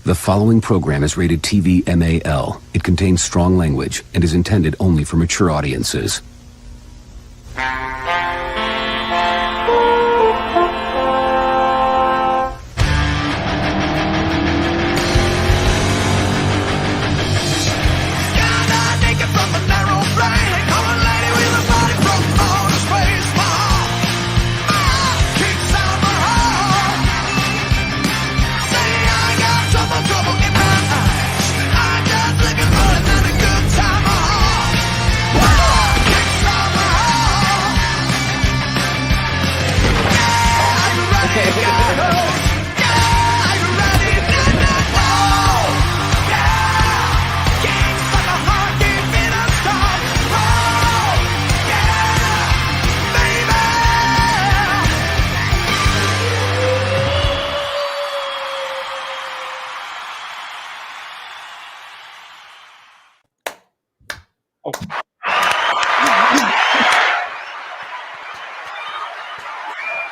The following program is rated TV MAL. It contains strong language and is intended only for mature audiences.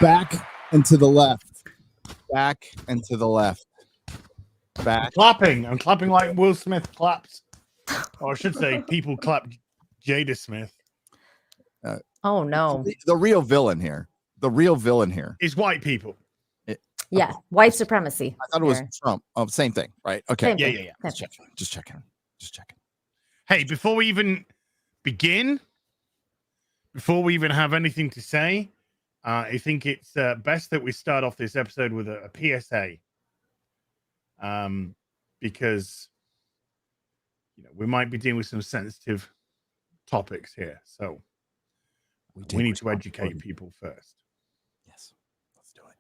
Back and to the left. Back and to the left. Back. I'm clapping like Will Smith claps. Or I should say, people clap Jada Smith. Oh, no. The real villain here. The real villain here is white people. Yeah, white supremacy. I thought it was Trump. Oh, same thing, right? Okay. Yeah. Just checking. Hey, before we even begin, before we even have anything to say, I think it's best that we start off this episode with a PSA, because we might be dealing with some sensitive topics here, so we need to educate people first. Yes, let's do it.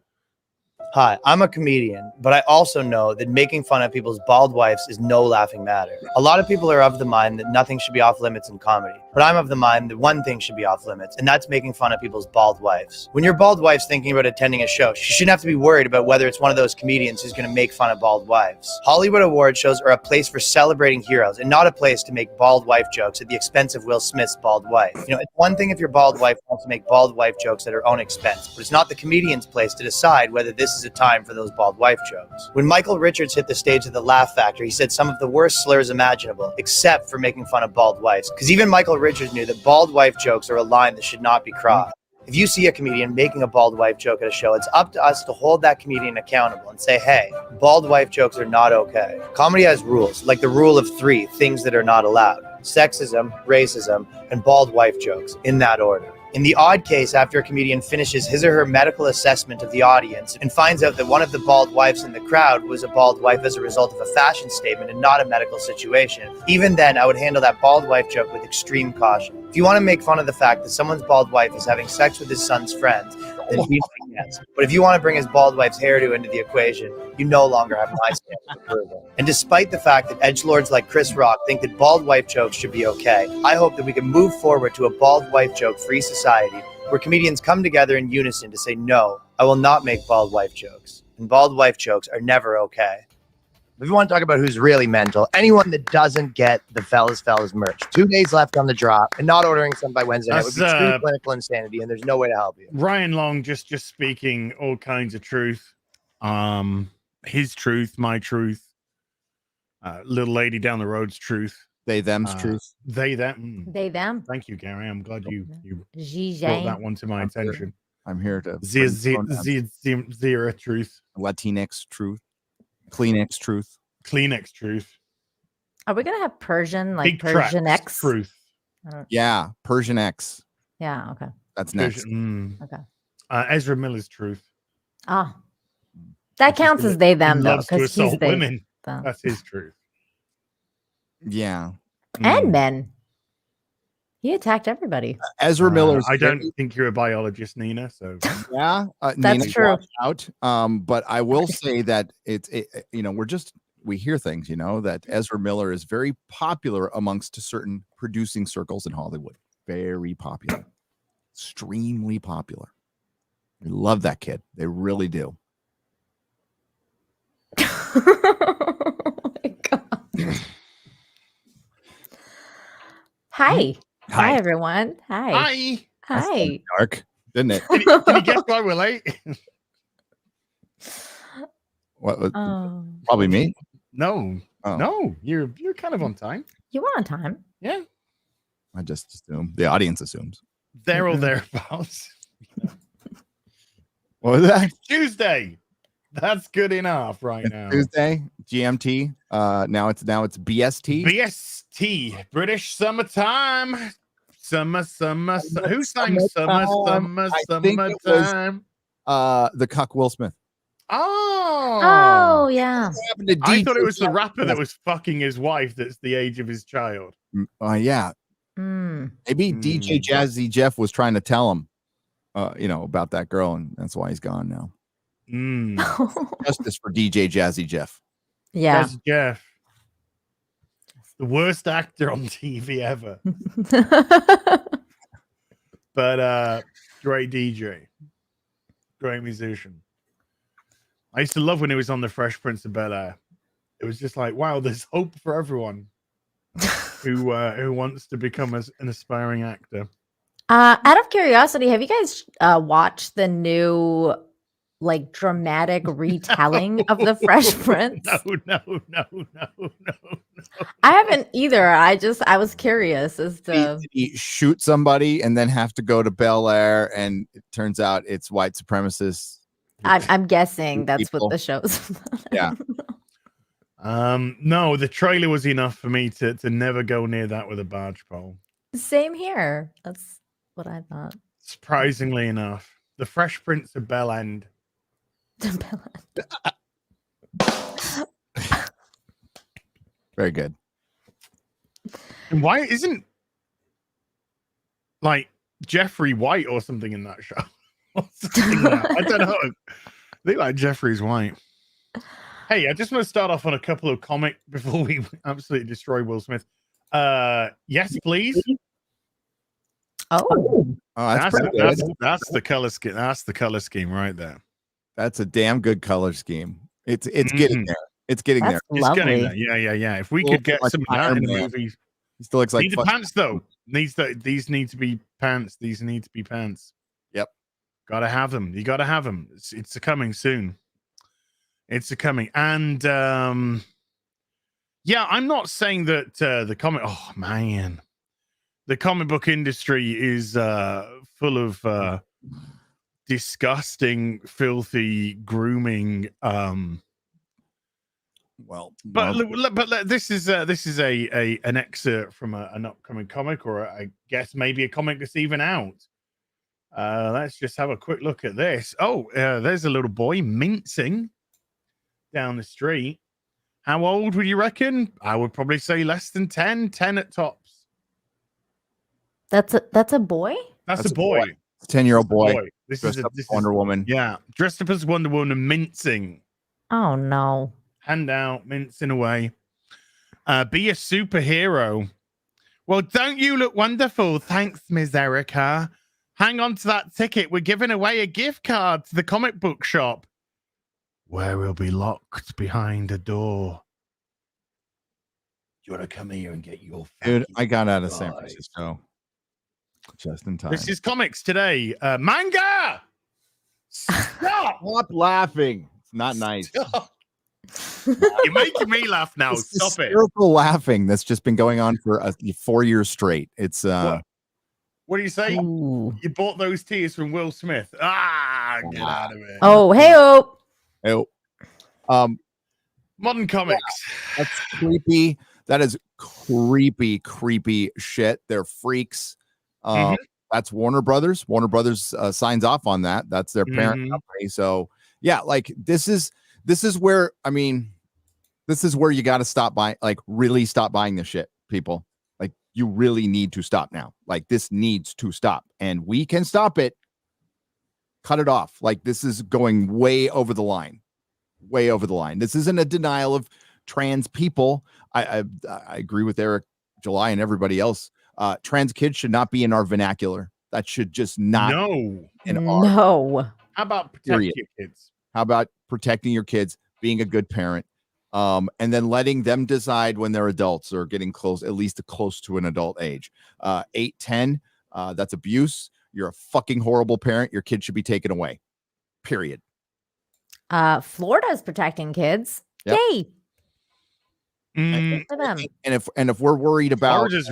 Hi, I'm a comedian, but I also know that making fun of people's bald wives is no laughing matter. A lot of people are of the mind that nothing should be off limits in comedy, but I'm of the mind that one thing should be off limits, and that's making fun of people's bald wives. When your bald wife's thinking about attending a show, she shouldn't have to be worried about whether it's one of those comedians who's going to make fun of bald wives. Hollywood award shows are a place for celebrating heroes and not a place to make bald wife jokes at the expense of Will Smith's bald wife. It's one thing if your bald wife wants to make bald wife jokes at her own expense, but it's not the comedian's place to decide whether this is a time for those bald wife jokes. When Michael Richards hit the stage at the Laugh Factory, he said some of the worst slurs imaginable, except for making fun of bald wives. Because even Michael Richards knew that bald wife jokes are a line that should not be crossed. If you see a comedian making a bald wife joke at a show, it's up to us to hold that comedian accountable and say, hey, bald wife jokes are not okay. Comedy has rules, like the rule of 3 things that are not allowed: sexism, racism, and bald wife jokes, in that order. In the odd case, after a comedian finishes his or her medical assessment of the audience and finds out that one of the bald wives in the crowd was a bald wife as a result of a fashion statement and not a medical situation, even then I would handle that bald wife joke with extreme caution. If you want to make fun of the fact that someone's bald wife is having sex with his son's friends, then be my guest. But if you want to bring his bald wife's hairdo into the equation, you no longer have my standard of approval. And despite the fact that edgelords like Chris Rock think that bald wife jokes should be okay, I hope that we can move forward to a bald wife joke-free society where comedians come together in unison to say, no, I will not make bald wife jokes. And bald wife jokes are never okay. If you want to talk about who's really mental, anyone that doesn't get the Fellas merch. 2 days left on the drop, and not ordering some by Wednesday night would be true clinical insanity, and there's no way to help you. Ryan Long just speaking all kinds of truth. His truth, my truth, little lady down the road's truth. They, them's truth. They, them. They, them. Thank you, Gary. I'm glad you Zizang. brought that one to my attention. I'm here to Zero truth. Latinx truth. Kleenex truth. Kleenex truth. Are we going to have Persian, like Big Persian tracks, X? Truth. Yeah, Persian X. Yeah, okay. That's next. Okay. Ezra Miller's truth. Ah. That counts as they, them, though, Loves to because he's assault they. women. So. That's his truth. Yeah. And men. He attacked everybody. Ezra Miller's. I don't think you're a biologist, Nina. So yeah, that's Nina, true. Out. But I will say that we hear things, that Ezra Miller is very popular amongst certain producing circles in Hollywood. Very popular, extremely popular. We love that kid. They really do. Oh my God. Hi. Hi, everyone. Hi. Hi. Dark, didn't it? Can you guess why we're late? What? Probably me. No, Oh. no, you're kind of on time. You were on time. Yeah, I just assume the audience assumes. there or thereabouts. What was that? Tuesday. That's good enough right now. Tuesday, GMT. Now it's BST. BST, British Summertime. Summer. Who sang Summertime. Summertime? The cuck Will Smith. Oh, yeah. I thought it was the rapper that was fucking his wife that's the age of his child. Yeah. Maybe DJ Jazzy Jeff was trying to tell him, about that girl, and that's why he's gone now. Justice for DJ Jazzy Jeff. Yeah. Jazzy Jeff. The worst actor on TV ever. But great DJ. Great musician. I used to love when he was on The Fresh Prince of Bel-Air. It was just like, wow, there's hope for everyone who wants to become an aspiring actor. Out of curiosity, have you guys watched the new dramatic retelling of The Fresh Prince? No. I haven't either. I was curious as to he shoot somebody and then have to go to Bel Air, and it turns out it's white supremacists. I'm guessing that's people. what the show's about. Yeah. No, the trailer was enough for me to never go near that with a barge pole. Same here. That's what I thought. Surprisingly enough, The Fresh Prince of Bel-End. Very good. And why isn't Jeffrey White or something in that show? I don't know. I think Jeffrey's White. Hey, I just want to start off on a couple of comic before we absolutely destroy Will Smith. Yes, please. That's pretty good. That's the color scheme. That's the color scheme right there. That's a damn good color scheme. It's getting there. It's getting there. It's getting there. Yeah. If we could get some of that in the movie. He still looks like need the pants though. These need to be pants. These need to be pants. Yep. Gotta have them. You gotta have them. It's coming soon. It's a coming. And I'm not saying that the comic book industry is full of disgusting, filthy, grooming. This is an excerpt from an upcoming comic, or I guess maybe a comic that's even out. Let's just have a quick look at this. There's a little boy mincing down the street. How old would you reckon? I would probably say less than 10 at tops. That's a boy? That's a boy. 10-year-old boy. This dressed is up as Wonder Woman. Yeah, dressed up as Wonder Woman, mincing. Oh no. Hand out, mincing away. Be a superhero. Well, don't you look wonderful? Thanks, Ms. Erica. Hang on to that ticket. We're giving away a gift card to the comic book shop, where we'll be locked behind a door. You want to come here and get your dude? I got out of San Francisco just in time. This is comics today. Manga. Stop laughing. It's not nice. Stop. You're making me laugh now. It's Stop it. Hysterical laughing that's just been going on for 4 years straight. It's What do you say? Ooh. You bought those tears from Will Smith. Get out of it. Oh, hey-oh. Modern comics. That's creepy. That is creepy shit. They're freaks. That's Warner Brothers. Warner Brothers signs off on that. That's their parent company. So yeah, this is where you got to stop buying. Really stop buying this shit, people. You really need to stop now. This needs to stop, and we can stop it. Cut it off. This is going way over the line. Way over the line. This isn't a denial of trans people. I agree with Eric, July, and everybody else. Trans kids should not be in our vernacular. That should just not. No. How about protecting your kids? How about protecting your kids, being a good parent, and then letting them decide when they're adults or getting close, at least close to an adult age. 8, 10, that's abuse. You're a fucking horrible parent. Your kid should be taken away. Period. Florida's protecting kids. Yep. Yay. Mm, For them. And if we're worried about or just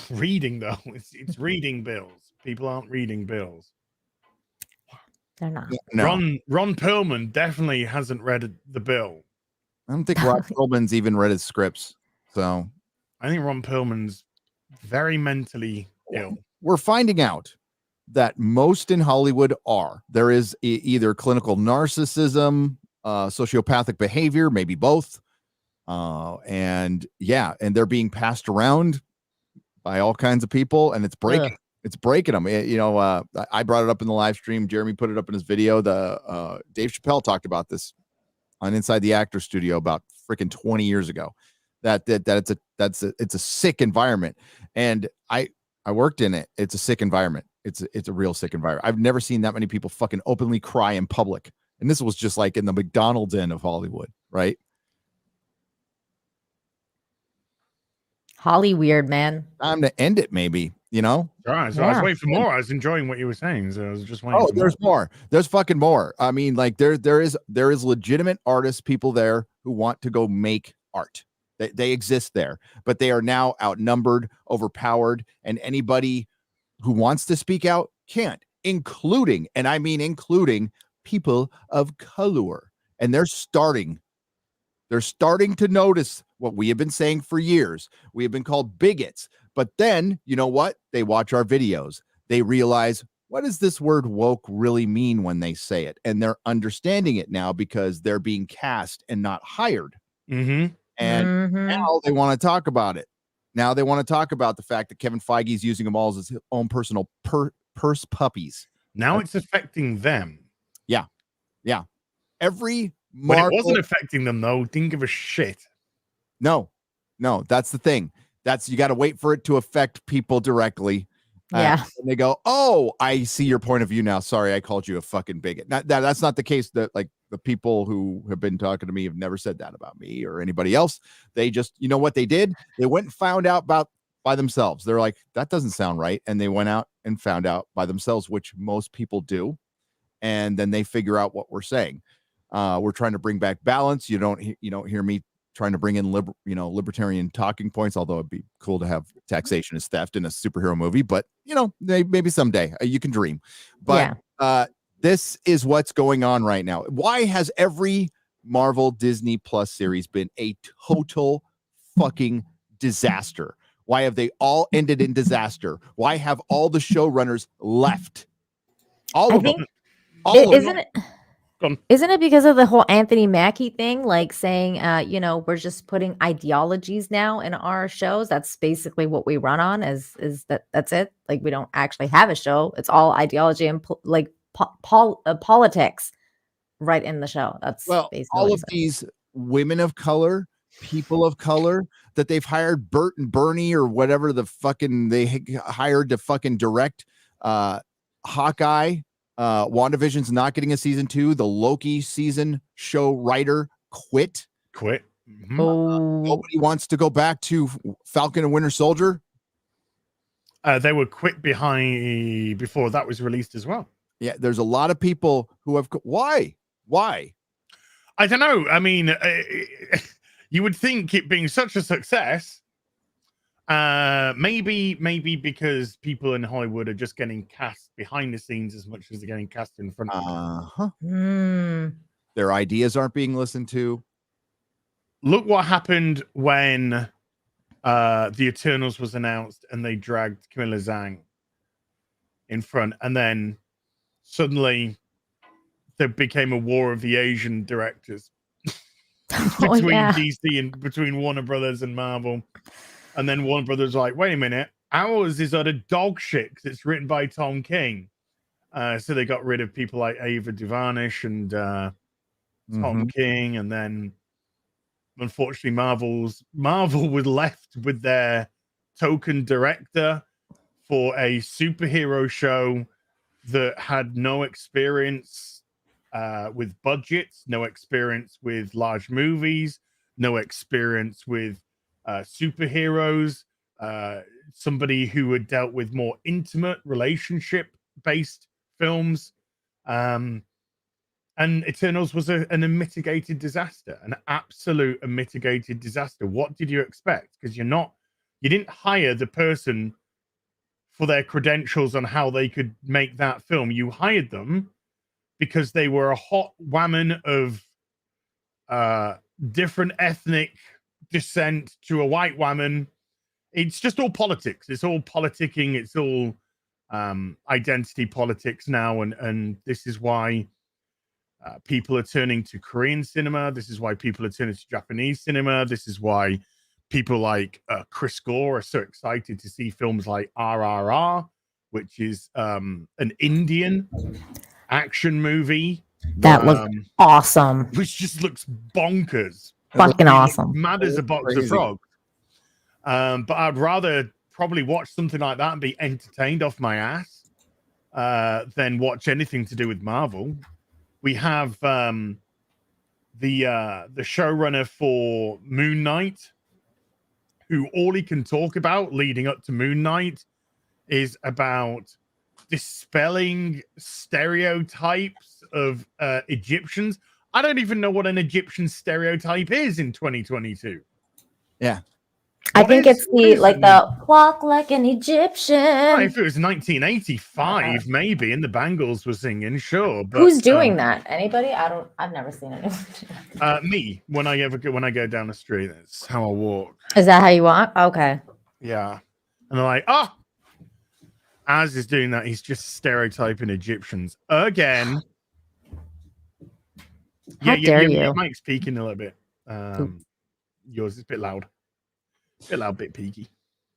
reading though, it's reading bills. People aren't reading bills. They're not. no, Ron Perlman definitely hasn't read the bill. I don't think Ron Perlman's even read his scripts. So I think Ron Perlman's very mentally ill. we're finding out that most in Hollywood are. There is either clinical narcissism, sociopathic behavior, maybe both. And they're being passed around by all kinds of people, and it's breaking. Ugh. It's breaking them. I brought it up in the live stream. Jeremy put it up in his video. The Dave Chappelle talked about this on Inside the Actor Studio about freaking 20 years ago. That it's a sick environment, and I worked in it. It's a sick environment. It's a real sick environment. I've never seen that many people fucking openly cry in public, and this was just like in the McDonald's end of Hollywood, right? Holly weird, man. Time to end it, maybe. All right, so I was Yeah. waiting for more. I was enjoying what you were saying, so I was just waiting. Oh, for there's more. There's fucking more. I mean, like there is legitimate artists, people there who want to go make art. They exist there, but they are now outnumbered, overpowered, and anybody who wants to speak out can't, including, and I mean including, people of color. And they're starting to notice what we have been saying for years. We have been called bigots. But then, you know what? They watch our videos. They realize, what does this word woke really mean when they say it? And they're understanding it now because they're being cast and not hired. Mm-hmm. And Mhm. now they want to talk about it. Now they want to talk about the fact that Kevin Feige is using them all as his own personal purse puppies. Now it's affecting them. Every When Marvel, it wasn't affecting them, though, didn't give a shit. no, that's the thing. You got to wait for it to affect people directly. Yeah. And they go, oh, I see your point of view now. Sorry, I called you a fucking bigot. That's not the case. That like the people who have been talking to me have never said that about me or anybody else. They just, you know what they did? They went and found out by themselves. They're like, that doesn't sound right. And they went out and found out by themselves, which most people do. And then they figure out what we're saying. We're trying to bring back balance. You don't hear me trying to bring in libertarian talking points, although it'd be cool to have taxation as theft in a superhero movie, but maybe someday you can dream. But this is what's going on right now. Why has every Marvel Disney Plus series been a total fucking disaster? Why have they all ended in disaster? Why have all the showrunners left? All of them. Isn't it because of the whole Anthony Mackie thing, like saying, we're just putting ideologies now in our shows? That's basically what we run on. Is that's it? Like we don't actually have a show. It's all ideology and politics, right in the show. That's basically all of these women of color, people of color that they've hired, Bert and Bernie or whatever the fucking they hired to fucking direct Hawkeye. WandaVision's not getting a season 2. The Loki season show writer quit. Mm-hmm. Nobody wants to go back to Falcon and Winter Soldier. They were quit before that was released as well. Yeah, there's a lot of people who have. Why? I don't know. I mean, you would think it being such a success, maybe because people in Hollywood are just getting cast behind the scenes as much as they're getting cast in front of them. Their ideas aren't being listened to. Look what happened when the Eternals was announced and they dragged Camilla Zhang in front, and then suddenly there became a war of the Asian directors between DC and between Warner Brothers and Marvel. And then Warner Brothers was like, wait a minute, ours is utter dog shit because it's written by Tom King. So they got rid of people like Ava DuVernay and Tom King, and then unfortunately Marvel was left with their token director for a superhero show that had no experience with budgets, no experience with large movies, no experience with superheroes, somebody who had dealt with more intimate relationship based films. And Eternals was an unmitigated disaster, an absolute unmitigated disaster. What did you expect? Because you didn't hire the person for their credentials on how they could make that film. You hired them because they were a hot woman of different ethnic descent to a white woman. It's just all politics. It's all politicking. It's all identity politics now. And this is why people are turning to Korean cinema. This is why people are turning to Japanese cinema. This is why people like Chris Gore are so excited to see films like RRR, which is an Indian action movie. That looked awesome. Which just looks bonkers. Fucking awesome. Mad as a box of frogs. But I'd rather probably watch something like that and be entertained off my ass than watch anything to do with Marvel. We have the showrunner for Moon Knight, who all he can talk about leading up to Moon Knight is about dispelling stereotypes of Egyptians. I don't even know what an Egyptian stereotype is in 2022. Yeah. I think it's the walk like an Egyptian. Well, if it was 1985, maybe, and the Bangles were singing, sure. But, who's doing that? Anybody? I've never seen it. Me. When I go down the street, that's how I walk. Is that how you walk? Okay. Yeah. And they're like, oh, Az is doing that. He's just stereotyping Egyptians again. How dare you? Mike's peaking a little bit. Yours is a bit loud. Bit loud, bit peaky.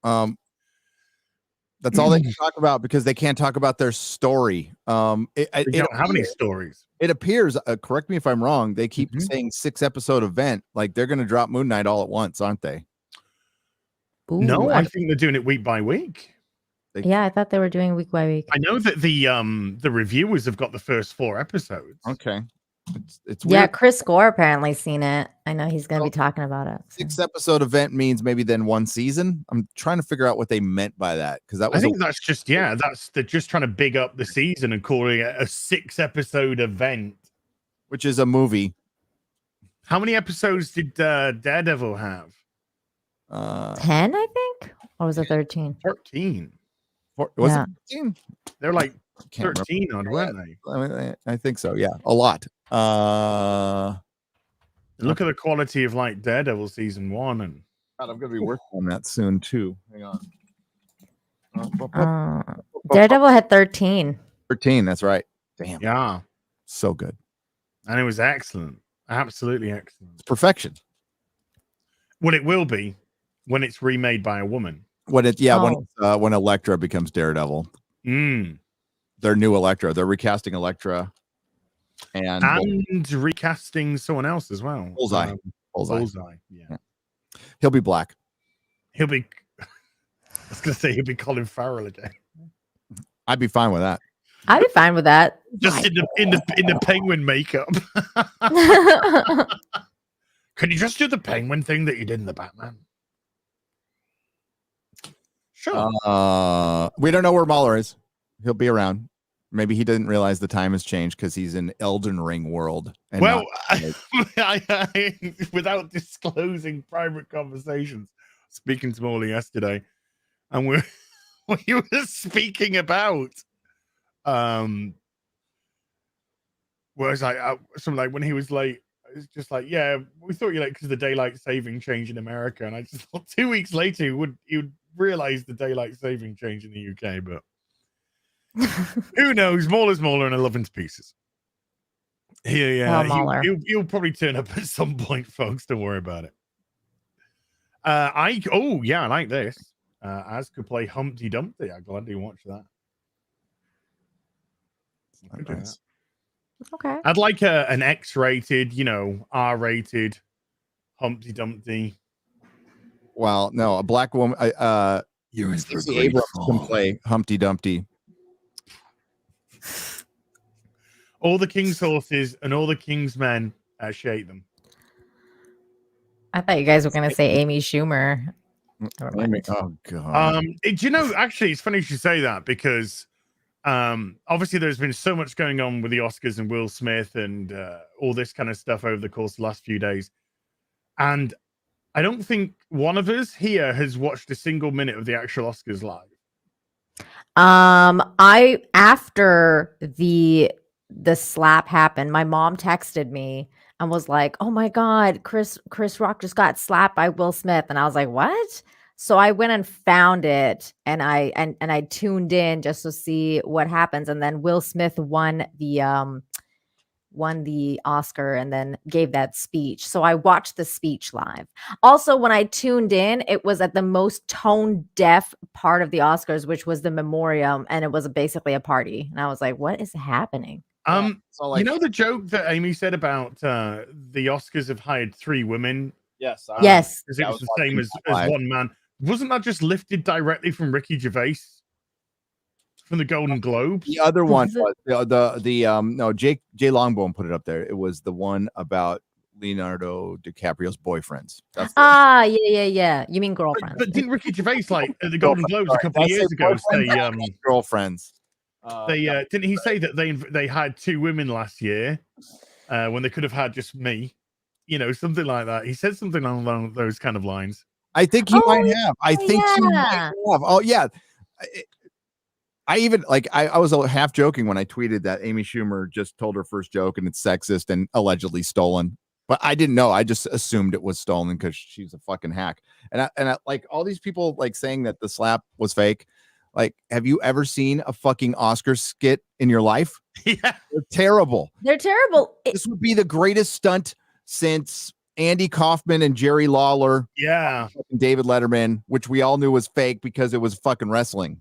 That's all they can talk about because they can't talk about their story. They don't have any stories. It appears, correct me if I'm wrong, they keep saying 6-episode event. Like they're going to drop Moon Knight all at once, aren't they? Ooh, no, I think they're doing it week by week. Yeah, I thought they were doing week by week. I know that the reviewers have got the first 4 episodes. Okay. It's yeah, weird. Chris Gore apparently seen it. I know he's going to be talking about it. So. 6-episode event means maybe then 1 season. I'm trying to figure out what they meant by that because that was. I think that's just they're just trying to big up the season and calling it a 6-episode event, which is a movie. How many episodes did Daredevil have? 10, I think, or was it 13? 13. Was it 13? They're like 13 on, weren't they? I think so. Yeah, a lot. Look at the quality of like Daredevil season 1, and God, I'm gonna be working on that soon too. Hang on. Daredevil had 13. 13. That's right. Damn. Yeah. So good. And it was excellent. Absolutely excellent. It's perfection. Well, it will be when it's remade by a woman. When Elektra becomes Daredevil. Their new Elektra. They're recasting Elektra. And recasting someone else as well. Bullseye. Yeah. He'll be black. I was gonna say he'll be Colin Farrell again. I'd be fine with that. I'd be fine with that. Just in the penguin makeup. Can you just do the penguin thing that you did in the Batman? Sure. We don't know where Muller is. He'll be around. Maybe he didn't realize the time has changed because he's in Elden Ring world. And well, I, without disclosing private conversations, speaking to Morley yesterday, and we were speaking about, where was something like when he was like, it's just like, yeah, we thought you like because the daylight saving change in America, and I just thought 2 weeks later he would realize the daylight saving change in the UK, but. Who knows? Mauler's Mauler, and I love him to pieces. He'll probably turn up at some point, folks. Don't worry about it. I like this. Az could play Humpty Dumpty. I gladly watch that. Okay. I'd like an X-rated, R-rated Humpty Dumpty. Well, no, a black woman. Abrams can play Humpty Dumpty. All the king's horses and all the king's men, shake them. I thought you guys were going to say Amy Schumer. Oh, God. Actually, it's funny you should say that because Obviously, there's been so much going on with the Oscars and Will Smith and all this kind of stuff over the course of the last few days. And I don't think one of us here has watched a single minute of the actual Oscars live. I after the slap happened, my mom texted me and was like, "Oh my God, Chris Rock just got slapped by Will Smith," and I was like, "What?" So I went and found it, and I tuned in just to see what happens, and then Will Smith won the Oscar and then gave that speech. So I watched the speech live. Also, when I tuned in, it was at the most tone deaf part of the Oscars, which was the memoriam, and it was basically a party. And I was like, what is happening? So like, You know the joke that Amy said about the Oscars have hired 3 women? yes, Yes. Because it was the same as one man. Wasn't that just lifted directly from Ricky Gervais? From the Golden Globes? the other one was no, Jay Longbone put it up there. It was the one about Leonardo DiCaprio's boyfriends. That's yeah. You mean girlfriends? But didn't Ricky Gervais, like at the Golden Globes a couple of years ago, say girlfriends? didn't he say that they had 2 women last year when they could have had just me? You know, something like that. He said something along those kind of lines. I think he might have. I think he might have. Oh yeah. I even I was half joking when I tweeted that Amy Schumer just told her first joke and it's sexist and allegedly stolen, but I didn't know. I just assumed it was stolen because she's a fucking hack. And I like all these people like saying that the slap was fake. Like, have you ever seen a fucking Oscar skit in your life? Yeah, they're terrible. They're terrible. This would be the greatest stunt since Andy Kaufman and Jerry Lawler. Yeah, David Letterman, which we all knew was fake because it was fucking wrestling.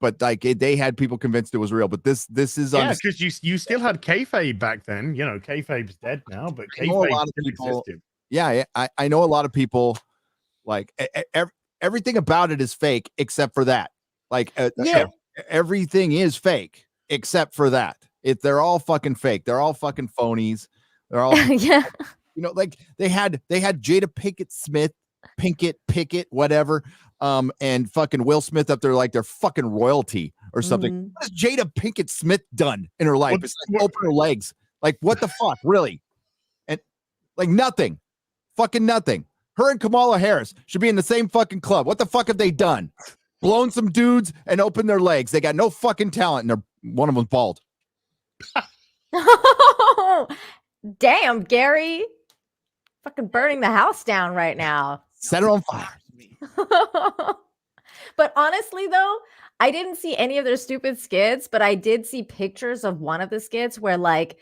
But like they had people convinced it was real. But this is because you still had kayfabe back then. You know, kayfabe's dead now, but kayfabe a lot of people. existed. Yeah, I know a lot of people. Like everything about it is fake except for that. Like everything is fake except for that. They're all fucking fake. They're all fucking phonies. They're all Yeah. You know, like they had Jada Pinkett, whatever. And fucking Will Smith up there like they're fucking royalty or something. Mhm. What has Jada Pinkett Smith done in her life? It's like open her legs. Like what the fuck, really? And like nothing, fucking nothing. Her and Kamala Harris should be in the same fucking club. What the fuck have they done? Blown some dudes and opened their legs. They got no fucking talent, and one of them's bald. Damn, Gary. Fucking burning the house down right now. Set her on fire. But honestly, though, I didn't see any of their stupid skits, but I did see pictures of one of the skits where like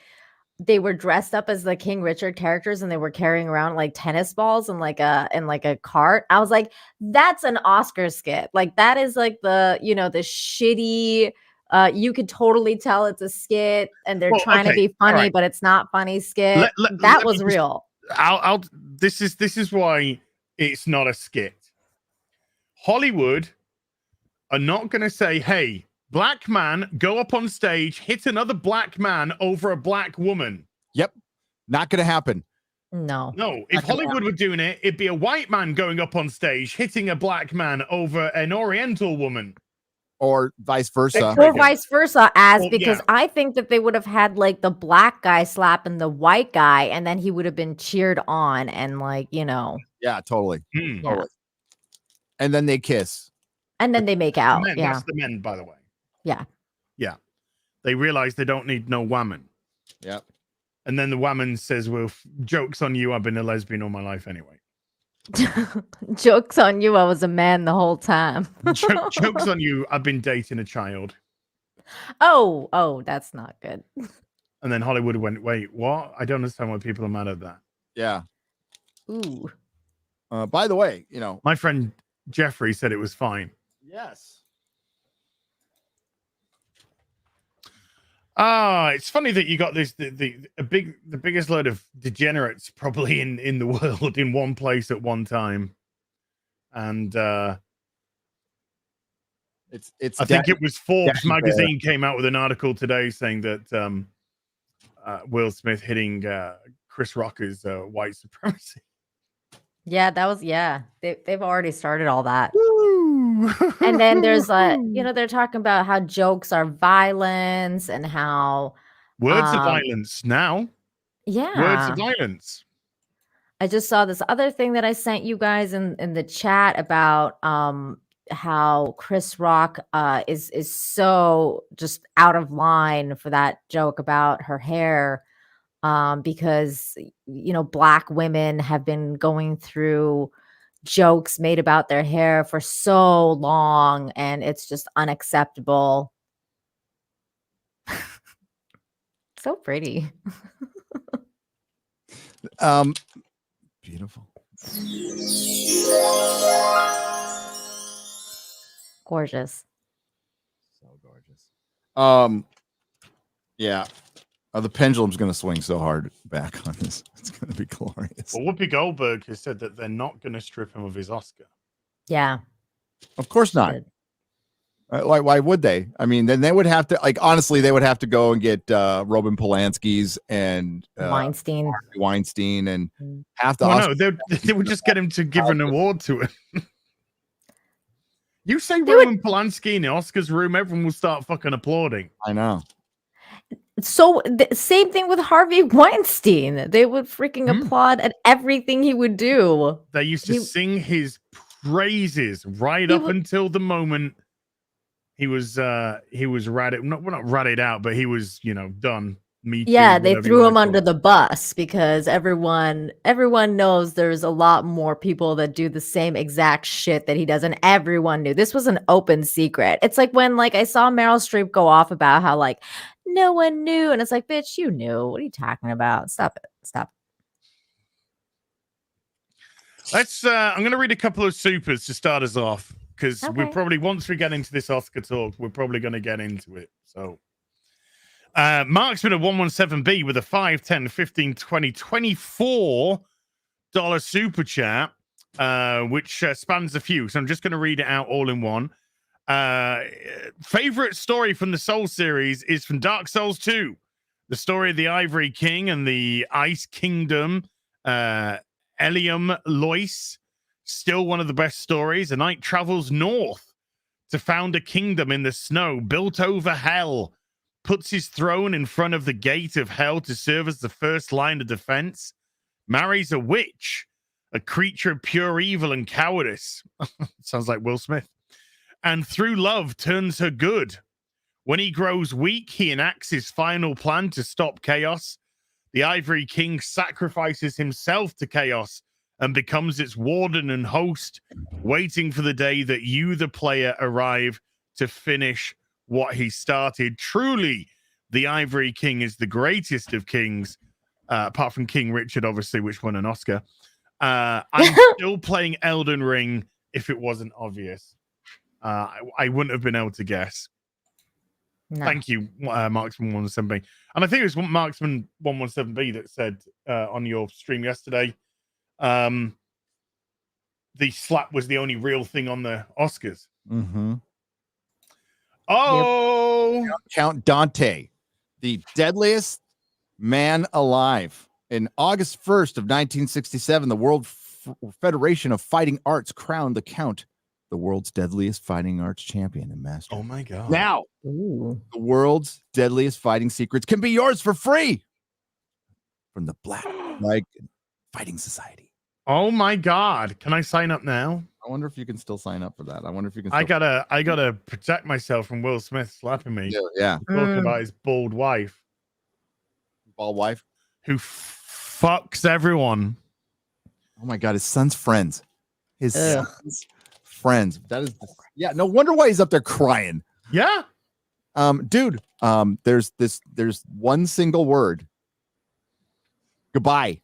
they were dressed up as the King Richard characters and they were carrying around like tennis balls and like a cart. I was like, that's an Oscar skit. Like that is like the shitty you could totally tell it's a skit and they're trying to be funny, but it's not funny skit. That was real. This is why it's not a skit. Hollywood are not going to say, hey, black man, go up on stage, hit another black man over a black woman. Yep. Not going to happen. No. If Hollywood were doing it, it'd be a white man going up on stage, hitting a black man over an Oriental woman. Or vice versa. Or vice versa, because I think that they would have had like the black guy slapping the white guy and then he would have been cheered on and like, Yeah, totally. Yeah. And then they kiss. And then they make out. That's the men, by the way. Yeah. Yeah. They realize they don't need no woman. Yep. And then the woman says, well, joke's on you. I've been a lesbian all my life anyway. Joke's on you. I was a man the whole time. Joke's on you. I've been dating a child. Oh, that's not good. And then Hollywood went, wait, what? I don't understand why people are mad at that. Yeah. Ooh. By the way, my friend Jeffrey said it was fine. Yes. It's funny that you got this the biggest load of degenerates probably in the world in one place at one time. And it's I think it was Forbes magazine came out with an article today saying that Will Smith hitting Chris Rock is white supremacy. Yeah, that was they've already started all that. Woo! And then there's they're talking about how jokes are violence and how words of violence now. Words yeah. of violence. I just saw this other thing that I sent you guys in the chat about how Chris Rock is so just out of line for that joke about her hair, because Black women have been going through jokes made about their hair for so long, and it's just unacceptable. So pretty. Beautiful. Gorgeous. So gorgeous. Yeah. The pendulum's going to swing so hard back on this. It's going to be glorious. Well, Whoopi Goldberg has said that they're not going to strip him of his Oscar. Yeah. Of course not. Why would they? I mean, then they would have to, honestly, they would have to go and get Roman Polanski's and Weinstein and have to. No, they would just get him to give an award to him. You say Roman Polanski in the Oscars room, everyone will start fucking applauding. I know. So same thing with Harvey Weinstein. They would freaking applaud at everything he would do. They used to sing his praises right up until the moment he was ratted. Not ratted out, but he was done. Yeah, they threw him under the bus because everyone knows there's a lot more people that do the same exact shit that he does, and everyone knew. This was an open secret. It's like when I saw Meryl Streep go off about how no one knew, and it's like, bitch, you knew. What are you talking about? Stop it. Let's I'm gonna read a couple of supers to start us off, because we're probably, once we get into this Oscar talk, we're probably gonna get into it. So Marksman of 117B with a 5, 10, 15, 20, $24 super chat, which spans a few. So I'm just going to read it out all in one. Favorite story from the Soul series is from Dark Souls 2. The story of the Ivory King and the Ice Kingdom, Elium Lois. Still one of the best stories. A knight travels north to found a kingdom in the snow built over hell. Puts his throne in front of the gate of hell to serve as the first line of defense. Marries a witch, a creature of pure evil and cowardice. Sounds like Will Smith. And through love turns her good. When he grows weak, he enacts his final plan to stop chaos. The Ivory King sacrifices himself to chaos and becomes its warden and host, waiting for the day that you, the player, arrive to finish what he started. Truly, the Ivory King is the greatest of kings, apart from King Richard, obviously, which won an Oscar. I'm still playing Elden Ring if it wasn't obvious. I wouldn't have been able to guess. No. Thank you, Marksman 117B. And I think it was Marksman 117B that said on your stream yesterday, the slap was the only real thing on the Oscars. Mm-hmm. Oh, Count Dante, the deadliest man alive. In August 1st of 1967, the World Federation of Fighting Arts crowned the Count the world's deadliest fighting arts champion and master. Oh my God. Now, the world's deadliest fighting secrets can be yours for free from the Black Flag Fighting Society. Oh my God. Can I sign up now? I wonder if you can still sign up for that. I wonder if you can. I gotta protect myself from Will Smith slapping me. Yeah. Talking about his bald wife. Bald wife? Who fucks everyone. Oh my God. His son's friends. His son's friends. That is, no wonder why he's up there crying. Yeah. Dude, there's one single word. Goodbye.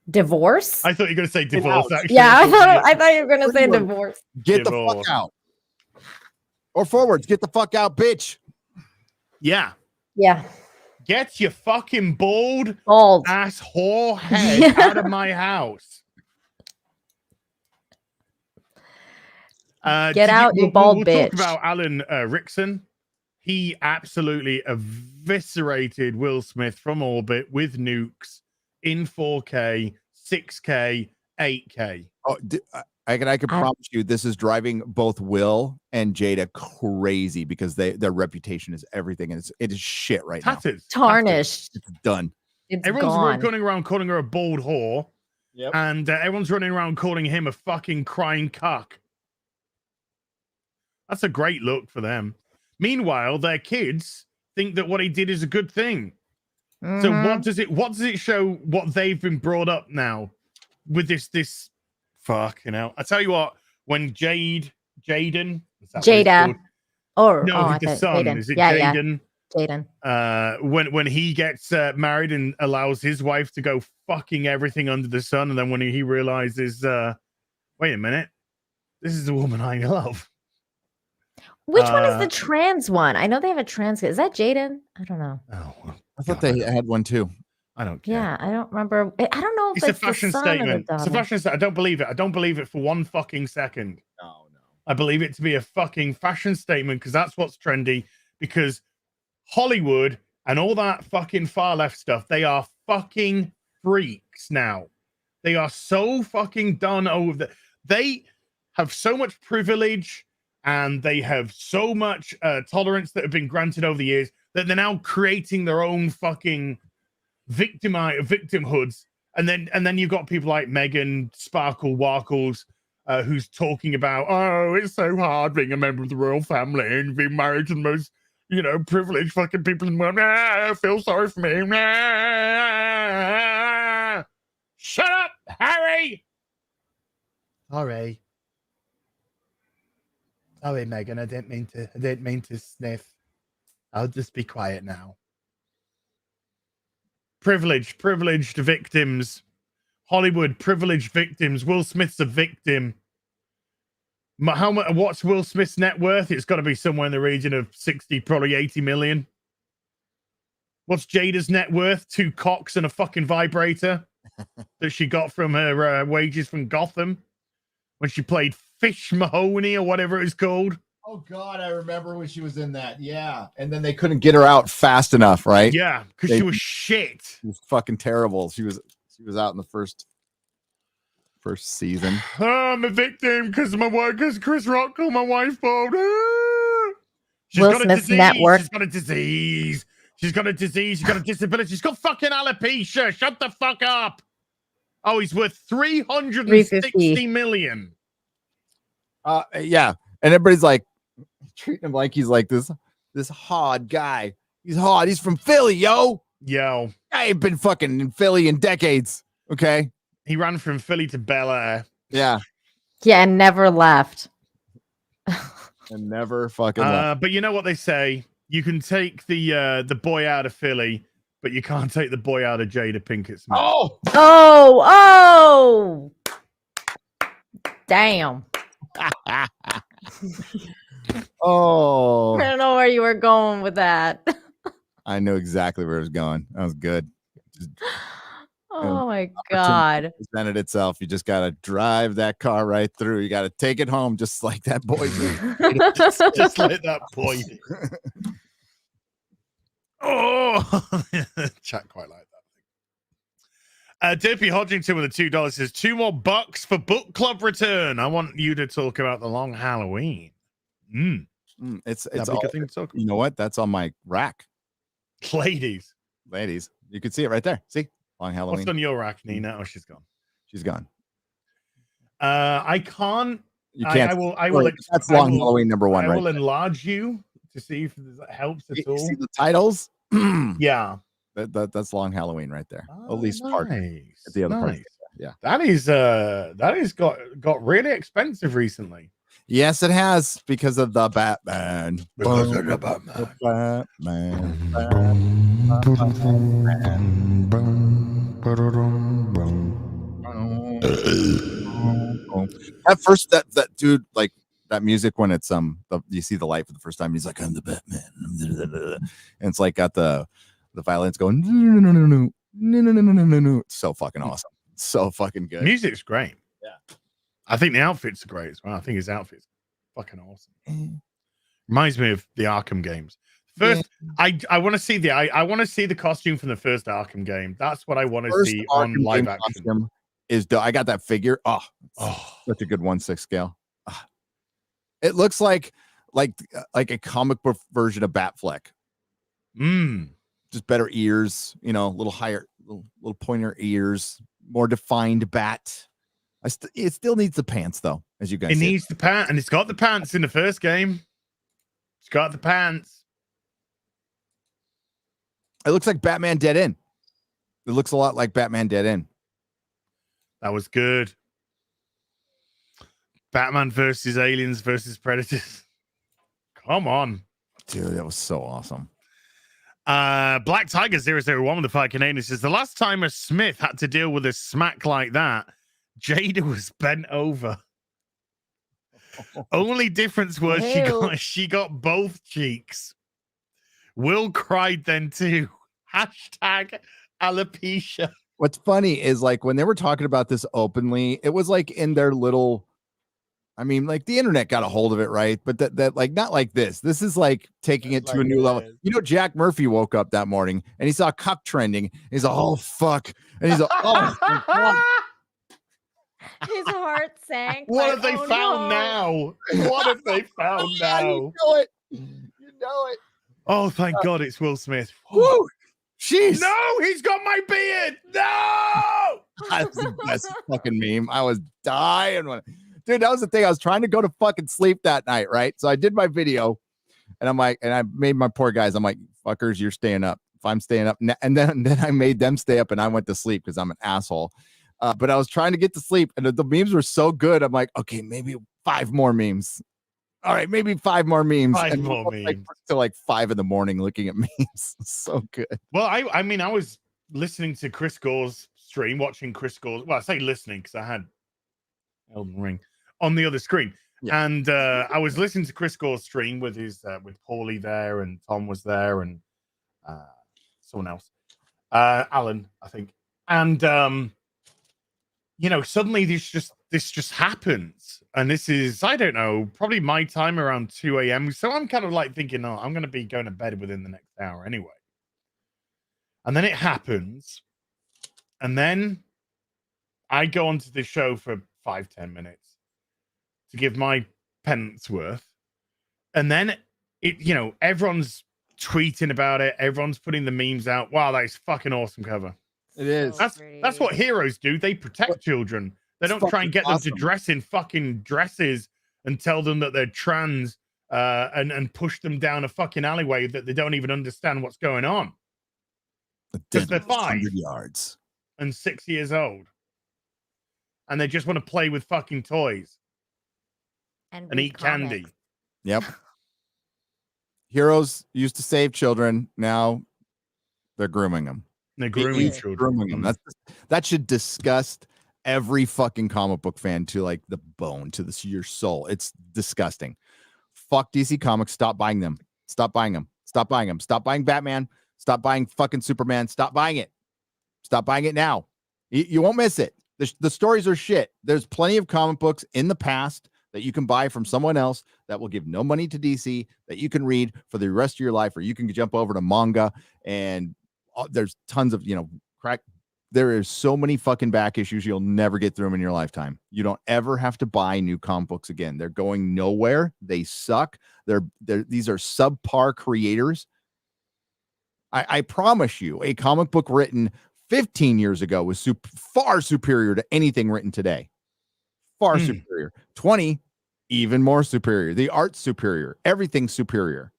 Divorce? I thought you were going to say divorce. Actually. Yeah, I thought you were going to say divorce. Get the fuck out. Or forwards. Get the fuck out, bitch. Yeah. Yeah. Get your fucking bald ass whore head out of my house. Get out, you bald bitch. Talk about Alan Rickson. He absolutely eviscerated Will Smith from orbit with nukes in 4K, 6K, 8K. Oh, I can promise you this is driving both Will and Jada crazy because their reputation is everything, and it is shit right now. Tarnished. It's done. Everyone's gone. running around calling her a bald whore. Yep. And everyone's running around calling him a fucking crying cuck. That's a great look for them. Meanwhile, their kids think that what he did is a good thing. So what does it show what they've been brought up now with this fuck, you know? I tell you what, when Jada, or the son, Jaden. is it Yeah, Jaden? Jaden. When he gets married and allows his wife to go fucking everything under the sun, and then when he realizes, wait a minute, this is the woman I love. Which one is the trans one? I know they have a trans. Is that Jaden? I don't know. Oh, I thought they had one too. I don't care. Yeah, I don't remember. I don't know if It's a fashion the son statement. Or the It's a fashion statement. I don't believe it. I don't believe it for one fucking second. No. I believe it to be a fucking fashion statement because that's what's trendy. Because Hollywood and all that fucking far left stuff, they are fucking freaks now. They are so fucking done over they have so much privilege and they have so much tolerance that have been granted over the years that they're now creating their own fucking victimhoods. And then you've got people like Meghan Sparkle Warkles who's talking about, oh, it's so hard being a member of the royal family and being married to the most, you know, privileged fucking people in the world. I feel sorry for me. Shut up, Harry. Sorry, Megan. I didn't mean to sniff. I'll just be quiet now. Privileged victims. Hollywood privileged victims. Will Smith's a victim. What's Will Smith's net worth? It's got to be somewhere in the region of 60, probably 80 million. What's Jada's net worth? 2 cocks and a fucking vibrator that she got from her wages from Gotham when she played Fish Mahoney or whatever it was called. Oh God, I remember when she was in that. Yeah, and then they couldn't get her out fast enough, right? Yeah, because she was shit. She was fucking terrible. She was out in the first season. Oh, I'm a victim because my wife, because Chris Rock called my wife bald. She's Will got Smith's a disease. network. She's got a disease. She's got a disease. She's got a disability. She's got fucking alopecia. Shut the fuck up. Oh, he's worth 360 million. Yeah, and everybody's like treating him like he's like this hard guy. He's hard. He's from Philly, yo. Yo, I ain't been fucking in Philly in decades. Okay. he ran from Philly to Bel Air. Yeah. Yeah, and never left. And never fucking left. But you know what they say? You can take the boy out of Philly, but you can't take the boy out of Jada Pinkett Smith. Oh! Damn. Oh. I don't know where you were going with that. I know exactly where it was going. That was good. Oh my God. Presented itself. You just gotta drive that car right through. You gotta take it home, just like that boy did. just like that boy. Oh, chat quite like that. Dopey Hodgington with the $2 says $2 more for book club return. I want you to talk about the long Halloween. It's That'd be a all, good thing to talk about. you know what? That's on my rack. Ladies, you can see it right there. See, long Halloween. what's on your rack, Nina? Oh, she's gone. She's gone. I can't. You can't. I will. That's long Halloween number 1, I right? will enlarge you to see if that helps at You all. see the titles? Yeah, That's long Halloween right there. At least part. nice. At the other part. Nice. Yeah. That is got really expensive recently. Yes, it has because of the Batman. Because of the Batman. At first, that dude, like that music when it's you see the light for the first time, he's like, I'm the Batman, and it's like got the violins going. No. It's so fucking awesome. So fucking good. Music's great. Yeah. I think the outfits are great as well. I think his outfit's fucking awesome. Reminds me of the Arkham games. First, I want to see I want to see the costume from the first Arkham game. That's what I want to see on live action. I got that figure. Oh, such a good 1/6 scale. It looks like a comic book version of Batfleck. Just better ears, little higher, little pointer ears, more defined bat. It still needs the pants though, as you guys. It needs the pants, and it's got the pants in the first game. It's got the pants. It looks like Batman Dead End. It looks a lot like Batman Dead End. That was good. Batman versus aliens versus predators. Come on. Dude, that was so awesome. Black Tiger 001 with the 5 Canadian says the last time a Smith had to deal with a smack like that, Jada was bent over. Only difference was she got both cheeks. Will cried then too. Hashtag alopecia. What's funny is like when they were talking about this openly, it was like in their little, I mean, like the internet got a hold of it, right? But that like not like this. This is like taking it to a new level. Jack Murphy woke up that morning and he saw cuck trending. He's like, oh fuck. And he's like, oh my God. His heart sank. What have they found now? What have they found now? You know it. You know it. Oh, thank God it's Will Smith. Woo! Jeez. No, he's got my beard. No. That's the best fucking meme. I was dying when, dude, that was the thing. I was trying to go to fucking sleep that night, right? So I did my video and I'm like, and I made my poor guys, I'm like, fuckers, you're staying up. If I'm staying up, and then I made them stay up and I went to sleep because I'm an asshole. But I was trying to get to sleep and the memes were so good. I'm like, okay, maybe 5 more memes. All right, maybe 5 more memes. Five more memes. Till like 5 in the morning looking at memes. So good. Well, I mean, I was listening to Chris Gore's stream, watching Chris Gore's. Well, I say listening because I had Elden Ring on the other screen. Yeah. And I was listening to Chris Gore's stream with his with Paulie there, and Tom was there, and someone else, Alan, I think. And suddenly this just happens, and this is, I don't know, probably my time around 2 a.m. So I'm kind of like thinking, oh, I'm going to be going to bed within the next hour anyway. And then it happens, and then I go onto the show for 5-10 minutes to give my penance worth, and then everyone's tweeting about it, everyone's putting the memes out. Wow, that is fucking awesome cover. It is. That's what heroes do. They protect children. They don't try and get them to dress in fucking dresses and tell them that they're trans and push them down a fucking alleyway that they don't even understand what's going on. Because they're 5 yards and 6 years old. And they just want to play with fucking toys. And eat candy. Yep. Heroes used to save children. Now they're grooming them. They're grooming children. That should disgust every fucking comic book fan to like the bone, to your soul. It's disgusting. Fuck DC Comics. Stop buying them. Stop buying them. Stop buying them. Stop buying Batman. Stop buying fucking Superman. Stop buying it. Stop buying it now. You won't miss it. The stories are shit. There's plenty of comic books in the past that you can buy from someone else that will give no money to DC that you can read for the rest of your life, or you can jump over to manga and there's tons of, there is so many fucking back issues. You'll never get through them in your lifetime. You don't ever have to buy new comic books again. They're going nowhere. They suck. These are subpar creators. I promise you, a comic book written 15 years ago was far superior to anything written today. Far superior. 20, even more superior. The art's superior. Everything's superior.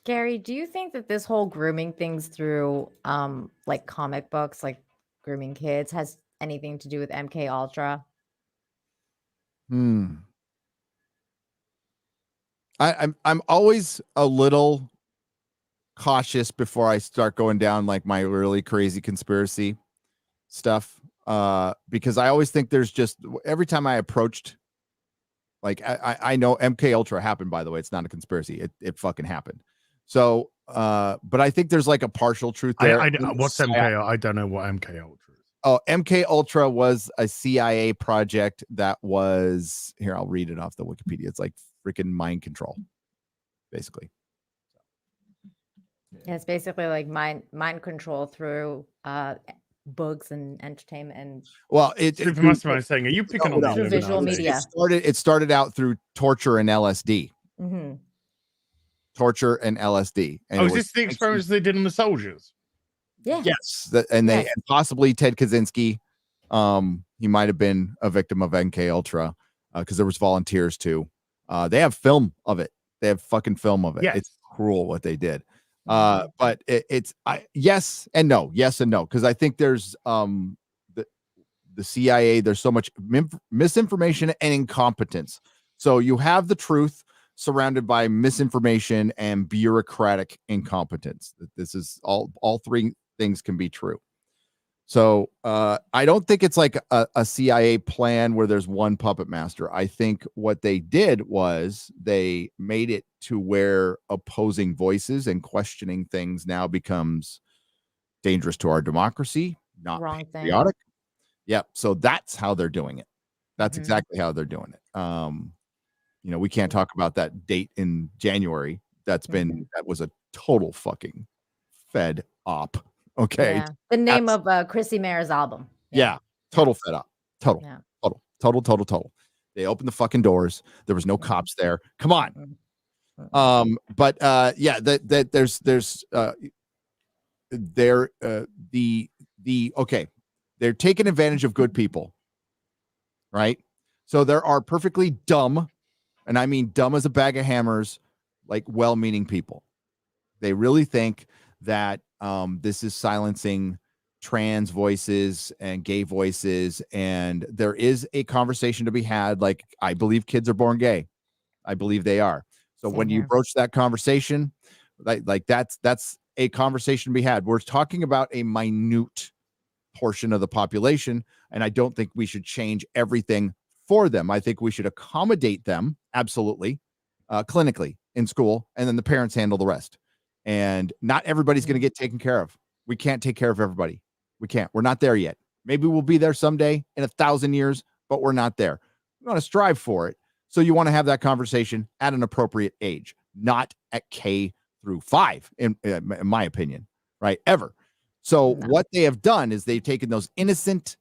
Gary, do you think that this whole grooming things through like comic books, like grooming kids, has anything to do with MK Ultra? I'm always a little cautious before I start going down like my really crazy conspiracy stuff, because I always think there's just, every time I approached, like I know MK Ultra happened, by the way. It's not a conspiracy. It fucking happened. So, but I think there's like a partial truth there. What's MK? I don't know what MK Ultra is. Oh, MK Ultra was a CIA project that was, here, I'll read it off the Wikipedia. It's like freaking mind control, basically. Yeah, it's basically like mind control through books and entertainment and Well, Super Mastermind is saying, are you picking on no, me? through visual Illuminati? media. it started out through torture and LSD. hmm Torture and LSD. And Oh, it is was this the experiments they did on the soldiers? Yeah. Yes, and Yes. and possibly Ted Kaczynski. He might have been a victim of MK Ultra because there was volunteers too. They have film of it. They have fucking film of it. Yes. It's cruel what they did. Mhm. But it's yes and no, because I think there's the CIA. There's so much misinformation and incompetence. So you have the truth surrounded by misinformation and bureaucratic incompetence. This is all three things can be true. So I don't think it's like a CIA plan where there's one puppet master. I think what they did was they made it to where opposing voices and questioning things now becomes dangerous to our democracy, not Wrong thing. patriotic. Yep. So that's how they're doing it. That's Mhm. exactly how they're doing it. We can't talk about that date in January. That was a total fucking fed up. Okay. Yeah. The name of Chrissy Mayer's album. Yeah. Total fed up. Total. Yeah. Total. They opened the fucking doors. There was no cops there. Come on. But they're taking advantage of good people. Right? So there are perfectly dumb, and I mean dumb as a bag of hammers, like well-meaning people. They really think that this is silencing trans voices and gay voices, and there is a conversation to be had. Like, I believe kids are born gay. I believe they are. So Same when you here. broach that conversation, like that's a conversation to be had. We're talking about a minute portion of the population, and I don't think we should change everything for them. I think we should accommodate them absolutely, clinically in school, and then the parents handle the rest. And not everybody's going to get taken care of. We can't take care of everybody. We can't. We're not there yet. Maybe we'll be there someday in 1,000 years, but we're not there. We want to strive for it. So you want to have that conversation at an appropriate age, not at K through 5, in my opinion, right? Ever. So what they have done is they've taken those innocent,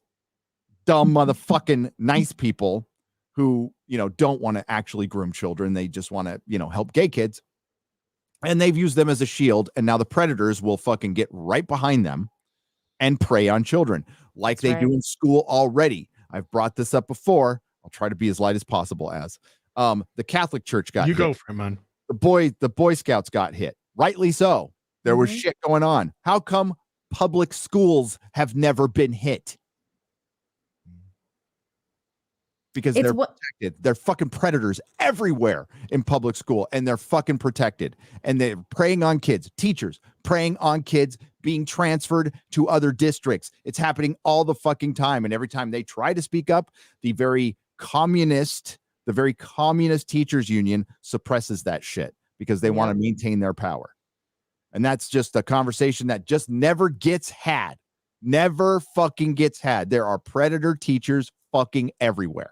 dumb motherfucking nice people who, don't want to actually groom children. They just want to, help gay kids. And they've used them as a shield. And now the predators will fucking get right behind them and prey on children like That's they do in school already. I've brought this up before. I'll try to be as light as possible. As the Catholic Church got hit. Go for it, man. The Boy Scouts got hit. Rightly so. There was shit going on. How come public schools have never been hit? Because they're protected. They're fucking predators everywhere in public school, and they're fucking protected. And they're preying on kids, teachers preying on kids being transferred to other districts. It's happening all the fucking time. And every time they try to speak up, the very communist teachers union suppresses that shit because they want to maintain their power. And that's just a conversation that just never gets had. Never fucking gets had. There are predator teachers fucking everywhere.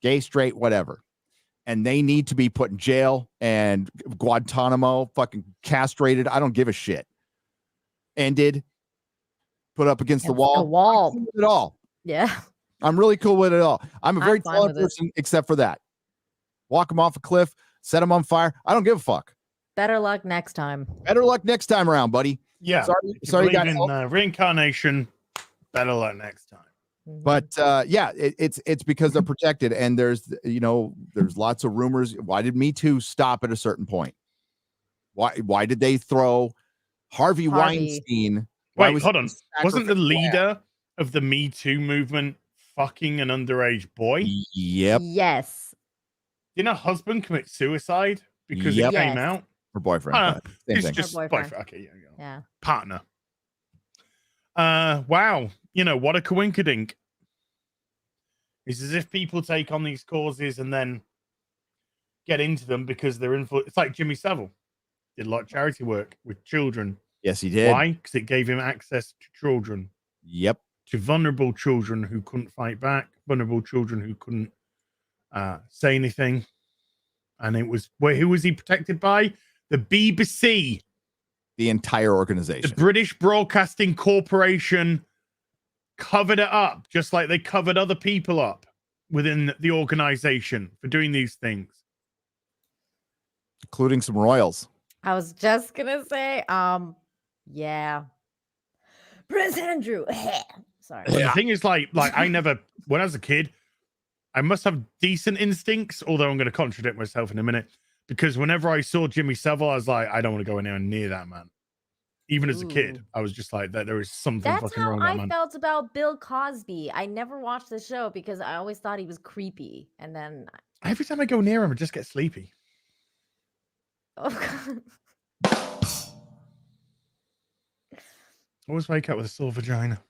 Gay, straight, whatever. And they need to be put in jail and Guantanamo, fucking castrated. I don't give a shit. Ended. Put up against the wall. Wall. Cool with it all. Yeah. I'm really cool with it all. I'm a very fine talented with it. person, except for that. Walk them off a cliff, set them on fire. I don't give a fuck. Better luck next time. Better luck next time around, buddy. Yeah. Sorry, believe guys. in reincarnation. Better luck next time. But it's because they're protected, and there's lots of rumors. Why did Me Too stop at a certain point? Why did they throw Harvey Weinstein? Wait, hold on. Wasn't the leader of the Me Too movement fucking an underage boy? Yep. Yes. Didn't her husband commit suicide because it came out? Her boyfriend. It's thing. just boyfriend. Okay, yeah. Partner. Wow. What a coinkydink. It's as if people take on these causes and then get into them because they're influenced. It's like Jimmy Savile did a lot of charity work with children. Yes, he did. Why? Because it gave him access to children. Yep. To vulnerable children who couldn't fight back, vulnerable children who couldn't say anything. And it was who was he protected by? The BBC. the entire organization. The British Broadcasting Corporation covered it up, just like they covered other people up within the organization for doing these things, including some royals. I was just gonna say, yeah, Prince Andrew. Sorry. But the thing is, like I never, when I was a kid, I must have decent instincts, although I'm going to contradict myself in a minute, because whenever I saw Jimmy Savile, I was like, I don't want to go anywhere near that man. Even as a kid, I was just like, that there is something That's fucking how wrong with that I man. felt about Bill Cosby. I never watched the show because I always thought he was creepy. And then Every time I go near him, I just get sleepy. oh, Always wake up with a sore vagina.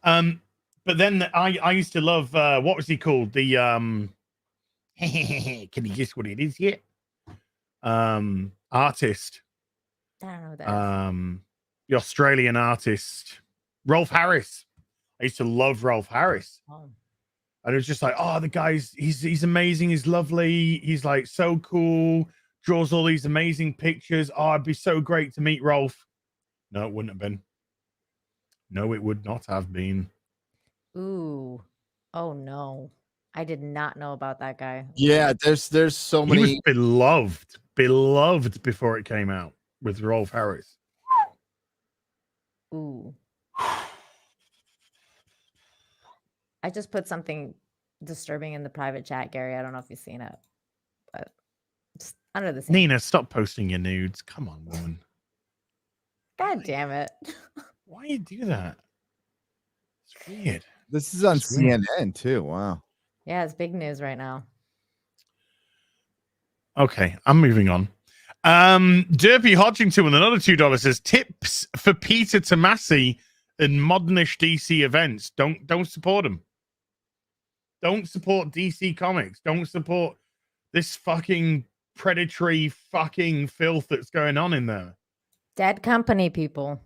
But then I used to love what was he called? The can you guess what it is yet? Artist. I don't know what that is. The Australian artist, Rolf Harris. I used to love Rolf Harris. Oh. And it was just like, oh, the guy's he's amazing, he's lovely, he's like so cool, draws all these amazing pictures. Oh, it'd be so great to meet Rolf. No, it wouldn't have been. No, it would not have been. Ooh. Oh no. I did not know about that guy. Yeah, there's so He many. was beloved before it came out with Rolf Harris. Ooh. I just put something disturbing in the private chat, Gary. I don't know if you've seen it, but just under the same. Nina, stop posting your nudes. Come on, woman. God damn it. Why you do that? It's weird. This is on It's weird. CNN too. Wow. Yeah, it's big news right now. Okay, I'm moving on. Derpy Hodgington with another $2 says tips for Peter Tomasi in modernish DC events. Don't support him. Don't support DC Comics. Don't support this fucking predatory fucking filth that's going on in there. Dead company, people.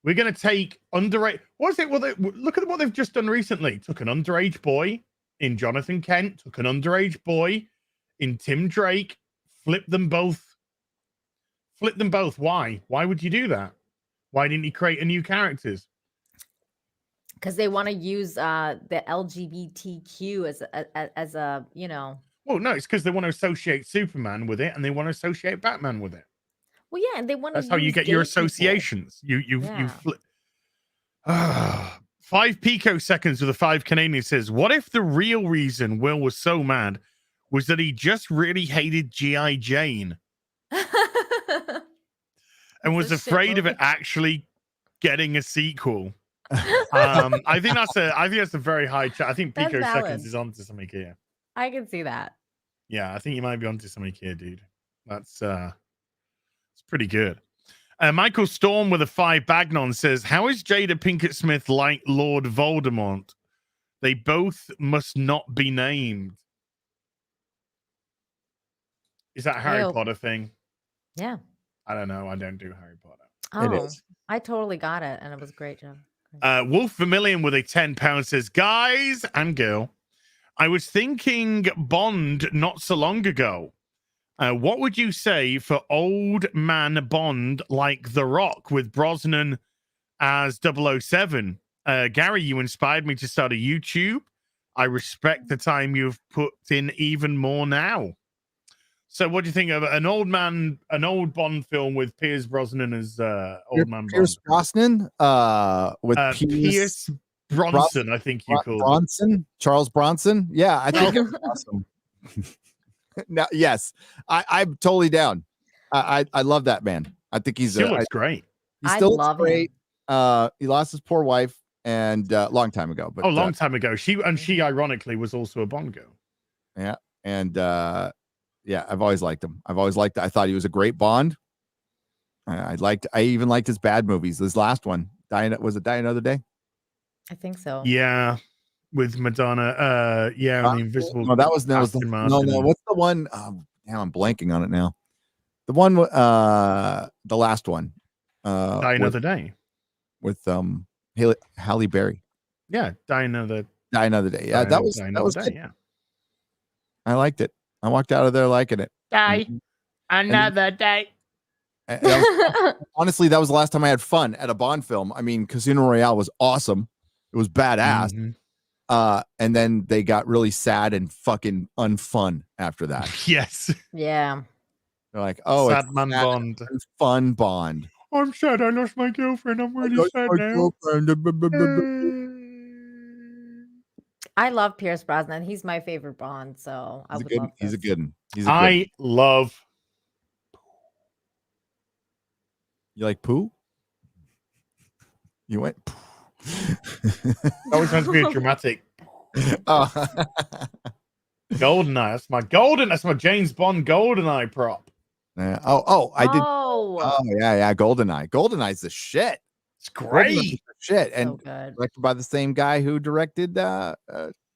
We're gonna take underage. What is it? Well, look at what they've just done recently. Took an underage boy in Jonathan Kent. Took an underage boy in Tim Drake. Flipped them both. Why? Why would you do that? Why didn't he create a new characters? Because they want to use the LGBTQ as a you know. Well, no, it's because they want to associate Superman with it, and they want to associate Batman with it. Well, yeah, and they want to. That's how you get your associations. You flip. 5 picoseconds with a 5 Canadian says, "What if the real reason Will was so mad was that he just really hated G.I. Jane and was afraid of it actually getting a sequel?" I think that's a very high chat. I think That's picoseconds valid. is onto something here. I can see that. Yeah, I think you might be onto something here, dude. That's it's pretty good. Michael Storm with a 5 Bagnon says, "How is Jada Pinkett Smith like Lord Voldemort? They both must not be named." Is that a Harry Potter thing? Yeah. I don't know. I don't do Harry Potter. Oh, is. I totally got it, and it was great, Joe. Wolf Vermillion with a £10 says, "Guys and girl, I was thinking Bond not so long ago. What would you say for old man Bond like The Rock with Brosnan as 007? Gary, you inspired me to start a YouTube. I respect the time you've put in even more now." So what do you think of an old Bond film with Pierce Brosnan as old man Pierce Bond? Brosnan with Pierce Bronson, I think you called Bronson, Charles Bronson. Yeah, I think it's awesome. Now, yes, I'm totally down. I love that man. I think he's looks great. He I still love looks great. He lost his poor wife and long time ago. But long time ago. She ironically was also a Bond girl. Yeah, and yeah, I've always liked him. I thought he was a great Bond. I even liked his bad movies. His last one, Die Another Day? I think so. Yeah, with Madonna. Yeah, and the Invisible. No, that was no. What's the one? Now I'm blanking on it now. The one, the last one. Die Another Day with Halle Berry. Yeah, Die Another Day. Yeah, that was Day. good. Yeah, I liked it. I walked out of there liking it. Die Another Day. Honestly, that was the last time I had fun at a Bond film. I mean, Casino Royale was awesome. It was badass. And then they got really sad and fucking unfun after that. Yes. Yeah. They're like, oh, Sad it's man sad Bond. and fun Bond. I'm sad I lost my girlfriend. I'm really sad now. I love Pierce Brosnan. He's my favorite Bond, so I would love He's a this. good one. I love. You like poo? You went. Always sounds weird, dramatic. Oh. GoldenEye. That's my James Bond GoldenEye prop. Yeah. I did. Oh yeah. GoldenEye. GoldenEye's the shit. It's great. GoldenEye's the shit, and So good. directed by the same guy who directed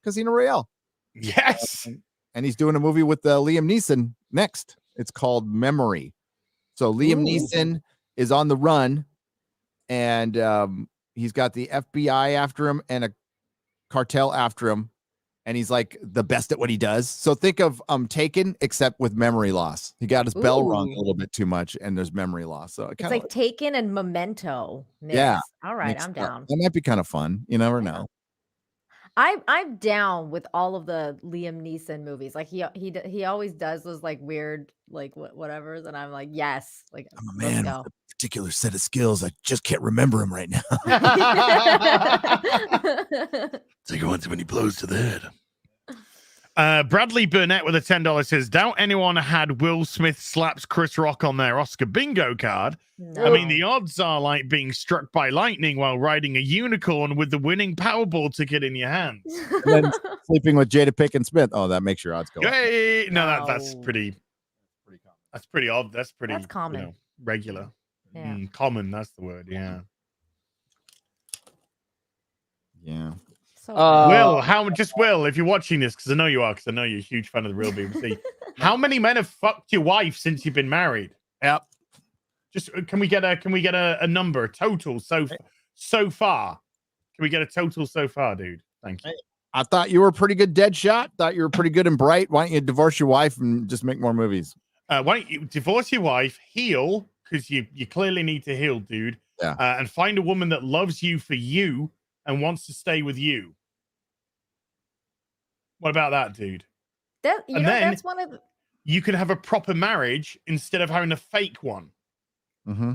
Casino Royale. Yes. And he's doing a movie with Liam Neeson next. It's called Memory. So Liam Neeson is on the run, and he's got the FBI after him and a cartel after him, and he's like the best at what he does. So think of Taken, except with memory loss. He got his bell rung a little bit too much, and there's memory loss. So It's like Taken and Memento. Mix. Yeah. All right, I'm down. That might be kind of fun. You never know. I'm down with all of the Liam Neeson movies. Like he always does those like weird like whatever's, and I'm like, yes, like I'm a let's man go. with a particular set of skills. I just can't remember him right now. So you want too many blows to the head. Bradley Burnett with a $10 says, doubt anyone had Will Smith slaps Chris Rock on their Oscar bingo card. No. I mean, the odds are like being struck by lightning while riding a unicorn with the winning Powerball ticket in your hand. Then sleeping with Jada Pinkett Smith. Oh, that makes your odds go up. Yay! No, that's No. pretty odd. That's pretty common. regular. Yeah. Common, that's the word. Yeah. Yeah. So Will, if you're watching this, because I know you are, because I know you're a huge fan of the Real BBC. How many men have fucked your wife since you've been married? Yep. Just can we get a number, a total so far? Can we get a total so far, dude? Thank you. I thought you were a pretty good dead shot. Thought you were pretty good and bright. Why don't you divorce your wife and just make more movies? Why don't you divorce your wife, heal, because you clearly need to heal, dude. Yeah. And find a woman that loves you for you and wants to stay with you. What about that, dude? that's one of the, you can have a proper marriage instead of having a fake one. Mm-hmm.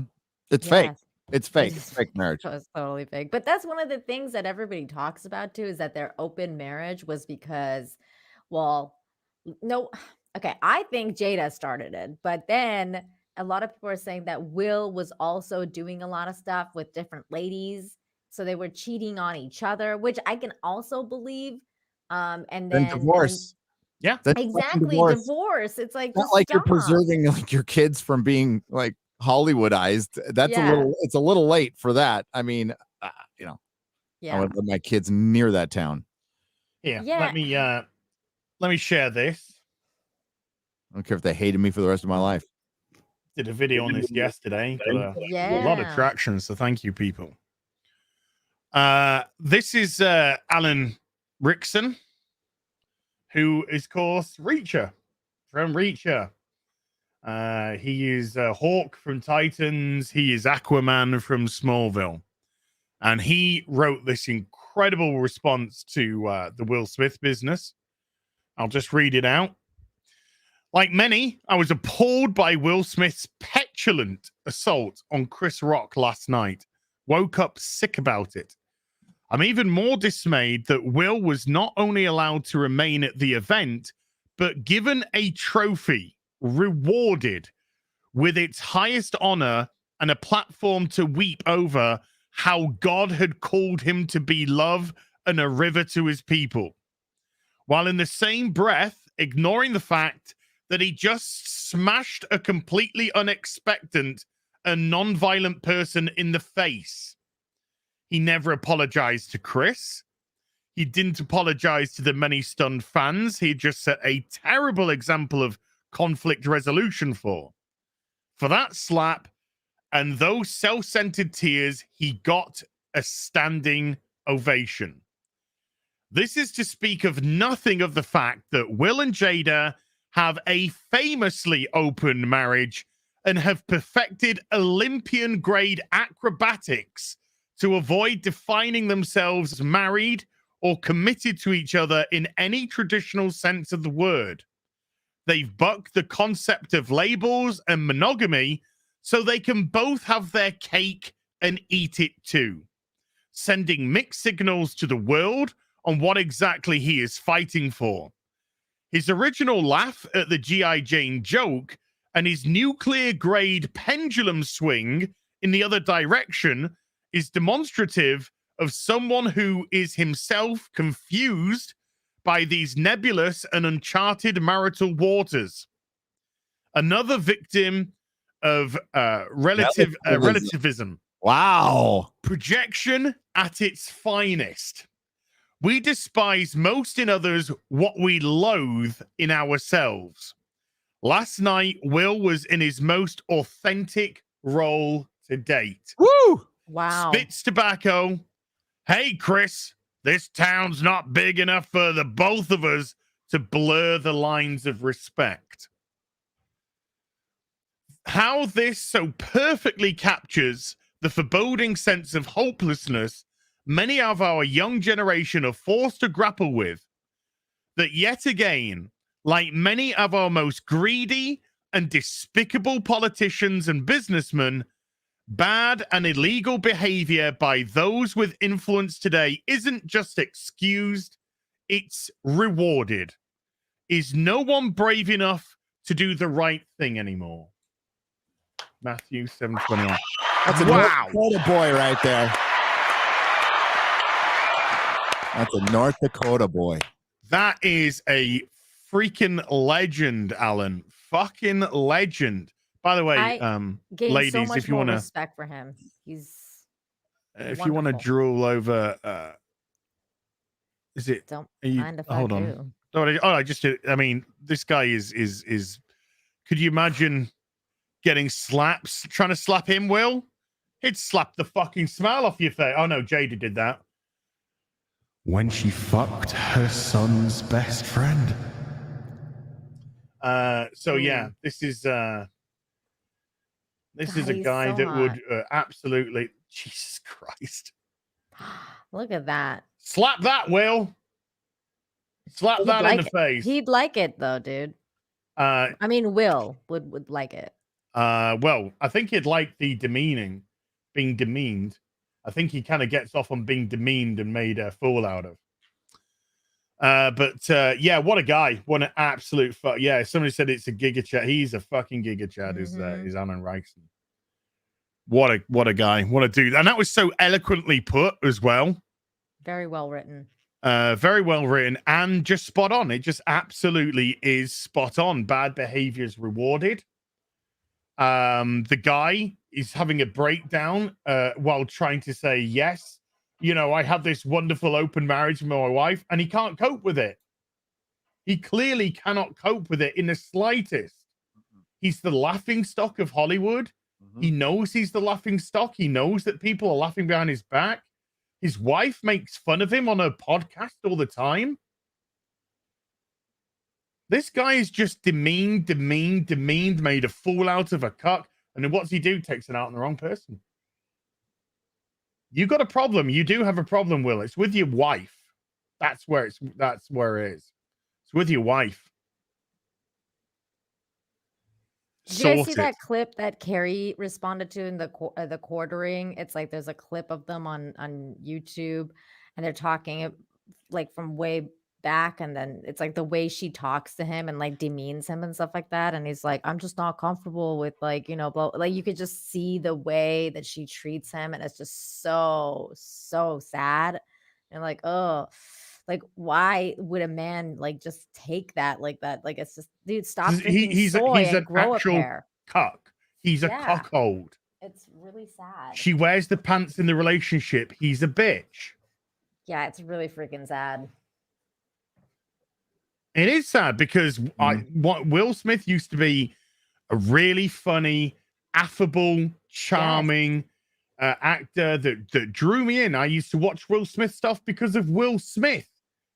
It's fake. Yes. It's fake. It's fake marriage. It's totally fake. But that's one of the things that everybody talks about too, is that their open marriage was because, well, no, okay, I think Jada started it, but then a lot of people are saying that Will was also doing a lot of stuff with different ladies. So they were cheating on each other, which I can also believe. And then divorce. Yeah. Exactly. Divorce. It's like, not like you're preserving like your kids from being like Hollywoodized. That's it's a little late for that. I mean, I would let my kids near that town. Yeah. Let me share this. I don't care if they hated me for the rest of my life. Did a video on this yesterday. Got a lot of traction. So thank you, people. This is Alan Rickson, who is, of course, Reacher from Reacher. He is Hawk from Titans. He is Aquaman from Smallville. And he wrote this incredible response to the Will Smith business. I'll just read it out. Like many, I was appalled by Will Smith's petulant assault on Chris Rock last night. Woke up sick about it. I'm even more dismayed that Will was not only allowed to remain at the event, but given a trophy, rewarded with its highest honor and a platform to weep over how God had called him to be love and a river to his people. While in the same breath, ignoring the fact that he just smashed a completely unexpected and non-violent person in the face. He never apologized to Chris. He didn't apologize to the many stunned fans he just set a terrible example of conflict resolution for. For that slap and those self-centered tears, he got a standing ovation. This is to speak of nothing of the fact that Will and Jada have a famously open marriage and have perfected Olympian-grade acrobatics to avoid defining themselves as married or committed to each other in any traditional sense of the word. They've bucked the concept of labels and monogamy so they can both have their cake and eat it too, sending mixed signals to the world on what exactly he is fighting for. His original laugh at the G.I. Jane joke and his nuclear-grade pendulum swing in the other direction is demonstrative of someone who is himself confused by these nebulous and uncharted marital waters. Another victim of relativism. Wow. Projection at its finest. We despise most in others what we loathe in ourselves. Last night, Will was in his most authentic role to date. Woo! Wow. Spits tobacco. Hey, Chris, this town's not big enough for the both of us to blur the lines of respect. How this so perfectly captures the foreboding sense of hopelessness many of our young generation are forced to grapple with, that yet again, like many of our most greedy and despicable politicians and businessmen, bad and illegal behavior by those with influence today isn't just excused, it's rewarded. Is no one brave enough to do the right thing anymore? Matthew 7:21. That's a Wow. North Dakota boy right there. That's a North Dakota boy. That is a freaking legend, Alan. Fucking legend. By the way, Gained ladies, so much if you more want to, respect for him. He's if you want to wonderful. drool over, is it? Don't Are you, mind if I hold on. do. I just. I mean, this guy is. Could you imagine getting slaps? Trying to slap him, Will? He'd slap the fucking smile off your face. Oh no, Jada did that. When she fucked her son's best friend. So yeah, this is a he's guy so that hot. would absolutely, Jesus Christ. Look at that. Slap that, Will. Slap He'd that like in the it. face. He'd like it though, dude. I mean, Will would like it. Well, I think he'd like the being demeaned. I think he kind of gets off on being demeaned and made a fool out of. But yeah, what a guy. What an absolute fuck. Yeah, somebody said it's a Giga Chad. He's a fucking Giga Chad, is Alan Reichson. What a guy. What a dude. And that was so eloquently put as well. Very well written. Very well written and just spot on. It just absolutely is spot on. Bad behavior is rewarded. The guy is having a breakdown while trying to say, yes, you know, I have this wonderful open marriage with my wife, and he can't cope with it. He clearly cannot cope with it in the slightest. He's the laughing stock of Hollywood. He knows he's the laughing stock. He knows that people are laughing behind his back. His wife makes fun of him on her podcast all the time. This guy is just demeaned, made a fool out of a cuck. And then what's he do? Takes it out on the wrong person. You got a problem. You do have a problem, Will. It's with your wife. That's where it is. It's with your wife. Did you guys see that clip that Carrie responded to in the quartering? It's like there's a clip of them on YouTube, and they're talking like from way back, and then it's like the way she talks to him and like demeans him and stuff like that, and he's like, I'm just not comfortable with like, you know, blah. Like you could just see the way that she treats him, and it's just so sad. And like, oh, like why would a man like just take that like that? Like it's just, dude, stop drinking soy and grow a pair. Cuck. He's a cuckold. It's really sad. She wears the pants in the relationship. He's a bitch. Yeah, it's really freaking sad. It is sad because Will Smith used to be a really funny, affable, charming actor that drew me in. I used to watch Will Smith stuff because of Will Smith,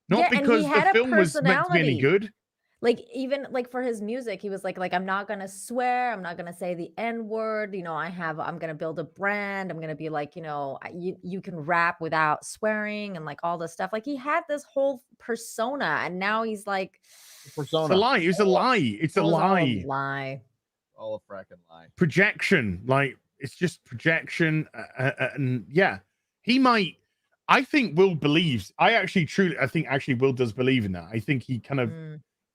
not because the film was meant to be any good. Like, even, like, for his music, he was like, "I'm not gonna swear, I'm not gonna say the N word, I'm gonna build a brand, I'm gonna be like, you can rap without swearing," and, like, all this stuff. Like, he had this whole persona, and now he's like, It's a Persona. lie. It's a lie. It's a it was all a lie. lie. All a fracking lie. Projection. Like, it's just projection. And yeah, he might. I think Will believes. I think actually Will does believe in that. I think he kind of.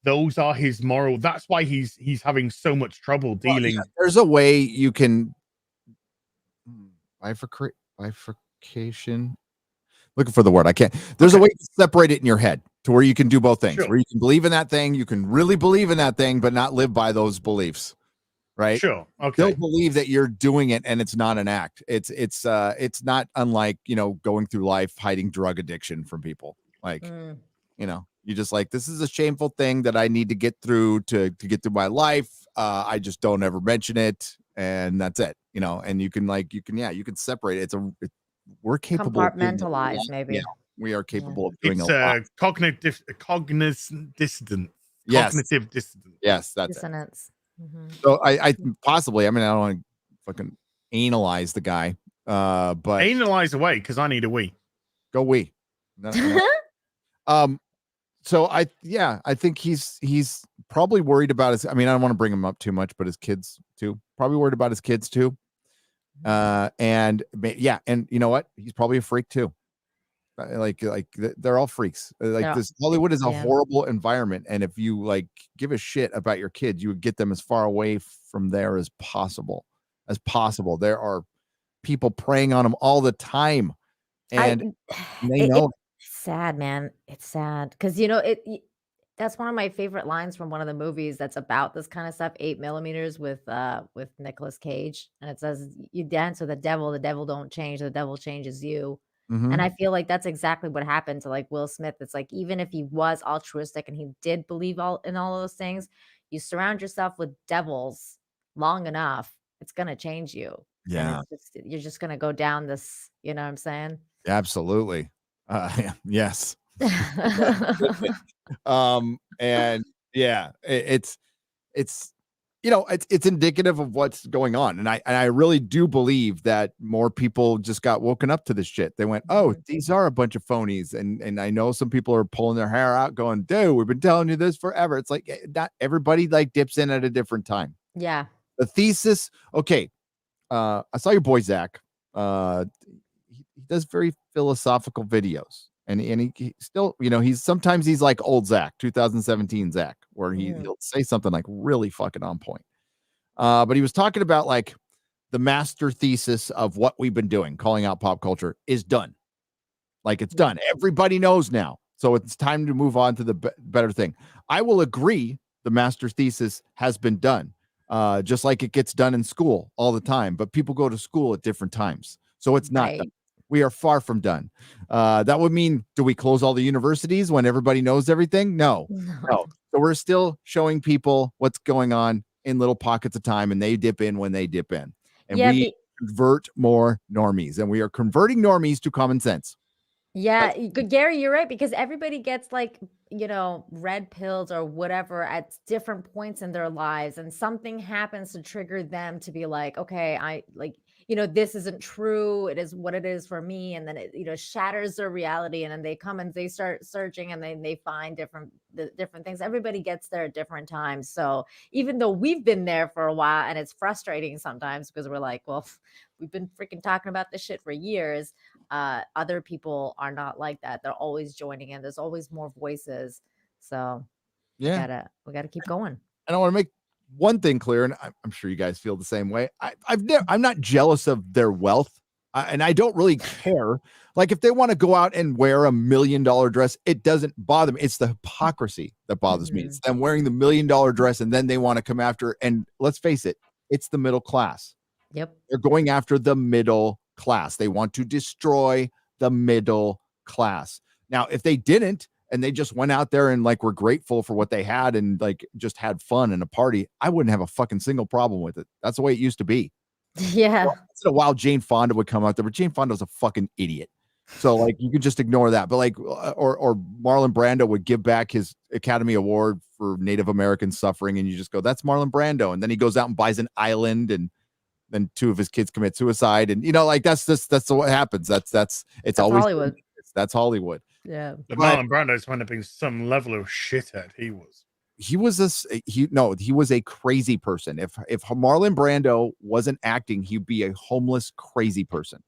Those are his moral. That's why he's having so much trouble dealing. Yeah, there's a way you can bifurcation. Looking for the word. I can't. There's a way to separate it in your head to where you can do both things. Sure. Where you can believe in that thing, you can really believe in that thing, but not live by those beliefs. Right? Sure. Okay. Still believe that you're doing it and it's not an act. It's not unlike, going through life hiding drug addiction from people. Like, you just like, this is a shameful thing that I need to get through to get through my life. I just don't ever mention it, and that's it. And you can separate it. We're capable of doing Compartmentalize, maybe. Yeah, we are capable of doing It's a lot. cognitive dissonance. Yes. Cognitive dissonance. Yes, that's it. Dissonance. So I possibly, I don't want to fucking analyze the guy, but Analyze away because I need a wee. go we. So I think he's probably worried about his. I don't want to bring him up too much, but his kids too. Probably worried about his kids too. And you know what? He's probably a freak too. Like they're all freaks. This Hollywood is a horrible environment, and if you give a shit about your kids, you would get them as far away from there as possible. There are people preying on them all the time, and they know. It's sad, man. It's sad because that's one of my favorite lines from one of the movies that's about this kind of stuff. 8mm with Nicolas Cage, and it says, "You dance with the devil don't change. The devil changes you." And I feel like that's exactly what happened to Will Smith. It's like, even if he was altruistic and he did believe in all of those things, you surround yourself with devils long enough, it's gonna change you. Yeah, and you're just gonna go down this. You know what I'm saying? Absolutely. Yes. And yeah, it's indicative of what's going on, and I really do believe that more people just got woken up to this shit. They went, oh, these are a bunch of phonies, and I know some people are pulling their hair out going, dude, we've been telling you this forever. It's like, not everybody dips in at a different time. Yeah. The thesis. Okay. I saw your boy Zach. He does very philosophical videos, and he still, sometimes he's like old Zach, 2017 Zach, where he'll say something really fucking on point. But he was talking about the master thesis of what we've been doing, calling out pop culture, is done. It's done. Everybody knows now. So it's time to move on to the better thing. I will agree. The master thesis has been done. Just like it gets done in school all the time, but people go to school at different times. So it's not done. We are far from done. That would mean, do we close all the universities when everybody knows everything? No. So we're still showing people what's going on in little pockets of time, and they dip in when they dip in. And we convert more normies, and we are converting normies to common sense. Yeah, Gary, you're right, because everybody gets red pills or whatever at different points in their lives, and something happens to trigger them to be like, okay, this isn't true. It is what it is for me. And then it, shatters their reality. And then they come and they start searching, and they find different things. Everybody gets there at different times. So even though we've been there for a while, and it's frustrating sometimes because we're like, well, we've been freaking talking about this shit for years. Other people are not like that. They're always joining in. There's always more voices. So yeah, we gotta keep going. And I want to make one thing clear, and I'm sure you guys feel the same way. I'm not jealous of their wealth, and I don't really care. If they want to go out and wear $1 million dress, it doesn't bother me. It's the hypocrisy that bothers me. It's them wearing the $1 million dress, and then they want to come after. And let's face it, it's the middle class. Yep, they're going after the middle class. They want to destroy the middle class. Now, if they didn't, and they just went out there and were grateful for what they had and just had fun and a party, I wouldn't have a fucking single problem with it. That's the way it used to be. Yeah. Once in a while, Jane Fonda would come out there, but Jane Fonda was a fucking idiot. So you could just ignore that. But or Marlon Brando would give back his Academy Award for Native Americans suffering, and you just go, that's Marlon Brando. And then he goes out and buys an island, and then 2 of his kids commit suicide, and like that's what happens. That's always Hollywood. That's Hollywood. Yeah. But Marlon Brando's wound up being some level of shithead. He was a crazy person. If Marlon Brando wasn't acting, he'd be a homeless, crazy person.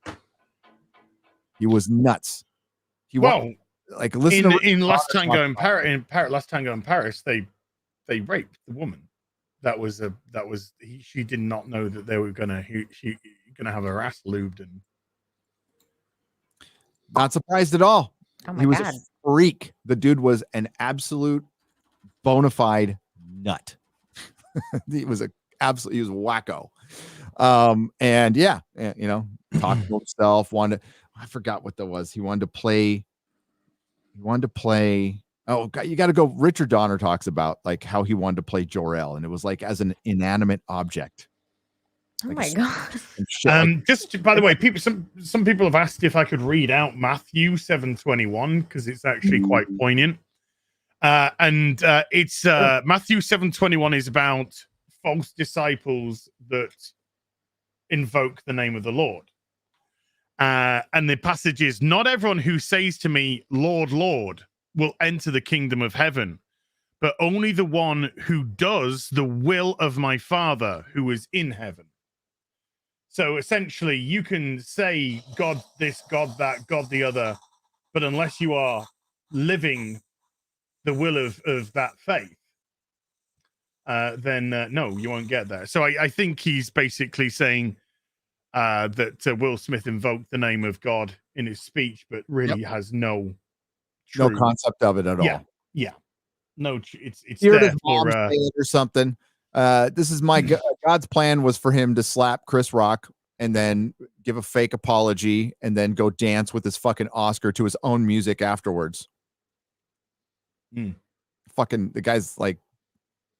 He was nuts. Listen in Last Tango in Paris, they raped the woman. She did not know that they were gonna have her ass lubed, and not surprised at all. Oh my he was God. a freak. The dude was an absolute bona fide nut. He was wacko. And yeah, talking to himself, I forgot what that was. He wanted to play. Oh God, you got to go. Richard Donner talks about like how he wanted to play Jor-El, and it was like as an inanimate object. Oh Like my God. Just by the way, some people have asked if I could read out Matthew 7:21 because it's actually quite poignant. It's Matthew 7:21 is about false disciples that invoke the name of the Lord. And the passage is, not everyone who says to me, Lord, Lord, will enter the kingdom of heaven, but only the one who does the will of my Father who is in heaven. So essentially, you can say God this, God that, God the other, but unless you are living the will of that faith, then no, you won't get there. So I think he's basically saying that Will Smith invoked the name of God in his speech, but really has no concept of it at all. Yeah. No, it's Here there his for mom say it or something. This is my God's plan was for him to slap Chris Rock and then give a fake apology and then go dance with his fucking Oscar to his own music afterwards. Fucking the guy's like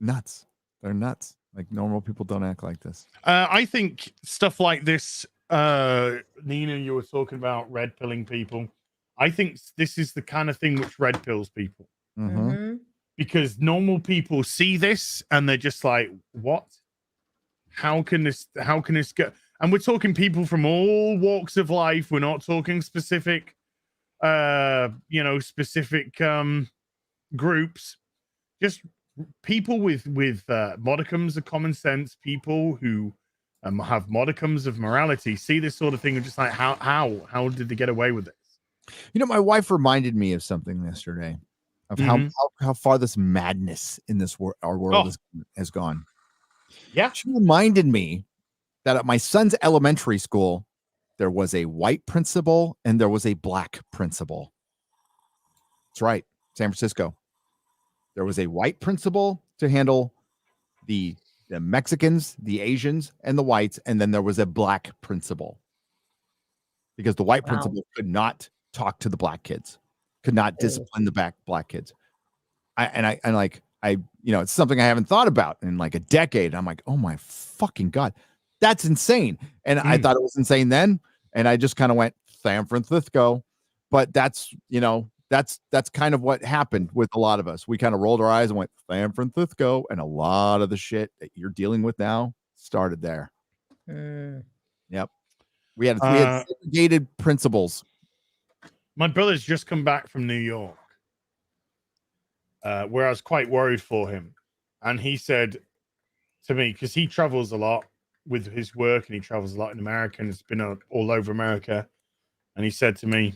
nuts. They're nuts. Like normal people don't act like this. I think stuff like this, Nina, you were talking about red pilling people. I think this is the kind of thing which red pills people. Mm-hmm. Because normal people see this and they're just like, what? How can this go? And we're talking people from all walks of life. We're not talking specific, specific groups. Just people with modicums of common sense, people who have modicums of morality, see this sort of thing and just like, how did they get away with this? My wife reminded me of something yesterday of how far this madness in this our world has gone. Yeah. She reminded me that at my son's elementary school, there was a white principal and there was a black principal. That's right. San Francisco. There was a white principal to handle the Mexicans, the Asians, and the whites, and then there was a black principal because the white principal could not talk to the black kids, could not discipline the black kids. It's something I haven't thought about in like a decade. I'm like, oh my fucking God, that's insane. And I thought it was insane then. And I just kind of went San Francisco, but that's kind of what happened with a lot of us. We kind of rolled our eyes and went San Francisco, and a lot of the shit that you're dealing with now started there. Yep. We had segregated principles. My brother's just come back from New York, where I was quite worried for him. And he said to me, because he travels a lot with his work and he travels a lot in America and it's been all over America. And he said to me,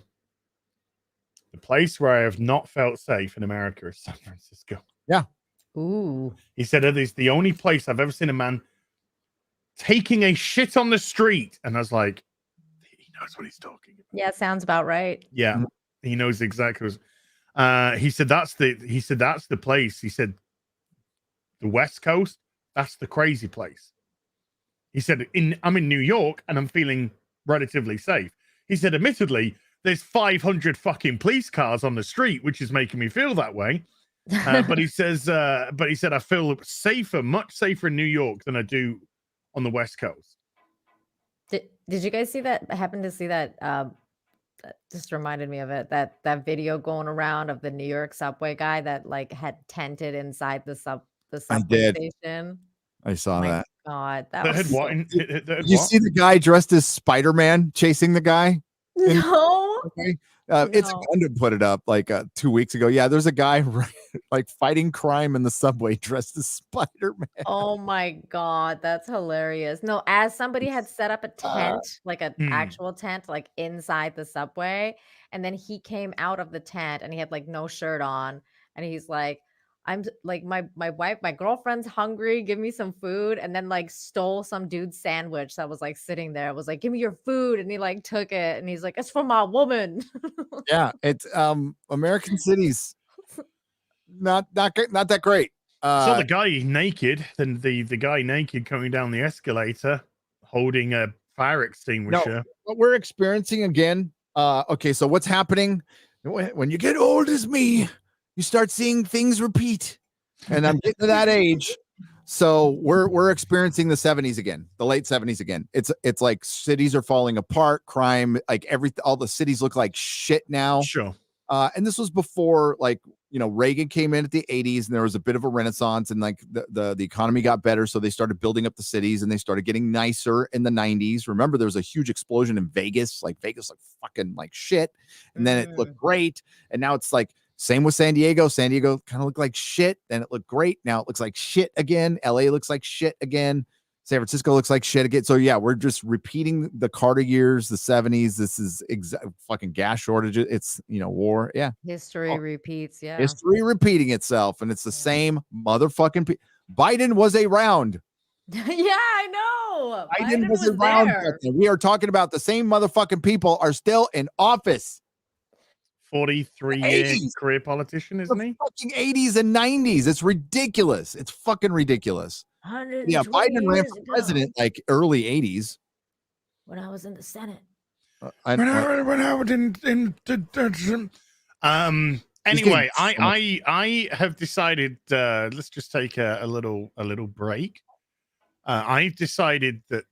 the place where I have not felt safe in America is San Francisco. Yeah. Ooh. He said it is the only place I've ever seen a man taking a shit on the street. And I was like, he knows what he's talking about. Yeah, sounds about right. Yeah, he knows exactly. He said that's the place. He said the West Coast, that's the crazy place. He said I'm in New York and I'm feeling relatively safe. He said, admittedly, there's 500 fucking police cars on the street, which is making me feel that way. But he said I feel safer, much safer in New York than I do on the West Coast. Did you guys see that? I happened to see that That just reminded me of it. That video going around of the New York subway guy that like had tented inside the subway did. station. I saw My that. God, that That was had what? so... That had Did you what? see the guy dressed as Spider-Man chasing the guy? No, Okay. It's no. to put it up like 2 weeks ago. Yeah, there's a guy like fighting crime in the subway dressed as Spider-Man. Oh my God, that's hilarious. No, as somebody had set up a tent, like an actual tent, like inside the subway, and then he came out of the tent and he had like no shirt on, and he's like, like my wife, my girlfriend's hungry, give me some food, and then like stole some dude's sandwich that was like sitting there. It was like, give me your food, and he like took it, and he's like, it's for my woman. Yeah, it's American cities not that great. Saw the guy naked, then the guy naked coming down the escalator holding a fire extinguisher. No, what we're experiencing again. Okay, so what's happening when you get old as me? You start seeing things repeat, and I'm getting to that age. So we're experiencing the 70s again, the late 70s again. It's like cities are falling apart, crime, like all the cities look like shit now. Sure. And this was before, like, you know, Reagan came in at the 80s and there was a bit of a renaissance, and like the economy got better. So they started building up the cities and they started getting nicer in the 90s. Remember, there was a huge explosion in Vegas, like fucking like shit. And then it looked great. And now it's like, same with San Diego. San Diego kind of looked like shit. Then it looked great. Now it looks like shit again. LA looks like shit again. San Francisco looks like shit again. So yeah, we're just repeating the Carter years, the 70s. This is fucking gas shortages. It's, you know, war. Yeah. History repeats. Yeah. History repeating itself. And it's the same motherfucking Biden was around. Yeah, I know. Biden was around. There. We are talking about the same motherfucking people are still in office. 43-year career politician, isn't he? Fucking 80s and 90s. It's ridiculous. It's fucking ridiculous. Yeah, Biden ran for president like early 80s. When I was in the Senate. When I was in anyway, I have decided let's just take a little break. I've decided that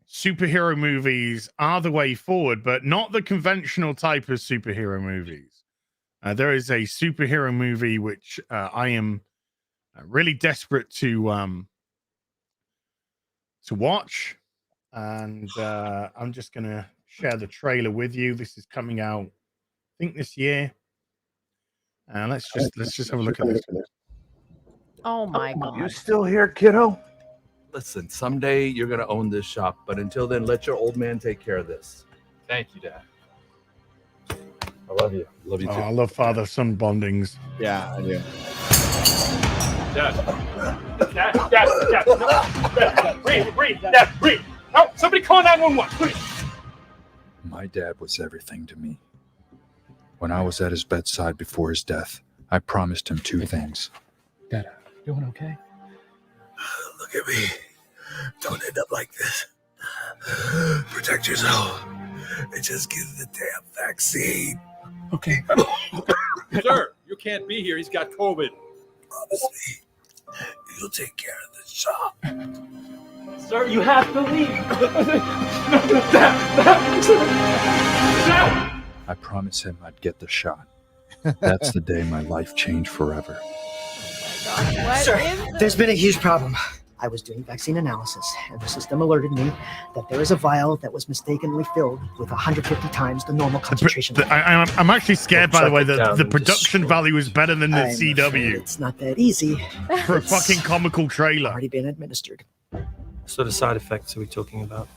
superhero movies are the way forward, but not the conventional type of superhero movies. There is a superhero movie which I am really desperate to watch, and I'm just gonna share the trailer with you. This is coming out, I think, this year. Let's just have a look at this. Oh my God! You still here, kiddo? Listen, someday you're gonna own this shop, but until then, let your old man take care of this. Thank you, Dad. I love you. Love you too. I love father-son bondings. Yeah, I do. Dad, breathe, Dad, breathe. No, somebody call 911, please. My dad was everything to me. When I was at his bedside before his death, I promised him two things. Dad, doing okay? Look at me. Don't end up like this. Protect yourself and just get the damn vaccine. Okay. Sir, you can't be here. He's got COVID. Promise me you'll take care of the shop. Sir, you have to leave. I promised him I'd get the shot. That's the day my life changed forever. Sir, there's been a huge problem. I was doing vaccine analysis, and the system alerted me that there is a vial that was mistakenly filled with 150 times the normal concentration. I'm actually scared, by the way, that the production value is better than the CW. It's not that easy. For a fucking comical trailer. Already been administered. What sort of side effects are we talking about?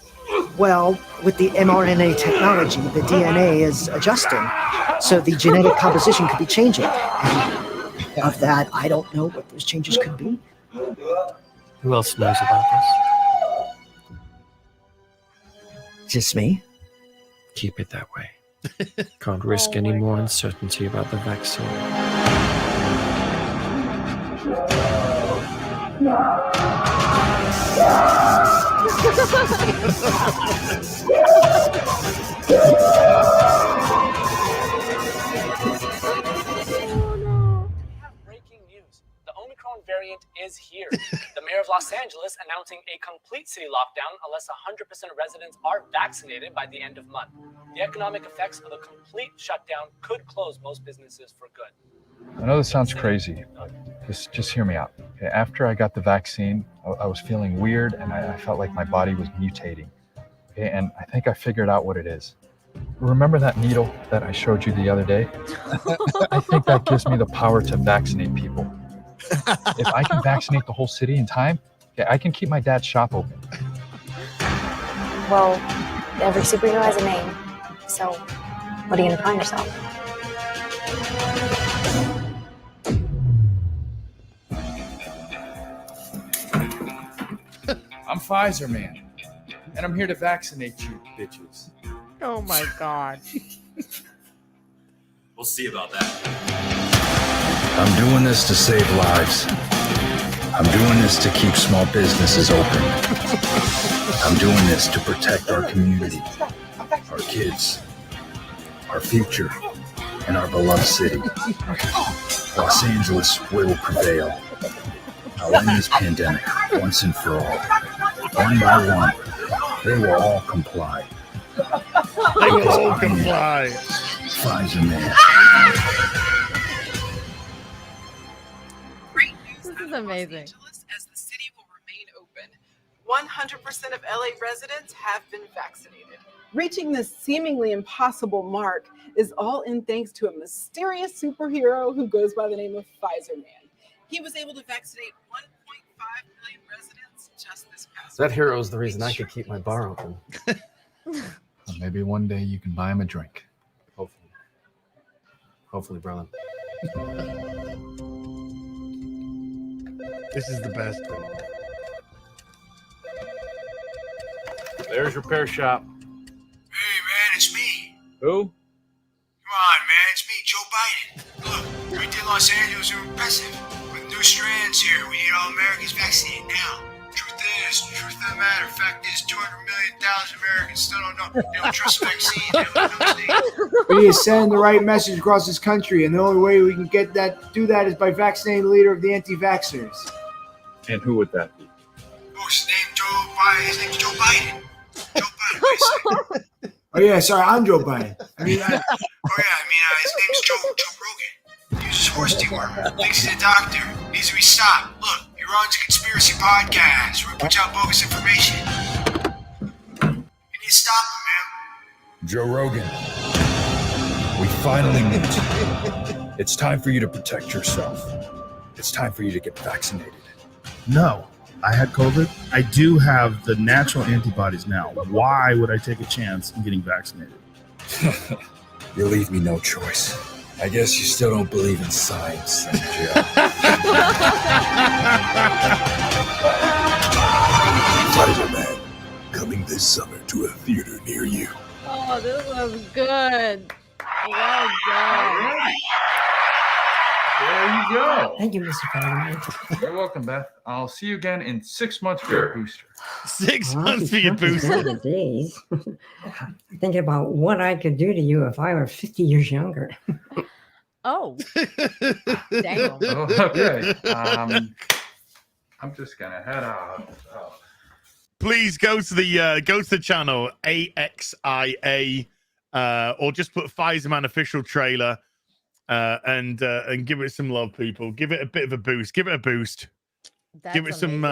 Well, with the mRNA technology, the DNA is adjusting, so the genetic composition could be changing. And of that, I don't know what those changes could be. Who else knows about this? Just me. Keep it that way. Can't risk any more uncertainty about the vaccine. Breaking news. The Omicron variant is here. The mayor of Los Angeles announcing a complete city lockdown unless 100% of residents are vaccinated by the end of month. The economic effects of a complete shutdown could close most businesses for good. I know this sounds crazy, but just hear me out. Okay, after I got the vaccine, I was feeling weird and I felt like my body was mutating. Okay, and I think I figured out what it is. Remember that needle that I showed you the other day? I think that gives me the power to vaccinate people. If I can vaccinate the whole city in time, okay, I can keep my dad's shop open. Well, every superhero has a name. So, what are you going to call yourself? I'm Pfizer Man, and I'm here to vaccinate you, bitches. Oh my God. We'll see about that. I'm doing this to save lives. I'm doing this to keep small businesses open. I'm doing this to protect our community, our kids, our future, and our beloved city. Los Angeles will prevail. I'll end this pandemic once and for all. One by one, they will all comply. They will all comply. Pfizer Man. This is amazing. As the city will remain open, 100% of LA residents have been vaccinated. Reaching this seemingly impossible mark is all in thanks to a mysterious superhero who goes by the name of Pfizer Man. He was able to vaccinate 1.5 million residents just this past That hero is the reason I could keep my bar open. Well, maybe one day you can buy him a drink. Hopefully, brother. This is the best. There's repair shop. Hey, man, it's me. Who? Come on, man, it's me, Joe Biden. Look, right there in Los Angeles are impressive. With new strands here, we need all Americans vaccinated now. Truth of the matter, fact is 200 million Americans still don't know. They don't trust vaccines. They don't know. We need to send the right message across this country, and the only way we can do that is by vaccinating the leader of the anti-vaxxers. And who would that be? Oh, his name's Joe Biden. His name's Joe Biden. Oh yeah, sorry, I'm Joe Biden. His name's Joe Rogan. He uses horse dewormer. Thinks he's a doctor. Needs to be stopped. Look, he runs a conspiracy podcast where he puts out bogus information. You need to stop him, man. Joe Rogan, we finally meet. It's time for you to protect yourself. It's time for you to get vaccinated. No, I had COVID. I do have the natural antibodies now. Why would I take a chance in getting vaccinated? You leave me no choice. I guess you still don't believe in science, then, Joe. Pfizer Man, coming this summer to a theater near you. Oh, this was good. Well done. There you go. Thank you, Mr. President. You're welcome, Beth. I'll see you again in 6 months for your booster. 6 months for your booster. Days. Thinking about what I could do to you if I were 50 years younger. Oh. Damn. Oh, okay. I'm just gonna head out. Oh. Please go to the channel AXIA, or just put Pfizer Man official trailer, and give it some love, people. Give it a bit of a boost. Give it a boost. Give it some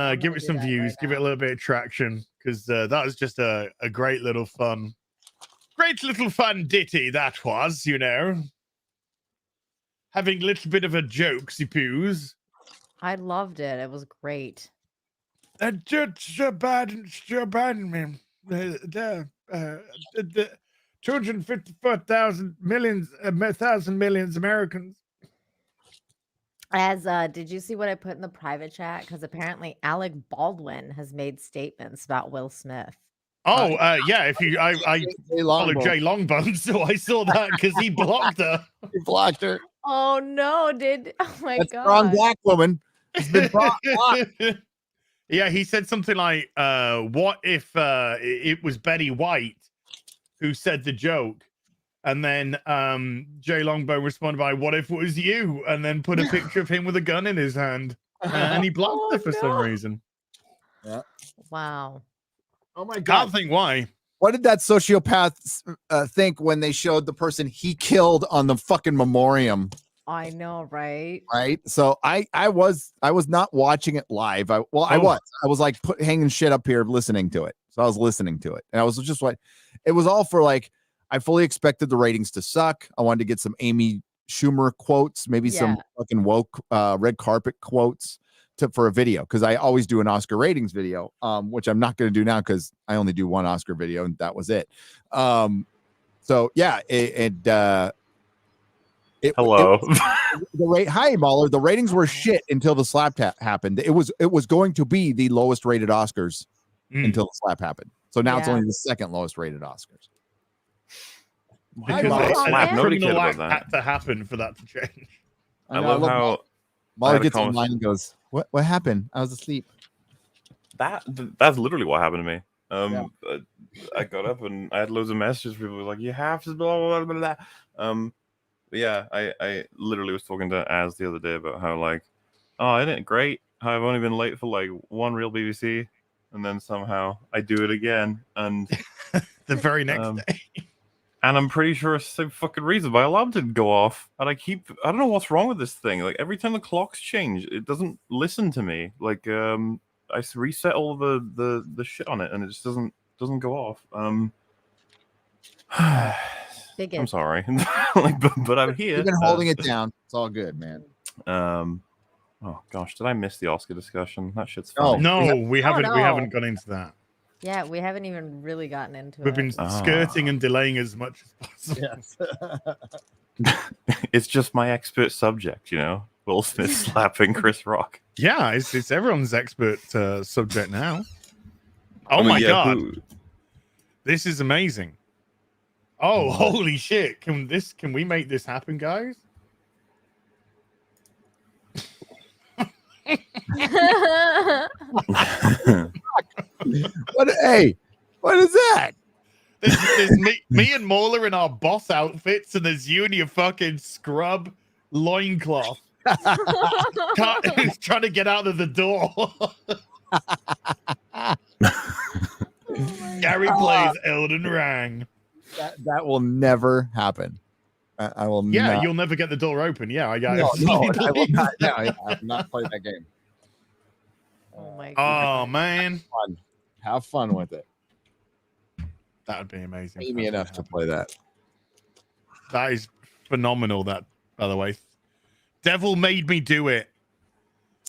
views. Give it a little bit of traction, because that was just a great little fun ditty that was, you know. Having a little bit of a jokesy poos. I loved it. It was great. Joe Biden, man. The 254,000 millions Americans. As did you see what I put in the private chat? Because apparently Alec Baldwin has made statements about Will Smith. Oh, yeah. If you, I follow Jay Longbone, so I saw that because he blocked her. He blocked her. Oh no! Oh my That's god! Strong black woman. Has been blocked. Yeah, he said something like, "What if it was Betty White who said the joke?" And then Jay Longbone responded by, "What if it was you?" And then put a picture of him with a gun in his hand, and he blocked her for some reason. Yeah. Wow. Oh my Can't god. think why. What did that sociopath think when they showed the person he killed on the fucking memoriam? I know, right? Right. So I was not watching it live. I was like hanging shit up here listening to it. So I was listening to it, and I was just like, it was all for like, I fully expected the ratings to suck. I wanted to get some Amy Schumer quotes, maybe some fucking woke red carpet quotes for a video, because I always do an Oscar ratings video, which I'm not going to do now because I only do one Oscar video and that was it. So yeah, hello. Hi, Mahler. The ratings were shit until the slap happened. It was going to be the lowest rated Oscars until the slap happened. So now it's only the second lowest rated Oscars. Because nobody cared about that. Had to happen for that to change. I love how Mahler gets online and goes, "What happened? I was asleep." That's literally what happened to me. I got up and I had loads of messages. People were like, "You have to blah blah blah blah." Yeah, I literally was talking to Az the other day about how like, oh, isn't it great how I've only been late for like one real BBC, and then somehow I do it again, and the very next day. And I'm pretty sure it's the same fucking reason my alarm didn't go off. And I don't know what's wrong with this thing. Like every time the clocks change, it doesn't listen to me. Like I reset all the shit on it and it just doesn't go off. I'm sorry. but I'm here. You've been holding it down. It's all good, man. Oh gosh, did I miss the Oscar discussion? That shit's Oh funny. no, we haven't gone into that. Yeah, we haven't even really gotten into We've it. been skirting and delaying as much as possible. Yes. It's just my expert subject, you know. Will Smith slapping Chris Rock. Yeah, it's everyone's expert subject now. Oh my god, this is amazing! Oh, holy shit! Can we make this happen, guys? What is that? There's me and Mauler in our boss outfits, and there's you in your fucking scrub loincloth. Trying to get out of the door. Gary plays Elden Ring. That will never happen. I will. Yeah, not. You'll never get the door open. Yeah, I got it. No, I will not. No, I have not played that game. Oh my god. Oh man, have fun with it. That would be amazing. Pay me enough to play that. That is phenomenal. That, by the way, Devil made me do it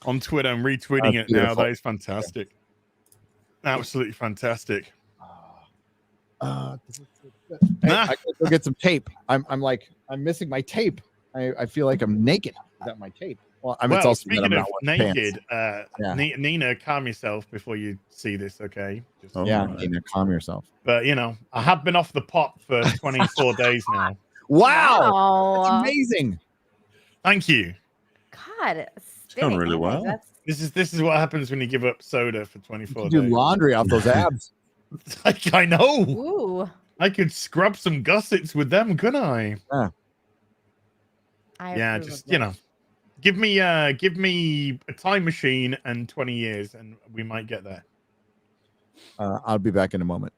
on Twitter. I'm retweeting it now. That is fantastic. Absolutely fantastic. I gotta go get some tape. I'm missing my tape. I feel like I'm naked without my tape. Well, I mean, it's also speaking of naked, pants. Nina, calm yourself before you see this, okay? Nina, calm yourself. But you know, I have been off the pot for 24 days now. Wow, that's amazing. Thank you. God, it's going really well. This is what happens when you give up soda for 24 days. Do laundry off those abs. I know. Ooh. I could scrub some gussets with them, couldn't I? Yeah. Just you know, give me a time machine and 20 years, and we might get there. I'll be back in a moment.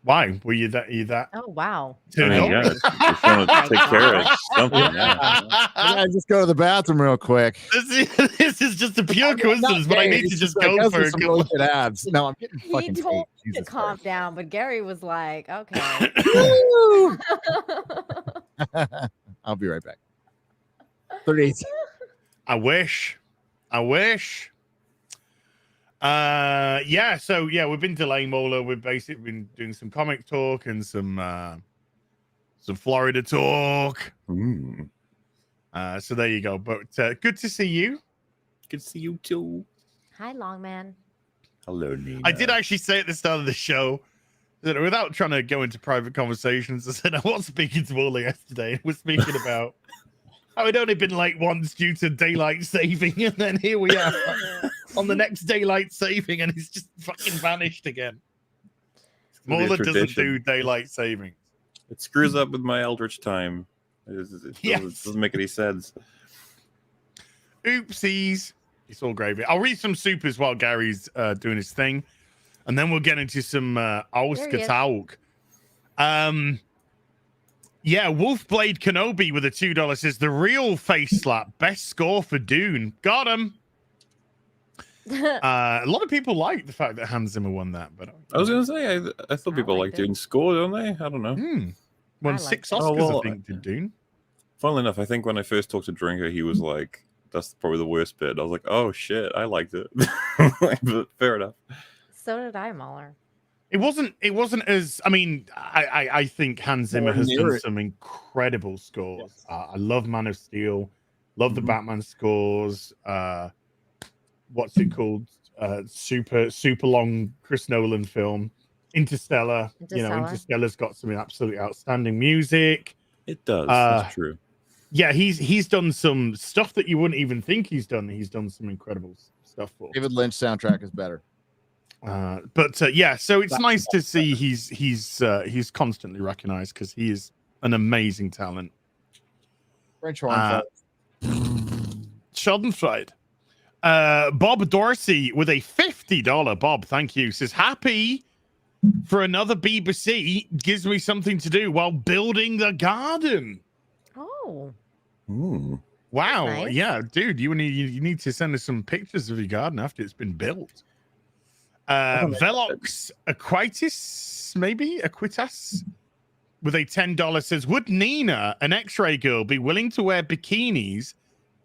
Why were you that? Oh wow. Just want to take care of something. I just go to the bathroom real quick. This is just a pure coincidence, but I need to just go for some really good abs. No, I'm getting fucking. He told me to calm down, but Gary was like, "Okay." I'll be right back. 38. I wish. So we've been delaying Mola. We've basically been doing some comic talk and some Florida talk. So there you go. But good to see you. Good to see you too. Hi, Longman. Hello, Nina. I did actually say at the start of the show that without trying to go into private conversations, I said I was speaking to Mola yesterday. We're speaking about how I'd only been late once due to daylight saving, and then here we are on the next daylight saving, and it's just fucking vanished again. Mola doesn't do daylight saving. It screws up with my Eldritch time. It doesn't make any sense. Oopsies. It's all gravy. I'll read some supers while Gary's doing his thing. and then we'll get into some Oscar There he is. talk. Yeah, Wolfblade Kenobi with a $2 says the real face slap, best score for Dune. Got him. A lot of people like the fact that Hans Zimmer won that, but I was gonna say I thought people like Dune score, don't they? I don't know. Won I 6 liked it. Oscars, Oh, well, I think, did Dune. Funnily enough, I think when I first talked to Drinker, he was like, "That's probably the worst bit." I was like, "Oh shit, I liked it." But fair enough. So did I, Muller. It wasn't as, I mean, I think Hans Zimmer has done some incredible scores. I love Man of Steel, love the Batman scores. What's it called? Super long Chris Nolan film, Interstellar. You know, Interstellar's got some absolutely outstanding music. It does. That's true. Yeah, he's done some stuff that you wouldn't even think he's done. He's done some incredible stuff for. David Lynch soundtrack is better. Yeah, so it's nice to see he's constantly recognized because he is an amazing talent. French horn. Schadenfreude. Bob Dorsey with a $50, Bob, thank you, says happy for another BBC, gives me something to do while building the garden. Oh. Wow. Nice. Yeah, dude, you need to send us some pictures of your garden after it's been built. Velox Aquitas, maybe Aquitas, with a $10 says, would Nina, an X-ray girl, be willing to wear bikinis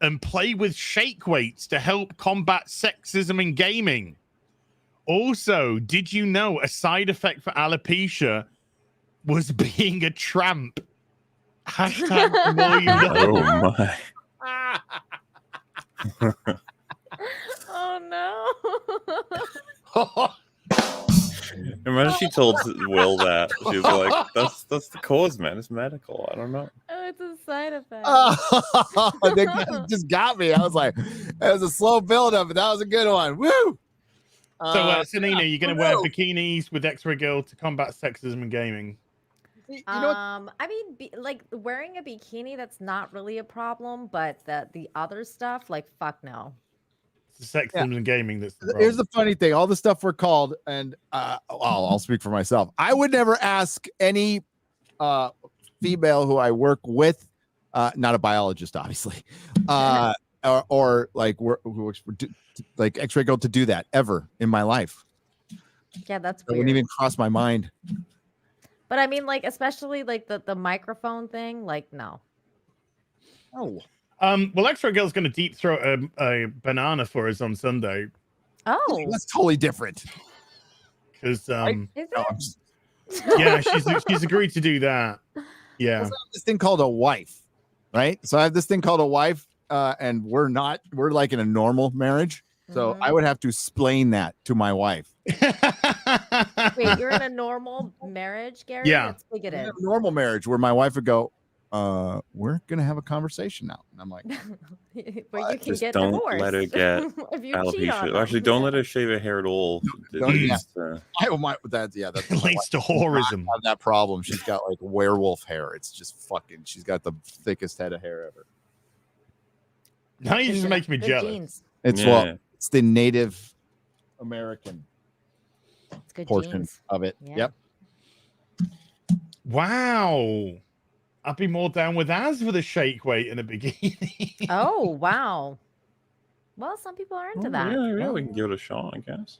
and play with shake weights to help combat sexism in gaming? Also, did you know a side effect for alopecia was being a tramp? Hashtag the more you know. Oh my. Oh no. Imagine she told Will that. She was like, that's the cause, man. It's medical. I don't know. Oh, it's a side effect. They just got me. I was like, it was a slow build up, but that was a good one. Woo! So, Selena, you're going to wear bikinis with X-Ray Girl to combat sexism in gaming? I mean, like wearing a bikini, that's not really a problem, but the other stuff, like, fuck no. It's the sexism in gaming that's the problem. Here's the funny thing: all the stuff we're called, and I'll speak for myself. I would never ask any female who I work with, not a biologist, obviously, or like who works for like X-ray girl to do that ever in my life. Yeah, that's It weird. wouldn't even cross my mind. But I mean, like, especially like the microphone thing, like, no. Oh. Well, X-Ray Girl's going to deep throat a banana for us on Sunday. Oh, that's totally different. Because Is it? yeah, she's agreed to do that. Yeah, I have this thing called a wife, right? So I have this thing called a wife, and we're like in a normal marriage. So I would have to explain that to my wife. Wait, you're in a normal marriage, Gary? Yeah. That's bigoted. In a normal marriage where my wife would go, we're gonna have a conversation now, and I'm like, Where you can Just get don't divorced. let her get if you cheat on alopecia. them. Actually, don't let her shave her hair at all. That's it leads to whorism. Have that problem. She's got like werewolf hair. It's just fucking. She's got the thickest head of hair ever. Now you just make me Good jealous. genes. It's it's the Native American good portion genes. of it. Yeah. Yep. Wow. I'd be more down with Az with a shake weight and a bikini. Oh, wow. Well, some people are into that. Yeah, we can give it a shot, I guess.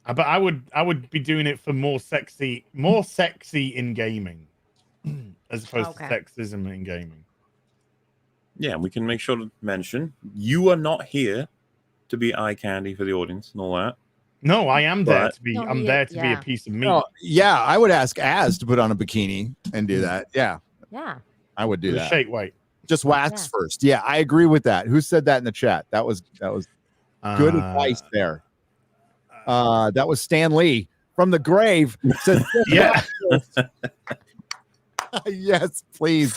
But I would be doing it for more sexy in gaming, as opposed to sexism in gaming. Yeah, we can make sure to mention you are not here to be eye candy for the audience and all that. No, I am there But- to be. No, I'm he- there to be yeah. a piece of meat. Oh, yeah, I would ask Az to put on a bikini and do that. Yeah, Yeah. I would do With a that. shake weight. Just wax first. Yeah, I agree with that. Who said that in the chat? That was good advice there. That was Stan Lee from the grave. Said, yeah. Yes, please.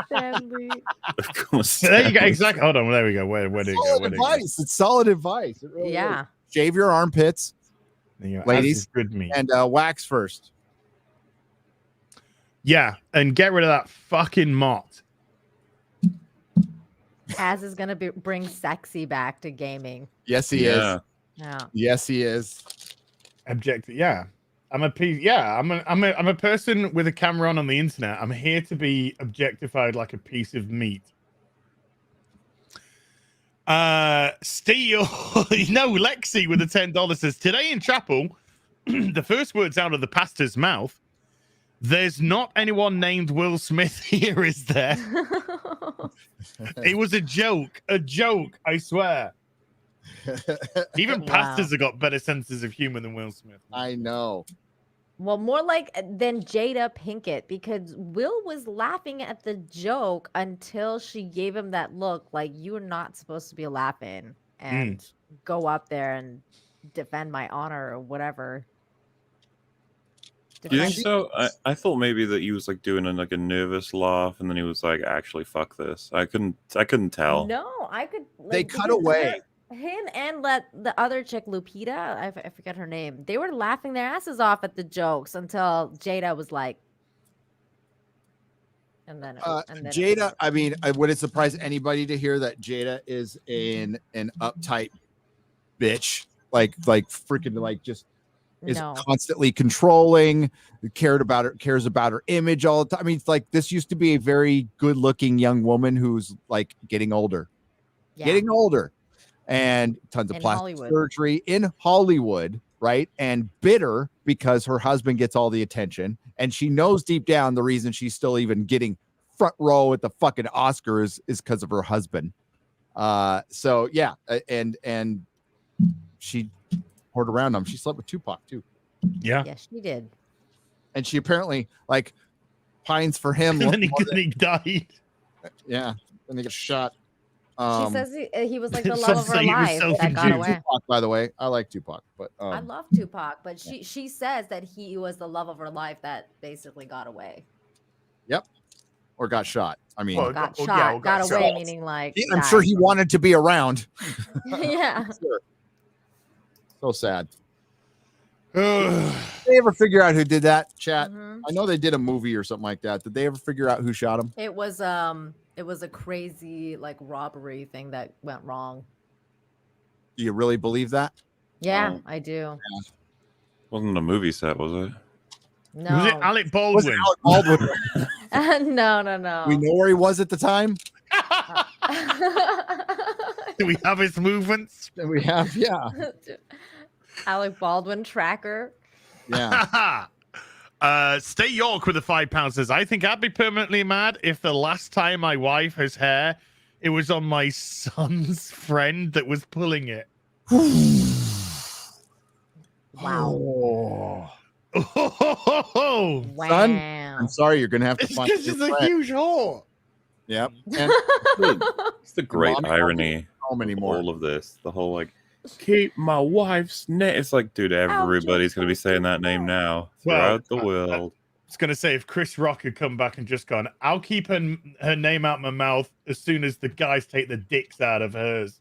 Stanley. Of course. There you go. Exactly. Hold on. There we go. Where did it go? Solid Where did it go? advice. It's solid advice. It really Yeah. is. Shave your armpits, There you go. Az ladies, is good meat. and wax first. Yeah, and get rid of that fucking mott. Az is gonna bring sexy back to gaming. Yes, he is. Yeah. Yes, he is. Objective. Yeah. I'm a piece. Yeah, I'm a person with a camera on the internet. I'm here to be objectified like a piece of meat. Steel, Lexi with the $10 says, today in chapel, the first words out of the pastor's mouth, there's not anyone named Will Smith here, is there? It was a joke, I swear. Even pastors have got better senses of humor than Will Smith. I know. Well, more like than Jada Pinkett, because Will was laughing at the joke until she gave him that look like you're not supposed to be laughing and go up there and defend my honor or whatever. Do you think so? I thought maybe that he was like doing a nervous laugh, and then he was like, "Actually, fuck this." I couldn't tell. No, I could. They cut away. Him and the other chick, Lupita, I forget her name. They were laughing their asses off at the jokes until Jada was like, and then Jada. I mean, would it surprise anybody to hear that Jada is an uptight bitch, like freaking like just. Is constantly controlling, cares about her image all the time. I mean, it's like this used to be a very good-looking young woman who's like getting older, and tons of plastic surgery in Hollywood, right? And bitter because her husband gets all the attention, and she knows deep down the reason she's still even getting front row at the fucking Oscars is because of her husband. So yeah, and she. Around him. She slept with Tupac too. Yeah. Yes, she did. And she apparently like pines for him. And then he died. Yeah. Then he got shot. She says he was like the love of her life that got away. Tupac, by the way. I like Tupac, but I love Tupac, but she says that he was the love of her life that basically got away. Yep. Or got shot. I mean, got away, meaning like I'm sure he wanted to be around. Yeah. Sure. So sad. Did they ever figure out who did that, chat? I know they did a movie or something like that. Did they ever figure out who shot him? It was a crazy like robbery thing that went wrong. Do you really believe that? Yeah, I do. Yeah. Wasn't a movie set, was it? No. Was it Alec Baldwin? No. We know where he was at the time. Do we have his movements? We have, yeah. Alec Baldwin tracker. Yeah. Stay York with the £5 says, I think I'd be permanently mad if the last time my wife has hair, it was on my son's friend that was pulling it. Wow. Wow. Son, I'm sorry, you're gonna have to find because it's a huge whore. Yep. And it's the great irony of all of this. The whole like, keep my wife's name. It's like, dude, everybody's going to be saying that name now throughout the world. I was going to say, if Chris Rock had come back and just gone, I'll keep her name out my mouth as soon as the guys take the dicks out of hers.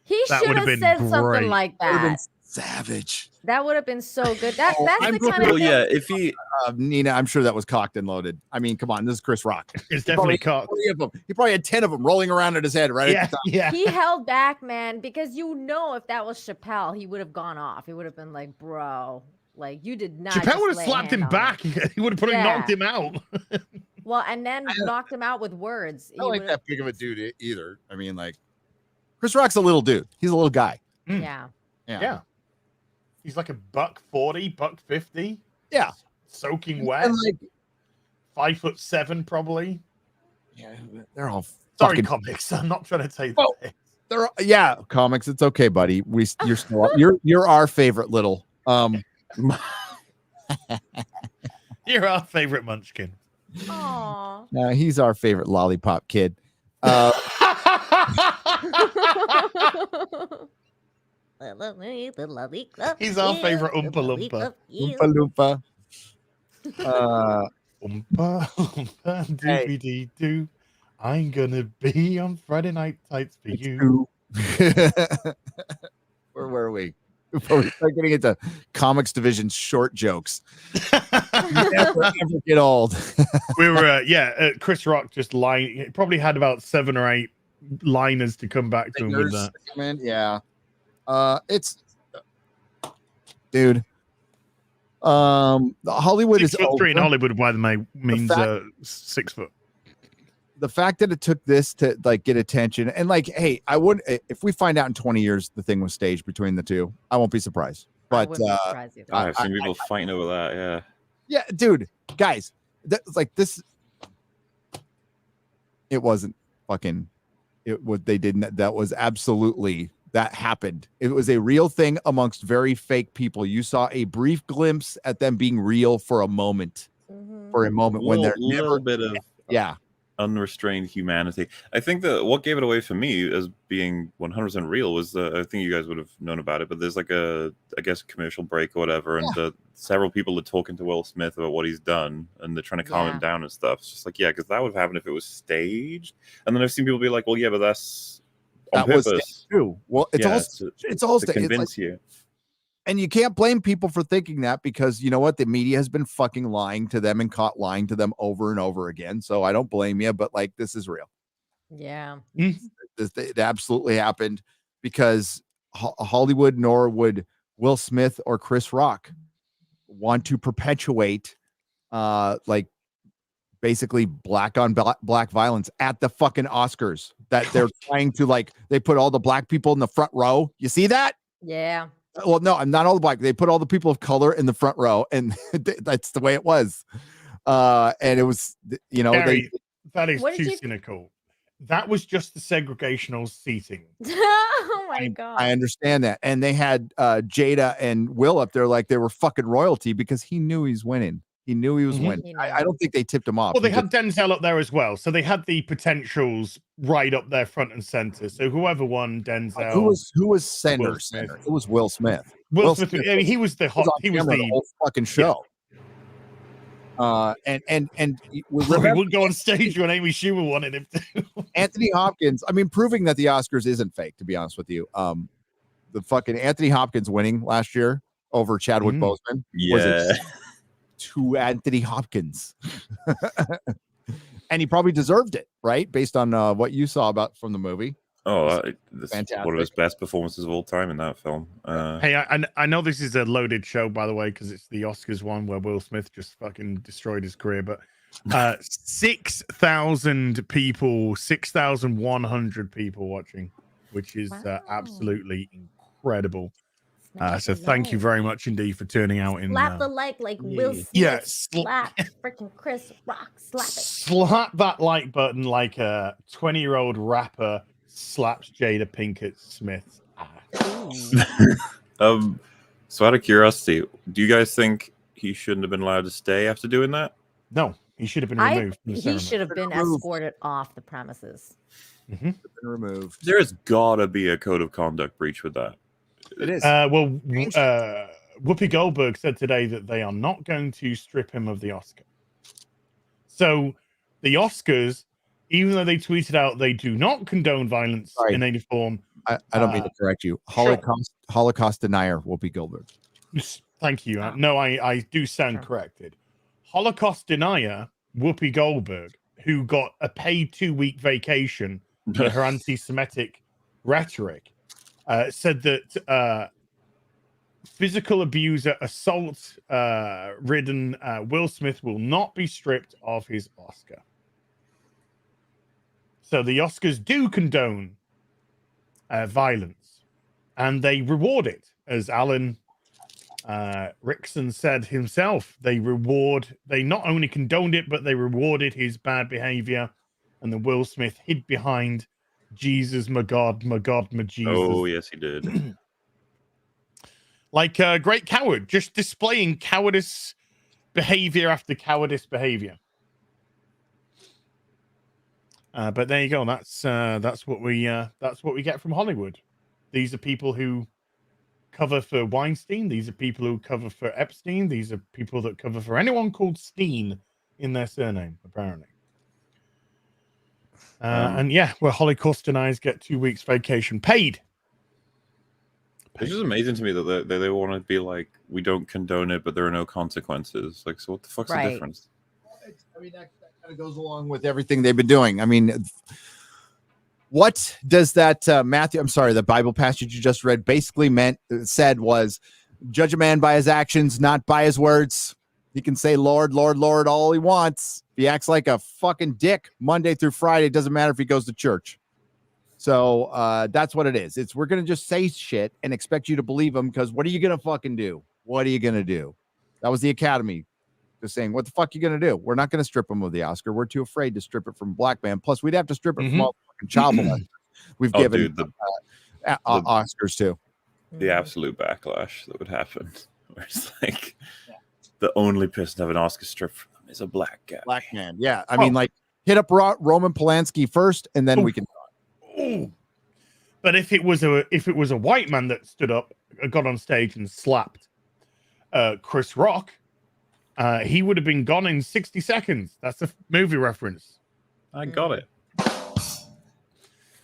He should have said something like that. Savage. That would have been so good. That's the kind of thing. Yeah, if he Nina, I'm sure that was cocked and loaded. I mean, come on, this is Chris Rock. It's definitely cocked. He probably had 10 of them rolling around at his head right at the time. Yeah. He held back, man, because if that was Chappelle, he would have gone off. He would have been like, bro, like you did not. Chappelle would have slapped him back. He would have probably knocked him out. Well, and then knocked him out with words. I don't like that big of a dude either. I mean, like, Chris Rock's a little dude. He's a little guy. Yeah. He's like a $140, $150. Yeah. Soaking wet. And like 5'7", probably. Yeah, they're all sorry, comics. I'm not trying to tell you that. They're comics. It's okay, buddy. You're still you're our favorite little You're our favorite munchkin. Aww. He's our favorite lollipop kid. He's our favorite Oompa Loompa. Oompa Loompa. Oompa Loompa doobie doo. I'm gonna be on Friday Night Tights for you. Where were we? Before we start getting into comics division short jokes. Never get old. We were, Chris Rock just lying. Probably had about 7 or 8 liners to come back to him with that. Man, yeah. It's, dude. Hollywood 6'3" in over. Hollywood, by the way, means 6 foot. The fact that it took this to like get attention, and like, hey, I wouldn't, if we find out in 20 years the thing was staged between the two, I won't be surprised. But I've seen people fighting over that. Yeah, dude, guys, like this, it wasn't fucking. It what they didn't. That was absolutely. That happened. It was a real thing amongst very fake people. You saw a brief glimpse at them being real for a moment. For a moment when they're little bit of unrestrained humanity. I think that what gave it away for me as being 100% real was I think you guys would have known about it, but there's like I guess commercial break or whatever, and several people are talking to Will Smith about what he's done, and they're trying to calm him down and stuff. It's just like, because that would have happened if it was staged. And then I've seen people be like, well, yeah, but that's on purpose. Was true. Well, it's all to convince you. And you can't blame people for thinking that, because you know what? The media has been fucking lying to them and caught lying to them over and over again. So I don't blame you, but like, this is real. Yeah. It absolutely happened, because Hollywood, nor would Will Smith or Chris Rock want to perpetuate like basically black on black violence at the fucking Oscars, that they're trying to, like, they put all the black people in the front row. You see that? Yeah. Well, no, I'm not all the black. They put all the people of color in the front row, and that's the way it was. And it was, Gary, that is too cynical. That was just the segregational seating. Oh my God. I understand that. And they had Jada and Will up there like they were fucking royalty, because he knew he's winning. He knew he was winning. I don't think they tipped him off. Well, they had Denzel up there as well. So they had the potentials right up there front and center. So whoever won, Denzel. Who was center? It was Will Smith. Will Smith. I mean, he was the hot. He was the whole fucking show. And he wouldn't go on stage when Amy Schumer wanted him to. Anthony Hopkins. I mean, proving that the Oscars isn't fake, to be honest with you. The fucking Anthony Hopkins winning last year over Chadwick Boseman. Yeah. To Anthony Hopkins. And he probably deserved it, right? Based on what you saw from the movie. Oh, this fantastic. One of his best performances of all time in that film. Hey, I know this is a loaded show, by the way, because it's the Oscars one where Will Smith just fucking destroyed his career. But 6,000 people, 6,100 people watching, which is absolutely incredible. So thank you very much indeed for turning out. Slap the like Will Smith. Yeah, slap freaking Chris Rock. Slap it. Slap that like button like a 20-year-old rapper slaps Jada Pinkett Smith's ass. So out of curiosity, do you guys think he shouldn't have been allowed to stay after doing that? No, he should have been removed. He should have been escorted off the premises. Been removed. There's gotta be a code of conduct breach with that. It is. Whoopi Goldberg said today that they are not going to strip him of the Oscar. So the Oscars, even though they tweeted out they do not condone violence in any form. I don't mean to correct you. Holocaust denier Whoopi Goldberg. Thank you. No, I do stand corrected. Holocaust denier Whoopi Goldberg, who got a paid 2-week vacation for her anti-Semitic rhetoric, said that physical abuser, assault ridden Will Smith will not be stripped of his Oscar. So the Oscars do condone violence, and they reward it, as Alan Rickson said himself. They not only condoned it, but they rewarded his bad behavior, and the Will Smith hid behind Jesus, my God, my Jesus. Oh, yes, he did. Like a great coward, just displaying cowardice behavior after cowardice behavior. But there you go. That's what we get from Hollywood. These are people who cover for Weinstein. These are people who cover for Epstein. These are people that cover for anyone called Steen in their surname, apparently. And yeah, where Holocaust deniers get 2 weeks vacation paid It's just amazing to me that they want to be like, we don't condone it, but there are no consequences. Like, so what the fuck's the difference? I mean, that kind of goes along with everything they've been doing. I mean, what does that Matthew? I'm sorry, the Bible passage you just read basically said was, judge a man by his actions, not by his words. He can say Lord, Lord, Lord all he wants. If he acts like a fucking dick Monday through Friday, it doesn't matter if he goes to church. So that's what it is. We're going to just say shit and expect you to believe him, because what are you going to fucking do? What are you going to do? That was the Academy just saying, what the fuck are you going to do? We're not going to strip him of the Oscar. We're too afraid to strip it from a black man. Plus, we'd have to strip it from all fucking child molesters. We've given Oscars too. The absolute backlash that would happen. Where it's like the only person to have an Oscar stripped from them is a black guy. Black man. Yeah. I mean, like, hit up Roman Polanski first, and then we can talk. Ooh. But if it was a white man that stood up, got on stage and slapped Chris Rock, he would have been gone in 60 seconds. That's a movie reference. I got it.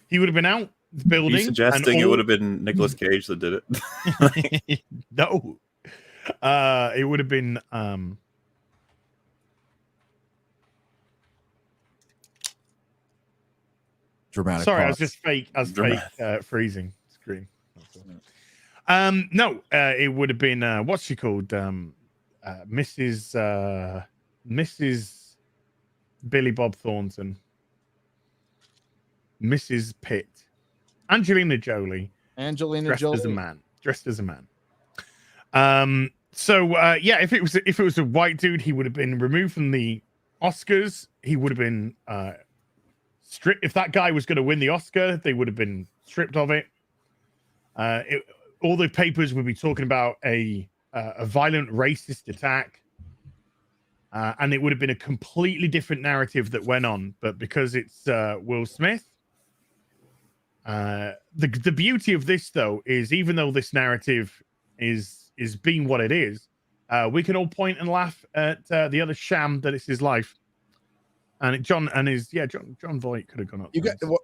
He would have been out the building. Are you suggesting it would have been Nicolas Cage that did it? No. It would have been dramatic. Sorry, pause. I was fake freezing screen. No, it would have been what's she called? Mrs. Billy Bob Thornton. Mrs. Pitt. Angelina Jolie. Dressed as a man. Yeah, if it was a white dude, he would have been removed from the Oscars. He would have been stripped. If that guy was going to win the Oscar, they would have been stripped of it. All the papers would be talking about a violent racist attack, and it would have been a completely different narrative that went on. But because it's Will Smith, the beauty of this, though, is even though this narrative is being what it is, we can all point and laugh at the other sham that it's his life. And John Voight could have gone up.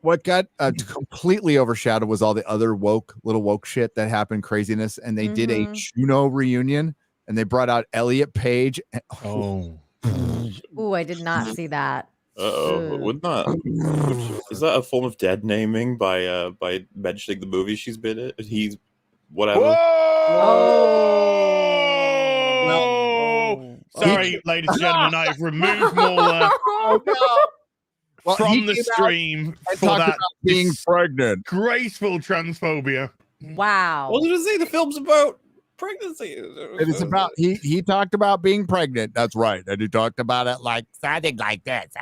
What got completely overshadowed was all the other little woke shit that happened, craziness, and they did a Juno reunion, and they brought out Elliot Page. Oh, ooh, I did not see that. Wouldn't that is that a form of dead naming by mentioning the movie she's been in? He's whatever. Sorry, ladies and gentlemen, I have removed Mauler from the stream for that being pregnant. Graceful transphobia. Wow. What did I say? The film's about pregnancy. It is about he talked about being pregnant. That's right. And he talked about it like sounding like this.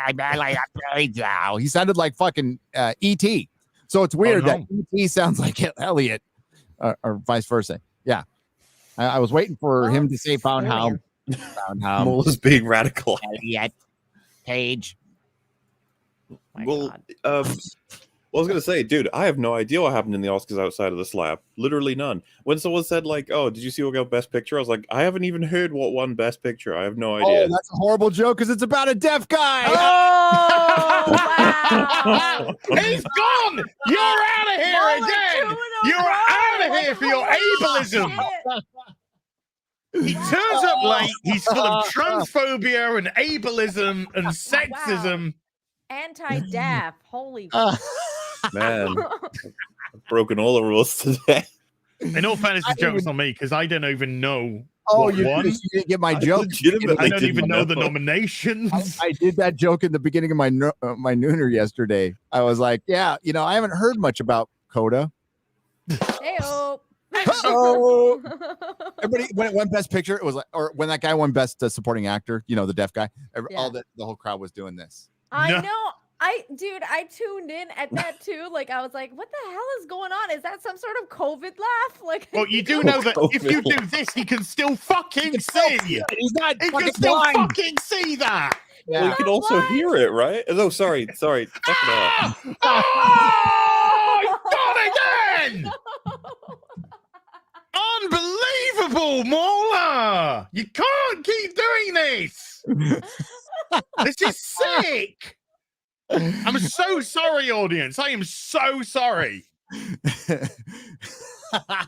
He sounded like fucking E.T. So it's weird that E.T. sounds like Elliot or vice versa. Yeah. I was waiting for him to say found how. Mauler's being radical. Elliot Page. Well, I was gonna say, dude, I have no idea what happened in the Oscars outside of the slap. Literally none. When someone said like, "Oh, did you see what got Best Picture?" I was like, I haven't even heard what won Best Picture. I have no idea. Oh, that's a horrible joke because it's about a deaf guy. Oh, wow. He's gone. You're out of here again. You're out of here for your ableism. He turns up late. He's full of transphobia and ableism and sexism. Anti-deaf. Holy Man, I've broken all the rules today. In all fairness, the joke's on me because I don't even know. Oh, what you won. didn't get my joke. I don't even know the nominations. I did that joke in the beginning of my nooner yesterday. I was like, yeah, I haven't heard much about Coda. Hey-o. Oh, everybody, when it won Best Picture, it was like, or when that guy won Best Supporting Actor, the deaf guy, the whole crowd was doing this. I know. I tuned in at that too. Like, I was like, what the hell is going on? Is that some sort of COVID laugh? Like, well, you do know that if you do this, he can still fucking see. He's not He fucking can still blind. fucking see that. Yeah. Well, you can also hear it, right? Oh, sorry. Check it out. Oh, he's gone again! Unbelievable, Mauler! You can't keep doing this. This is sick. I'm so sorry, audience. I am so sorry.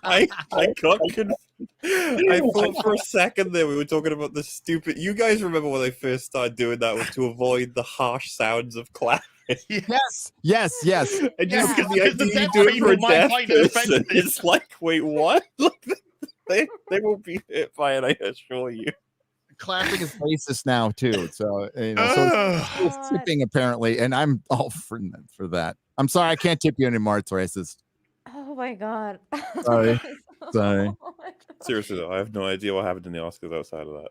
I got I thought for a second there we were talking about the stupid. You guys remember when they first started doing that was to avoid the harsh sounds of clapping. Yes, yes, yes. And just Yeah, because the because the idea you deaf do it for people a might deaf find it person, offensive. it's like, wait, what? Like, they won't be hit by it, I assure you. Clapping is racist now too. So so tipping apparently, and I'm all for that. I'm sorry, I can't tip you anymore. It's racist. Oh my god. Sorry. Sorry. Seriously though, I have no idea what happened in the Oscars outside of that.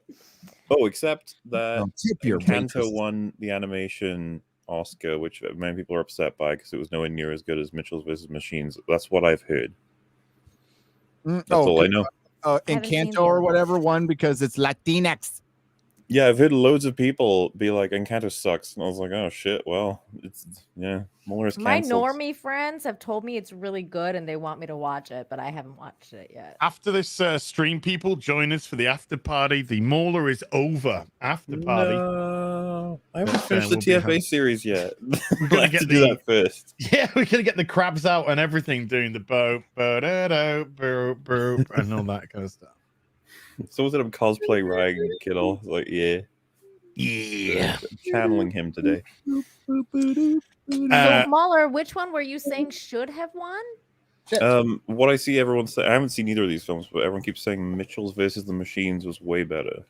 Oh, except that tip your Encanto waitress. won the animation Oscar, which many people are upset by because it was nowhere near as good as Mitchell's vs. Machines. That's what I've heard. That's all I know. Encanto or whatever won because it's Latinx. Yeah, I've heard loads of people be like, Encanto sucks. And I was like, oh shit, well, Muller is My canceled. normie friends have told me it's really good and they want me to watch it, but I haven't watched it yet. After this stream, people join us for the after party. The Mauler is over. After party. No, I haven't finished we'll the be TFA having- series yet. We're gonna I have get to do that first. Yeah, we're gonna get the crabs out and everything, doing the boat, and all that kind of stuff. Someone said I'm cosplay Ryan Kittle. Like, yeah. Channeling him today. So Mueller, which one were you saying should have won? What I see everyone say, I haven't seen either of these films, but everyone keeps saying Mitchell's versus the Machines was way better.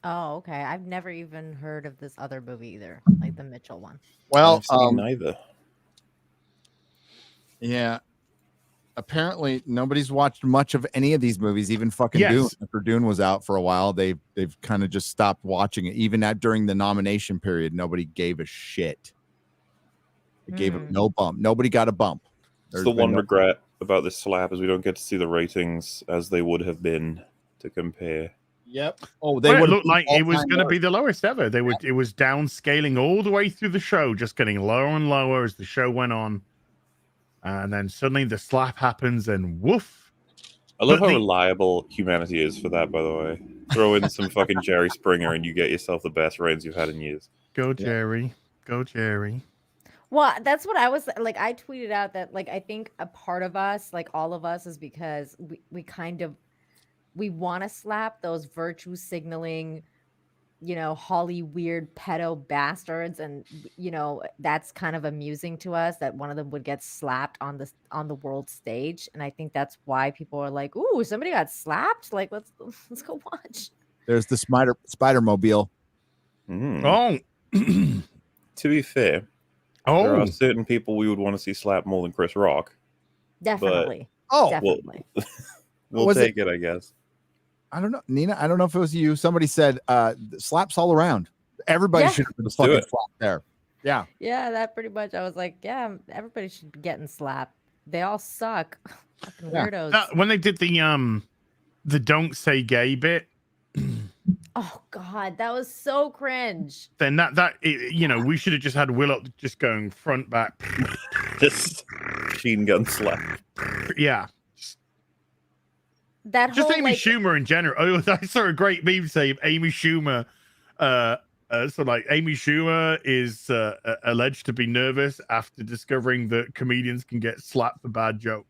Oh, okay. I've never even heard of this other movie either, like the Mitchell one. Well, I've seen neither. Yeah. Apparently, nobody's watched much of any of these movies, even fucking Yes. Dune. After Dune was out for a while, they've kind of just stopped watching it. Even during the nomination period, nobody gave a shit. They gave it no bump. Nobody got a bump. It's the one regret about this slap is we don't get to see the ratings as they would have been to compare. Yep. Oh, Well, it looked like it was going to be the lowest ever. It was downscaling all the way through the show, just getting lower and lower as the show went on. And then suddenly the slap happens and woof. I love But how the- reliable humanity is for that, by the way. Throw in some fucking Jerry Springer and you get yourself the best ratings you've had in years. Go, Jerry. Go, Jerry. Well, that's what I was like. I tweeted out that like I think a part of us, like all of us, is because we want to slap those virtue signaling, Holly weird pedo bastards, and that's kind of amusing to us that one of them would get slapped on the world stage, and I think that's why people are like, "Ooh, somebody got slapped! Like, let's go watch." There's the Spider-Mobile. Oh, to be fair, there are certain people we would want to see slap more than Chris Rock. Definitely. Definitely. We'll Was take it, I guess. I don't know, Nina. I don't know if it was you. Somebody said slaps all around. Everybody Yeah. should have been Let's do fucking it. slapped there. Yeah. Yeah, that pretty much. I was like, yeah, everybody should be getting slapped. They all suck. Fucking weirdos. When they did the don't say gay bit, Oh God, that was so cringe. then we should have just had Willow just going front back. Just machine gun slap. Yeah. That Just whole Amy like, Schumer in general. Oh, I saw a great meme saying Amy Schumer. Amy Schumer is alleged to be nervous after discovering that comedians can get slapped for bad jokes.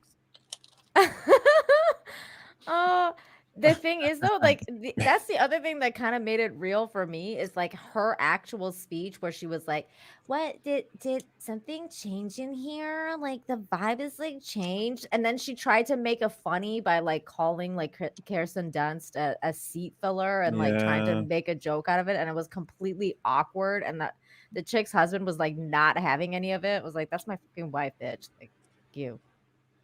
the thing is though, like that's the other thing that kind of made it real for me is like her actual speech where she was like, "What did something change in here? Like the vibe is like changed." And then she tried to make a funny by like calling like Kirsten Dunst a seat filler and like trying Yeah. to make a joke out of it, and it was completely awkward. And that the chick's husband was like not having any of it. It was like, "That's my fucking wife, bitch." Like, you.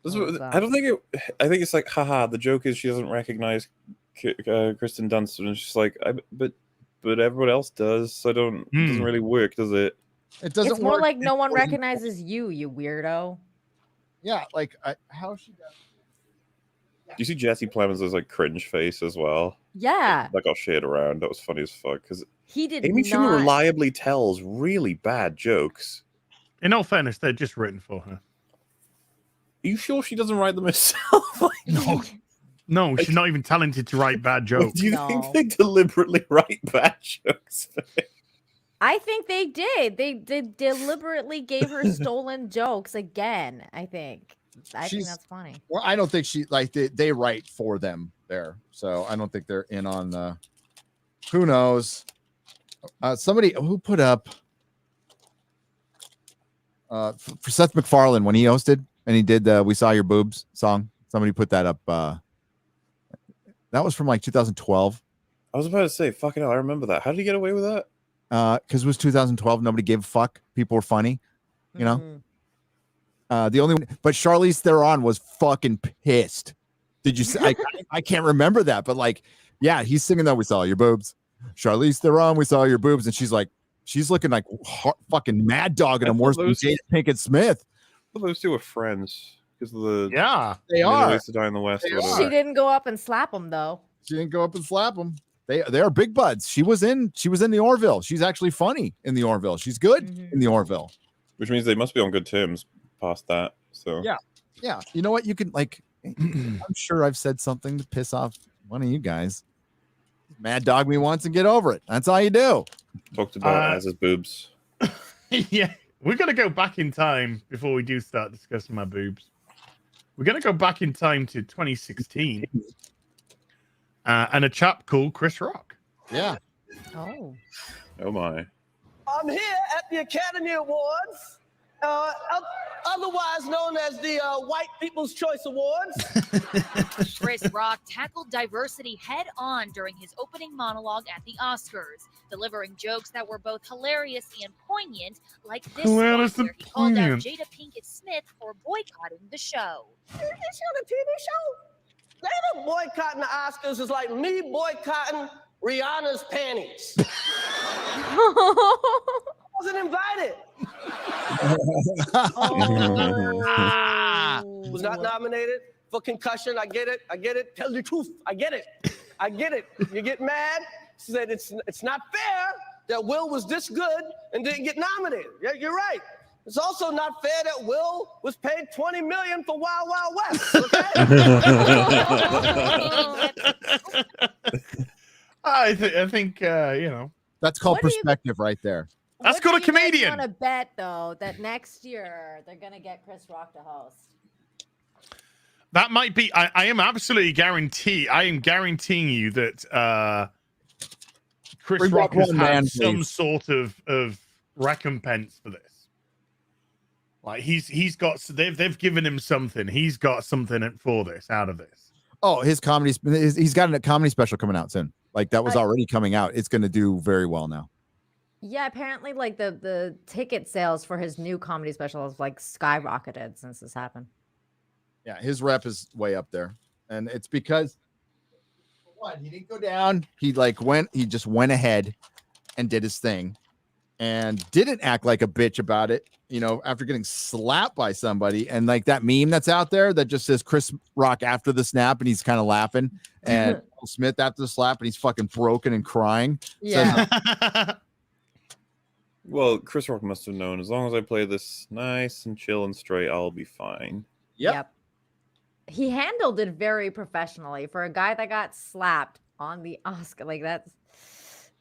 I don't think it. I think it's like, haha. The joke is she doesn't recognize Kristen Dunst, and she's like, but everyone else does. So it doesn't really work, does it? It doesn't It's more work. like no one wasn't- recognizes you weirdo. Yeah, like how she does. Do you see Jesse Plemons' like cringe face as well? Yeah, That got shared around. That was funny as fuck because he did Amy Schumer not. reliably tells really bad jokes. In all fairness, they're just written for her. Are you sure she doesn't write them herself? No, she's not even talented to write bad jokes. Do you think they deliberately write bad jokes? I think they did. They deliberately gave her stolen jokes again. I think. I think that's funny. Well, I don't think she like they write for them there, so I don't think they're in on the. Who knows? Somebody who put up for Seth MacFarlane when he hosted and he did the "We Saw Your Boobs" song. Somebody put that up. That was from like 2012. I was about to say, fucking hell, I remember that. How did he get away with that? Because it was 2012. Nobody gave a fuck. People were funny, you know. The only one, but Charlize Theron was fucking pissed. Did you say? I can't remember that, but like, yeah, he's singing that "We Saw Your Boobs." Charlize Theron, "We Saw Your Boobs," and she's looking like fucking mad dogging him worse than Jada Pinkett Smith. Well, those two are friends because of the they are. To Die in the West. She didn't go up and slap him though. She didn't go up and slap him. They are big buds. She was in the Orville. She's actually funny in the Orville. She's good in the Orville. Which means they must be on good terms past that. So yeah. You know what? You can like. I'm sure I've said something to piss off one of you guys. Mad dog me once and get over it. That's all you do. Talked about Az's boobs. Yeah, we're gonna go back in time before we do start discussing my boobs. We're gonna go back in time to 2016. And a chap called Chris Rock. Yeah. Oh my. I'm here at the Academy Awards, otherwise known as the White People's Choice Awards. Chris Rock tackled diversity head on during his opening monologue at the Oscars, delivering jokes that were both hilarious and poignant, like this one where he called out Jada Pinkett Smith for boycotting the show. Is this a TV show? Later boycotting the Oscars is like me boycotting Rihanna's panties. I wasn't invited. Was not nominated for concussion. I get it. Tell the truth. I get it. You get mad. Said it's not fair that Will was this good and didn't get nominated. Yeah, you're right. It's also not fair that Will was paid $20 million for Wild Wild West. Okay? I think you know. That's called perspective right there. That's called a comedian. I want to bet though that next year they're gonna get Chris Rock to host. That might be. I am absolutely guaranteeing you that Chris Rock has had some sort of recompense for this. Like he's got. They've given him something. He's got something for this out of this. Oh, his comedy. He's got a comedy special coming out soon. Like that was already coming out. It's going to do very well now. Yeah, apparently, like the ticket sales for his new comedy special has like skyrocketed since this happened. Yeah, his rep is way up there, and it's because what he didn't go down. He just went ahead and did his thing, and didn't act like a bitch about it. You know, after getting slapped by somebody, and like that meme that's out there that just says Chris Rock after the snap, and he's kind of laughing, and Will Smith after the slap, and he's fucking broken and crying. Yeah. Well, Chris Rock must have known, as long as I play this nice and chill and straight, I'll be fine. Yep. He handled it very professionally for a guy that got slapped on the Oscar. Like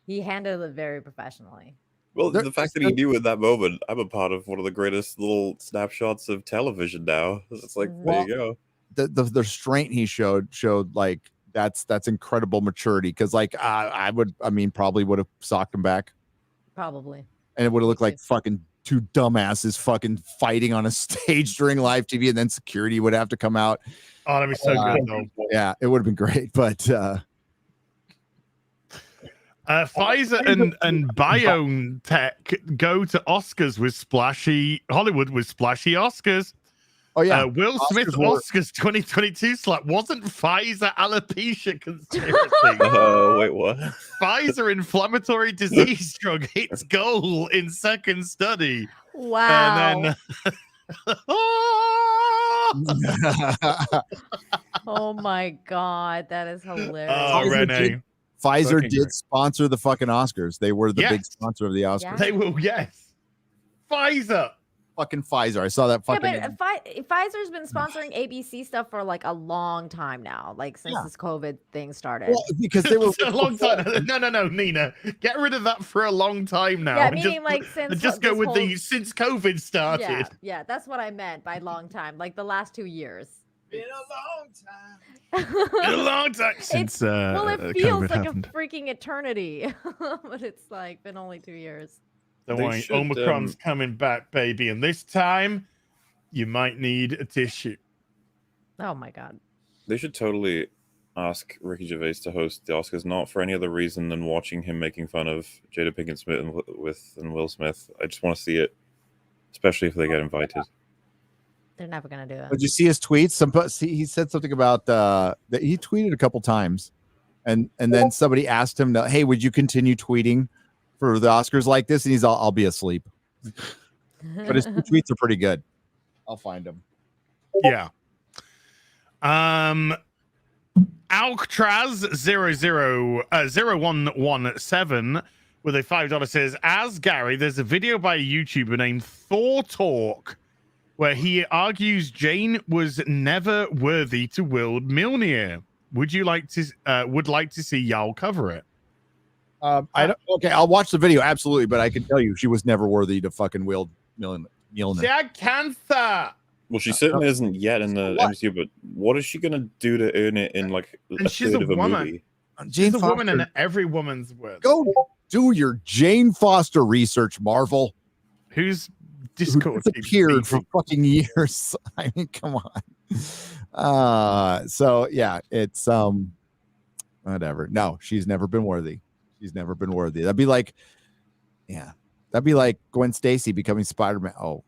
he handled it very professionally. Well, the fact that he knew in that moment, I'm a part of one of the greatest little snapshots of television now. It's like, there you go. The restraint he showed like that's incredible maturity. Because like probably would have socked him back. Probably. And it would have looked like fucking two dumbasses fucking fighting on a stage during live TV, and then security would have to come out. Oh, that'd be so good though. Yeah, it would have been great, but Pfizer and BioNTech go to Hollywood with splashy Oscars. Oh yeah, Will Smith Oscars 2022 slap wasn't Pfizer alopecia conspiracy. Oh wait, what? Pfizer inflammatory disease drug hits goal in second study. Wow. And then Oh my god, that is hilarious. Oh, Renee. Pfizer did sponsor the fucking Oscars. They were the big sponsor of the Oscars. They will, yes. Pfizer. fucking Pfizer. I saw that fucking. Yeah, but Pfizer's been sponsoring ABC stuff for like a long time now, like since this COVID thing started. Well, because they were a long time. No, Nina, get rid of that for a long time now. Yeah, meaning like since just go with the since COVID started. Yeah, that's what I meant by long time, like the last 2 years. Been a long time. Been a long time since. Well, it feels COVID like happened. a freaking eternity, but it's like been only 2 years. Don't They worry, should, Omicron's coming back, baby, and this time you might need a tissue. Oh my god. They should totally ask Ricky Gervais to host the Oscars, not for any other reason than watching him making fun of Jada Pinkett Smith and Will Smith. I just want to see it, especially if they get invited. They're never gonna do it. Did you see his tweets? He said something about that. He tweeted a couple times, and then somebody asked him, "Hey, would you continue tweeting for the Oscars like this?" And he's all, "I'll be asleep." But his tweets are pretty good. I'll find them. Yeah. Alcatraz 0117 with a $5 says, as Gary, there's a video by a YouTuber named Thor Talk where he argues Jane was never worthy to wield Mjolnir. Would like to see y'all cover it? I don't. Okay, I'll watch the video absolutely, but I can tell you she was never worthy to fucking wield Mjolnir. Jack Cancer. Well, she certainly isn't yet in the MCU, but what is she gonna do to earn it in like And she's third a of a woman. movie? She's a Foster, woman and every woman's worth. Go do your Jane Foster research, Marvel. Who's Discord disappeared for fucking years. I mean, come on. So yeah, it's whatever. No, she's never been worthy. She's never been worthy. That'd be like Gwen Stacy becoming Spider-Man. Oh.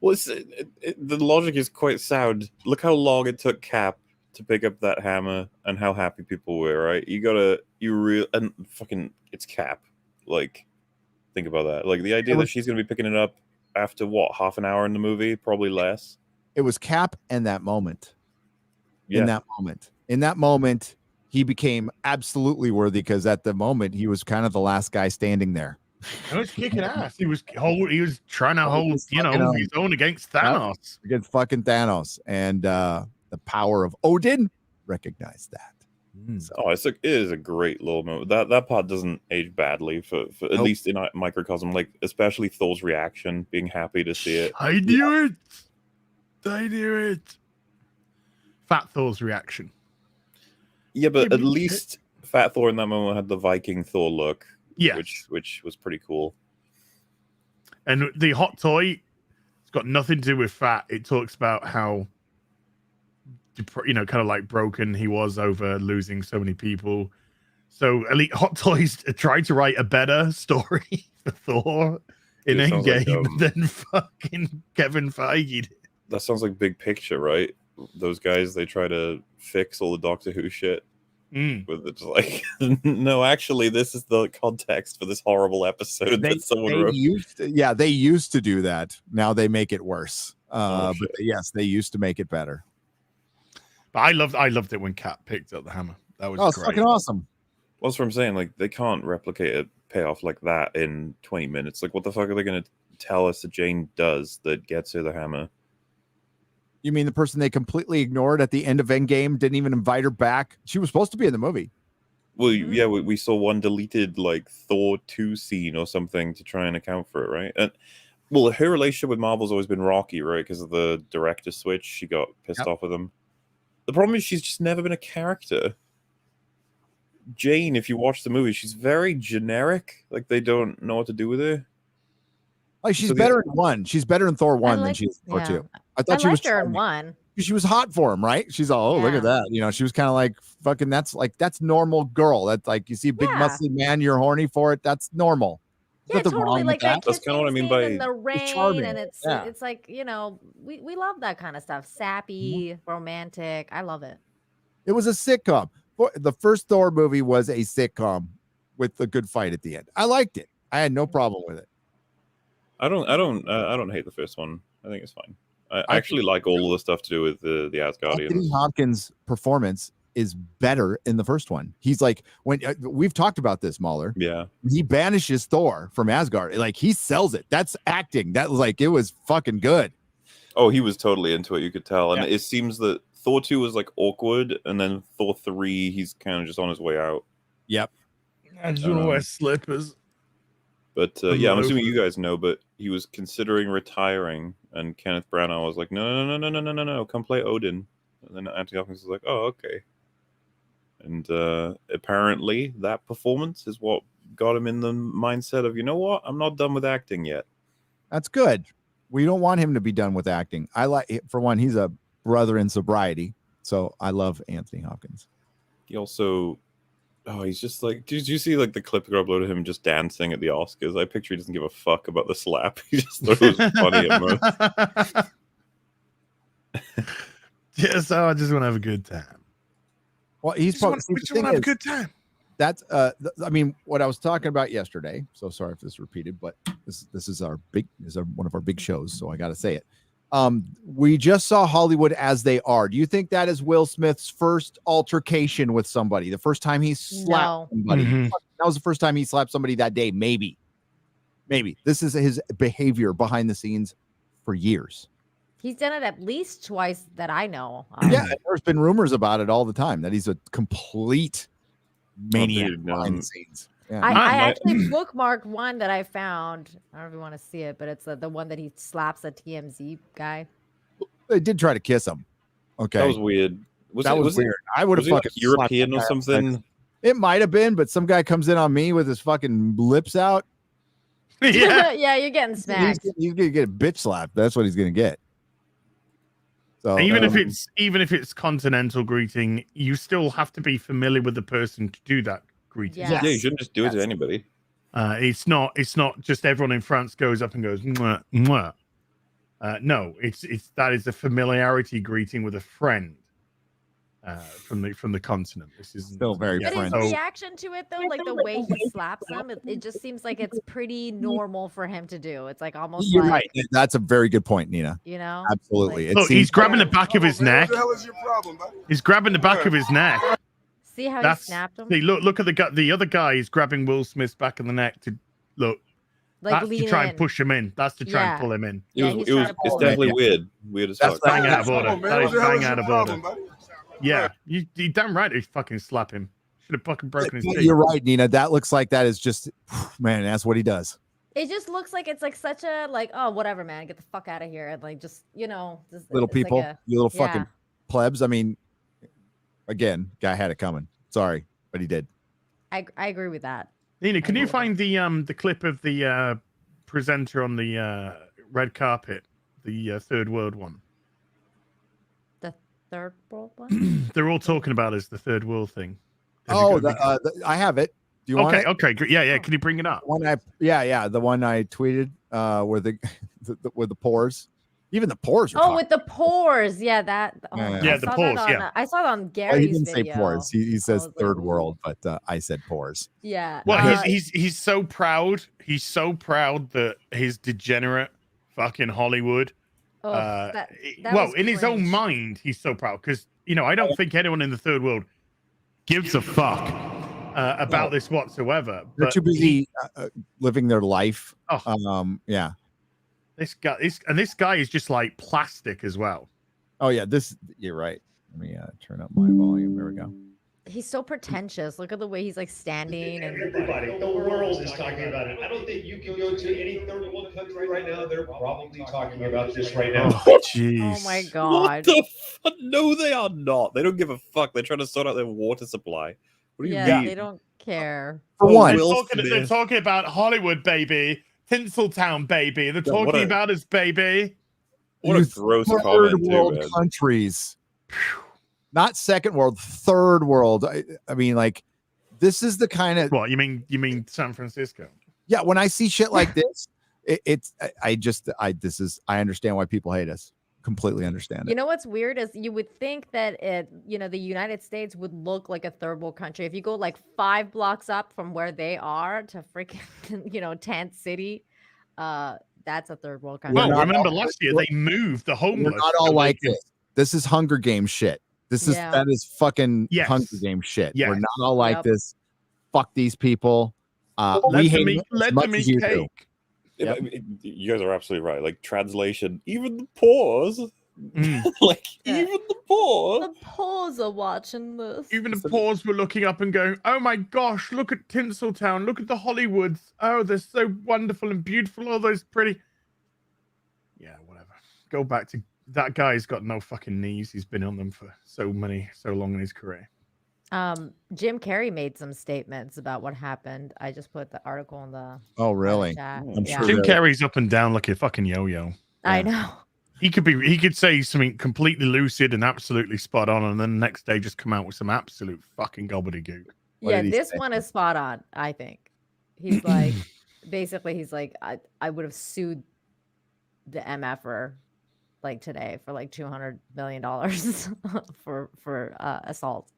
Well, the logic is quite sound. Look how long it took Cap to pick up that hammer and how happy people were, right? And fucking, it's Cap. Like, think about that. Like, the idea that she's going to be picking it up after, what, half an hour in the movie? Probably less. It was Cap in that moment. Yeah. In that moment, he became absolutely worthy because at the moment, he was kind of the last guy standing there. He was kicking ass. He was trying to hold, his own against Thanos. Against fucking Thanos. And the power of Odin recognized that. So. Oh, it is a great little moment. That part doesn't age badly for at least in a microcosm, like especially Thor's reaction, being happy to see it. I knew it. Fat Thor's reaction. Yeah, but at least Fat Thor in that moment had the Viking Thor look. Yeah, which was pretty cool. And the hot toy, it's got nothing to do with fat. It talks about how, kind of like broken he was over losing so many people. So Elite Hot Toys tried to write a better story for Thor in Endgame than fucking Kevin Feige did. That sounds like Big Picture, right? Those guys, they try to fix all the Doctor Who shit. With it's like, no, actually, this is the context for this horrible episode that someone wrote. They used to do that. Now they make it worse. But yes, they used to make it better. But I loved it when Cap picked up the hammer. That was it's fucking awesome. Well, that's what I'm saying. Like, they can't replicate a payoff like that in 20 minutes. Like, what the fuck are they going to tell us that Jane does that gets her the hammer? You mean the person they completely ignored at the end of Endgame, didn't even invite her back? She was supposed to be in the movie. Well, yeah, we saw one deleted like Thor 2 scene or something to try and account for it, right? And well, her relationship with Marvel's always been rocky, right? Because of the director switch, she got pissed off with him. The problem is she's just never been a character. Jane, if you watch the movie, she's very generic. Like, they don't know what to do with her. Like, she's better in one. She's better in Thor 1 than she is in Thor 2. I thought she was her in 1. She was hot for him, right? She's all, look at that. She was kind of like fucking. That's normal girl. That's like, you see a big muscly man, you're horny for it. That's normal. Yeah, totally. Like that. That's kind of what I mean by in the rain, and it's like we love that kind of stuff. Sappy, romantic. I love it. It was a sitcom. The first Thor movie was a sitcom with a good fight at the end. I liked it. I had no problem with it. I don't hate the first one. I think it's fine. I actually like all of the stuff to do with the Asgardians. Anthony Hopkins' performance is better in the first one. He's like, when we've talked about this, Mahler. Yeah. He banishes Thor from Asgard. Like, he sells it. That's acting. That was like, it was fucking good. Oh, he was totally into it. You could tell. And it seems that Thor 2 was like awkward. And then Thor 3, he's kind of just on his way out. Yep. I just want to wear slippers. But yeah, I'm assuming you guys know, but he was considering retiring. And Kenneth Branagh was like, no, come play Odin. And then Anthony Hopkins was like, oh, okay. And apparently that performance is what got him in the mindset of, you know what? I'm not done with acting yet. That's good. We don't want him to be done with acting. I like, for one, he's a brother in sobriety. So I love Anthony Hopkins. He also, he's just like, did you see like the clip that got uploaded of him just dancing at the Oscars? I picture he doesn't give a fuck about the slap. He just thought it was funny at most. Yeah, so I just want to have a good time. Well, he's probably just want to have a good time. That's I mean, what I was talking about yesterday. So sorry if this is repeated, but this is one of our big shows, so I got to say it. We just saw Hollywood As They Are. Do you think that is Will Smith's first altercation with somebody? The first time he slapped somebody? That was the first time he slapped somebody that day. Maybe. This is his behavior behind the scenes for years. He's done it at least twice that I know. Yeah, there's been rumors about it all the time that he's a complete maniac behind the scenes. Yeah. I actually bookmarked one that I found. I don't know if you want to see it, but it's the one that he slaps a TMZ guy. They did try to kiss him. Okay, that was weird. Was weird. I would have fucking like European or something. It might have been, but some guy comes in on me with his fucking lips out. Yeah, you're getting smacked. He's gonna get a bitch slap. That's what he's gonna get. So even if it's continental greeting, you still have to be familiar with the person to do that greeting. Yeah, you shouldn't just do it to anybody. It's not just everyone in France goes up and goes mwah, mwah. No, that is a familiarity greeting with a friend from the continent. This is still very But French. his reaction to it though, like the way he slaps him, it just seems like it's pretty normal for him to do. It's like almost You're like right. That's a very good point, Nina. You know, absolutely. Look, he's grabbing the back of his neck. What the hell is your problem, buddy? He's grabbing the back of his neck. See how he snapped him? See, look at the other guy. He's grabbing Will Smith's back of the neck to look. Like that's to lean try in. and push him in. That's to try and pull him in. It's definitely weird. Weird as fuck. That's bang out of order. That is bang out of order. buddy? Yeah, you damn right. He fucking slap him. Should have fucking broken his teeth. You're right, Nina. That looks like that is just, man. That's what he does. it just looks like it's like such a like, oh whatever, man, get the fuck out of here, and like just just, Little it's like people, you little yeah. fucking plebs. I mean, again, guy had it coming. Sorry, but he did. I agree with that. Nina, can you find the clip of the presenter on the red carpet, the third world one? The third world one? They're all talking about is the third world thing. Oh, I have it. Do you want it? Okay, great. Yeah. Can you bring it up? The one I tweeted where the pores, even the pores. Are Oh, with the pores, yeah, that. Oh, Yeah, the pores. I saw it on Well, Gary's he didn't video. say pores. He says third world, but I said pores. Yeah. Well, he's so proud. He's so proud that his degenerate fucking Hollywood. that Well, in his own mind, he's so proud because I don't think anyone in the third world gives a fuck about this whatsoever. They're But too busy living their life. Yeah. This guy is just like plastic as well. Oh yeah, you're right. Let me turn up my volume. There we go. He's so pretentious. Look at the way he's like standing and Everybody, the world is talking about it. I don't think you can go to any third world country right now. They're probably talking about this right now. Oh, jeez. Oh my What god. the fuck? No, they are not. They don't give a fuck. They're trying to sort out their water supply. What do you Yeah, mean? they don't care. For one, They're talking about Hollywood, baby. Tinseltown, baby. They're Yeah, what talking a- about us, baby. What a gross third comment, too, world man. countries, not second world, third world. I mean, like, this is the kind of What you mean San Francisco? yeah. When I see shit like this, I understand why people hate us. Completely understand You it. know what's weird is you would think that the United States would look like a third world country. If you go like 5 blocks up from where they are to freaking Tent City, that's a third world country. Well, remember last year they moved the homeless. We're not all so they like could- this. This is Hunger Games shit. That is fucking Yes. Hunger Game shit. Yes. We're not all like Yep. this. Fuck these people. Let We them hate eat- them as let much them as eat you do. cake. Yeah, but you guys are absolutely right. Like translation, even the pause, like even the pause. The pause are watching this. Even the pause were looking up and going, "Oh my gosh, look at Tinseltown, look at the Hollywoods. Oh, they're so wonderful and beautiful. All those pretty." Yeah, whatever. Go back to that guy's got no fucking knees. He's been on them for so long in his career. Jim Carrey made some statements about what happened. I just put the article in the Oh, really? chat. I'm Yeah. sure Jim that- Carrey's up and down like a fucking yo-yo. I know. He could say something completely lucid and absolutely spot on, and then the next day just come out with some absolute fucking gobbledygook. Yeah, this one is spot on, I think. He's like, basically, he's like, I would have sued the MFer like today for like $200 million for assault.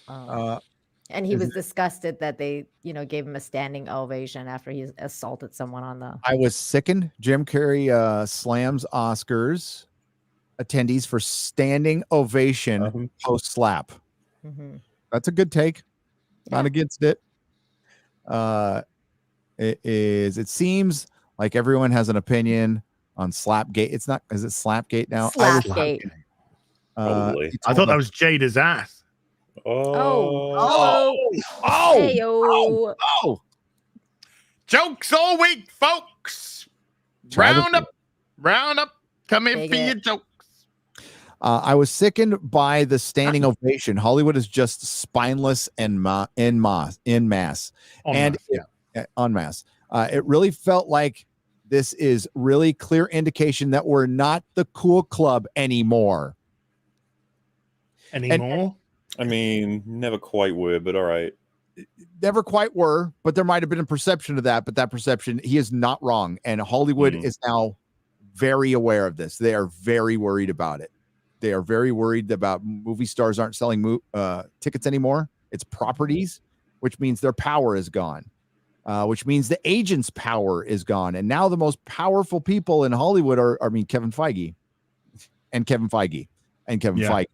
And he was disgusted that they, gave him a standing ovation after he assaulted someone on the. I was sickened. Jim Carrey slams Oscars attendees for standing ovation post slap. Mhm. That's a good take. Not against it. It seems like everyone has an opinion on Slapgate. It's not. Is it Slapgate now? Slapgate. Probably. I thought that was Jada's ass. Oh. Oh. Jokes all week, folks. Round up. Come in for your jokes. I was sickened by the standing ovation. Hollywood is just spineless and en masse. En masse. It really felt like this is really clear indication that we're not the cool club anymore. I mean, never quite were, but all right. Never quite were, but there might have been a perception of that. But that perception, he is not wrong. And Hollywood is now very aware of this. They are very worried about it. They are very worried about movie stars aren't selling tickets anymore. It's properties, which means their power is gone, which means the agent's power is gone. And now the most powerful people in Hollywood are, Kevin Feige and Kevin Feige and Kevin Feige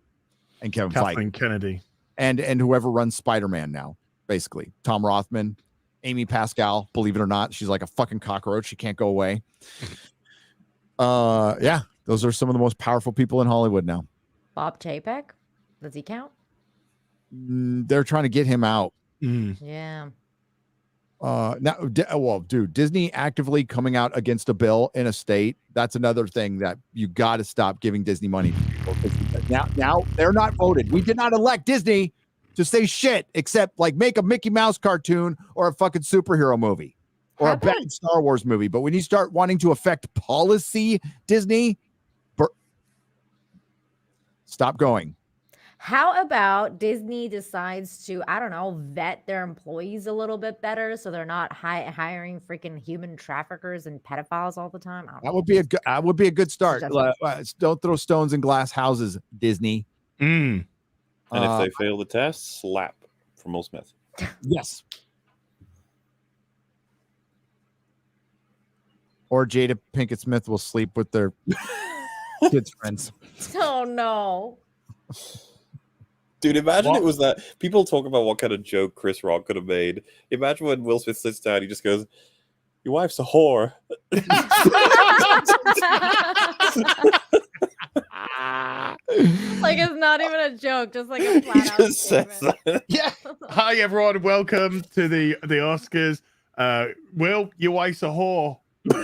and Kevin Kathleen Feige. Kennedy. And whoever runs Spider-Man now, basically. Tom Rothman, Amy Pascal, believe it or not, she's like a fucking cockroach. She can't go away. Yeah, those are some of the most powerful people in Hollywood now. Bob Chapek? Does he count? They're trying to get him out. Yeah. Dude, Disney actively coming out against a bill in a state. That's another thing that you got to stop giving Disney money to people. Now they're not voted. We did not elect Disney to say shit except like make a Mickey Mouse cartoon or a fucking superhero movie or a bad Star Wars movie. But when you start wanting to affect policy, Disney, stop going. How about Disney decides to, I don't know, vet their employees a little bit better so they're not hiring freaking human traffickers and pedophiles all the time? That would be a good start. Don't throw stones in glass houses, Disney. And if they fail the test, slap from Will Smith. Yes. Or Jada Pinkett Smith will sleep with their kids' friends. Oh no. Dude, imagine it was that. People talk about what kind of joke Chris Rock could have made. Imagine when Will Smith sits down, he just goes, "Your wife's a whore." Like it's not even a joke, just like a flat out statement. Yeah. Hi everyone, welcome to the Oscars. Will, your wife's a whore. Dude,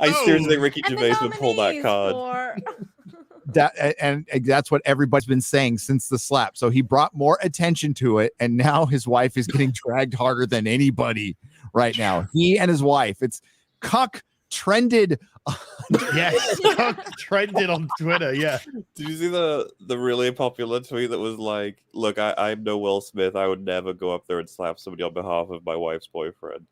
I seriously think Ricky Gervais would pull that card. That's what everybody's been saying since the slap. So he brought more attention to it, and now his wife is getting dragged harder than anybody right now. He and his wife. It's cuck trended. Yes, cuck trended on Twitter. Yeah. Did you see the really popular tweet that was like, "Look, I'm no Will Smith. I would never go up there and slap somebody on behalf of my wife's boyfriend."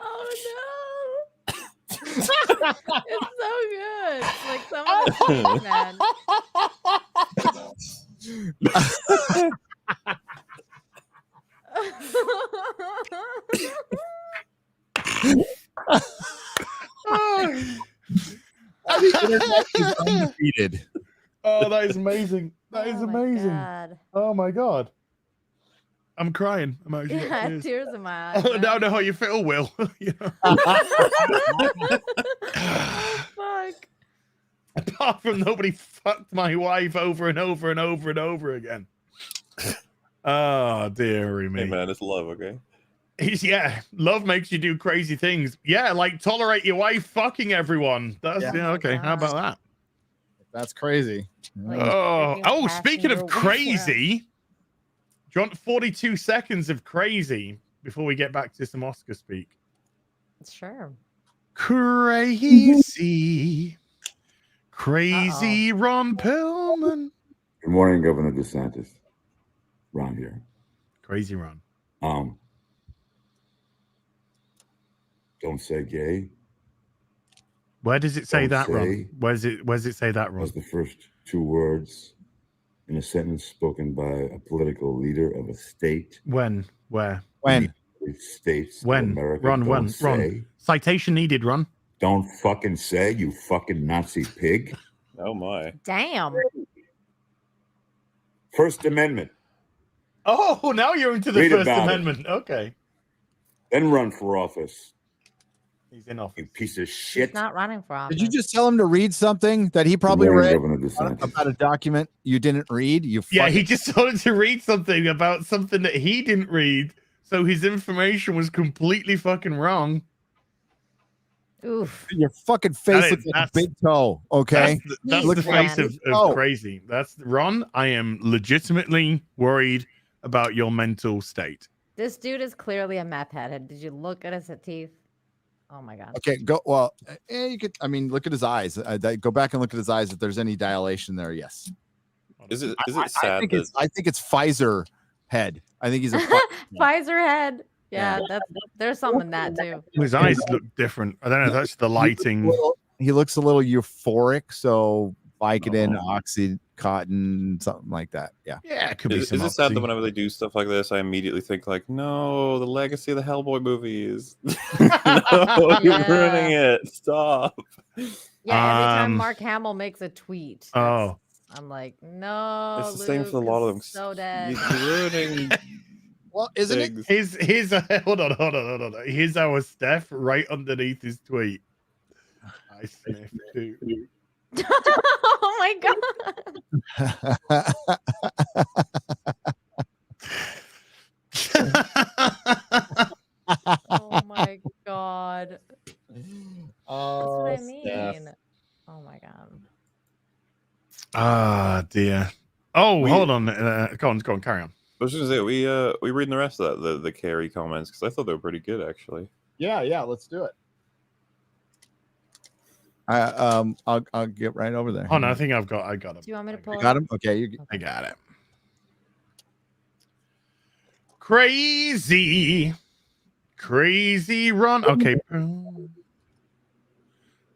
Oh no. It's so good. It's like some of the tweets, man. The internet is undefeated. Oh, that is amazing. That is amazing. God. Oh my god. I'm crying. I'm actually got Yeah, tears. tears in my eyes. Oh, no, no, how you feel, Will. You know? Fuck. Apart from nobody fucked my wife over and over and over and over again. Oh, dearie me. Hey, man, it's love, okay? Yeah, love makes you do crazy things. Yeah, like tolerate your wife fucking everyone. That's yeah, okay. How about that? That's crazy. Oh, speaking of crazy, do you want 42 seconds of crazy before we get back to some Oscar speak? Sure. Crazy. Crazy Ron Perlman. Good morning, Governor DeSantis. Ron here. Crazy Ron. Don't say gay. Where does it say Don't that, Ron? say. Where's it say that, Ron? That's the first two words in a sentence spoken by a political leader of a state. When? Where? When? States When? of America. Ron, don't when? say. Ron. Citation needed, Ron. Don't fucking say, you fucking Nazi pig. Oh my. Damn. First Amendment. Oh, now you're into the Read First about it. Amendment. Okay. Then run for office. He's in office. You piece of shit. He's not running for office. Did you just tell him to read something that he probably morning, read Governor DeSantis. about a document you didn't read? Yeah, he just wanted to read something about something that he didn't read, so his information was completely fucking wrong. Oof. Your fucking face That looks is- like a big toe. Okay, That's Look the at face that. of Oh. crazy. That's Ron. I am legitimately worried about your mental state. This dude is clearly a meth head. Did you look at his teeth? Oh my god. Okay, go. Well, you could. I mean, look at his eyes. Go back and look at his eyes. If there's any dilation there, yes. Is it I sad think that I think it's Pfizer head. I think he's a. Pfizer head. Yeah, there's some in that too. His eyes look different. I don't know. That's the lighting. He looks a little euphoric. So Vicodin, Oxycontin, something like that. Yeah. Yeah, it could be Is some it sad Oxy. that whenever they do stuff like this, I immediately think like, no, the legacy of the Hellboy movies. No, you're Yeah. ruining it. Stop. Yeah, every time Um, Mark Hamill makes a tweet, Oh, I'm like, no. It's the same for a Luke lot of is them. So dead. You're ruining. Well, isn't it? here's hold on. Here's our Steph right underneath his tweet. I sniff too. Oh my god. Oh my god. Oh, That's what I Steph. mean. Oh my god. Ah, dear. Oh, hold on. Go on, carry on. I was just gonna say we reading the rest of that the Carrie comments because I thought they were pretty good actually. Yeah, let's do it. I'll get right over there. Oh no, I think I got him. Do you want me to pull You it? got him. Okay, I got it. Crazy Ron. Okay,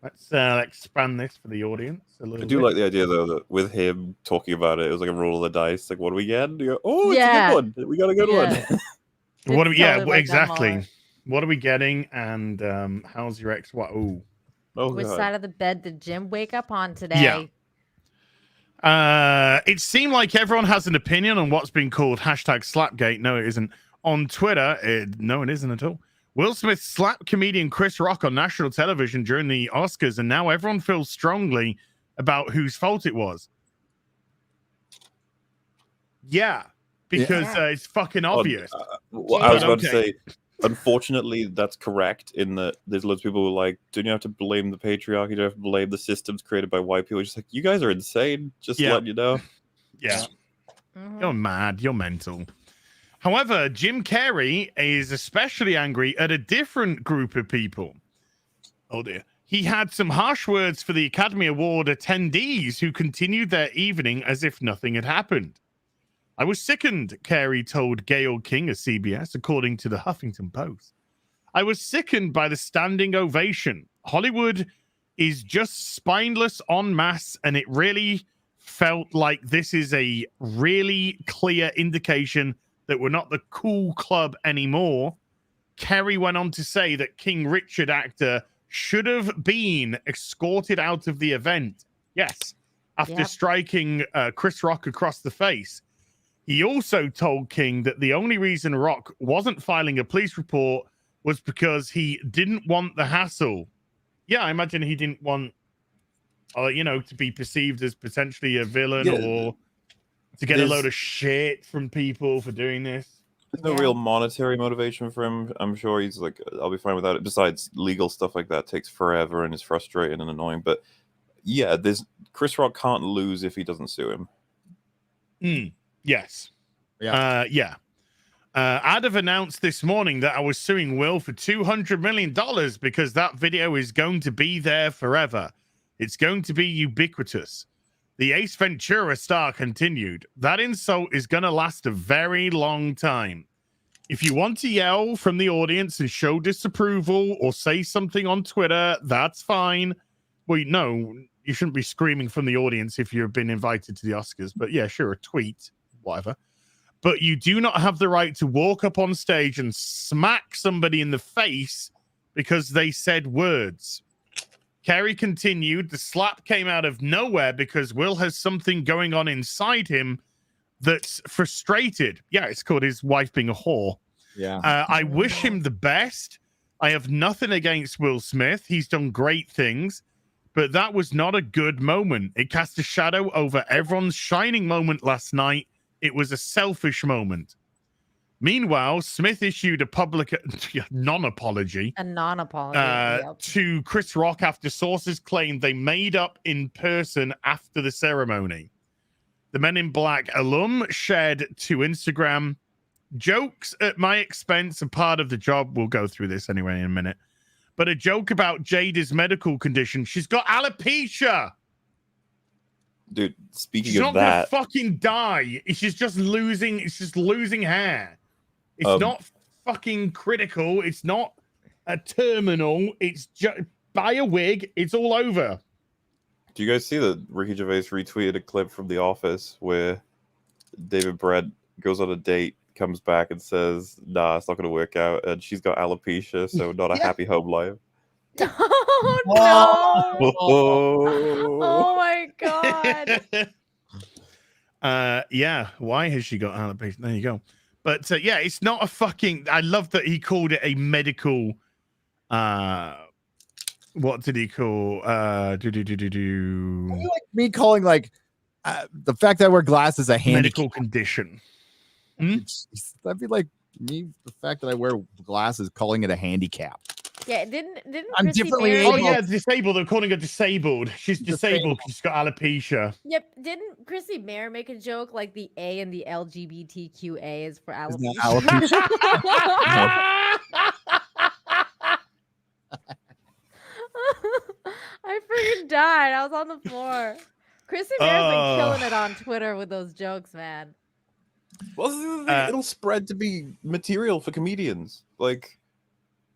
let's expand this for the audience a little I do bit. like the idea though that with him talking about it, it was like a roll of the dice. Like, what do we get? You go, oh, it's Yeah. a good one. We got a good one. What are we? Yeah, totally like that exactly. more. What are we getting? And how's your ex? What? Ooh. Oh, Which God. side of the bed did Jim wake up on today? Yeah. It seemed like everyone has an opinion on what's been called #Slapgate. No, it isn't. On Twitter, no, it isn't at all. Will Smith slapped comedian Chris Rock on national television during the Oscars, and now everyone feels strongly about whose fault it was. Yeah, because it's fucking obvious. Well, I was about to Okay. say, unfortunately, that's correct in that there's loads of people who are like, don't you have to blame the patriarchy? You don't have to blame the systems created by white people. It's just like, you guys are insane. Just Yeah. letting you know. Yeah. You're mad. You're mental. However, Jim Carrey is especially angry at a different group of people. Oh, dear. He had some harsh words for the Academy Award attendees who continued their evening as if nothing had happened. I was sickened, Carey told Gayle King of CBS, according to the Huffington Post. I was sickened by the standing ovation. Hollywood is just spineless en masse, and it really felt like this is a really clear indication that we're not the cool club anymore. Kerry went on to say that King Richard actor should have been escorted out of the event. Yes, after striking Chris Rock across the face. He also told King that the only reason Rock wasn't filing a police report was because he didn't want the hassle. Yeah, I imagine he didn't want, to be perceived as potentially a villain or to get a load of shit from people for doing this. There's no real monetary motivation for him. I'm sure he's like, I'll be fine without it. Besides, legal stuff like that takes forever and is frustrating and annoying. But yeah, Chris Rock can't lose if he doesn't sue him. Yes. Yeah. I'd have announced this morning that I was suing Will for $200 million because that video is going to be there forever. It's going to be ubiquitous. The Ace Ventura star continued. That insult is going to last a very long time. If you want to yell from the audience and show disapproval or say something on Twitter, that's fine. Well, no, you shouldn't be screaming from the audience if you've been invited to the Oscars. But yeah, sure, a tweet, whatever. But you do not have the right to walk up on stage and smack somebody in the face because they said words. Kerry continued, the slap came out of nowhere because Will has something going on inside him that's frustrated. Yeah, it's called his wife being a whore. Yeah. I wish him the best. I have nothing against Will Smith. He's done great things, but that was not a good moment. It cast a shadow over everyone's shining moment last night. It was a selfish moment. Meanwhile, Smith issued a public non-apology. A non-apology. To Chris Rock after sources claimed they made up in person after the ceremony. The Men in Black alum shared to Instagram, jokes at my expense are part of the job. We'll go through this anyway in a minute. But a joke about Jada's medical condition. She's got alopecia. Dude, speaking She's of not that, gonna fucking die. She's just losing. It's just losing hair. It's not fucking critical. It's not a terminal. It's just buy a wig. It's all over. do you guys see that Ricky Gervais retweeted a clip from The Office where David Brent goes on a date, comes back and says, "Nah, it's not gonna work out," and she's got alopecia, so not a happy home life. Oh no! Oh my god! Yeah. Why has she got alopecia? There you go. But yeah, it's not a fucking. I love that he called it a medical. What did he call? You like me calling the fact that I wear glasses a medical condition. That'd be like me. The fact that I wear glasses, calling it a handicap. Yeah, didn't I'm Chrissy differently Mary able. Oh yeah, disabled. They're calling her disabled. She's disabled. She's got alopecia. Yep, didn't Chrissy Mayer make a joke like the A in the LGBTQA is for alopecia? I freaking died. I was on the floor. Chrissy Mayer's been killing it on Twitter with those jokes, man. Well, it'll spread to be material for comedians. Like,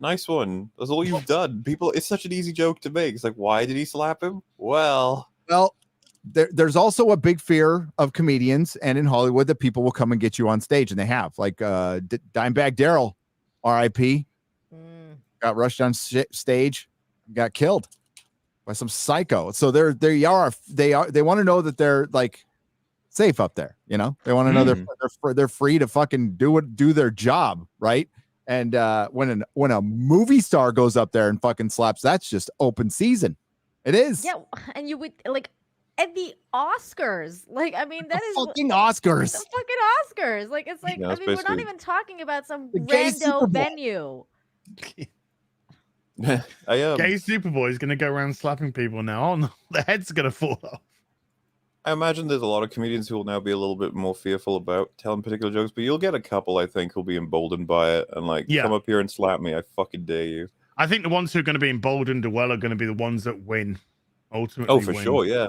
nice one. That's all you've done. People, it's such an easy joke to make. It's like, why did he slap him? Well, there's also a big fear of comedians and in Hollywood that people will come and get you on stage, and they have. Like Dimebag Darrell, R.I.P. Got rushed on stage, got killed by some psycho. So they want to know that they're like safe up there. You know, they want to know they're free to fucking do their job, right? And when a movie star goes up there and fucking slaps, that's just open season. It is. Yeah, and you would like at the Oscars. Like, I mean, that is fucking Oscars. The fucking Oscars. Like, it's like, Yeah, I mean, we're not even talking about some rando venue. Gay Superboy is gonna go around slapping people now. Oh no, the head's gonna fall off. I imagine there's a lot of comedians who will now be a little bit more fearful about telling particular jokes, but you'll get a couple, I think, who'll be emboldened by it and like, come up here and slap me. I fucking dare you. I think the ones who are going to be emboldened are going to be the ones that win. Ultimately, oh, for sure, yeah.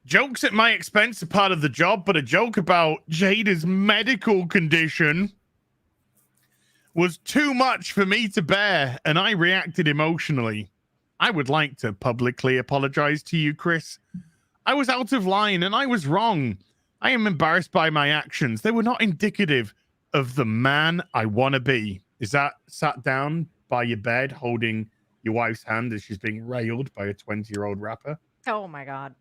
Jokes at my expense are part of the job, but a joke about Jada's medical condition was too much for me to bear, and I reacted emotionally. I would like to publicly apologize to you, Chris. I was out of line and I was wrong. I am embarrassed by my actions. They were not indicative of the man I want to be? Is that sat down by your bed holding your wife's hand as she's being railed by a 20-year-old rapper? Oh my God.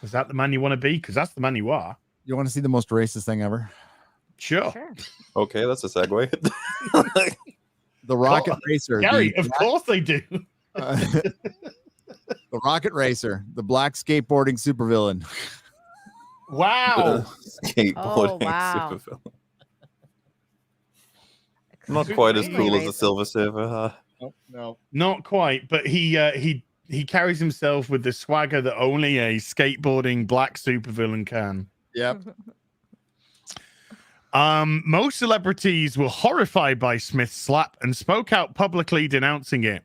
Is that the man you want to be? Because that's the man you are. You want to see the most racist thing ever? Sure. Okay, that's a segue. The Rocket Racer. Gary, the of course they do. The Rocket Racer, the black skateboarding supervillain. Wow. Skateboarding wow. supervillain. Not quite as cool as the Silver Surfer, huh? No. Not quite, but he carries himself with the swagger that only a skateboarding black supervillain can. Yep. Most celebrities were horrified by Smith's slap and spoke out publicly denouncing it.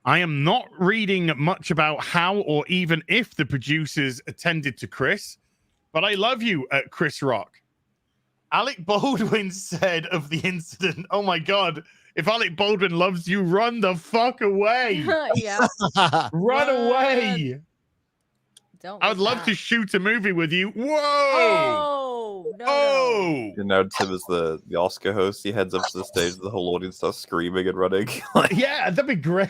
I am not reading much about how or even if the producers attended to Chris, but I love you at Chris Rock. Alec Baldwin said of the incident, oh my God, if Alec Baldwin loves you, run the fuck away. Yeah. Run away. I would love to shoot a movie with you. Whoa! Oh, no. And now Tim is the Oscar host. He heads up to the stage. The whole audience starts screaming and running. Yeah, that'd be great.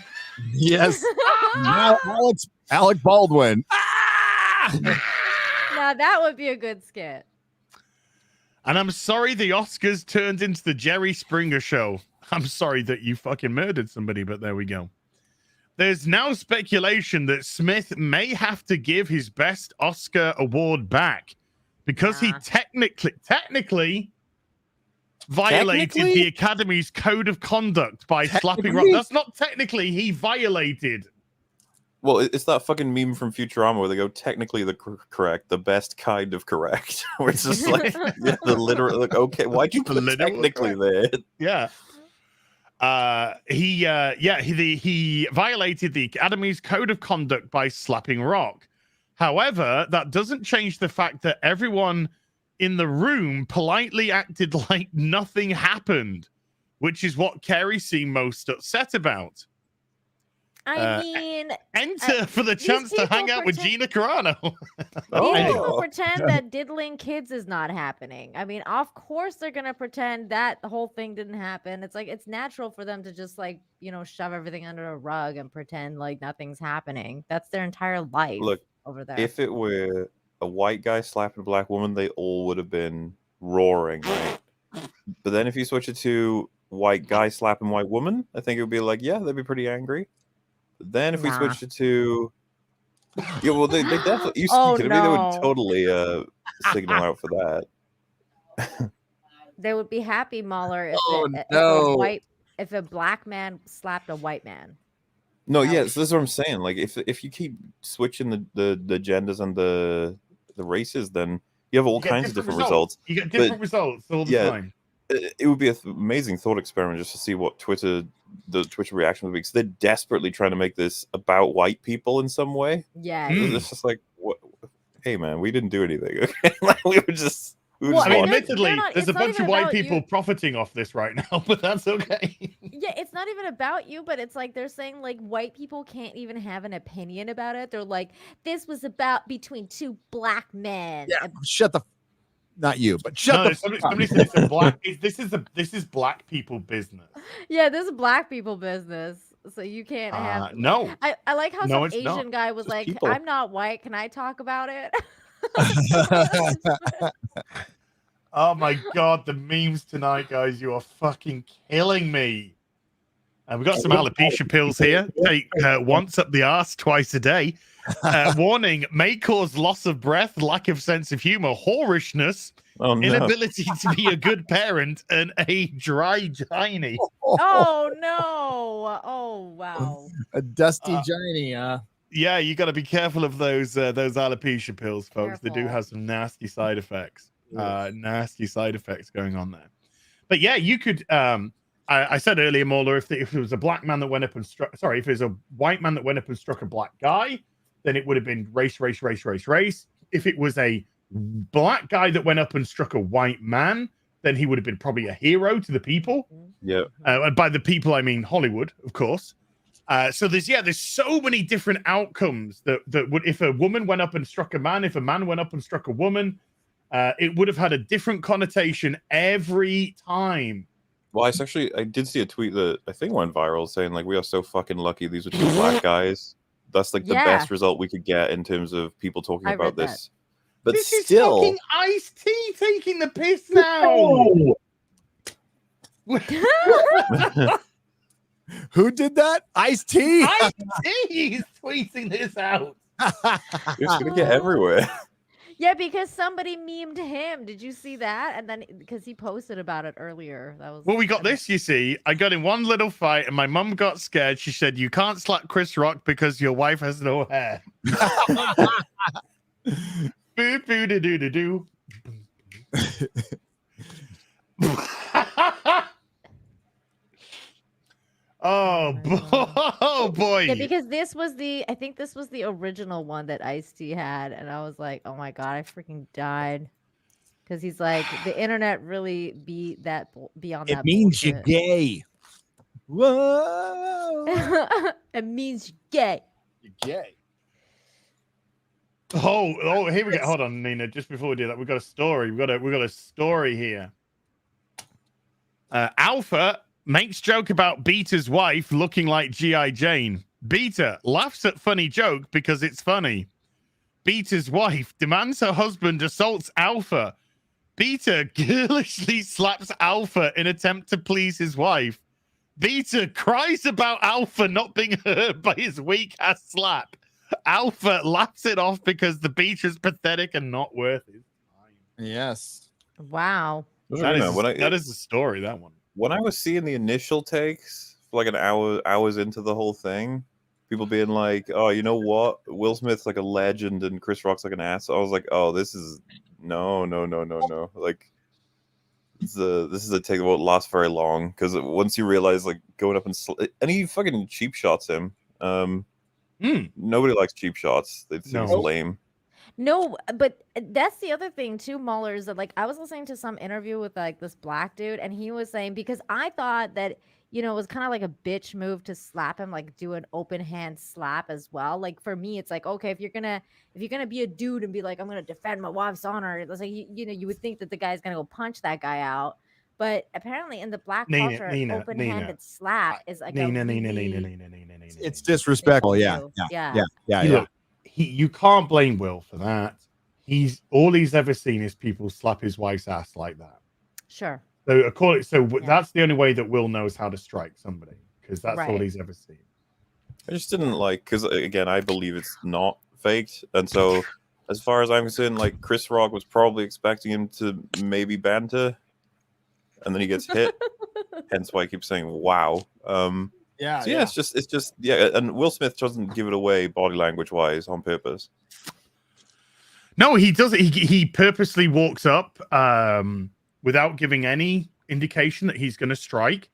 Yes. Now Alec Baldwin. Now that would be a good skit. And I'm sorry the Oscars turned into the Jerry Springer show. I'm sorry that you fucking murdered somebody, but there we go. There's now speculation that Smith may have to give his best Oscar award back because he technically violated the Academy's code of conduct by slapping Rock. That's not technically, he violated. Well, it's that fucking meme from Futurama where they go, technically the correct, the best kind of correct. Where it's just like, yeah, the literal, like, okay, why'd you put technically there? Yeah. He violated the Academy's code of conduct by slapping Rock. However, that doesn't change the fact that everyone in the room politely acted like nothing happened, which is what Carrie seemed most upset about. I mean, enter for the chance to hang out with Gina Carano. These people pretend that diddling kids is not happening. I mean, of course they're gonna pretend that the whole thing didn't happen. It's like it's natural for them to just like, you know, shove everything under a rug and pretend like nothing's happening. That's their entire life. Look, over there. If it were a white guy slapping a black woman, they all would have been roaring, right? But then if you switch it to white guy slapping white woman, I think it would be like, yeah, they'd be pretty angry. But then if we switch it to, yeah, well, they definitely. You they would totally signal out for that. They would be happy, Mahler, if a black man slapped a white man. No, yeah, so this is what I'm saying. Like, if you keep switching the genders and the races, then you have all kinds of different results. You get different results all the time. It would be an amazing thought experiment just to see what the Twitter reaction would be, because they're desperately trying to make this about white people in some way. Yeah, it's just like, what? Hey, man, we didn't do anything. Okay, like, we were just. I mean, admittedly, there's a bunch of white people profiting off this right now, but that's okay. Yeah, it's not even about you, but it's like they're saying like white people can't even have an opinion about it. They're like, this was about between two black men. Yeah, shut the. Not you, but shut the. Somebody said it's a black. This is black people business. Yeah, this is black people business. So you can't have. No. I like how some Asian guy was like, people. I'm not white. Can I talk about it? Oh my God, the memes tonight, guys. You are fucking killing me. We've got some alopecia pills here. Take once up the arse, twice a day. Warning, may cause loss of breath, lack of sense of humor, whorishness, inability to be a good parent, and a dry giny. Oh, no. Oh, wow. A dusty giny, Yeah, you got to be careful of those alopecia pills, folks. They do have some nasty side effects. Nasty side effects going on there. But yeah, you could. I said earlier, Mauler, if it was a black man that went up and struck. Sorry, if it was a white man that went up and struck a black guy, then it would have been race. If it was a black guy that went up and struck a white man, then he would have been probably a hero to the people. Yeah. And by the people, I mean Hollywood, of course. So there's so many different outcomes that would, if a woman went up and struck a man, if a man went up and struck a woman, it would have had a different connotation every time. Well, I did see a tweet that I think went viral saying like, we are so fucking lucky these are two black guys. That's like the best result we could get in terms of people talking about this. But this still, is fucking Ice-T taking the piss now. Who did that? Ice-T. Ice-T is tweeting this out. It's gonna get everywhere. Yeah, because somebody memed him. Did you see that? And then because he posted about it earlier. That was Well, we got this, you see. I got in one little fight and my mum got scared. She said, you can't slap Chris Rock because your wife has no hair. Boo boo doo doo doo doo. Oh boy. Yeah, because I think this was the original one that Ice-T had, and I was like, oh my god, I freaking died. Because he's like, the internet really be beyond that. It means you're bullshit. gay. Whoa. It means you're gay. You're gay. Oh, here we go. Hold on, Nina. Just before we do that, we've got a story. We've got a story here. Alpha makes joke about Beta's wife looking like G.I. Jane. Beta laughs at funny joke because it's funny. Beta's wife demands her husband assaults Alpha. Beta girlishly slaps Alpha in attempt to please his wife. Beta cries about Alpha not being hurt by his weak-ass slap. Alpha laughs it off because the Beta's pathetic and not worth his time. Yes. Wow. That is the story, that one. When I was seeing the initial takes, like an hours into the whole thing, people being like, "Oh, you know what? Will Smith's like a legend and Chris Rock's like an ass." I was like, "Oh, this is no." Like, this is a take that won't last very long because once you realize, like, going up and he fucking cheap shots him. Nobody likes cheap shots. They think it's lame. No, but that's the other thing too, Mueller, is that like I was listening to some interview with like this black dude, and he was saying, because I thought that, you know, it was kind of like a bitch move to slap him, like do an open hand slap as well. Like for me, it's like, okay, if you're gonna be a dude and be like, I'm gonna defend my wife's honor, it's like you know, you would think that the guy's gonna go punch that guy out. But apparently in the black culture, an open-handed slap is like It's disrespectful. Yeah. Look, you can't blame Will for that. All he's ever seen is people slap his wife's ass like that. Sure. So that's the only way that Will knows how to strike somebody, because that's all he's ever seen. I just didn't like, because again, I believe it's not faked, and so as far as I'm concerned, like Chris Rock was probably expecting him to maybe banter, and then he gets hit. Hence why I keep saying wow. It's just and Will Smith doesn't give it away body language wise on purpose. No, he doesn't. He purposely walks up without giving any indication that he's going to strike.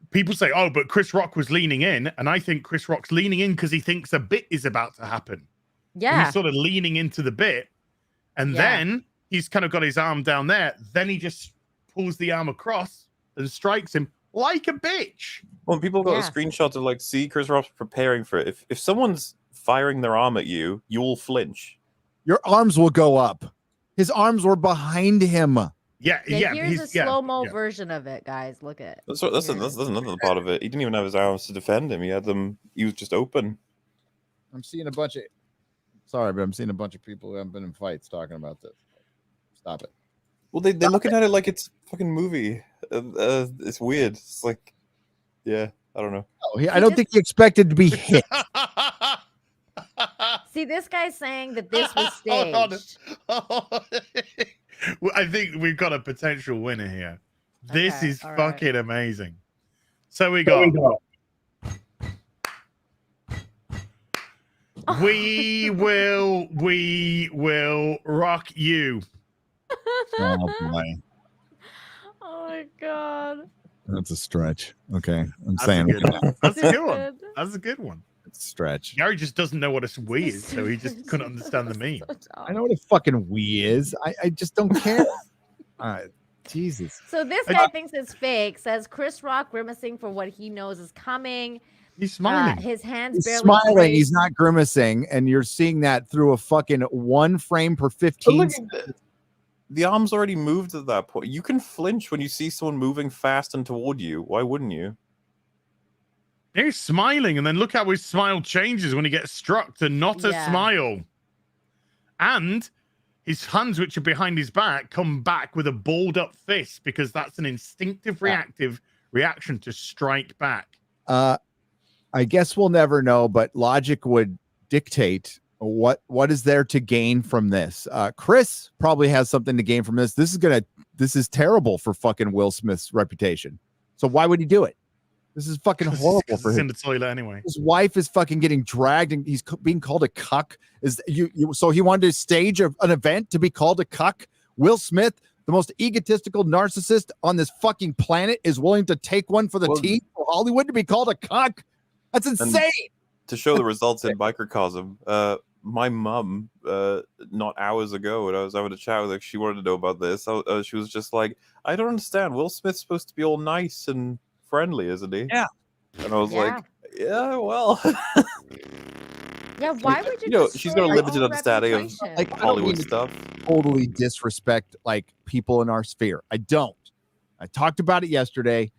People say, "Oh, but Chris Rock was leaning in," and I think Chris Rock's leaning in because he thinks a bit is about to happen. Yeah, and he's sort of leaning into the bit, and then he's kind of got his arm down there. Then he just pulls the arm across and strikes him like a bitch. Well, people got a screenshot of like, see, Chris Rock's preparing for it. If someone's firing their arm at you, you will flinch. Your arms will go up. His arms were behind him. Here's a slow-mo version of it, guys. Look at. That's another part of it. He didn't even have his arms to defend him. He had them. He was just open. I'm seeing a bunch of. Sorry, but I'm seeing a bunch of people who haven't been in fights talking about this. Stop it. Well, they're looking at it like it's a fucking movie. It's weird. It's like, I don't know. I don't think he expected to be hit. See, this guy's saying that this was staged. Well, I think we've got a potential winner here. This is fucking amazing. So we got. We will rock you. Oh boy. Oh my god. That's a stretch. Okay. That's a good one. That's a good one. Stretch. Gary just doesn't know what a wee is, so he just couldn't understand the meme. I know what a fucking wee is. I just don't care. All right. Jesus. So this guy thinks it's fake. Says Chris Rock grimacing for what he knows is coming. He's smiling. His hands He's barely smiling. graze. He's not grimacing, and you're seeing that through a fucking 1 frame per 15. The arm's already moved at that point. You can flinch when you see someone moving fast and toward you. Why wouldn't you? He's smiling, and then look how his smile changes when he gets struck to not a smile. And his hands, which are behind his back, come back with a balled up fist because that's an instinctive reaction to strike back. I guess we'll never know, but logic would dictate what is there to gain from this. Chris probably has something to gain from this. This is terrible for fucking Will Smith's reputation. So why would he do it? This is fucking horrible for him. He's in the toilet anyway. His wife is fucking getting dragged, and he's being called a cuck. So he wanted to stage an event to be called a cuck? Will Smith, the most egotistical narcissist on this fucking planet, is willing to take one for the team for Hollywood to be called a cuck? That's insane. And to show the results in microcosm, my mum, not hours ago, when I was having a chat with her, she wanted to know about this. She was just like, I don't understand. Will Smith's supposed to be all nice and friendly, isn't he? Yeah. And I was like, yeah, well. Yeah, why would you? You know, she's got a limited understanding of Like, Hollywood stuff. Totally disrespect like people in our sphere. I don't. I talked about it yesterday.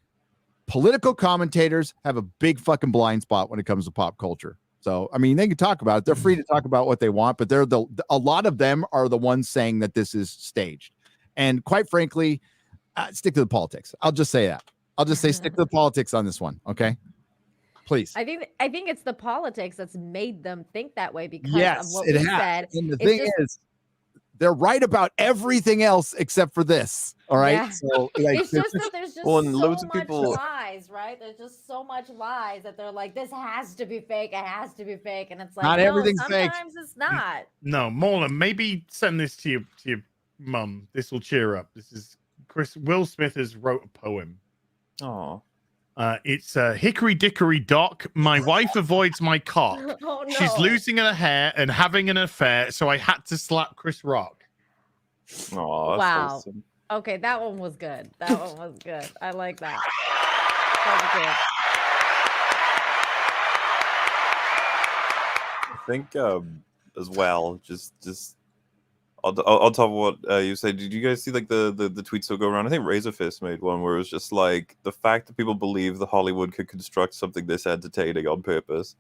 Political commentators have a big fucking blind spot when it comes to pop culture. So, I mean, they can talk about it. They're free to talk about what they want, but a lot of them are the ones saying that this is staged. And quite frankly, stick to the politics. I'll just say that. I'll just say stick to the politics on this one. Okay. Please. I think it's the politics that's made them think that way because of what it we has. said. And the thing is, they're right about everything else except for this. All right. Yeah. So like, it's just that there's just Well, and so loads of much people- lies, right? There's just so much lies that they're like, this has to be fake. It has to be fake, and it's like, Not no, everything's fake. sometimes it's not. No, Marlon, maybe send this to your mum. This will cheer her up. This is Will Smith has wrote a poem. Oh. It's Hickory Dickory Dock. My wife avoids my cock. Oh, no. She's losing her hair and having an affair, so I had to slap Chris Rock. Oh, Wow. awesome. Okay, that one was good. That one was good. I like that. That I think as well, just on top of what you said, did you guys see like the tweets that go around? I think Razorfist made one where it was just like the fact that people believe that Hollywood could construct something this entertaining on purpose.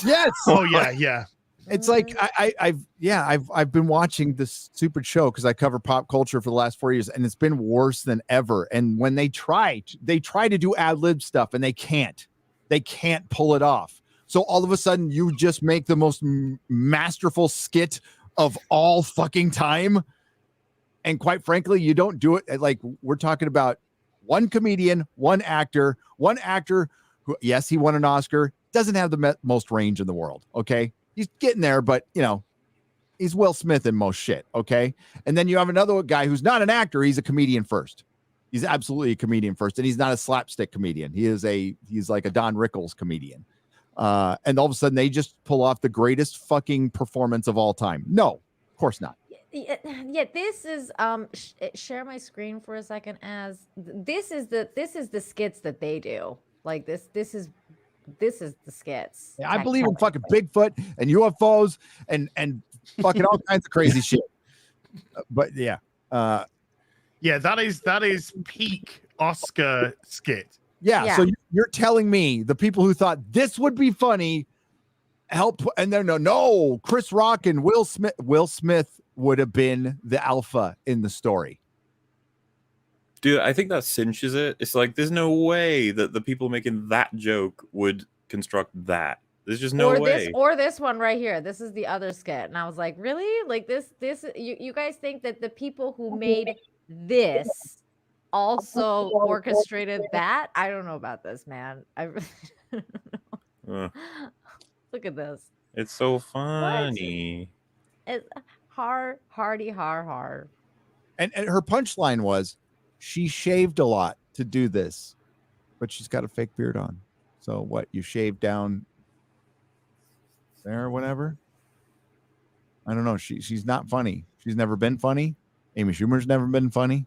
yes. Oh yeah. It's like I've been watching this stupid show because I cover pop culture for the last 4 years, and it's been worse than ever. And when they try to do ad-lib stuff, and they can't pull it off. So all of a sudden, you just make the most masterful skit of all fucking time. And quite frankly, you don't do it like we're talking about one comedian, one actor who, yes, he won an Oscar, doesn't have the most range in the world. Okay. He's getting there, but he's Will Smith in most shit. Okay. And then you have another guy who's not an actor. He's a comedian first. He's absolutely a comedian first. And he's not a slapstick comedian. He's like a Don Rickles comedian. And all of a sudden they just pull off the greatest fucking performance of all time. No, of course not. Yeah, this is share my screen for a second. As this is the skits that they do. Like this is the skits. Yeah, I believe in fucking Bigfoot and UFOs and fucking all kinds of crazy shit. But yeah, that is peak Oscar skit. Yeah. So you're telling me the people who thought this would be funny help, and they're no, Chris Rock and Will Smith would have been the alpha in the story. Dude, I think that cinches it. It's like there's no way that the people making that joke would construct that. There's just no way. This one right here. This is the other skit, and I was like, really? Like this? You guys think that the people who made this also orchestrated that? I don't know about this, man. I really don't know. Look at this. It's so funny. It's hardy. And her punchline was, she shaved a lot to do this, but she's got a fake beard on. So what? You shave down there or whatever? I don't know. She's not funny. She's never been funny. Amy Schumer's never been funny.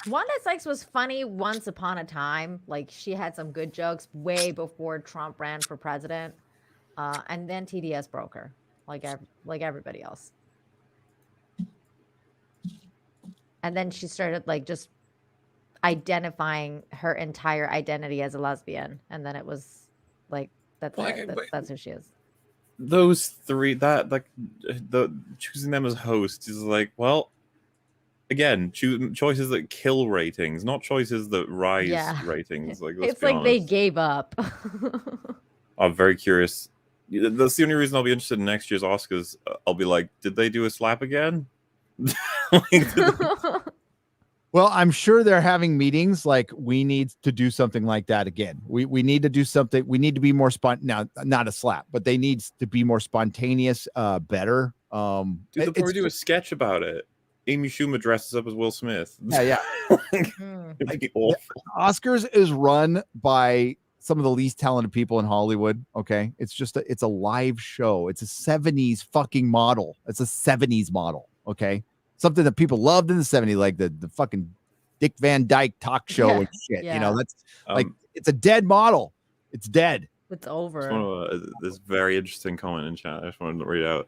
Wanda Sykes was funny once upon a time. Like she had some good jokes way before Trump ran for president, and then TDS broke her, like everybody else. And then she started like just identifying her entire identity as a lesbian, and then it was like that's who she is. Those three, that like the choosing them as hosts is like, well, again, choices that kill ratings, not choices that rise ratings. Like, let's It's be like honest. they gave up. I'm very curious. That's the only reason I'll be interested in next year's Oscars. I'll be like, did they do a slap again? Well, I'm sure they're having meetings like we need to do something like that again. We need to do something. We need to be more now, not a slap, but they need to be more spontaneous, better. Dude, they'll probably do a sketch about it. Amy Schumer dresses up as Will Smith. Yeah. It'd be awful. Oscars is run by some of the least talented people in Hollywood. Okay. It's just it's a live show. It's a 70s fucking model. It's a 70s model. Okay. Something that people loved in the 70s, like the fucking Dick Van Dyke talk show and shit. You know, that's like, it's a dead model. It's dead. It's over. This very interesting comment in chat. I just wanted to read out.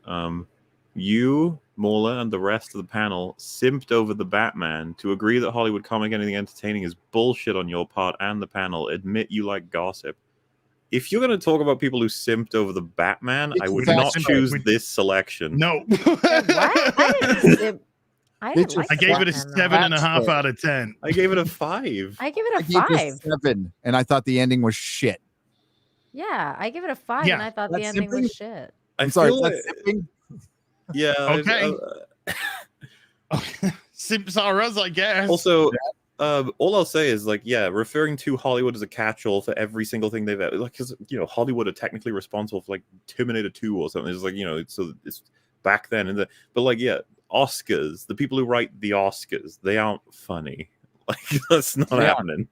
You, Mauler, and the rest of the panel simped over the Batman. To agree that Hollywood can't make anything entertaining is bullshit on your part and the panel. Admit you like gossip. If you're going to talk about people who simped over the Batman, I would not choose this selection. No. I gave it a 7.5 out of 10. I gave it a 5. I give it a gave it 5. 7, and I thought the ending was shit. Yeah, I give it a 5, and I thought the ending was shit. I'm sorry. feel like- Yeah. Okay. Simps are us, I guess. Also, all I'll say is, like, yeah, referring to Hollywood as a catch-all for every single thing they've ever, like, because, you know, Hollywood are technically responsible for, like, Terminator 2 or something. It's like, you know, so it's back then. But, like, yeah, Oscars, the people who write the Oscars, they aren't funny. Like, that's not happening.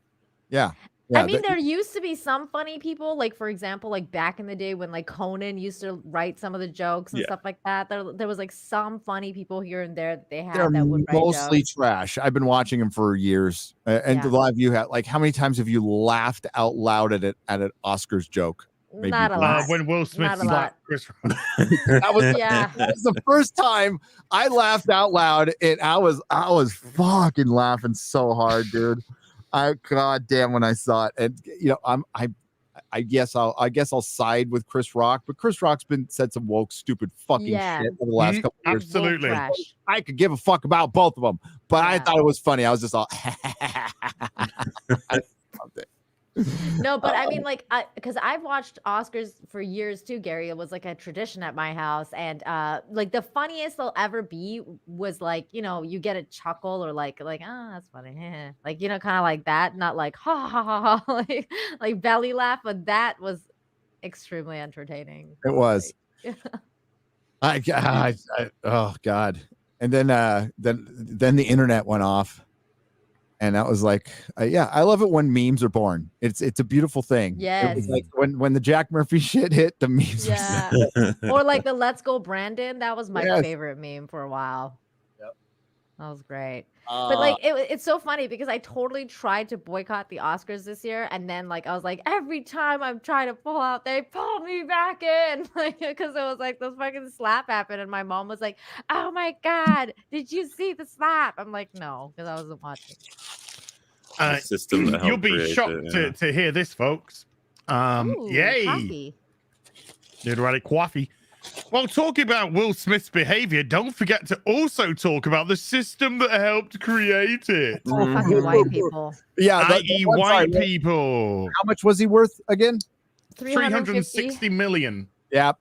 Yeah. I mean, there used to be some funny people, like, for example, like back in the day when like Conan used to write some of the jokes and stuff like that. There was like some funny people here and there that they had They're that would write mostly jokes. trash. I've been watching them for years. And the live you had, like, how many times have you laughed out loud at an Oscars joke? Maybe Not a lot. When Will Smith Not a lot. slapped Chris Rock. that was the first time I laughed out loud, and I was fucking laughing so hard, dude. God damn when I saw it. And you know, I guess I'll side with Chris Rock, but Chris Rock's said some woke, stupid fucking shit for the last couple of years. Absolutely. I could give a fuck about both of them, but I thought it was funny. I was just all I loved it. No, but I mean, like, because I've watched Oscars for years too, Gary. It was like a tradition at my house, and like the funniest they'll ever be was like, you know, you get a chuckle or like oh, that's funny, like, you know, kind of like that, not like ha ha ha ha, like belly laugh, but that was extremely entertaining. It was. Like, Oh God! And then the internet went off. And that was like, yeah, I love it when memes are born. It's a beautiful thing. Yes. It was like when the Jack Murphy shit hit, the memes. Yeah. Or like the Let's Go Brandon. That was my favorite meme for a while. Yep. That was great. But like it's so funny because I totally tried to boycott the Oscars this year, and then like I was like, every time I'm trying to pull out, they pull me back in, like, because it was like this fucking slap happened, and my mom was like, "Oh my God, did you see the slap?" I'm like, "No," because I wasn't watching. System that You'll be helped shocked create it, to hear this, folks. Ooh, Yay! coffee. Did right at coffee. Well, talking about Will Smith's behavior, don't forget to also talk about the system that helped create it. Oh, fucking white people. Yeah, i.e. white people. How much was he worth again? 360 million. Yep.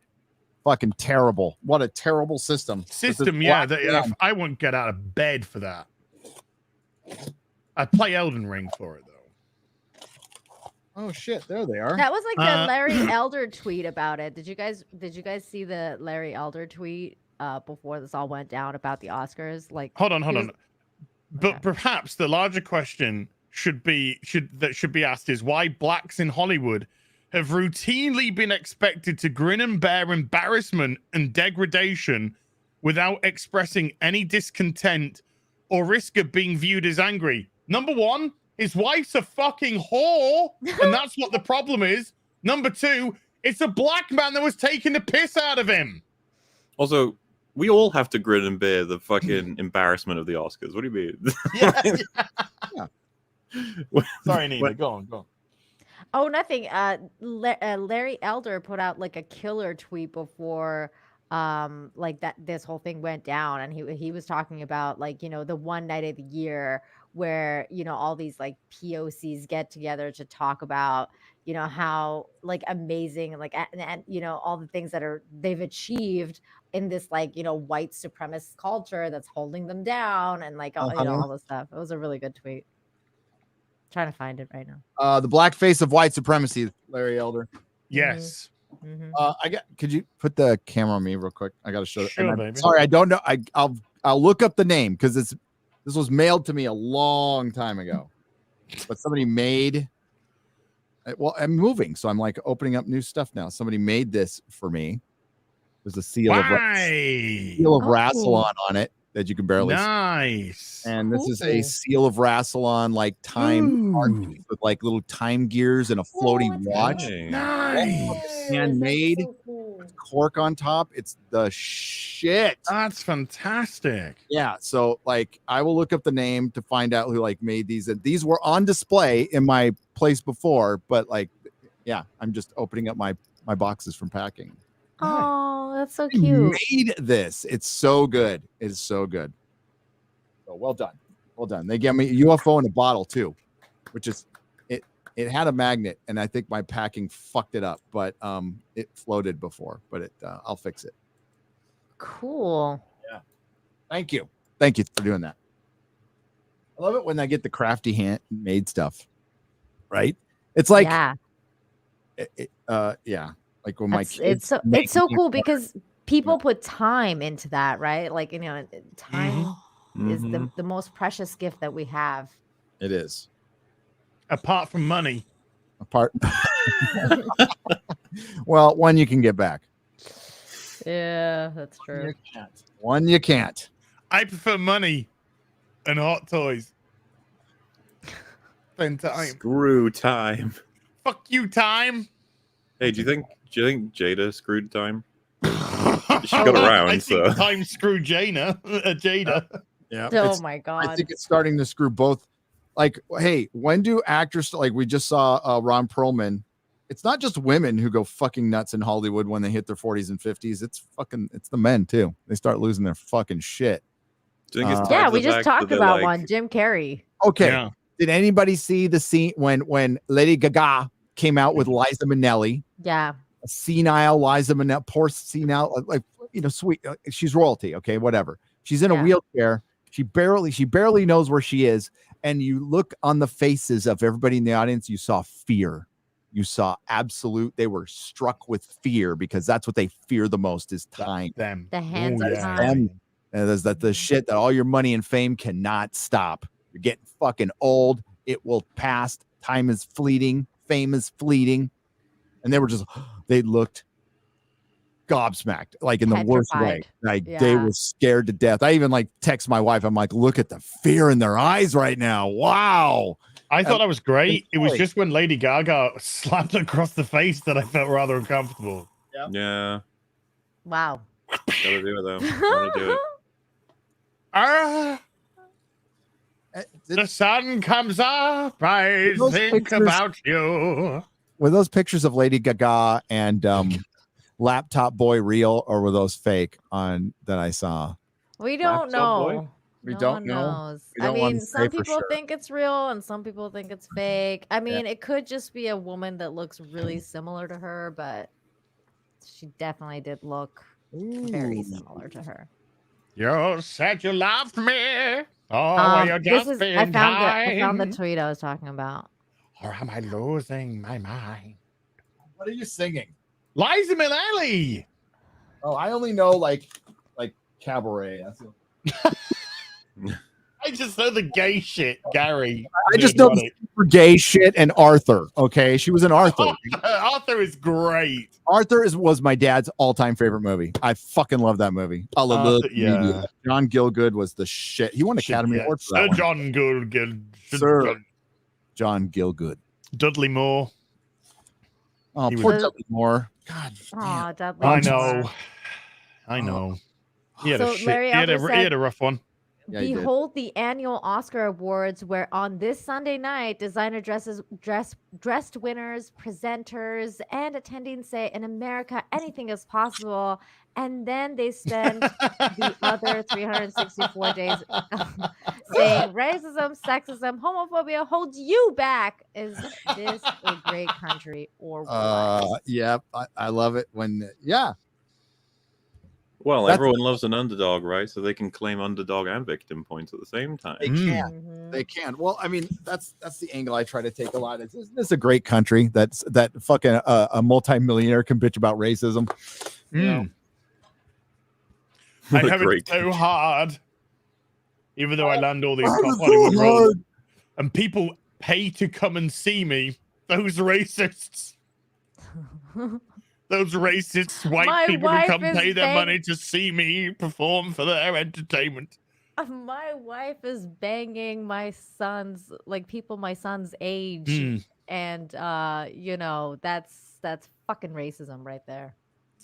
Fucking terrible. What a terrible system. Yeah. I wouldn't get out of bed for that. I'd play Elden Ring for it, though. Oh shit! There they are. That was like the Larry Elder tweet about it. Did you guys see the Larry Elder tweet before this all went down about the Oscars? Like, hold on. But perhaps the larger question should be asked is why blacks in Hollywood have routinely been expected to grin and bear embarrassment and degradation without expressing any discontent or risk of being viewed as angry. Number one, his wife's a fucking whore, and that's what the problem is. Number two, it's a black man that was taking the piss out of him. Also, we all have to grin and bear the fucking embarrassment of the Oscars. What do you mean? Yeah. Sorry, Nina. Go on. Oh, nothing. Larry Elder put out like a killer tweet before like that this whole thing went down, and he was talking about like, you know, the one night of the year where, you know, all these like POCs get together to talk about, you know, how like amazing, like and you know, all the things that they've achieved in this like, you know, white supremacist culture that's holding them down, and like all, you know, all this stuff. It was a really good tweet. Trying to find it right now. The black face of white supremacy, Larry Elder. Yes. Could you put the camera on me real quick? I got to show it. Sure, baby. Sorry, I don't know. I'll look up the name because this was mailed to me a long time ago, but somebody made. Well, I'm moving, so I'm like opening up new stuff now. Somebody made this for me. There's a seal of Rassilon on it that you can barely see. And this is a seal of Rassilon, like time art piece with like little time gears and a floating watch. Nice. Handmade. Cork on top. It's the shit. That's fantastic. Yeah. So like I will look up the name to find out who like made these. And these were on display in my place before, but like, yeah, I'm just opening up my boxes from packing. Oh, that's so cute. Made this. It's so good. It is so good. So well done. Well done. They gave me a UFO in a bottle too, which is it had a magnet, and I think my packing fucked it up, but it floated before, but I'll fix it. Cool. Yeah. Thank you for doing that. I love it when I get the crafty handmade stuff. Right? It's like yeah. Like when my kids it's so cool because people put time into that, right? Like, you know, time is the most precious gift that we have. It is. Apart from money. Well, one you can get back. Yeah, that's true. One you can't. I prefer money and hot toys. Spend time. Screw time. Fuck you, time. Hey, do you think Jada screwed time? She got around. I think time screwed Jada. Yeah. Oh my god. I think it's starting to screw both. Like, hey, when do actors like we just saw Ron Perlman? It's not just women who go fucking nuts in Hollywood when they hit their 40s and 50s. It's the men too. They start losing their fucking shit. Yeah, we just talked about one, Jim Carrey. Okay. Yeah. Did anybody see the scene when Lady Gaga came out with Liza Minnelli? Yeah. A senile Liza Minnelli, poor senile, like, you know, sweet. She's royalty. Okay, whatever. She's in a wheelchair. She barely knows where she is. And you look on the faces of everybody in the audience, you saw fear. You saw they were struck with fear because that's what they fear the most is time. Them. The hands of time. And there's the shit that all your money and fame cannot stop. You're getting fucking old. It will pass. Time is fleeting. Fame is fleeting. And they looked gobsmacked, like in the worst way. Like they were scared to death. I even like text my wife. I'm like, look at the fear in their eyes right now. Wow. I thought that was great. It was just when Lady Gaga slapped across the face that I felt rather uncomfortable. Yeah. Wow. Gotta do it though. Gotta do it. The sun comes up. I think about you. Were those pictures of Lady Gaga and Laptop Boy real, or were those fake that I saw? We don't know. We don't know. I mean, some people think it's real and some people think it's fake. I mean, it could just be a woman that looks really similar to her, but she definitely did look very similar to her. You said you loved me. Oh, you're just I found the tweet I was talking about. Or am I losing my mind? What are you singing? Liza Minnelli. Oh, I only know like cabaret. I just know the gay shit, Gary. I just know the super gay shit and Arthur. Okay, she was an Arthur. Arthur is great. Arthur was my dad's all-time favorite movie. I fucking love that movie. Yeah. John Gielgud was the shit. He won Academy Award for that one. John Gielgud. Sir John Gielgud. Dudley Moore. Oh, He poor was- Dudley Moore. God. Aw, Dudley I Moore. know. I know. He had, So a shit. Larry He, had Elder he had said- a rough one. Behold the annual Oscar Awards, where on this Sunday night, designer dressed winners, presenters, and attendees say, "In America, anything is possible." And then they spend the other 364 days saying racism, sexism, homophobia holds you back. Is this a great country or what? Yeah, I love it when Well, That's- everyone loves an underdog, right? So they can claim underdog and victim points at the same time. They can. They can. Well, I mean, that's the angle I try to take a lot. Isn't this a great country that fucking a multimillionaire can bitch about racism? You know? I What a have it great so hard. Even though I land all these I top have it so Hollywood roles, hard. and people pay to come and see me. Those racists. Those racist white My people who wife come is pay their bang- money to see me perform for their entertainment. My wife is banging my son's people my son's age, Mm. and that's fucking racism right there.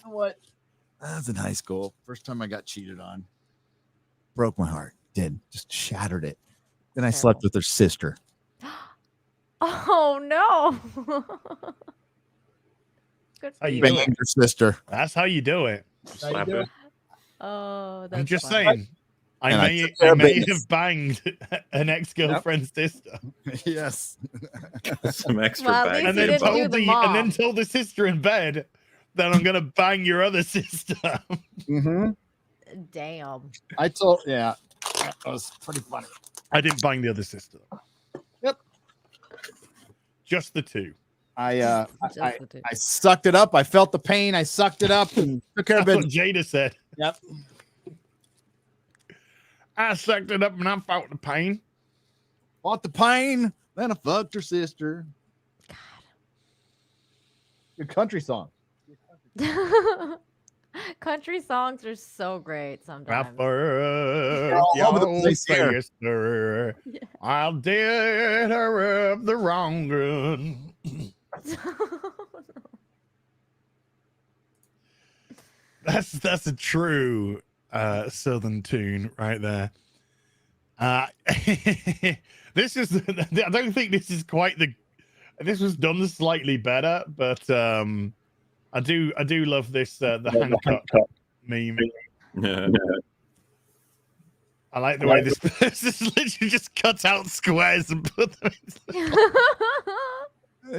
What? That was in high school. First time I got cheated on. Broke my heart. Did. Just shattered it. Then I slept with her sister. Oh no! Good for How you you. do Banged it. her sister. That's how you do it. Slap it. Oh, that's I'm just funny. saying. I And I may, took care I of may business. have banged an ex-girlfriend's sister, Yes. Some extra Well, at bags. least and you then didn't do told the and then mom. told the sister in bed that I'm gonna bang your other sister. Mm-hmm. Damn. I told, yeah, that was pretty funny. I didn't bang the other sister. Yep. Just the two. I Just the two. I sucked it up. I felt the pain. I sucked it up and took care of That's what business. Jada said. Yep. I sucked it up and I felt the pain. Fought the pain. Then I fucked her sister. Good country song. Country songs are so great I sometimes. They're all over the place here. sister. I did her of the wrong. That's a true southern tune right there. This is I don't think this is quite the this was done slightly better, but I do love this the Hancock meme. Yeah. I like the way this is literally just cut out squares and put them in.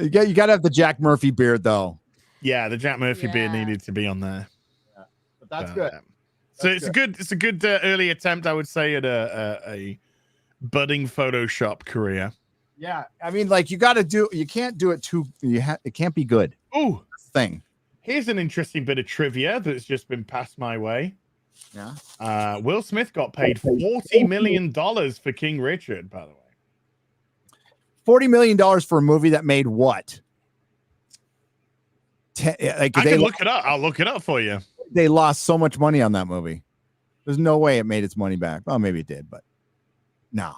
You got to have the Jack Murphy beard though. Yeah, the Jack Murphy beard Yeah. needed to be on there. But that's good. So That's it's a good early attempt, I would say, at a budding Photoshop career. Yeah, I mean, like you can't do it too. It can't be good. Oh, thing. Here's an interesting bit of trivia that's just been passed my way. Yeah. Will Smith got paid $40 million for King Richard, by the way. $40 million for a movie that made what? I can look it up. I'll look it up for you. They lost so much money on that movie. There's no way it made its money back. Well, maybe it did, but no.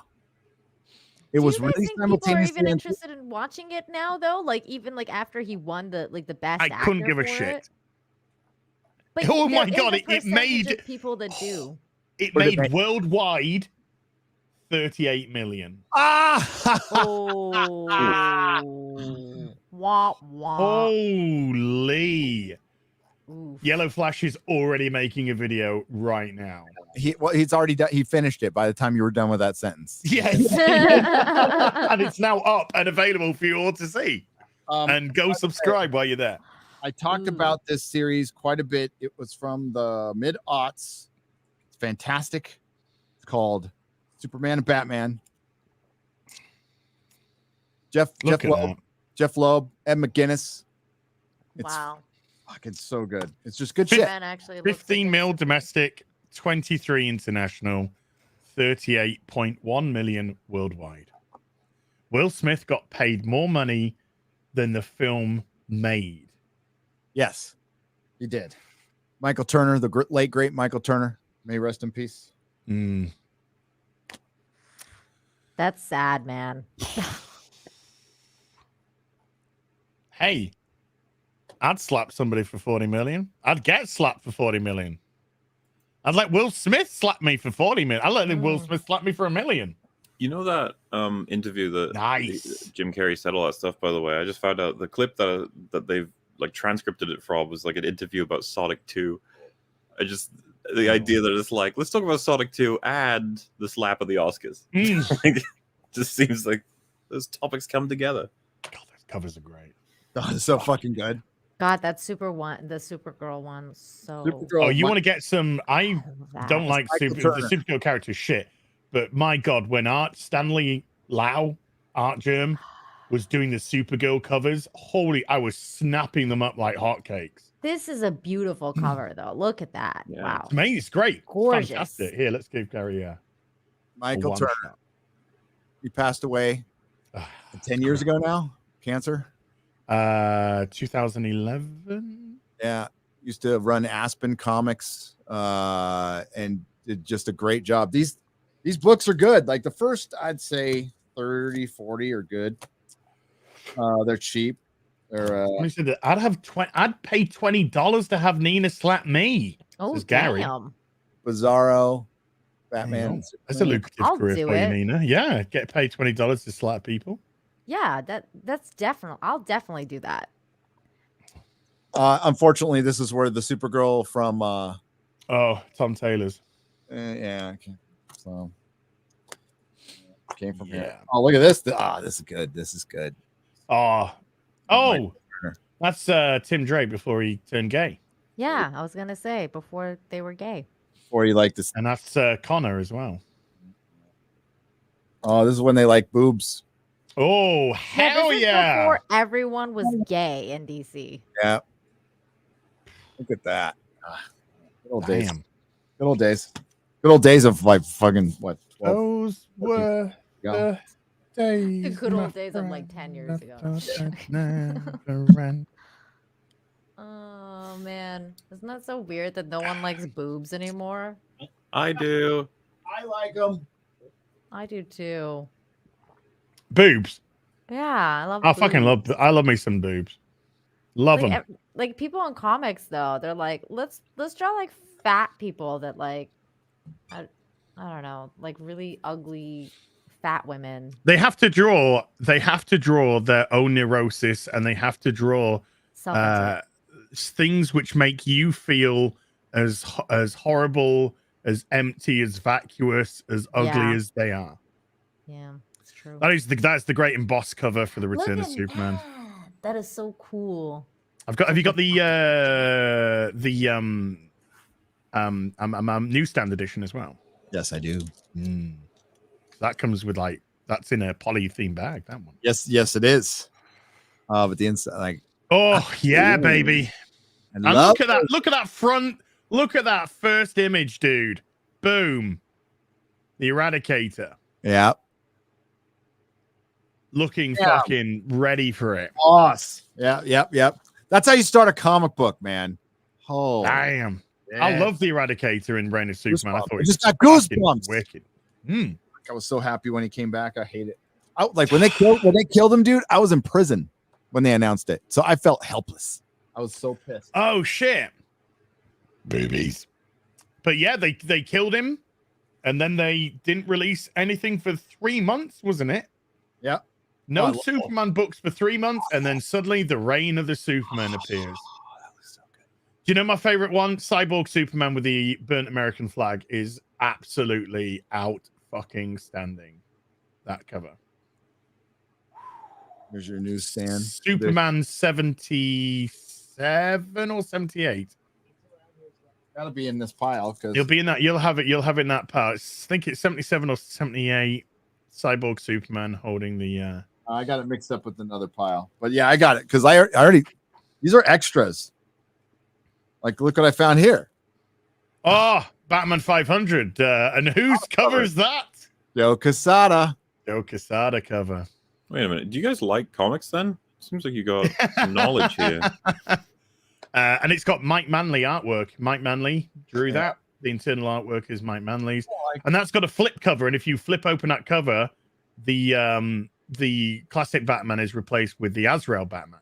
It was Do you guys released think people are even simultaneously. interested in watching it now, though? Like even after he won the best. I couldn't actor give a for shit. it? But Oh there my is God, a it percentage made- of people that do. It What did made it make? worldwide 38 million. Ah! Oh, wah wah. Holy. Oof. Yellow Flash is already making a video right now. He's already done. He finished it by the time you were done with that sentence. Yes. And it's now up and available for you all to see. And go subscribe while you're there. I talked about this series quite a bit. It was from the mid-aughts. It's fantastic. It's called Superman and Batman. Jeff Look it Loeb, up. Jeff Loeb, Ed McGuinness. It's Wow. fucking so good. It's just good shit. Man actually looks 15 mil domestic, 23 international, 38.1 million worldwide. Will Smith got paid more money than the film made. Yes, he did. Michael Turner, the late great Michael Turner, may he rest in peace. That's sad, man. Hey, I'd slap somebody for 40 million. I'd get slapped for 40 million. I'd let Will Smith slap me for 40 million. I'd let Will Smith slap me for $1 million. You know that interview that Jim Carrey said all that stuff, by the way? I just found out the clip that they've like transcripted it from was like an interview about Sonic 2. The idea that it's like, let's talk about Sonic 2 and the slap of the Oscars. Like, it just seems like those topics come together. God, those covers are great. Oh, it's so fucking good. God, that the Supergirl one. So Supergirl, you want to get some? I don't like the Supergirl character shit, but my God, when Stanley Lau, Art Germ, was doing the Supergirl covers, I was snapping them up like hotcakes. This is a beautiful cover, though. Look at that! Yeah. Wow, It's amazing. It's great. Gorgeous. Fantastic. Here, let's give Gary Michael Turner. He passed away 10 years ago now. Cancer. 2011. Yeah, used to run Aspen Comics and did just a great job. These books are good. Like the first, I'd say 30, 40 are good. They're cheap. They're I'd pay $20 to have Nina slap me. Oh, Gary. damn. Bizarro, Batman. That's a lucrative I'll career do for you, it. Nina. Yeah, get paid $20 to slap people. Yeah, that's definitely. I'll definitely do that. Unfortunately, this is where the Supergirl from Tom Taylor's. Yeah, okay. So came from here. Yeah. Oh, look at this. This is good. This is good. That's Tim Drake before he turned gay. Yeah, I was gonna say before they were gay. Or you like this, and that's Connor as well. Oh, this is when they like boobs. Oh, hell this is yeah! Before everyone was gay in DC. Yeah. Look at that. Good old days. Damn. Good old days. Good old days of like fucking what? 12, Those were the days. The good old days of like 10 years ago. Oh man, isn't that so weird that no one likes boobs anymore? I do. I like them. I do too. Boobs. Yeah, I love. I fucking boobs. love. I love me some boobs. Love them. Like people in comics though, they're like, let's draw like fat people that like, I don't know, like really ugly fat women. They have to draw their own neurosis, and they have to draw things which make you feel as horrible, as empty, as vacuous, as ugly as they are. Yeah, it's true. That's the great embossed cover for the Return of Superman. That is so cool. Have you got the newsstand edition as well? Yes, I do. That comes with that's in a polythene bag. That one. Yes, it is. But the inside, like, yeah, baby. And look at that! Look at that front! Look at that first image, dude! Boom, the Eradicator. Yeah. Looking fucking ready for it. Boss. Yeah, yep. That's how you start a comic book, man. Oh, damn! Yeah. I love the Eradicator in Reign of Superman. I thought it just got goosebumps. Wicked. I was so happy when he came back. I hate it. Like when they killed him, dude. I was in prison when they announced it, so I felt helpless. I was so pissed. Oh shit, boobies. But yeah, they killed him, and then they didn't release anything for 3 months, wasn't it? Yeah. No Superman books for 3 months, and then suddenly the Reign of the Superman appears. That was so good. Do you know my favorite one? Cyborg Superman with the burnt American flag is absolutely out fucking standing. That cover. There's your newsstand. Superman 77 or 78. Gotta be in this pile because You'll be in that. You'll have it in that pile. I think it's 77 or 78. Cyborg Superman holding the. I got it mixed up with another pile, but yeah, I got it because I already. These are extras. Like, look what I found here. Oh, Batman 500. And whose cover is that? Joe Quesada. Joe Quesada cover. Wait a minute. Do you guys like comics then? Seems like you got some knowledge here. And it's got Mike Manley artwork. Mike Manley drew that. The internal artwork is Mike Manley's, and that's got a flip cover. And if you flip open that cover, the classic Batman is replaced with the Azrael Batman.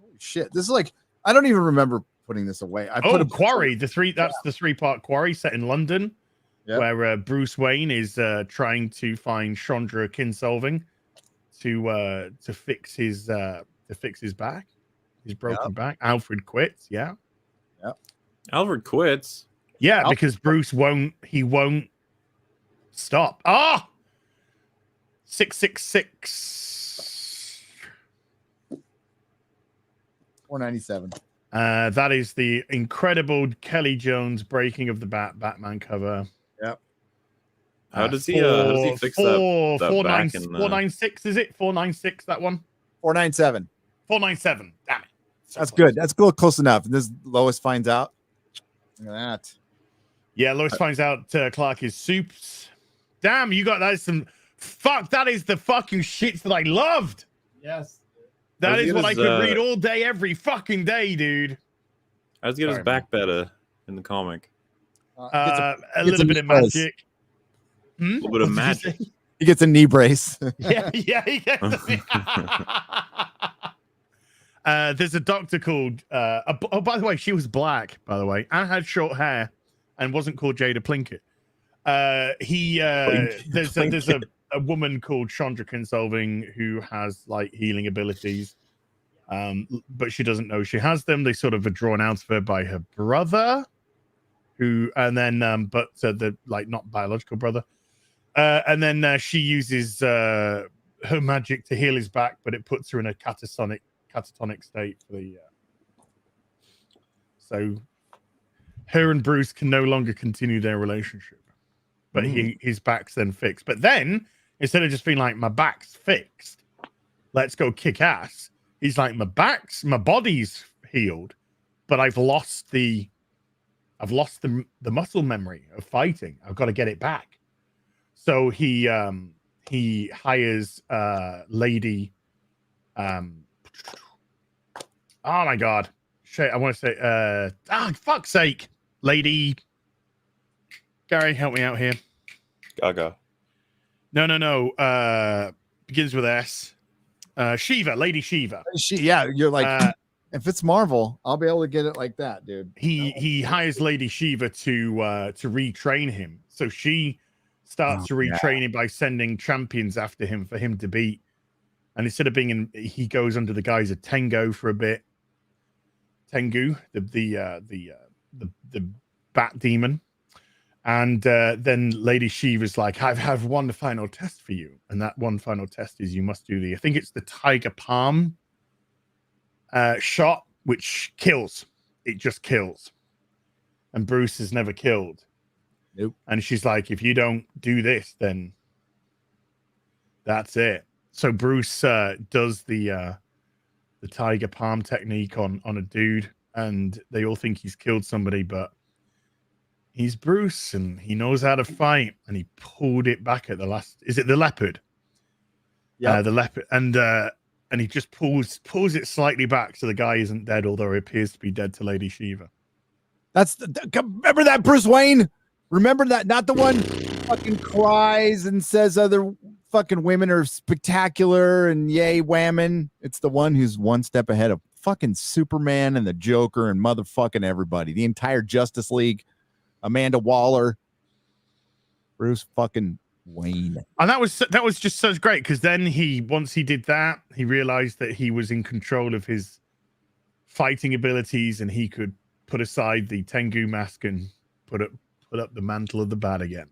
Holy shit! This is like I don't even remember putting this away. I put a Quarry. That's the 3-part Quarry set in London, where Bruce Wayne is trying to find Chandra Kinsolving to fix his back, his broken back. Alfred quits. Yeah. Alfred quits. Yeah, because Bruce won't stop. 666. 497. That is the incredible Kelly Jones breaking of the Batman cover. Yep. How does he fix that back? 496, is it? 496, that one? 497. 497. Damn it. That's good. That's close enough. And this Lois finds out. Look at that. Yeah, Lois finds out Clark is soups. Damn, you got that is some fuck. That is the fucking shits that I loved. Yes. That is what I could read all day, every fucking day, dude. How's he get his back better in the comic? A little bit of magic. A little bit of magic. He gets a knee brace. Yeah, he gets there's a doctor called oh, by the way, she was black, by the way, and had short hair and wasn't called Jada Plinkett. There's a woman called Chandra Kinsolving who has like healing abilities, but she doesn't know she has them. They sort of are drawn out of her by her brother, the like not biological brother, and then she uses her magic to heal his back, but it puts her in a catatonic state for the so her and Bruce can no longer continue their relationship, but his back's then fixed. But then instead of just being like, my back's fixed, let's go kick ass, he's like, my body's healed, but I've lost the muscle memory of fighting. I've got to get it back. So he hires Lady oh my god, shit! I want to say fuck's sake, Lady Gary, help me out here. Gaga. No. Begins with S. Shiva, Lady Shiva. You're like, if it's Marvel, I'll be able to get it like that, dude. He hires Lady Shiva to retrain him. So she starts to retrain him by sending champions after him for him to beat. And instead of he goes under the guise of Tengu for a bit. Tengu, the bat demon. And then Lady Shiva's like, I have one final test for you. And that one final test is you must do I think it's the Tiger Palm shot, which kills. It just kills. And Bruce is never killed. Nope. And she's like, if you don't do this, then that's it. So Bruce does the Tiger Palm technique on a dude, and they all think he's killed somebody, but he's Bruce and he knows how to fight, and he pulled it back at the last. Is it the leopard? Yeah, the leopard, and he just pulls it slightly back so the guy isn't dead, although he appears to be dead to Lady Shiva. Remember that Bruce Wayne? Remember that? Not the one fucking cries and says other fucking women are spectacular and yay whammon. It's the one who's one step ahead of fucking Superman and the Joker and motherfucking everybody. The entire Justice League. Amanda Waller. Bruce fucking Wayne. And that was just so great, because then once he did that, he realized that he was in control of his fighting abilities, and he could put aside the Tengu mask and put up the mantle of the bat again.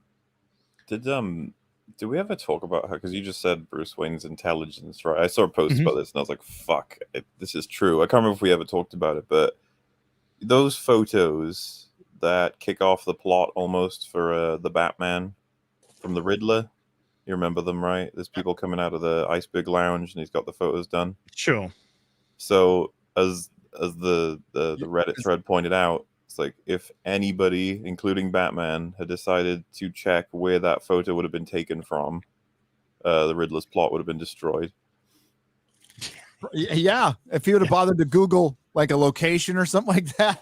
Did we ever talk about her? Because you just said Bruce Wayne's intelligence, right? I saw a post about this and I was like, fuck, this is true. I can't remember if we ever talked about it, but those photos that kick off the plot almost for the Batman from the Riddler, you remember them, right? There's people coming out of the Iceberg Lounge and he's got the photos done. Sure. So as the Reddit thread pointed out, it's like if anybody, including Batman, had decided to check where that photo would have been taken from, the Riddler's plot would have been destroyed. Yeah, if he would have bothered to Google like a location or something like that.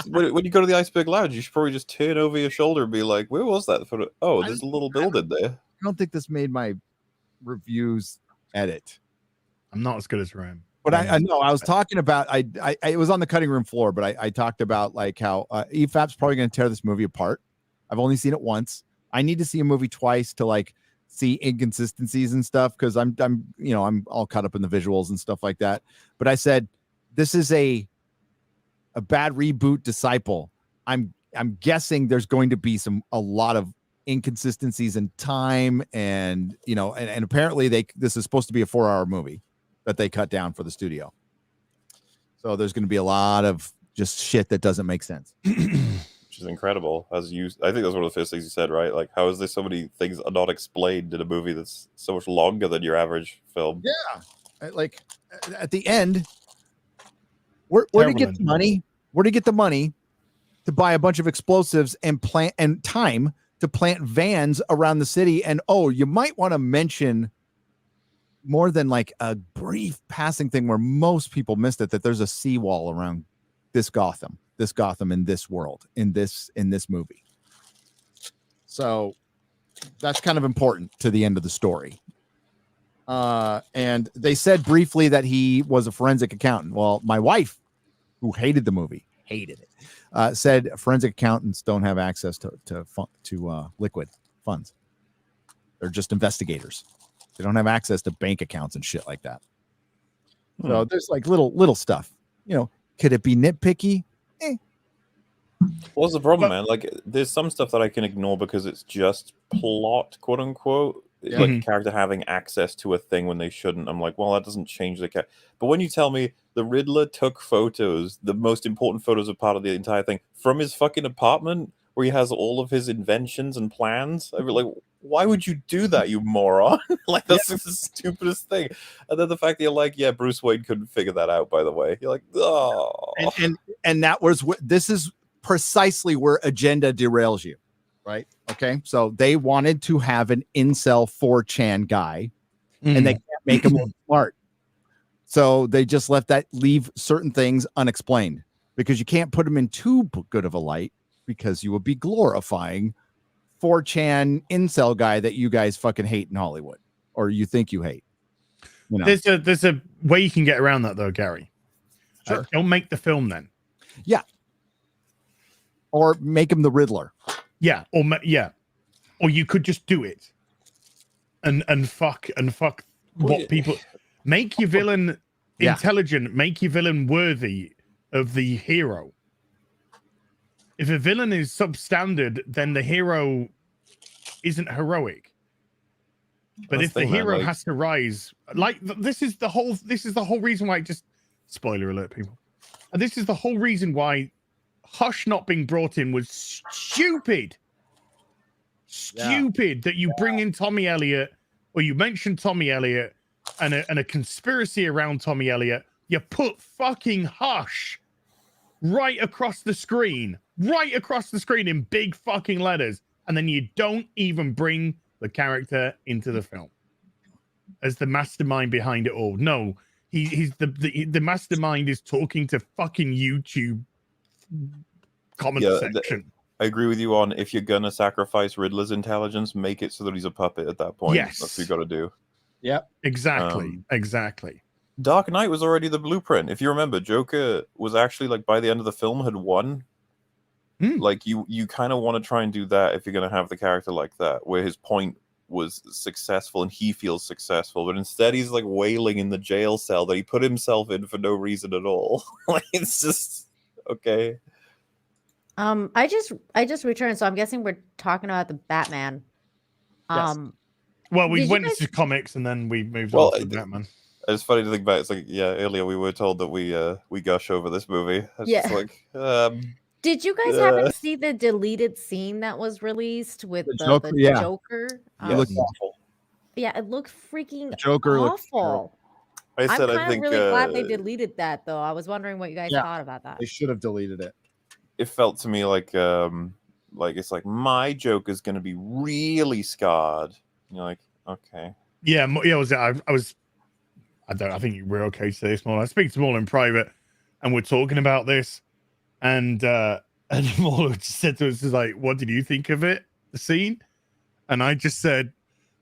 When you go to the Iceberg Lounge, you should probably just turn over your shoulder and be like, "Where was that photo? Oh, there's a little building there." I don't think this made my reviews edit. I'm not as good as Ryan. But I know I was talking about it was on the cutting room floor, but I talked about like how EFAP's probably going to tear this movie apart. I've only seen it once. I need to see a movie twice to like see inconsistencies and stuff because I'm all caught up in the visuals and stuff like that. But I said this is a bad reboot disciple. I'm guessing there's going to be a lot of inconsistencies in time and and apparently this is supposed to be a 4-hour movie that they cut down for the studio. So there's going to be a lot of just shit that doesn't make sense. Which is incredible. I think that's one of the first things you said, right? Like, how is there so many things not explained in a movie that's so much longer than your average film? Yeah. Like at the end, where do you get the money? Where do you get the money to buy a bunch of explosives and time to plant vans around the city? And you might want to mention more than like a brief passing thing where most people missed it, that there's a seawall around this Gotham in this world, in this movie. So that's kind of important to the end of the story. And they said briefly that he was a forensic accountant. Well, my wife, who hated the movie, said forensic accountants don't have access to liquid funds. They're just investigators. They don't have access to bank accounts and shit like that. So there's like little stuff. Could it be nitpicky? What's the problem, man? Like, there's some stuff that I can ignore because it's just plot, quote unquote. Yeah. Like a character having access to a thing when they shouldn't. I'm like, well, that doesn't change the character. But when you tell me the Riddler took photos, the most important photos are part of the entire thing, from his fucking apartment where he has all of his inventions and plans, I'd be like, why would you do that, you moron? Like, that's the stupidest thing. And then the fact that you're like, yeah, Bruce Wayne couldn't figure that out, by the way. You're like, oh. And that was this is precisely where agenda derails you, right? Okay, so they wanted to have an incel 4chan guy, and they can't make him look smart. So they just leave certain things unexplained because you can't put him in too good of a light because you would be glorifying 4chan incel guy that you guys fucking hate in Hollywood, or you think you hate. There's a way you can get around that though, Gary. Sure. Don't make the film then. Yeah. Or make him the Riddler. Yeah. Or you could just do it. And fuck what people make your villain intelligent, make your villain worthy of the hero. If a villain is substandard, then the hero isn't heroic. But if the hero has to rise, like this is the whole reason why. Just spoiler alert, people. This is the whole reason why Hush not being brought in was stupid. Stupid that you bring in Tommy Elliott, or you mention Tommy Elliott and a conspiracy around Tommy Elliott. You put fucking Hush right across the screen in big fucking letters, and then you don't even bring the character into the film as the mastermind behind it all. No, he's the mastermind is talking to fucking YouTube comment section. I agree with you on, if you're gonna sacrifice Riddler's intelligence, make it so that he's a puppet at that point. Yes, that's what you got to do. Yep, exactly. Dark Knight was already the blueprint. If you remember, Joker was actually, like, by the end of the film had won. Like, you kind of want to try and do that if you're going to have the character like that, where his point was successful and he feels successful, but instead he's like wailing in the jail cell that he put himself in for no reason at all. Like, it's just okay. I just returned, so I'm guessing we're talking about the Batman. Yes. Well, we went into comics and then we moved on to Batman. It's funny to think back. It's like, yeah, earlier we were told that we gush over this movie. It's just like, did you guys happen to see the deleted scene that was released with the Joker? Joker? It looked awful. Yeah, it looked freaking Joker awful. I I'm kind of really glad they deleted that, though. I was wondering what you guys thought about that. They should have deleted it. It felt to me like it's like my Joker's going to be really scarred. You're like, okay. Yeah, was it? I think we're okay to say this more. I speak to Maul in private, and we're talking about this, and Maul just said to us, like, "What did you think of it, the scene?" And I just said,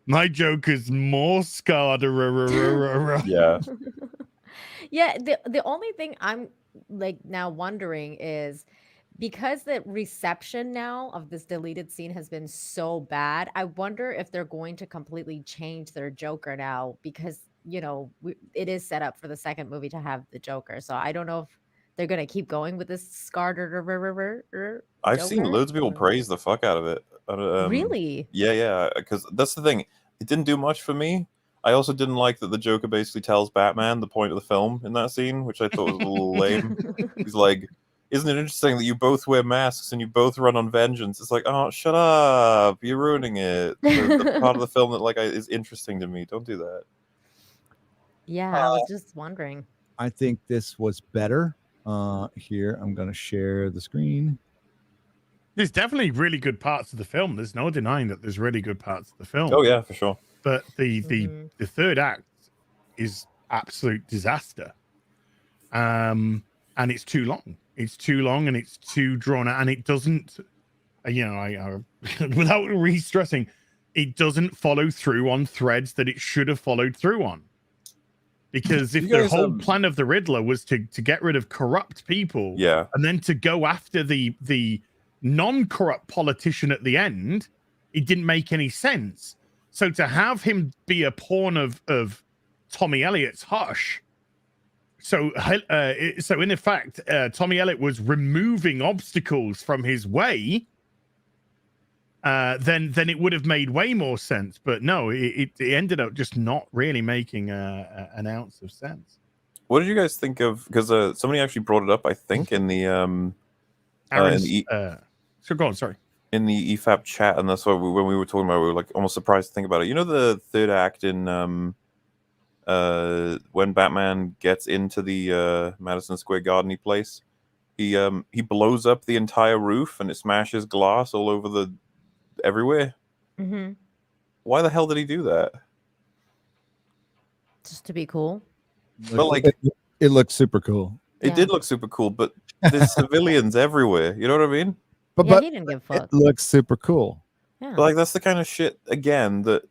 "My Joker's more scarred." Yeah. Yeah, the only thing I'm like now wondering is because the reception now of this deleted scene has been so bad, I wonder if they're going to completely change their Joker now because, it is set up for the second movie to have the Joker. So I don't know if they're going to keep going with this scarred I've seen Joker. loads of people praise the fuck out of it. Really? Yeah, because that's the thing. It didn't do much for me. I also didn't like that the Joker basically tells Batman the point of the film in that scene, which I thought was a little lame. He's like, "Isn't it interesting that you both wear masks and you both run on vengeance?" It's like, oh, shut up! You're ruining it. The part of the film that is interesting to me. Don't do that. Yeah, I was just wondering. I think this was better. Here, I'm going to share the screen. There's definitely really good parts of the film. There's no denying that there's really good parts of the film. Oh yeah, for sure. But the third act is absolute disaster. And it's too long. It's too long and it's too drawn out, and it doesn't, without re-stressing, it doesn't follow through on threads that it should have followed through on. Because if the whole plan of the Riddler was to get rid of corrupt people, and then to go after the non-corrupt politician at the end, it didn't make any sense. So to have him be a pawn of Tommy Elliott's Hush, so in effect, Tommy Elliott was removing obstacles from his way. Then it would have made way more sense. But no, it ended up just not really making an ounce of sense. What did you guys think of? Because somebody actually brought it up, I think, in the so go on, sorry. In the EFAP chat, and that's why when we were talking about it, we were like almost surprised to think about it. You know, the third act in when Batman gets into the Madison Square Garden place, he blows up the entire roof and it smashes glass all over everywhere. Mm-hmm. Why the hell did he do that? Just to be cool. But like, it looked super cool. It did look super cool, but there's civilians everywhere. You know what I mean? But he didn't give a fuck. It looks super cool. Yeah. But like, that's the kind of shit again that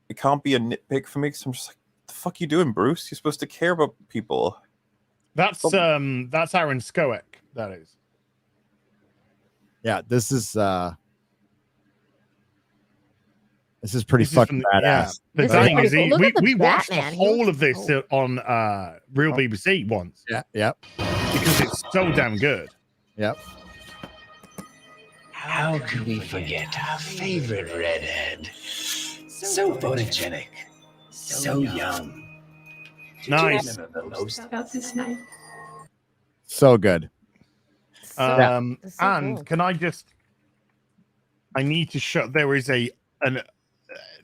it can't be a nitpick for me. Because I'm just like, the fuck you doing, Bruce? You're supposed to care about people. That's Aaron Skoek. That is. Yeah, this is pretty fucking badass. The thing is, we watched the Batman. whole of this on Real BBC once. Yeah, yep. Because it's so damn good. Yep. How could we forget our favorite redhead? So photogenic, so young. Nice. The most about this night. So good. And can I need to show, there is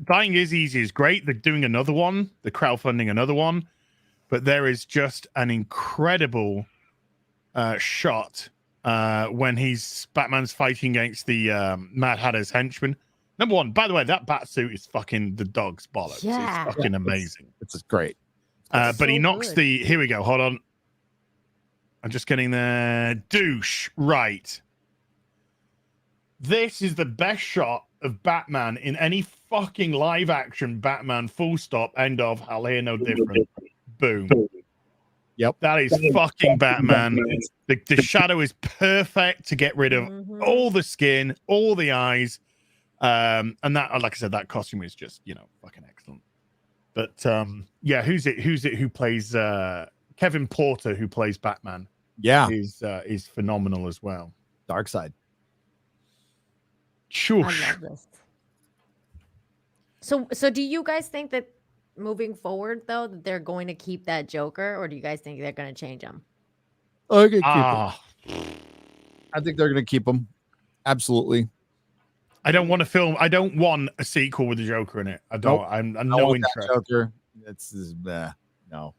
Dying is Easy is great. They're doing another one. They're crowdfunding another one. But there is just an incredible shot when Batman's fighting against the Mad Hatter's henchman. Number one, by the way, that bat suit is fucking the dog's bollocks. Yeah. It's fucking amazing. It's great. But he knocks here we go. Hold on. I'm just getting there. Douche. Right. This is the best shot of Batman in any fucking live action Batman, full stop, end of, I'll hear no different. Boom. Yep. That is fucking Batman. The shadow is perfect to get rid of all the skin, all the eyes. And that, like I said, that costume is just, fucking excellent. But yeah, who's it who plays Kevin Porter, who plays Batman? Yeah. Is phenomenal as well. Darkseid. Sure. I love this. So do you guys think that moving forward, though, that they're going to keep that Joker, or do you guys think they're going to change him? I think they're going to keep him. Absolutely. I don't want a sequel with the Joker in it. I don't. Nope. I'm Not no with that interest. Joker. It's no.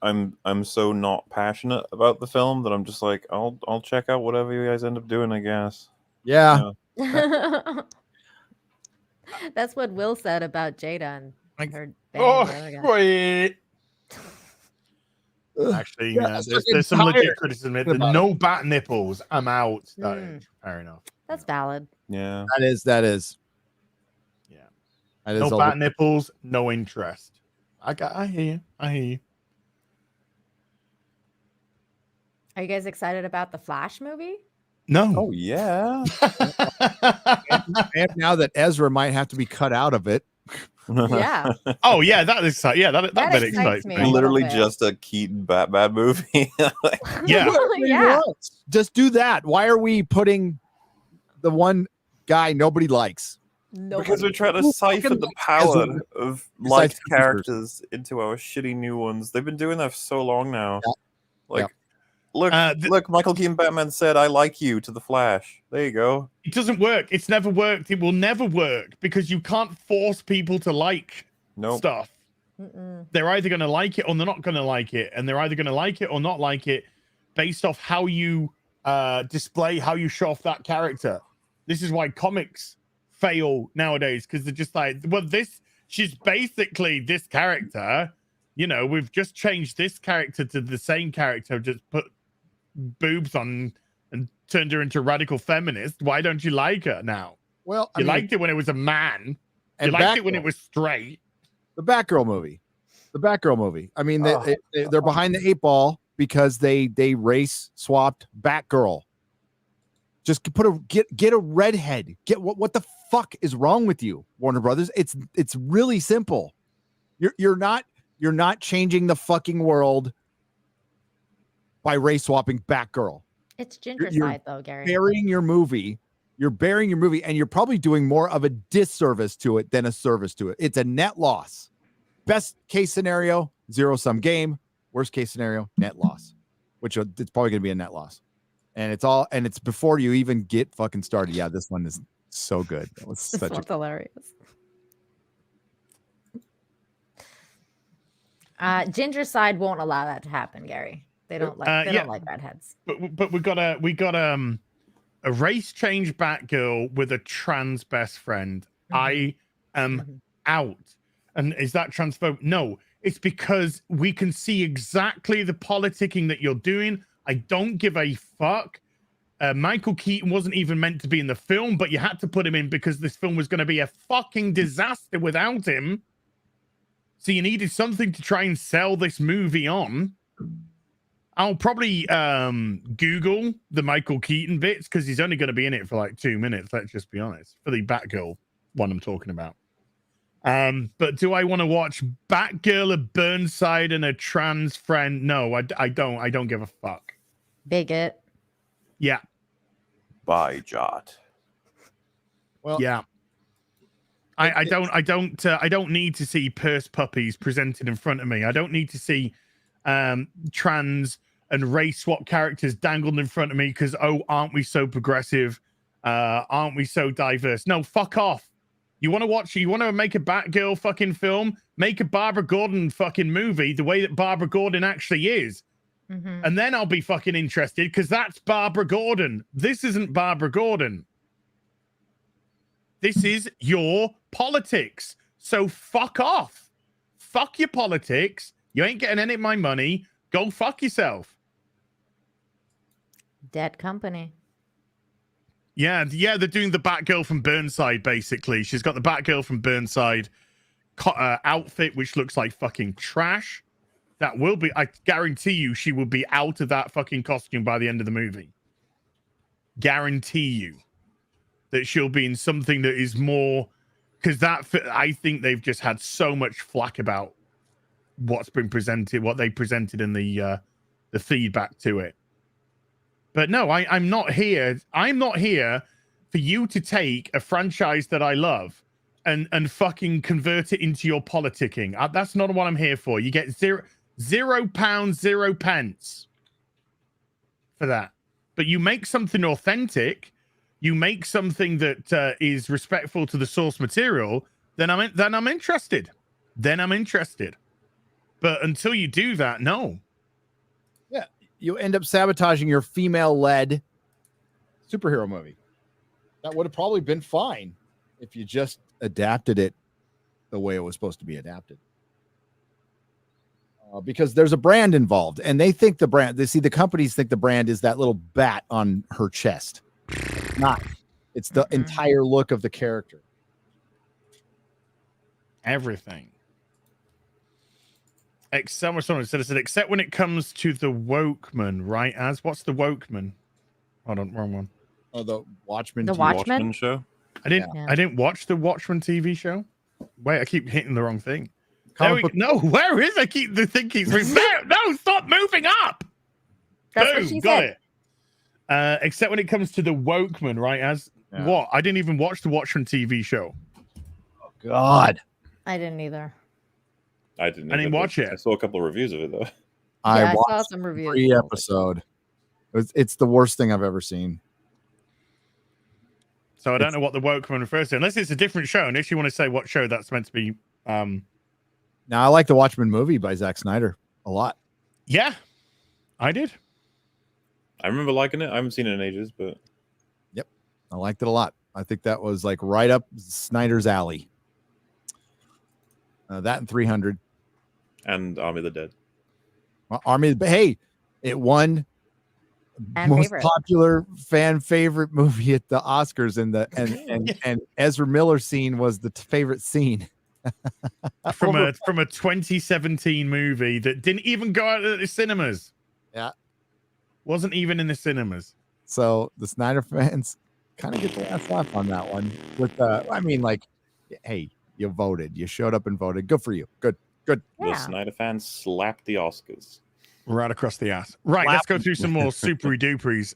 I'm so not passionate about the film that I'm just like, I'll check out whatever you guys end up doing, I guess. Yeah. That's what Will said about Jada and I heard Oh, the other guy. wait. Actually, there's some legit criticism. No bat nipples. I'm out. Fair enough. That's valid. Yeah. That is. Yeah. That is No all bat nipples, no interest. I hear you. I hear you. Are you guys excited about the Flash movie? No. Oh yeah. And now that Ezra might have to be cut out of it. Yeah. Oh yeah, that is that bit excites me. me. Literally just a Keaton Batman movie. Yeah. Yeah. Just do that. Why are we putting the one guy nobody likes? Because we're trying to siphon the power of liked characters into our shitty new ones. They've been doing that for so long now. Like, look, Michael Keaton Batman said, "I like you" to the Flash. There you go. It doesn't work. It's never worked. It will never work because you can't force people to like stuff. They're either going to like it or they're not going to like it, and they're either going to like it or not like it based off how you display, how you show off that character. This is why comics fail nowadays, because they're just like, well, she's basically this character. You know, we've just changed this character to the same character, just put boobs on and turned her into radical feminist. Why don't you like her now? Well, you liked it when it was a man. You liked it when it was straight. The Batgirl movie. I mean, they're behind the 8 ball because they race swapped Batgirl. Just get a redhead. What the fuck is wrong with you, Warner Brothers? It's really simple. You're not changing the fucking world by race swapping Batgirl. It's Gingercide though, Gary. You're burying your movie, and you're probably doing more of a disservice to it than a service to it. It's a net loss. Best case scenario, zero-sum game. Worst case scenario, net loss, which it's probably going to be a net loss. And it's before you even get fucking started. Yeah, this one is so good. That was This one's hilarious. Gingercide won't allow that to happen, Gary. They don't like don't like redheads. But we got a race change Batgirl with a trans best friend. I am out. And is that transphobic? No, it's because we can see exactly the politicking that you're doing. I don't give a fuck. Michael Keaton wasn't even meant to be in the film, but you had to put him in because this film was going to be a fucking disaster without him. So you needed something to try and sell this movie on. I'll probably Google the Michael Keaton bits because he's only going to be in it for like 2 minutes. Let's just be honest. For the Batgirl one I'm talking about. But do I want to watch Batgirl, a Burnside, and a trans friend? No, I don't. I don't give a fuck. Bigot. Yeah. By Jot. Well, yeah. I don't need to see purse puppies presented in front of me. I don't need to see trans and race swap characters dangled in front of me because aren't we so progressive? Aren't we so diverse? No, fuck off. You want to make a Batgirl fucking film? Make a Barbara Gordon fucking movie the way that Barbara Gordon actually is. And then I'll be fucking interested because that's Barbara Gordon. This isn't Barbara Gordon. This is your politics. So fuck off. Fuck your politics. You ain't getting any of my money. Go fuck yourself. Dead company. Yeah, they're doing the Batgirl from Burnside, basically. She's got the Batgirl from Burnside outfit, which looks like fucking trash. That will be, I guarantee you, she will be out of that fucking costume by the end of the movie. Guarantee you that she'll be in something that is more, because I think they've just had so much flack about what's been presented, what they presented in the feedback to it. But no, I'm not here. I'm not here for you to take a franchise that I love and fucking convert it into your politicking. That's not what I'm here for. You get £0, 0 pence for that. But you make something authentic. You make something that is respectful to the source material. Then I'm interested. Then I'm interested. But until you do that, no. Yeah, you end up sabotaging your female-led superhero movie. That would have probably been fine if you just adapted it the way it was supposed to be adapted. Because there's a brand involved, and they think the companies think the brand is that little bat on her chest. Not. It's the entire look of the character. Everything. Someone said, except when it comes to the Wokeman, right? What's the Wokeman? Hold on, wrong one. Oh, the Watchmen. The Watchmen show. I didn't watch the Watchmen TV show. Wait, I keep hitting the wrong thing. No, where is I keep the thing keeps moving. No, stop moving up. That's Boom, what she got said. it. Except when it comes to the Wokeman, right? What? I didn't even watch the Watchmen TV show. Oh God, I didn't either. I didn't watch it. I saw a couple of reviews of it though. I saw watched some reviews. 3 episode. It's the worst thing I've ever seen. So I don't know what the Wokeman refers to, unless it's a different show. Unless you want to say what show that's meant to be. Now, I like the Watchmen movie by Zack Snyder a lot. Yeah, I did. I remember liking it. I haven't seen it in ages, but yep, I liked it a lot. I think that was like right up Snyder's alley. That and 300. And Army of the Dead. Hey, it won most popular fan favorite movie at the Oscars, and Ezra Miller scene was the favorite scene. from a 2017 movie that didn't even go out at the cinemas. Yeah, wasn't even in the cinemas. So the Snyder fans kind of get the last laugh on that one. With hey, you voted, you showed up and voted. Good for you. Good. The Snyder fans slapped the Oscars right across the ass. Right, let's go through some more supery duperies.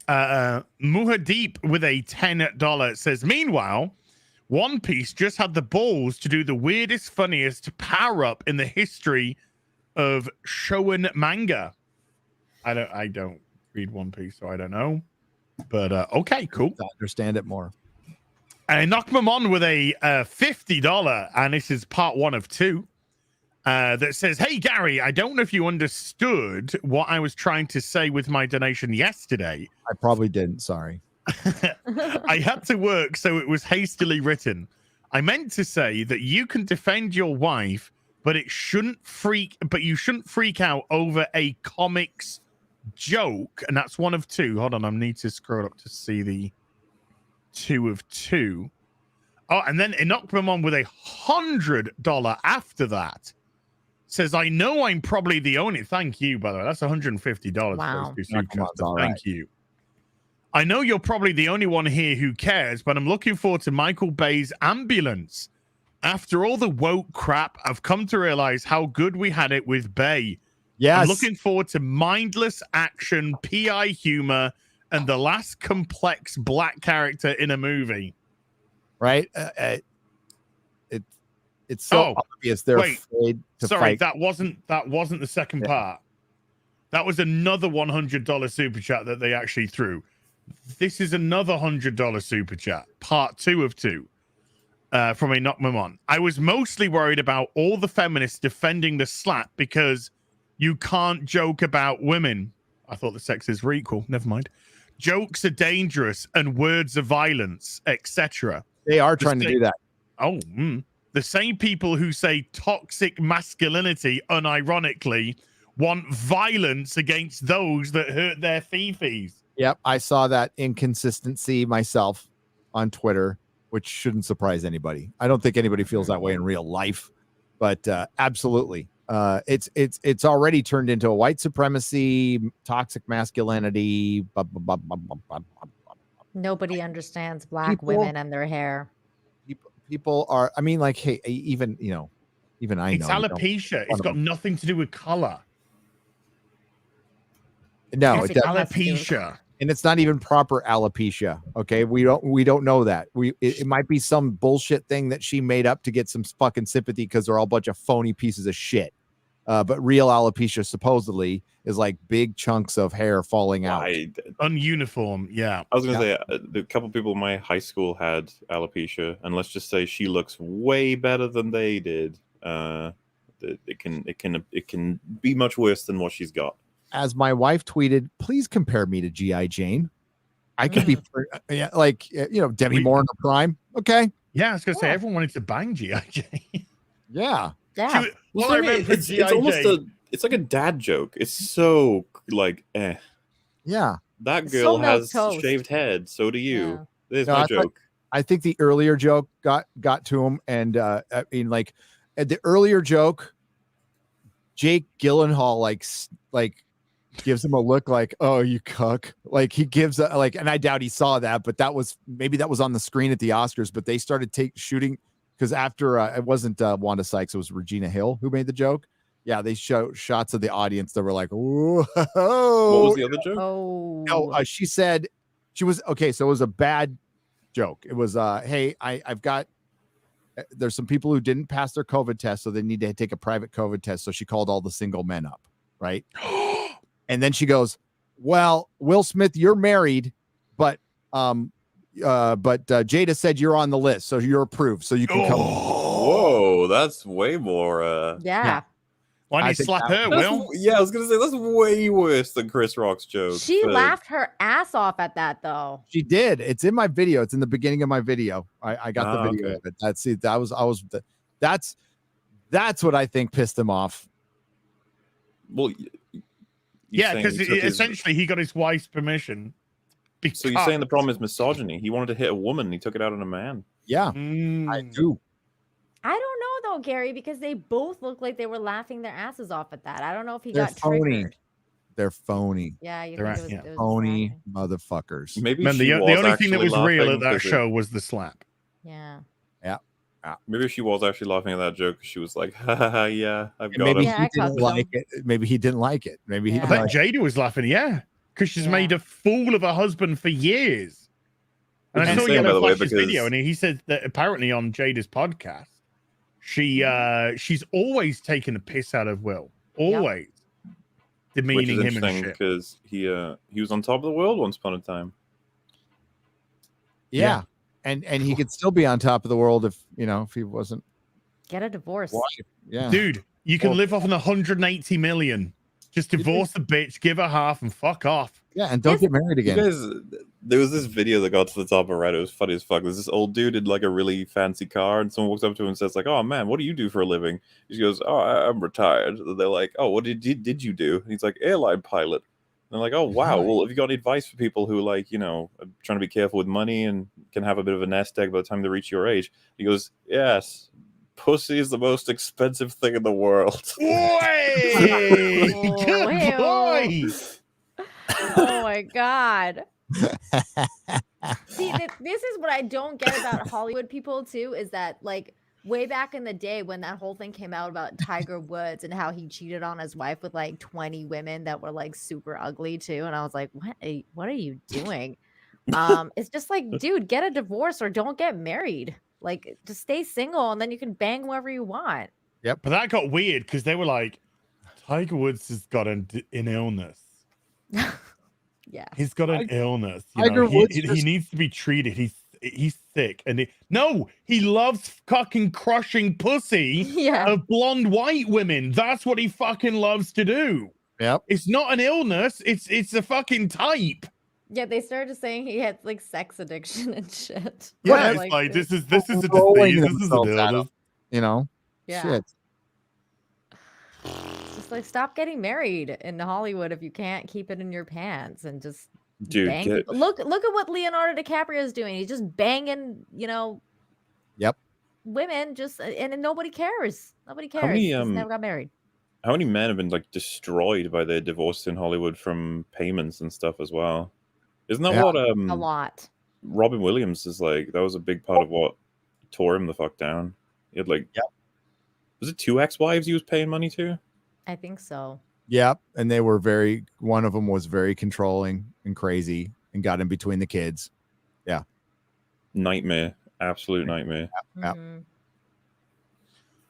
Muhadeep with a $10 says, meanwhile, One Piece just had the balls to do the weirdest, funniest power up in the history of shonen manga. I don't read One Piece, so I don't know. But okay, cool. I understand it more. Knockmamon with a $50, and this is part 1 of 2. That says, hey, Gary, I don't know if you understood what I was trying to say with my donation yesterday. I probably didn't. Sorry. I had to work, so it was hastily written. I meant to say that you can defend your wife, but you shouldn't freak out over a comics joke. And that's 1 of 2. Hold on, I need to scroll up to see the 2 of 2. Oh, and then Enochmamon with a $100 after that. Says, I know I'm probably the only. Thank you, by the way. That's $150. Wow. Thank you. I know you're probably the only one here who cares, but I'm looking forward to Michael Bay's Ambulance. After all the woke crap, I've come to realize how good we had it with Bay. Yes. I'm looking forward to mindless action, PI humor, and the last complex black character in a movie. Right? It's so obvious they're afraid to fight. That wasn't the second part. That was another $100 super chat that they actually threw. This is another $100 super chat, part 2 of 2, from a Knockmamon. I was mostly worried about all the feminists defending the slap because you can't joke about women. I thought the sexes were equal. Never mind. Jokes are dangerous and words are violence, etc. They are trying to do that. Oh, the same people who say toxic masculinity unironically want violence against those that hurt their fifis. Yep, I saw that inconsistency myself on Twitter, which shouldn't surprise anybody. I don't think anybody feels that way in real life, but absolutely. It's already turned into a white supremacy, toxic masculinity. Nobody understands black women and their hair. People are, I mean, like, hey, even I know. It's alopecia. It's got nothing to do with color. No, it's alopecia. And it's not even proper alopecia. Okay. We don't know that. It might be some bullshit thing that she made up to get some fucking sympathy because they're all a bunch of phony pieces of shit. But real alopecia supposedly is like big chunks of hair falling out. Ununiform, yeah. I was going to say, a couple people in my high school had alopecia, and let's just say she looks way better than they did. It can be much worse than what she's got. As my wife tweeted, please compare me to G.I. Jane. I could be like, Demi Moore in her prime. Okay. Yeah, I was going to say, everyone wanted to bang G.I. Jane. Yeah. Yeah. All I remember it's almost it's like a dad joke. It's so like Yeah. that It's girl so has milquetoast. shaved head. So do you. Yeah. There's No, my I thought- joke. I think the earlier joke got to him, and I mean, like at the earlier joke, Jake Gyllenhaal like gives him a look like, "Oh, you cuck!" Like he gives like, and I doubt he saw that, but that was on the screen at the Oscars. But they started shooting because after it wasn't Wanda Sykes, it was Regina Hill who made the joke. Yeah, they show shots of the audience that were like, "Whoa!" What was the other joke? Oh, No, she said she was okay. So it was a bad joke. It was, hey, I've got. There's some people who didn't pass their COVID test, so they need to take a private COVID test. So she called all the single men up, right? And then she goes, "Well, Will Smith, you're married, but Jada said you're on the list, so you're approved, so you can come." Whoa, that's way more. Yeah. Why I didn't you think slap that- her, That's- Will? Yeah, I was gonna say that's way worse than Chris Rock's joke. She but- laughed her ass off at that though. She did. It's in my video. It's in the beginning of my video. I got the video okay. of it. That's what I think pissed him off. Well, Yeah, because essentially he got his wife's permission. So you're saying the problem is misogyny? He wanted to hit a woman, and he took it out on a man. Yeah, I do. I don't know though, Gary, because they both looked like they were laughing their asses off at that. I don't know if he They're got phony. triggered. They're phony. Yeah, you They're think at- it was Phony motherfuckers. Maybe Man, the she only was thing that actually was real laughing at that 'cause show was the slap. Yeah. Maybe she was actually laughing at that joke. She was like, "Ha ha ha! Yeah, I've got Maybe him." Yeah, I he didn't caught like it. Maybe he didn't like it. Maybe he Yeah. I didn't bet like it. Jada was laughing, yeah, because she's Yeah. made a fool of her husband for years. And Which I is saw insane, by Yellow the way, Flash's video, and he said that apparently on Jada's podcast, she's always taken a piss out of Will, always Which demeaning is him and interesting shit. because he was on top of the world once upon a time. Yeah. And he could still be on top of the world if he wasn't. Get a divorce. Yeah. Dude, you can Well- live off an 180 million. Just divorce the bitch, give her half, and fuck off. Yeah, and don't get married You again. guys, there was this video that got to the top of Reddit. It was funny as fuck. There's this old dude in like a really fancy car, and someone walks up to him and says, like, "Oh man, what do you do for a living?" He goes, "Oh, I'm retired." And they're like, "Oh, what did you do?" And he's like, "Airline pilot." And they're like, "Oh wow, well, have you got any advice for people who are trying to be careful with money and can have a bit of a nest egg by the time they reach your age?" He goes, "Yes. Pussy is the most expensive thing in the world." Way! Good boy! Oh my god. See, this is what I don't get about Hollywood people too, is that like way back in the day when that whole thing came out about Tiger Woods and how he cheated on his wife with like 20 women that were like super ugly too, and I was like, what are you doing? It's just like, dude, get a divorce or don't get married. Like, just stay single and then you can bang whoever you want. Yep. But that got weird because they were like, Tiger Woods has got an illness. Yeah. He's got an illness. Tiger Woods He just- needs to be treated. He's sick. And he loves fucking crushing pussy Yeah. of blonde white women. That's what he fucking loves to do. Yep. It's not an illness. It's a fucking type. Yeah, they started saying he had like sex addiction and shit. Yeah, Like, it's like this is a Rolling disease. This is an themselves at illness. him, Yeah. Shit. It's just like, stop getting married in Hollywood if you can't keep it in your pants and just Dude, bang. get- Look at what Leonardo DiCaprio is doing. He's just banging, Yep. women and nobody cares. Nobody cares. many, He's never got married. How many men have been like destroyed by their divorce in Hollywood from payments and stuff as well? Isn't that Yeah. what A lot. Robin Williams is like? That was a big part of what tore him the fuck down. He had like, was it 2 ex-wives he was paying money to? I think so. Yep. And they were one of them was very controlling and crazy and got in between the kids. Yeah. Nightmare, absolute nightmare. Yep. Mhm.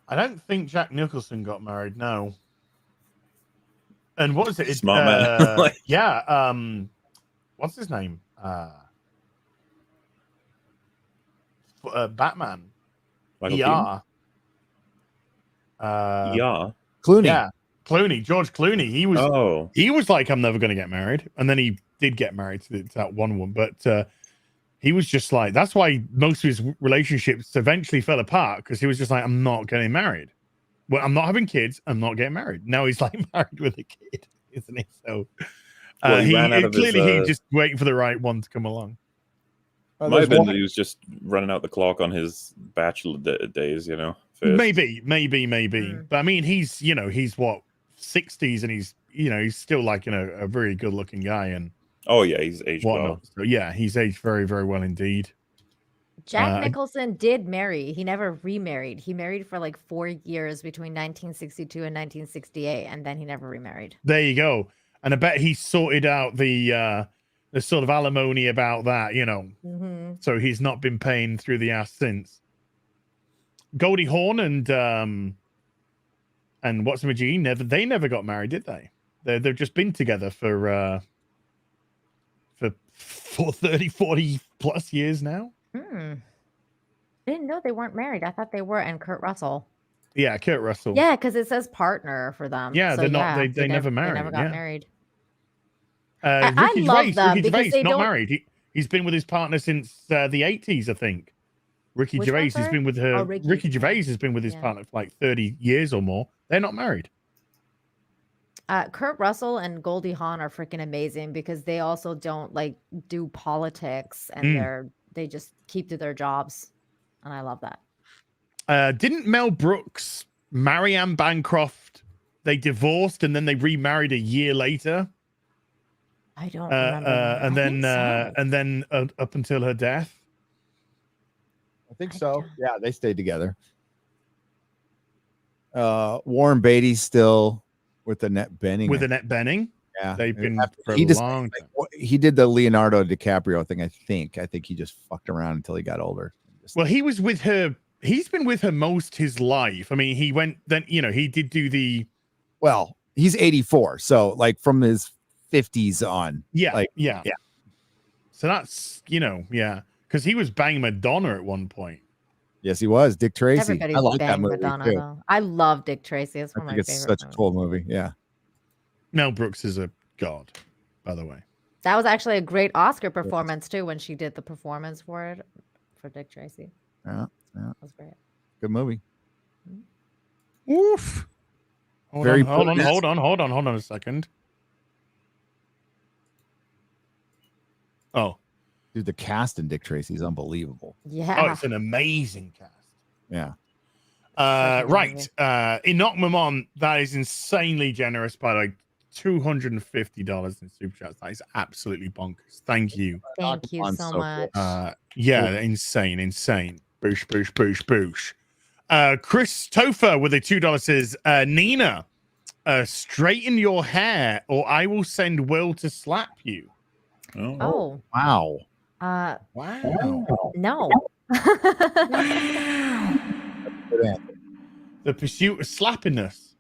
I don't think Jack Nicholson got married. No. And what was it? Smart man. Like- Yeah. What's his name? Batman. Michael ER. Yeah. Clooney. Yeah. Clooney. George Clooney. Oh. He was like, I'm never going to get married, and then he did get married to that one woman. But he was just like, that's why most of his relationships eventually fell apart, because he was just like, I'm not getting married. Well, I'm not having kids. I'm not getting married. Now he's like married with a kid, isn't he? So Well, he ran out of clearly his, he just waiting for the right one to come along. Might have been that he was just running out the clock on his bachelor days, you know. First. Maybe. But I mean, he's what, 60s, and he's still like a very good looking guy, and oh yeah, he's aged well. So yeah, he's aged very, very well indeed. Jack Nicholson did marry. He never remarried. He married for like 4 years between 1962 and 1968, and then he never remarried. There you go. And I bet he sorted out the sort of alimony about that, So he's not been paying through the ass since. Goldie Hawn and what's McGee they never got married, did they? They've just been together for 30, 40 plus years now. I didn't know they weren't married. I thought they were. And Kurt Russell. Yeah, Kurt Russell. Yeah, because it says partner for them. Yeah, so they're not. They never married. They never got married. I love them Ricky because Gervais, they not married. He's been with his partner since the 80s, I think. Ricky Gervais has been with her. Oh, Ricky Gervais has been with his partner for like 30 years or more. They're not married. Kurt Russell and Goldie Hawn are freaking amazing because they also don't like do politics, and they just keep to their jobs, and I love that. Didn't Mel Brooks marry Anne Bancroft? They divorced and then they remarried a year later. I don't remember. And then up until her death. I think so. Yeah, they stayed together. Warren Beatty's still with Annette Bening. With Annette Bening. Yeah, they've been for a long time. He did the Leonardo DiCaprio thing. I think he just fucked around until he got older. Well, he was with her. He's been with her most his life. I mean, he went then. He did do the. Well, he's 84, so like from his 50s on. Yeah, yeah. So that's because he was banging Madonna at one point. Yes, he was. Dick Tracy. Everybody's I like that banging movie Madonna, too. though. I love Dick Tracy. It's I one of think my it's favorite. such a cool movie. Yeah. Mel Brooks is a god, by the way. That was actually a great Oscar performance too when she did the performance for it for Dick Tracy. Yeah. That was great. Good movie. Oof. Hold on a second. Oh. Dude, the cast in Dick Tracy is unbelievable. Yeah. Oh, it's an amazing cast. Yeah. Right. Enoch Mamon, that is insanely generous by like $250 in super chats. That is absolutely bonkers. Thank you. Thank you so much. Insane. Boosh, boosh, boosh, boosh. Chris Topher with a $2 says, Nina, straighten your hair or I will send Will to slap you. Oh. Wow. Wow. No. The pursuit of slappiness.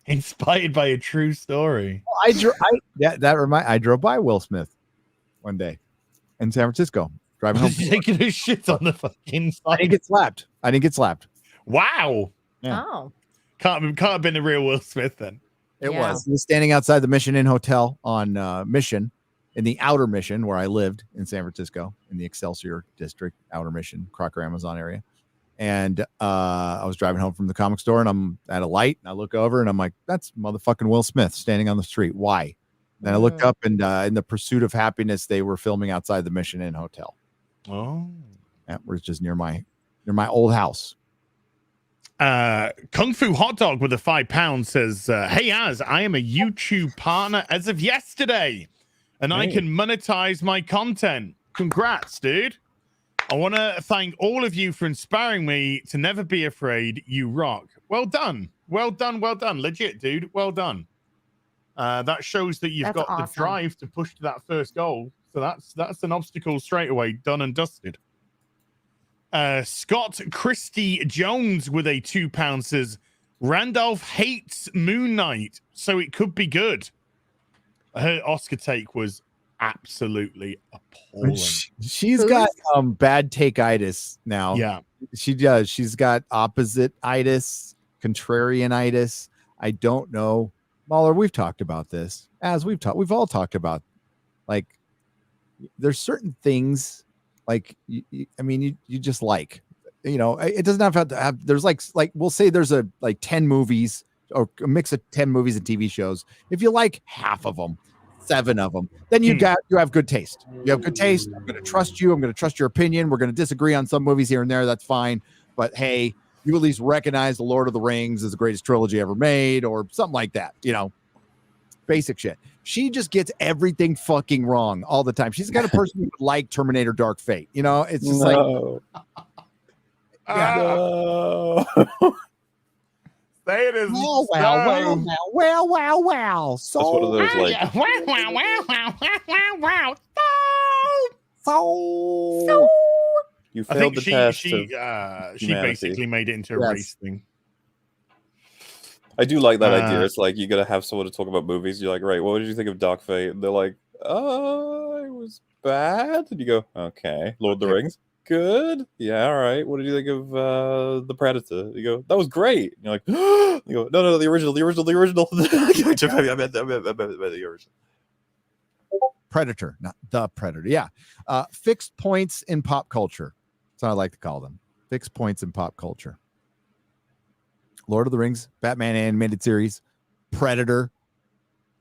Inspired by a true story. I drove by Will Smith one day in San Francisco. Driving home. Taking his shit on the fucking side. I didn't get slapped. Wow. Yeah. Oh. Can't have been the real Will Smith then. It was. He was standing outside the Mission Inn Hotel on Mission, in the Outer Mission, where I lived in San Francisco, in the Excelsior District, Outer Mission, Crocker, Amazon area. And I was driving home from the comic store, and I'm at a light, and I look over, and I'm like, that's motherfucking Will Smith standing on the street. Why? Then I looked up, and in the Pursuit of Happiness, they were filming outside the Mission Inn Hotel. Oh. That was just near my old house. Kung Fu Hot Dog with a £5 says, hey, Az, I am a YouTube partner as of yesterday, and I can monetize my content. Congrats, dude. I want to thank all of you for inspiring me to never be afraid. You rock. Well done. Legit, dude. Well done. That shows that you've got the drive to push to that first goal. So that's an obstacle straight away, done and dusted. Scott Christie Jones with a £2 says, Randolph hates Moon Knight, so it could be good. Her Oscar take was absolutely appalling. She's got bad take-itis now. Yeah. She does. She's got opposite-itis, contrarian-itis. I don't know. Mahler, we've talked about this. We've all talked about, like, there's certain things like I mean, you just like, you know, it doesn't have to have. There's like we'll say there's a like 10 movies or a mix of 10 movies and TV shows. If you like half of them, 7 of them, then you have good taste. You have good taste. I'm going to trust you. I'm going to trust your opinion. We're going to disagree on some movies here and there. That's fine. But hey, you at least recognize the Lord of the Rings as the greatest trilogy ever made, or something like that. You know, basic shit. She just gets everything fucking wrong all the time. She's the kind of person who would like Terminator Dark Fate. You know, it's just like, yeah. No. Say it is. Well. So That's one of those like. So You I failed think the test. she humanity. basically made it into a race thing. I do like that idea. It's like you gotta have someone to talk about movies. You're like, right, what did you think of Dark Fate? And they're like, it was bad. And you go, okay. Lord of the Rings, good. Yeah, all right. What did you think of The Predator? You go, that was great. And you're like, you go, no, the original. I meant the original. Predator, not The Predator. Yeah. Fixed points in pop culture. That's what I like to call them. Fixed points in pop culture. Lord of the Rings, Batman animated series, Predator,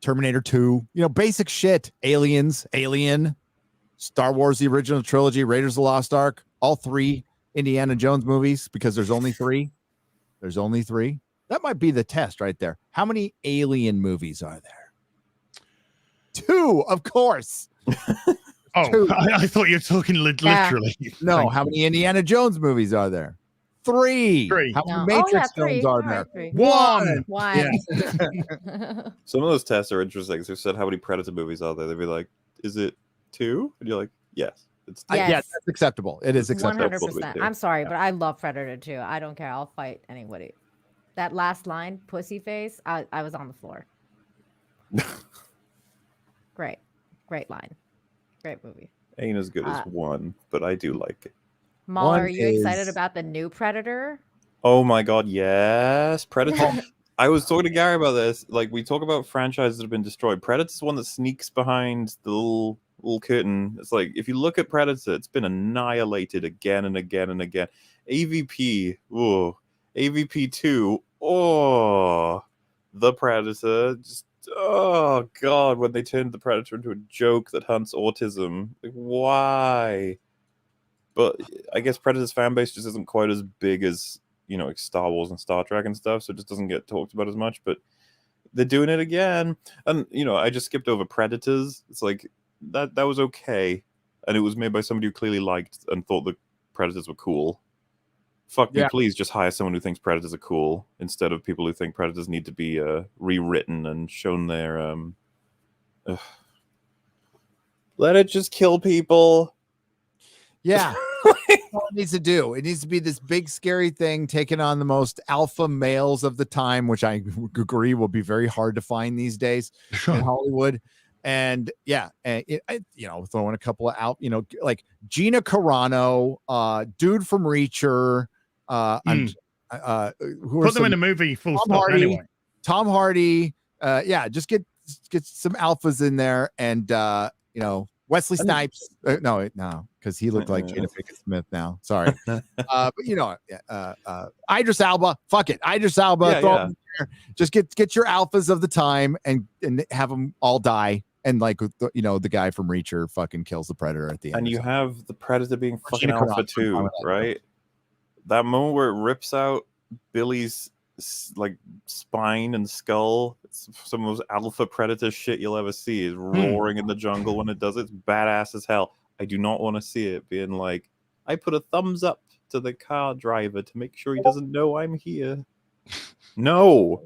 Terminator 2, you know, basic shit. Aliens, Alien, Star Wars, the original trilogy, Raiders of the Lost Ark, all 3 Indiana Jones movies, because there's only 3. There's only 3. That might be the test right there. How many Alien movies are there? 2, of course. Oh, I thought you were talking literally. No, how many Indiana Jones movies are there? 3. How many Matrix films are there? 1. One. Yeah. Some of those tests are interesting. So, said how many Predator movies are there? They'd be like, is it 2? And you're like, yes, it's 2. Yeah, that's acceptable. It is acceptable. 100%. I'm sorry, but I love Predator too. I don't care. I'll fight anybody. That last line, pussy face, I was on the floor. Great line. Great movie. Ain't as good as 1, but I do like it. Mahler, are you excited about the new Predator? Oh my god, yes. Predator. I was talking to Gary about this. Like, we talk about franchises that have been destroyed. Predator's one that sneaks behind the little curtain. It's like, if you look at Predator, it's been annihilated again and again and again. AVP, oh. AVP 2, oh. The Predator, just, oh god, when they turned the Predator into a joke that hunts autism. Like, why? But I guess Predator's fan base just isn't quite as big as, you know, like Star Wars and Star Trek and stuff, so it just doesn't get talked about as much. But they're doing it again. And, you know, I just skipped over Predators. It's like, that was okay. And it was made by somebody who clearly liked and thought the Predators were cool. Fuck me, please just hire someone who thinks Predators are cool instead of people who think Predators need to be rewritten and shown their... Let it just kill people. Yeah. That's all it needs to do. It needs to be this big, scary thing taking on the most alpha males of the time, which I agree will be very hard to find these days in Hollywood. And yeah, you know, throwing a couple of out, you know, like Gina Carano, dude from Reacher, who put them in a movie full stop anyway. Tom Hardy, yeah, just get some alphas in there, and you know, Wesley Snipes. No, because he looked like Jada Pinkett Smith now. Sorry, but you know, Idris Elba. Fuck it, Idris Elba. Throw him in there. Just get your alphas of the time and have them all die. And like, you know, the guy from Reacher fucking kills the Predator at the end. And you have the Predator being fucking alpha too, right? That moment where it rips out Billy's like spine and skull. It's some of those alpha Predator shit you'll ever see is roaring in the jungle when it does it. It's badass as hell. I do not want to see it being like, I put a thumbs up to the car driver to make sure he doesn't know I'm here. No.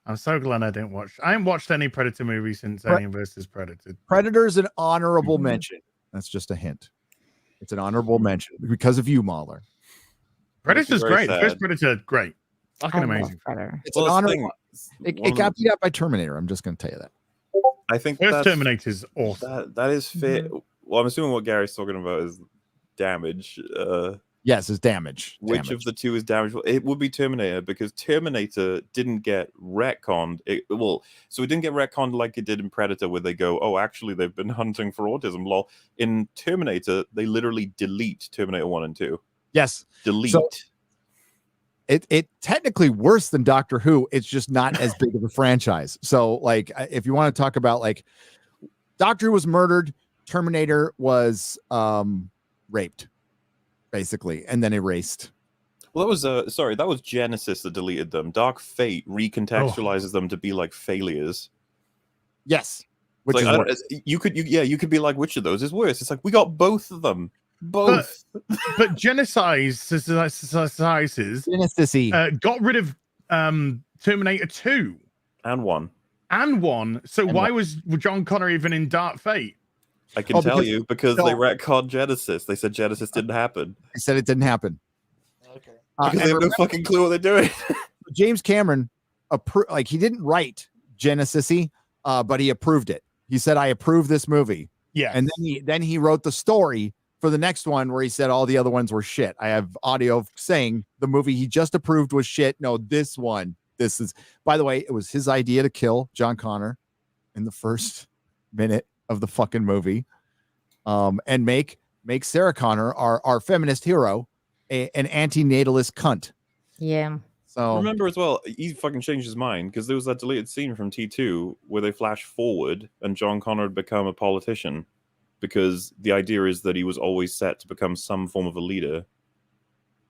I'm so glad I didn't watch. I haven't watched any Predator movie since Alien vs. Predator. Predator's an honorable mention. That's just a hint. It's an honorable mention because of you, Mahler. Predator's great. The first Predator, great. Fucking amazing. It's an honorable. It got beat up by Terminator. I'm just going to tell you that. I think first Terminator's awesome. That is fit. Well, I'm assuming what Gary's talking about is damage. Yes, it's damage. Which of the two is damage? It would be Terminator, because Terminator didn't get retconned. So it didn't get retconned like it did in Predator, where they go, oh, actually, they've been hunting for autism. Lol. In Terminator, they literally delete Terminator 1 and 2. Yes. Delete. So it technically worse than Doctor Who. It's just not as big of a franchise. So, like, if you want to talk about, like, Doctor Who was murdered, Terminator was raped, basically, and then erased. Well, that was that was Genesis that deleted them. Dark Fate recontextualizes them to be like failures. Yes, which like, is worse. you could be like, which of those is worse? It's like, we got both of them. Both. But Genesis got rid of Terminator 2 and 1. So why was John Connor even in Dark Fate? I can tell you, because they retconned Genesis. They said Genesis didn't happen. They said it didn't happen. Okay. Because they have no fucking clue what they're doing. James Cameron, he didn't write Genesis-y, but he approved it. He said, I approve this movie. Yeah. And then he wrote the story for the next one, where he said all the other ones were shit. I have audio saying the movie he just approved was shit. No, this one. This is, by the way, it was his idea to kill John Connor in the first minute of the fucking movie, and make Sarah Connor, our feminist hero, an anti-natalist cunt. Yeah. So remember as well, he fucking changed his mind, because there was that deleted scene from T2 where they flash forward and John Connor had become a politician, because the idea is that he was always set to become some form of a leader,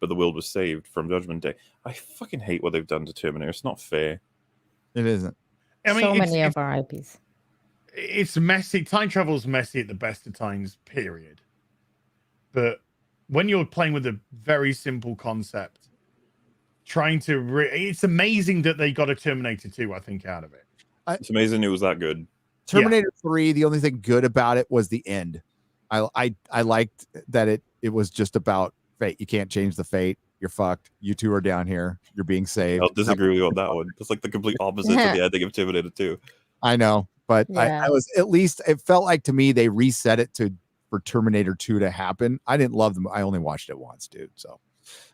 but the world was saved from Judgment Day. I fucking hate what they've done to Terminator. It's not fair. It isn't. I mean, so many of our IPs. It's messy. Time travel's messy at the best of times, period. But when you're playing with a very simple concept, trying to... it's amazing that they got a Terminator 2, I think, out of it. It's amazing it was that good. Terminator 3, the only thing good about it was the end. I liked that it was just about fate. You can't change the fate. You're fucked. You two are down here. You're being saved. I'll disagree with you on that one. It's like the complete opposite of the ending of Terminator 2. I know, but Yeah. I was, at least it felt like to me they reset it for Terminator 2 to happen. I didn't love them. I only watched it once, dude. So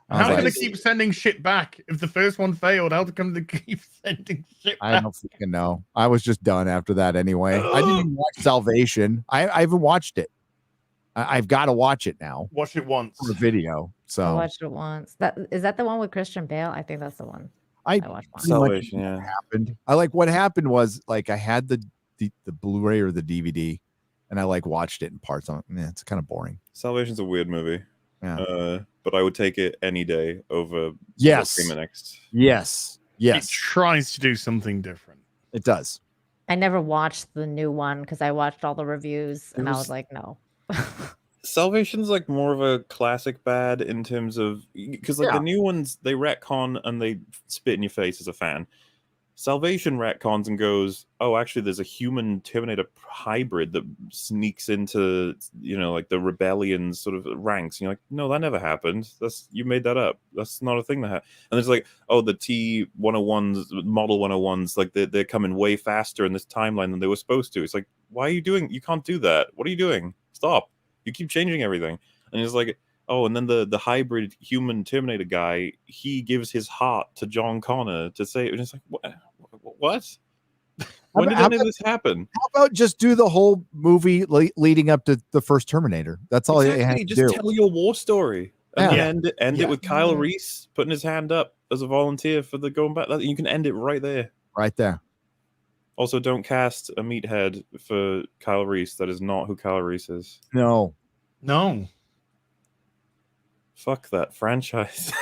how are they going to keep sending shit back? If the first one failed, how come they keep sending shit back? I don't fucking know. I was just done after that anyway. I didn't even watch Salvation. I haven't watched it. I've got to watch it now. Watch it once. For a video. So I watched it once. Is that the one with Christian Bale? I think that's the one. I watched one. Salvation, yeah. Happened. What happened was, like, I had the Blu-ray or the DVD, and I watched it in parts. It's kind of boring. Salvation's a weird movie. Yeah. But I would take it any day over Yes. next. Yes. It tries to do something different. It does. I never watched the new one because I watched all the reviews and I was like, no. Salvation's like more of a classic bad in terms of, because the new ones, they retcon and they spit in your face as a fan. Salvation retcons and goes, oh, actually there's a human Terminator hybrid that sneaks into, the rebellion sort of ranks. And you're like, no, that never happened. You made that up. That's not a thing that happened. And it's like, oh, the T-101s, Model 101s, like they're coming way faster in this timeline than they were supposed to. It's like, why are you doing? You can't do that. What are you doing? Stop. You keep changing everything. And it's like, oh, and then the hybrid human Terminator guy, he gives his heart to John Connor to say, and it's like, what? When did any of this happen? How about just do the whole movie leading up to the first Terminator? That's all you have to Just do. tell your war story. And end it with Kyle Mm-hmm. Reese putting his hand up as a volunteer for the going back. You can end it right there. Right there. Also, don't cast a meathead for Kyle Reese. That is not who Kyle Reese is. No. Fuck that franchise.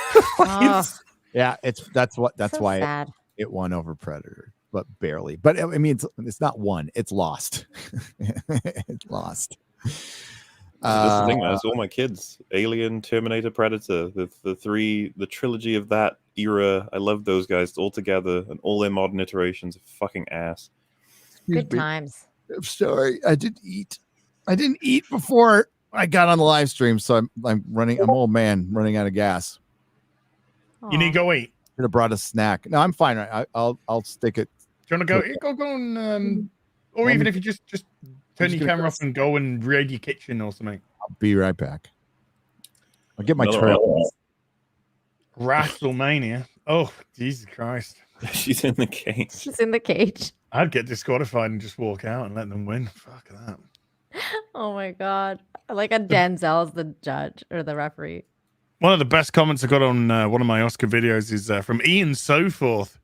Yeah, that's So why sad. it won over Predator, but barely. But I mean, it's not won. It's lost. It's lost. That's the thing, man. It's all my kids. Alien, Terminator, Predator, the trilogy of that era. I love those guys all together, and all their modern iterations are fucking ass. Good times. I'm sorry. I didn't eat before I got on the live stream, so I'm running. I'm old man running out of gas. You need to go eat. Should have brought a snack. No, I'm fine. I'll stick it. Do you want to go and or even if you just turn your camera off and go and raid your kitchen or something. I'll be right back. I'll get my Another trail. WrestleMania. Oh, Jesus Christ. She's in the cage. She's in the cage. I'd get disqualified and just walk out and let them win. Fuck that. Oh my god. Like a Denzel's the judge or the referee. One of the best comments I got on one of my Oscar videos is from Ian Soforth,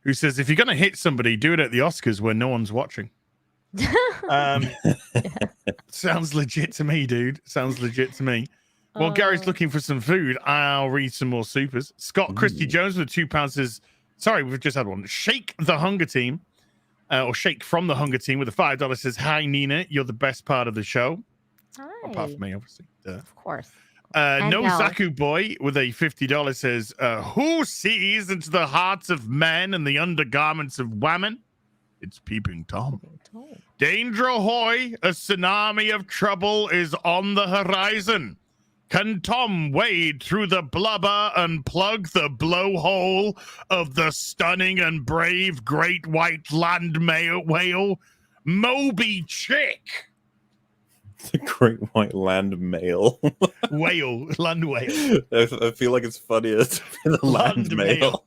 who says, if you're going to hit somebody, do it at the Oscars where no one's watching. Sounds legit to me, dude. Sounds legit to me. While Gary's looking for some food, I'll read some more supers. Scott Christie Jones with £2 says, sorry, we've just had one. Shake the Hunger Team, or Shake from the Hunger Team with a $5 says, hi, Nina, you're the best part of the show. Hi. Apart from me, obviously. Of course. No Mel. Zaku Boy with a $50 says, who sees into the hearts of men and the undergarments of women? It's Peeping Tom. Danger ahoy, a tsunami of trouble is on the horizon. Can Tom wade through the blubber and plug the blowhole of the stunning and brave great white land whale, Moby Chick? The great white land male. Whale, land whale. I feel like it's funnier to be the land male.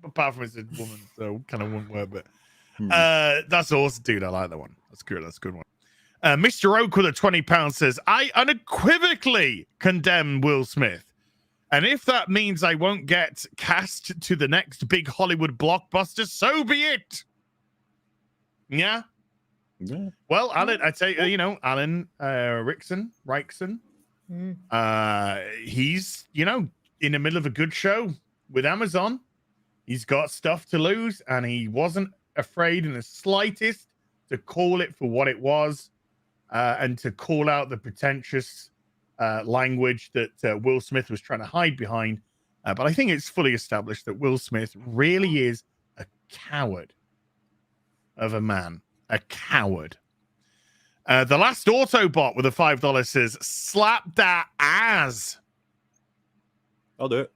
Apart from it's a woman, so kind of one word, but that's awesome, dude. I like that one. That's good. That's a good one. Mr. Oak with a £20 says, I unequivocally condemn Will Smith. And if that means I won't get cast to the next big Hollywood blockbuster, so be it. Yeah. Yeah. Well, Alan, I'd say, Alan Rickson, he's, in the middle of a good show with Amazon. He's got stuff to lose, and he wasn't afraid in the slightest to call it for what it was, and to call out the pretentious language that Will Smith was trying to hide behind. But I think it's fully established that Will Smith really is a coward of a man. A coward. The last Autobot with a $5 says, slap that ass. I'll do it.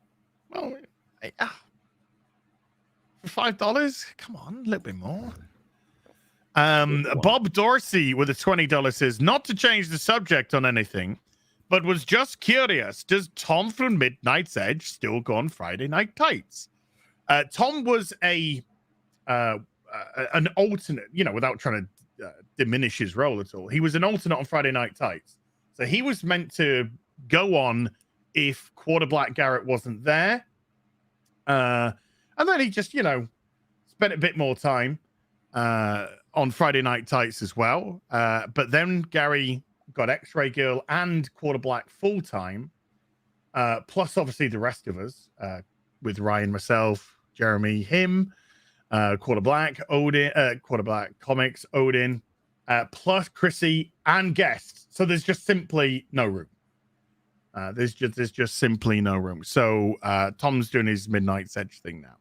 Well, for $5? Come on, a little bit more. Bob Dorsey with a $20 says, not to change the subject on anything, but was just curious. Does Tom from Midnight's Edge still go on Friday Night Tights? Tom was an alternate, without trying to diminish his role at all. He was an alternate on Friday Night Tights. So he was meant to go on if Quarter Black Garrett wasn't there. And then he just, spent a bit more time on Friday Night Tights as well. But then Gary got X-Ray Girl and Quarter Black full time, plus obviously the rest of us with Ryan, myself, Jeremy, him, Quarter Black, Odin, Quarter Black Comics, Odin, plus Chrissy and guests. So there's just simply no room. There's just simply no room. So Tom's doing his Midnight's Edge thing now.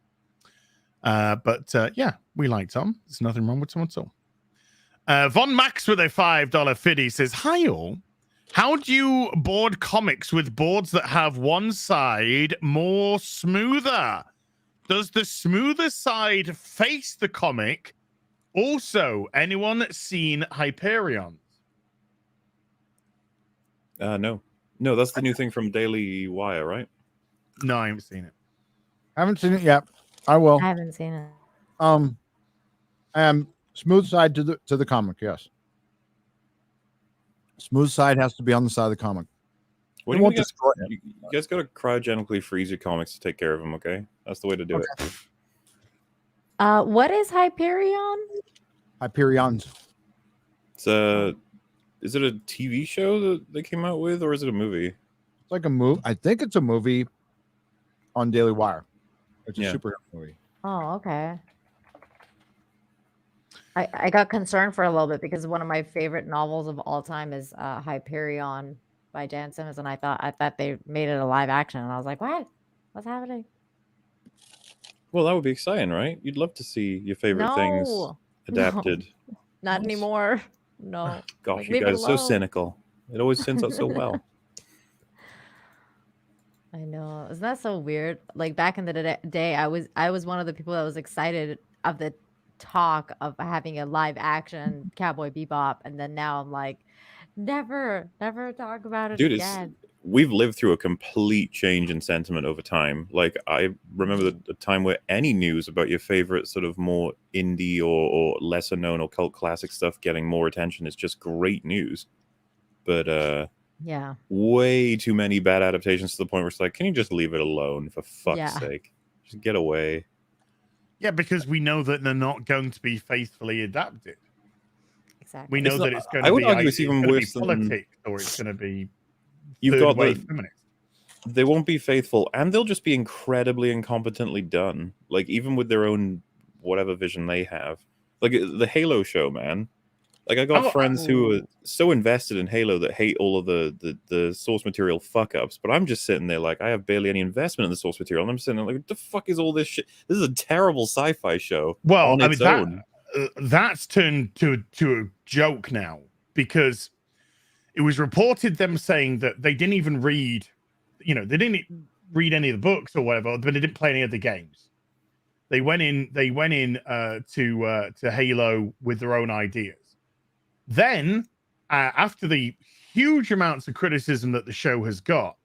But yeah, we like Tom. There's nothing wrong with Tom at all. Von Max with a $5 fiddy says, hi all. How do you board comics with boards that have one side more smoother? Does the smoother side face the comic? Also, anyone seen Hyperion? No, that's the new thing from Daily Wire, right? No, I haven't seen it. Haven't seen it yet. I will. I haven't seen it. Smooth side to the comic, yes. Smooth side has to be on the side of the comic. What do you guys got to cryogenically freeze your comics to take care of them, okay? That's the way to do it. What is Hyperion? Hyperion's. Is it a TV show that they came out with, or is it a movie? It's like a movie. I think it's a movie on Daily Wire. It's a superhero movie. Oh, okay. I got concerned for a little bit because one of my favorite novels of all time is Hyperion by Dan Simmons, and I thought they made it a live action, and I was like, what? What's happening? Well, that would be exciting, right? You'd love to see your favorite things adapted. No, not anymore. No. Gosh, you guys are so cynical. It always turns out so well. I know. Isn't that so weird? Like back in the day, I was one of the people that was excited of the talk of having a live action Cowboy Bebop, and then now I'm like, Never talk about it Dude, again. we've lived through a complete change in sentiment over time. Like, I remember the time where any news about your favorite sort of more indie or lesser known or cult classic stuff getting more attention is just great news. But Yeah. way too many bad adaptations to the point where it's like, can you just leave it alone for fuck's Yeah. sake? Just get away. Yeah, because we know that they're not going to be faithfully adapted. Exactly. We know It's that not- it's going I to would be argue either it's even gonna be worse than- politics or it's going to be You've third got wave the feminist. they won't be faithful, and they'll just be incredibly incompetently done. Like, even with their own whatever vision they have, like the Halo show, man. Like, I got friends who are so invested in Halo that hate all of the source material fuck ups, but I'm just sitting there like, I have barely any investment in the source material, and I'm sitting there like, what the fuck is all this shit? This is a terrible sci-fi show. Well, on I its mean own. that's turned to a joke now, because it was reported them saying that they didn't even read, they didn't read any of the books or whatever, but they didn't play any of the games. They went in to Halo with their own ideas. Then, after the huge amounts of criticism that the show has got,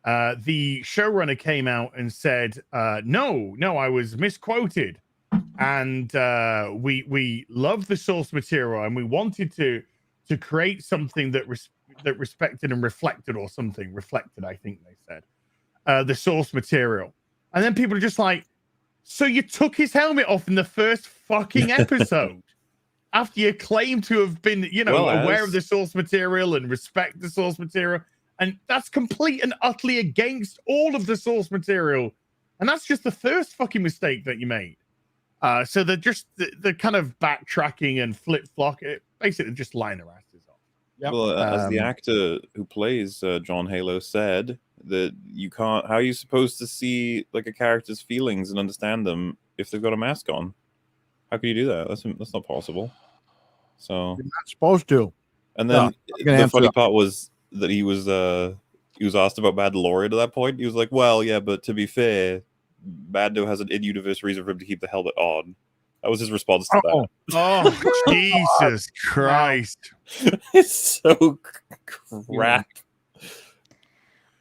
the showrunner came out and said, no, I was misquoted. And we love the source material, and we wanted to create something that respected and reflected, or something reflected, I think they said, the source material. And then people are just like, so you took his helmet off in the first fucking episode after you claim to have been, aware of the source material and respect the source material. And that's complete and utterly against all of the source material. And that's just the first fucking mistake that you made. So they're just the kind of backtracking and flip-flop, basically just lying their asses off. Well, as the actor who plays John Halo said, that you can't. How are you supposed to see like a character's feelings and understand them if they've got a mask on? How can you do that? That's not possible. So You're not supposed to. And then No, the funny part was that he was asked about Mandalorian at that point. He was like, "Well, yeah, but to be fair, Mando has an in-universe reason for him to keep the helmet on." That was his response to that. Oh, Jesus Christ! It's so crap.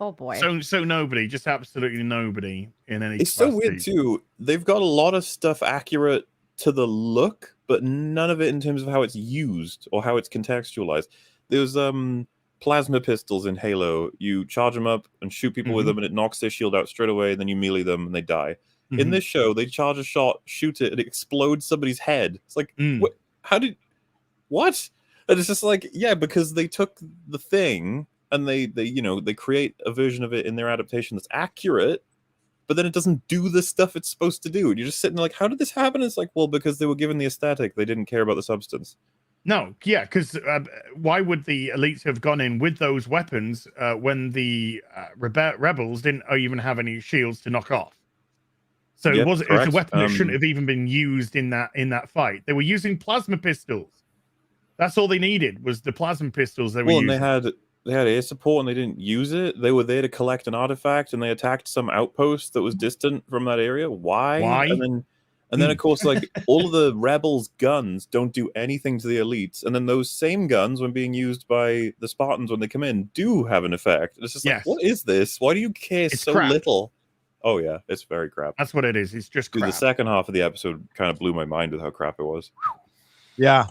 Oh boy. So nobody, just absolutely nobody in any. It's so weird too. They've got a lot of stuff accurate to the look, but none of it in terms of how it's used or how it's contextualized. There's plasma pistols in Halo. You charge them up and shoot people with them, and it knocks their shield out straight away. And then you melee them, and they die. In this show, they charge a shot, shoot it, and it explodes somebody's head. It's like, what? How did? What? And it's just like, yeah, because they took the thing and they create a version of it in their adaptation that's accurate, but then it doesn't do the stuff it's supposed to do. And you're just sitting there like, how did this happen? It's like, well, because they were given the aesthetic, they didn't care about the substance. No, yeah, because why would the elites have gone in with those weapons when the rebels didn't even have any shields to knock off? So it was a weapon that shouldn't have even been used in that fight. They were using plasma pistols. That's all they needed was the plasma pistols they were using. And they had air support and they didn't use it. They were there to collect an artifact and they attacked some outpost that was distant from that area. Why? And then of course, like all of the rebels' guns don't do anything to the elites, and then those same guns, when being used by the Spartans when they come in, do have an effect. It's just like, what is this? Why do you care so little? Oh yeah, it's very crap. That's what it is. It's just crap. The second half of the episode kind of blew my mind with how crap it was. Yeah.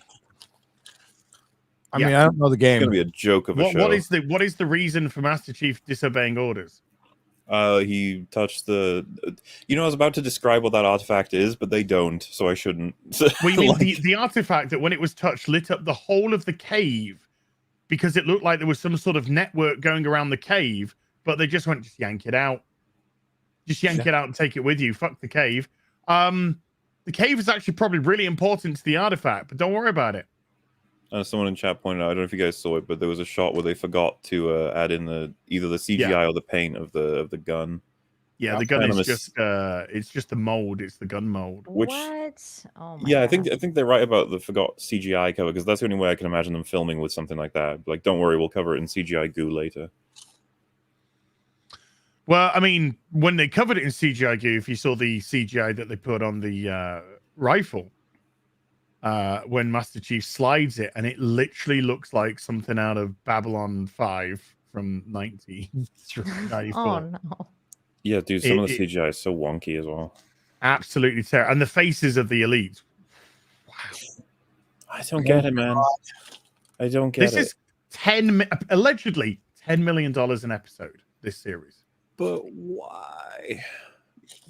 I mean, I don't know the game. It's gonna be a joke of a show. What is the reason for Master Chief disobeying orders? He touched the. I was about to describe what that artifact is, but they don't, so I shouldn't. Well, you mean the artifact that when it was touched lit up the whole of the cave because it looked like there was some sort of network going around the cave, but they just went, just yank it out. Just yank it out and take it with you. Fuck the cave. The cave is actually probably really important to the artifact, but don't worry about it. Someone in chat pointed out, I don't know if you guys saw it, but there was a shot where they forgot to add in either the CGI or the paint of the gun. Yeah, the gun is just it's just the mold. It's the gun mold. What? Oh my God. I think they're right about the forgot CGI cover, because that's the only way I can imagine them filming with something like that. Like, don't worry, we'll cover it in CGI goo later. Well, I mean, when they covered it in CGI goo, if you saw the CGI that they put on the rifle, when Master Chief slides it, and it literally looks like something out of Babylon 5 from 1994. Oh no. Yeah, dude, some of the CGI is so wonky as well. Absolutely terrible. And the faces of the elites. I don't get it, man. I don't get This it. is allegedly $10 million an episode, this series. But why?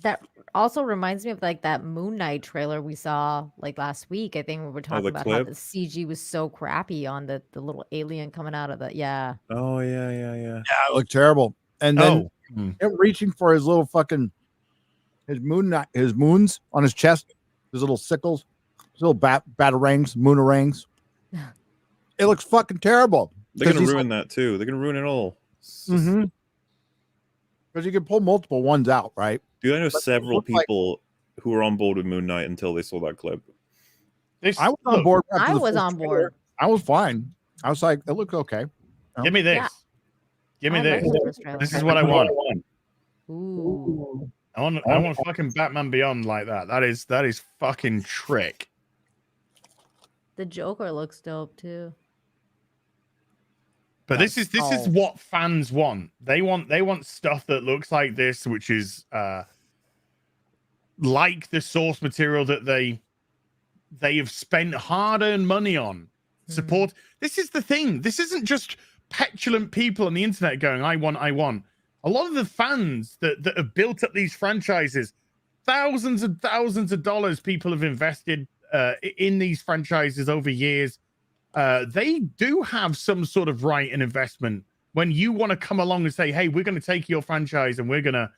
That also reminds me of like that Moon Knight trailer we saw like last week. I think we were talking the about how clip? the CG was so crappy on the little alien coming out of the Oh, yeah. Yeah, it looked terrible. And then him reaching for his little fucking his moons on his chest, his little sickles, his little batarangs, moonarangs. It looks fucking terrible. They're gonna ruin that too. They're gonna ruin it all. Mm-hmm. Because you can pull multiple ones out, right? Dude, I know But several it looked like- people who were on board with Moon Knight until they saw that clip. I was on board. after I the was first on trailer. board. I was fine. I was like, it looks okay. Give me this. Yeah. Give me I this. like the first trailer. This is what I want. Ooh. I want fucking Batman Beyond like that. That is fucking trick. The Joker looks dope too. But this is what fans want. They want stuff that looks like this, which is like the source material that they have spent hard-earned money on. Support. This is the thing. This isn't just petulant people on the internet going, I want. A lot of the fans that have built up these franchises, thousands and thousands of dollars people have invested in these franchises over years. They do have some sort of right and investment when you want to come along and say, hey, we're going to take your franchise and we're going to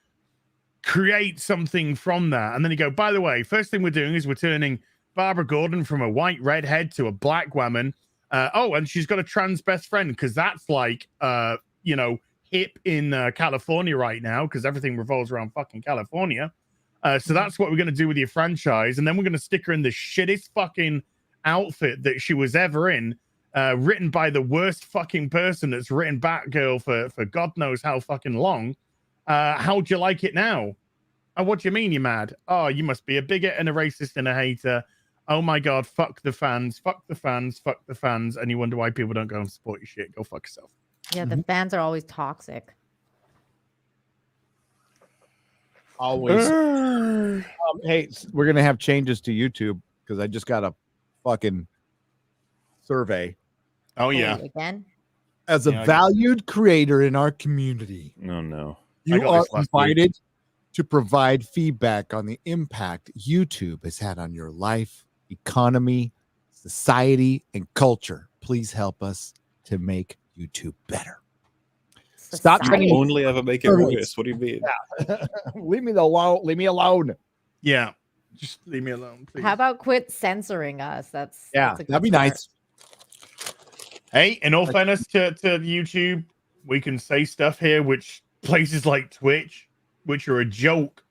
create something from that. And then you go, by the way, first thing we're doing is we're turning Barbara Gordon from a white redhead to a black woman. And she's got a trans best friend because that's like, hip in California right now because everything revolves around fucking California. So that's what we're going to do with your franchise. And then we're going to stick her in the shittest fucking outfit that she was ever in, written by the worst fucking person that's written Batgirl for God knows how fucking long. How'd you like it now? Oh, what do you mean you're mad? Oh, you must be a bigot and a racist and a hater. Oh my God, fuck the fans, fuck the fans, fuck the fans. And you wonder why people don't go and support your shit. Go fuck yourself. Yeah, the fans are always toxic. Always. Hey, we're gonna have changes to YouTube because I just got a fucking survey. Oh yeah. Again? As a valued creator in our community, Oh no. you are invited to provide feedback on the impact YouTube has had on your life, economy, society, and culture. Please help us to make YouTube better. Stop sending Only ever make it surveys. worse. What do you mean? Yeah. Leave me alone. Leave me alone. Yeah. Just leave me alone, please. How about quit censoring us? That's a good that'd be start. nice. Hey, in all fairness to YouTube, we can say stuff here which places like Twitch, which are a joke,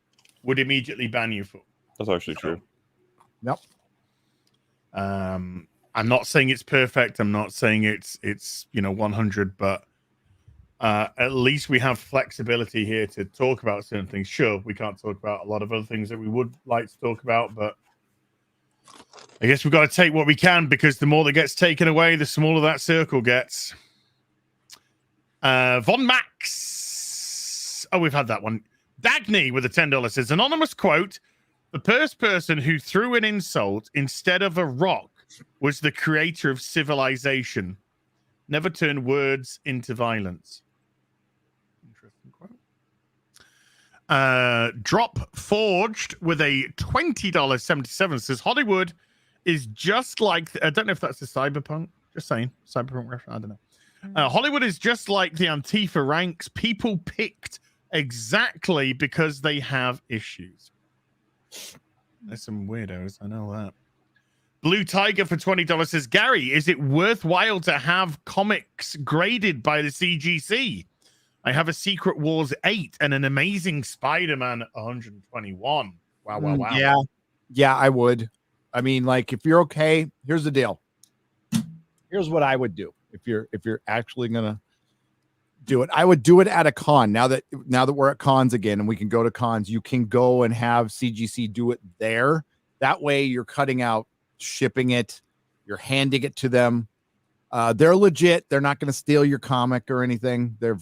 would immediately ban you for. That's actually true. Yep. I'm not saying it's perfect. I'm not saying it's 100, but at least we have flexibility here to talk about certain things. Sure, we can't talk about a lot of other things that we would like to talk about, but I guess we've got to take what we can because the more that gets taken away, the smaller that circle gets. Von Max. Oh, we've had that one. Dagny with a $10 says, anonymous quote, the first person who threw an insult instead of a rock was the creator of civilization. Never turn words into violence. Interesting quote. Drop Forged with a $20.77 says Hollywood is just like I don't know if that's a cyberpunk. Just saying, cyberpunk reference. I don't know. Hollywood is just like the Antifa ranks. People picked exactly because they have issues. There's some weirdos. I know that. Blue Tiger for $20 says, Gary, is it worthwhile to have comics graded by the CGC? I have a Secret Wars 8 and an Amazing Spider-Man 121. Wow. Yeah, I would. I mean, like, if you're okay, here's the deal. Here's what I would do if you're actually gonna do it. I would do it at a con. Now that we're at cons again and we can go to cons, you can go and have CGC do it there. That way you're cutting out shipping it, you're handing it to them. They're legit. They're not going to steal your comic or anything. They're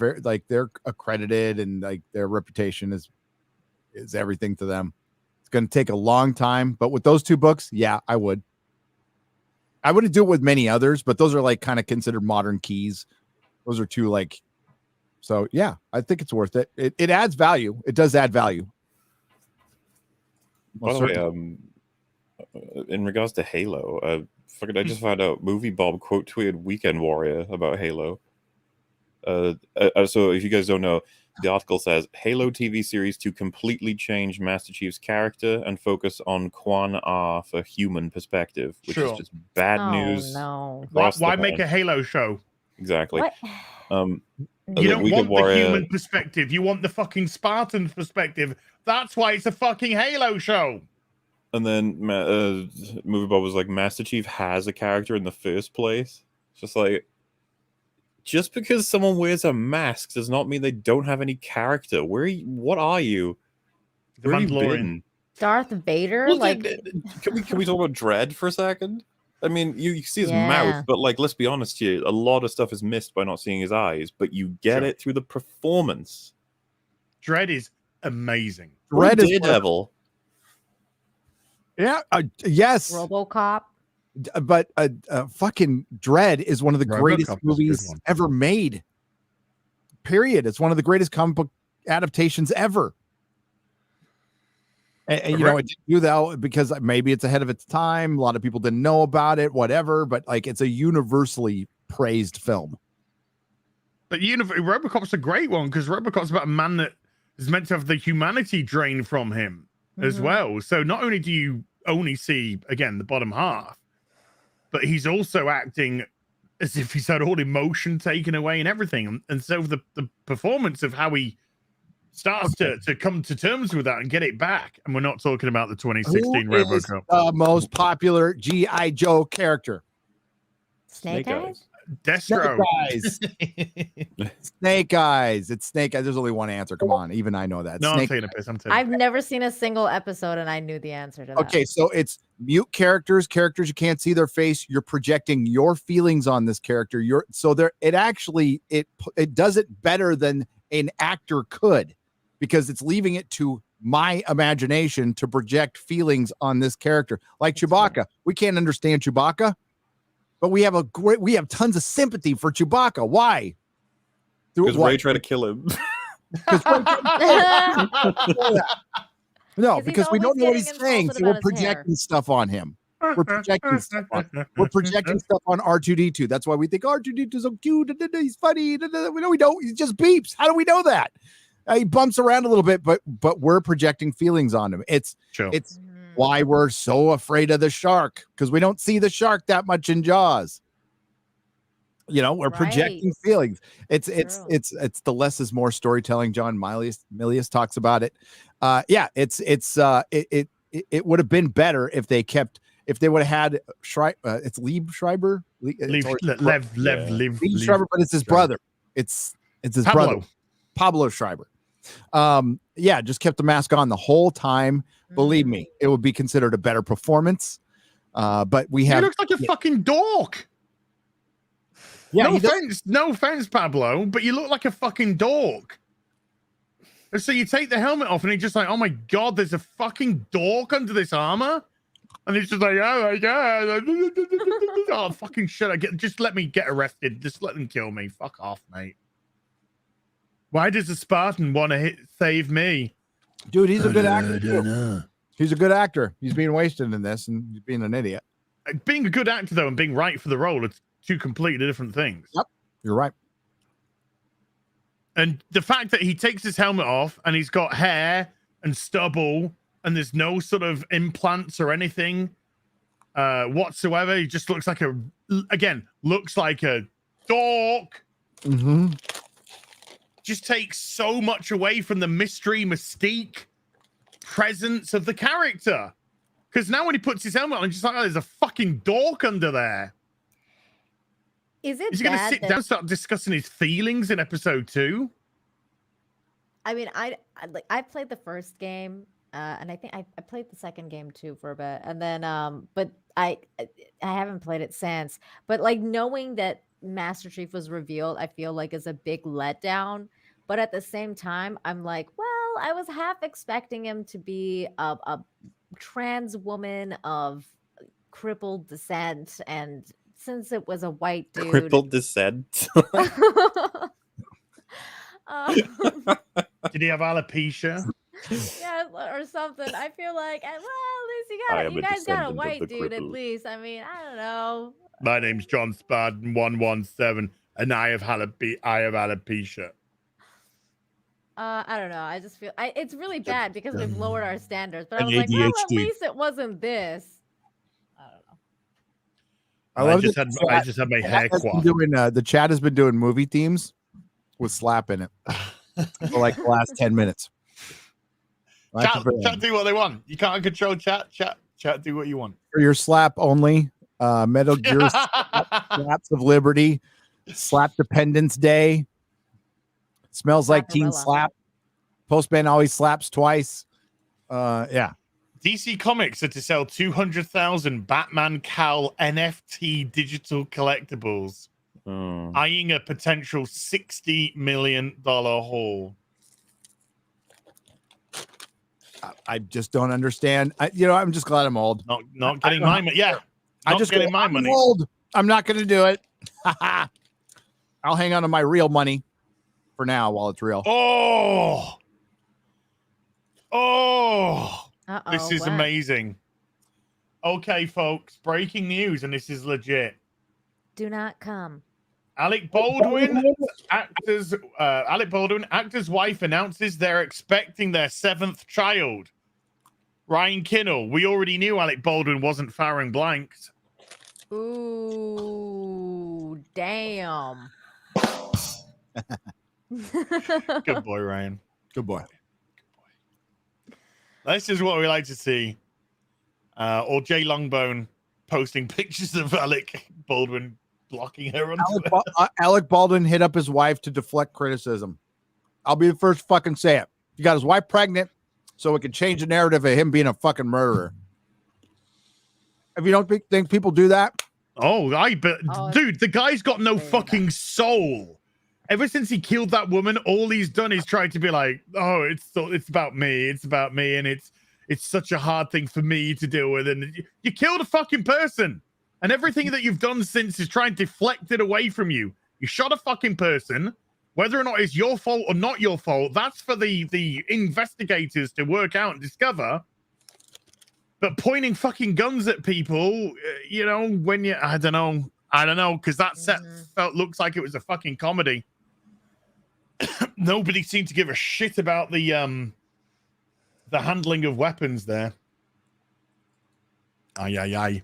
they're accredited, and like their reputation is everything to them. It's going to take a long time, but with those 2 books, yeah, I would. I wouldn't do it with many others, but those are like kind of considered modern keys. Those are 2 like, so yeah, I think it's worth it. It adds value. It does add value. By the way, in regards to Halo, I just found out Movie Bob quote tweeted Weekend Warrior about Halo. So if you guys don't know, the article says Halo TV series to completely change Master Chief's character and focus on Quan R for human perspective, which is just bad news. No. Why make a Halo show? Exactly. What? You don't want the human perspective. You want the fucking Spartan perspective. That's why it's a fucking Halo show. And then Movie Bob was like, Master Chief has a character in the first place. It's just like, just because someone wears a mask does not mean they don't have any character. What are you? The Where have you Mandalorian. been? Darth Vader? Well, like, can we talk about Dredd for a second? I mean, you see his Yeah. mouth, but like, let's be honest here, a lot of stuff is missed by not seeing his eyes, but you get it through the performance. Dredd is amazing. Dredd is Daredevil. Yeah. Yes. RoboCop. But fucking Dredd is one of the RoboCop greatest is a good movies one. ever made. Period. It's one of the greatest comic book adaptations ever. And you know, it didn't do that because maybe it's ahead of its time. A lot of people didn't know about it, whatever. But like, it's a universally praised film. But RoboCop's a great one because RoboCop's about a man that is meant to have the humanity drained from him as well. So not only do you only see, again, the bottom half, but he's also acting as if he's had all emotion taken away and everything. And so the performance of how he starts to come to terms with that and get it back. And we're not talking about the 2016 Who is RoboCop. the most popular G.I. Joe character? Snake Eyes? Destro. Snake Eyes. It's Snake Eyes. There's only one answer. Come on. Even I know that. No, Snake I'm taking a piss. I'm taking I've never seen a single episode and I knew the answer to that. Okay, so it's mute characters you can't see their face. You're projecting your feelings on this character. It does it better than an actor could, because it's leaving it to my imagination to project feelings on this character. Like Chewbacca, we can't understand Chewbacca, but we have tons of sympathy for Chewbacca. Why? Because Ray tried to kill him. No, because we don't know what he's saying, so we're projecting stuff on him. We're projecting stuff on R2D2. That's why we think R2D2 is so cute. He's funny. We don't. He just beeps. How do we know that? He bumps around a little bit, but we're projecting feelings on him. It's why we're so afraid of the shark, because we don't see the shark that much in Jaws. You know, we're projecting feelings. It's the less is more storytelling. John Milius talks about it. It would have been better if they would have had it's Leib Schreiber. Leib Schreiber, but it's his brother. It's his brother, Pablo Schreiber. Just kept the mask on the whole time. Believe me, it would be considered a better performance. But he looks like a fucking dork. Yeah, no offense, Pablo, but you look like a fucking dork. And so you take the helmet off, and he's just like, "Oh my god, there's a fucking dork under this armor," and he's just like, "Oh my god, oh fucking shit! Just let me get arrested. Just let them kill me. Fuck off, mate." Why does the Spartan want to save me? Dude, he's a good actor. Too. He's a good actor. He's being wasted in this, and he's being an idiot. Being a good actor, though, and being right for the role, it's two completely different things. Yep, you're right. And the fact that he takes his helmet off and he's got hair and stubble and there's no sort of implants or anything whatsoever. He just looks like a dork. Mm-hmm. Just takes so much away from the mystery, mystique, presence of the character. Because now when he puts his helmet on, just like, oh, there's a fucking dork under there. Is it Is he going to bad sit that- down and start discussing his feelings in episode 2? I mean, I played the first game and I think I played the second game too for a bit, and then but I haven't played it since. But like knowing that Master Chief was revealed, I feel like is a big letdown. But at the same time, I'm like, well, I was half expecting him to be a trans woman of crippled descent, and since it was a white dude, Crippled descent. Did he have alopecia? Yeah, or something. I feel like, well, I at am least you a guys got a descendant of white the dude at crippled. least. I mean, I don't know. My name's John Spartan 117, and I have alopecia. I don't know. I just feel it's really bad because we've lowered our standards. But I And was like, well, at ADHD. least it wasn't this. I just had my hair coiffed. The chat has been doing movie themes with slap in it for like the last 10 minutes. Chat do what they want. You can't control chat. Chat do what you want. For your slap only, Metal Gear Slaps of Liberty, Slap Dependence Day, Smells Like Teen Slap, Postman Always Slaps Twice. Yeah. DC Comics are to sell 200,000 Batman Cal NFT digital collectibles, eyeing a potential $60 million haul. I just don't understand. I'm just glad I'm old. Not getting my money. Yeah. I just getting my money. Old. I'm not going to do it. I'll hang on to my real money for now while it's real. Oh. Uh-oh, This is what? amazing. Okay, folks, breaking news, and this is legit. Do not come. Alec Baldwin, actor's wife, announces they're expecting their 7th child. Ryan Kinnell, we already knew Alec Baldwin wasn't firing blanks. Ooh, damn. Good boy, Ryan. Good boy. This is what we like to see. Or Jay Longbone posting pictures of Alec Baldwin blocking her on Twitter. Alec Baldwin hit up his wife to deflect criticism. I'll be the first to fucking say it. He got his wife pregnant so it could change the narrative of him being a fucking murderer. If you don't think people do that? Dude, the guy's got no fucking soul. Ever since he killed that woman, all he's done is try to be like, oh, it's about me. It's about me. And it's such a hard thing for me to deal with. And you killed a fucking person. And everything that you've done since is trying to deflect it away from you. You shot a fucking person. Whether or not it's your fault or not your fault, that's for the investigators to work out and discover. But pointing fucking guns at people, when you, I don't know, because that set looks like it was a fucking comedy. Nobody seemed to give a shit about the handling of weapons there. Aye.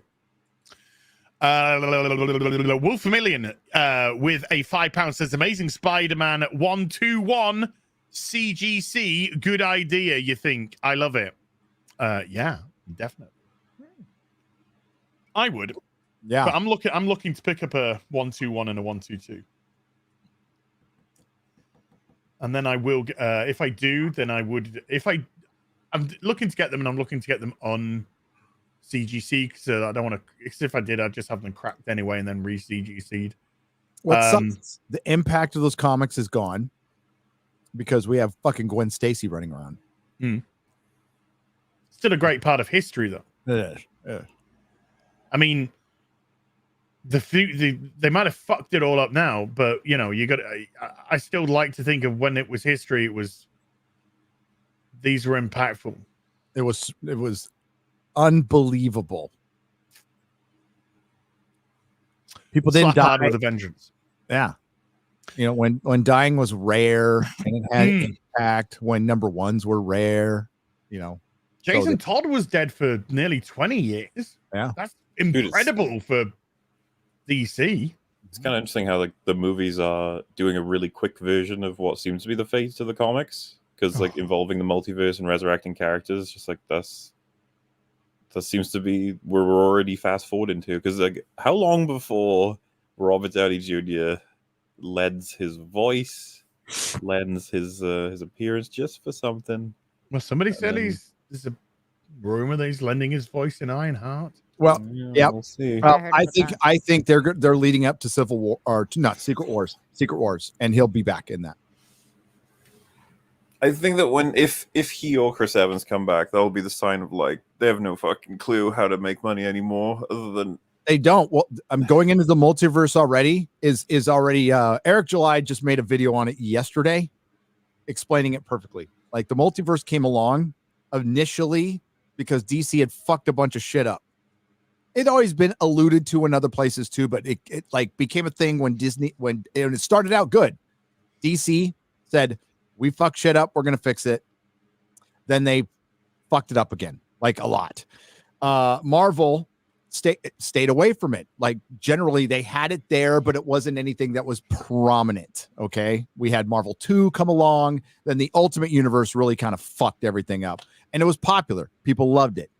Wolf Million with a £5 says Amazing Spider-Man 121 CGC. Good idea, you think? I love it. Yeah, definitely. I would. Yeah. But I'm looking to pick up a 121 and a 122. And then I will if I do, then I would I'm looking to get them, and I'm looking to get them on CGC because I don't want to. If I did, I'd just have them cracked anyway and then re-CGC'd. What sucks, the impact of those comics is gone because we have fucking Gwen Stacy running around. Still a great part of history, though. It is. Yeah. I mean, they might have fucked it all up now, but you got. I still like to think of when it was history. It was. These were impactful. It was unbelievable. People didn't die with a vengeance. Yeah, when dying was rare and it had impact. When number ones were rare, Jason Todd was dead for nearly 20 years. Yeah, that's incredible for DC. It's kind of interesting how the movies are doing a really quick version of what seems to be the fate of the comics, because involving the multiverse and resurrecting characters, just like that seems to be where we're already fast forwarding to. Because how long before Robert Downey Jr. lends his voice, lends his appearance just for something? Well, somebody said he's there's a rumor that he's lending his voice in Ironheart. Well, yeah, we'll see. I think they're leading up to Civil War, or not Secret Wars, and he'll be back in that. I think that if he or Chris Evans come back, that'll be the sign of like they have no fucking clue how to make money anymore, other than they don't. Well, I'm going into the multiverse already. Is already Eric July just made a video on it yesterday, explaining it perfectly. Like the multiverse came along initially because DC had fucked a bunch of shit up. It'd always been alluded to in other places too, but it like became a thing when it started out good. DC said, we fucked shit up, we're gonna fix it. Then they fucked it up again, like a lot. Marvel stayed away from it. Like generally they had it there, but it wasn't anything that was prominent. Okay. We had Marvel 2 come along, then the Ultimate Universe really kind of fucked everything up. And it was popular. People loved it.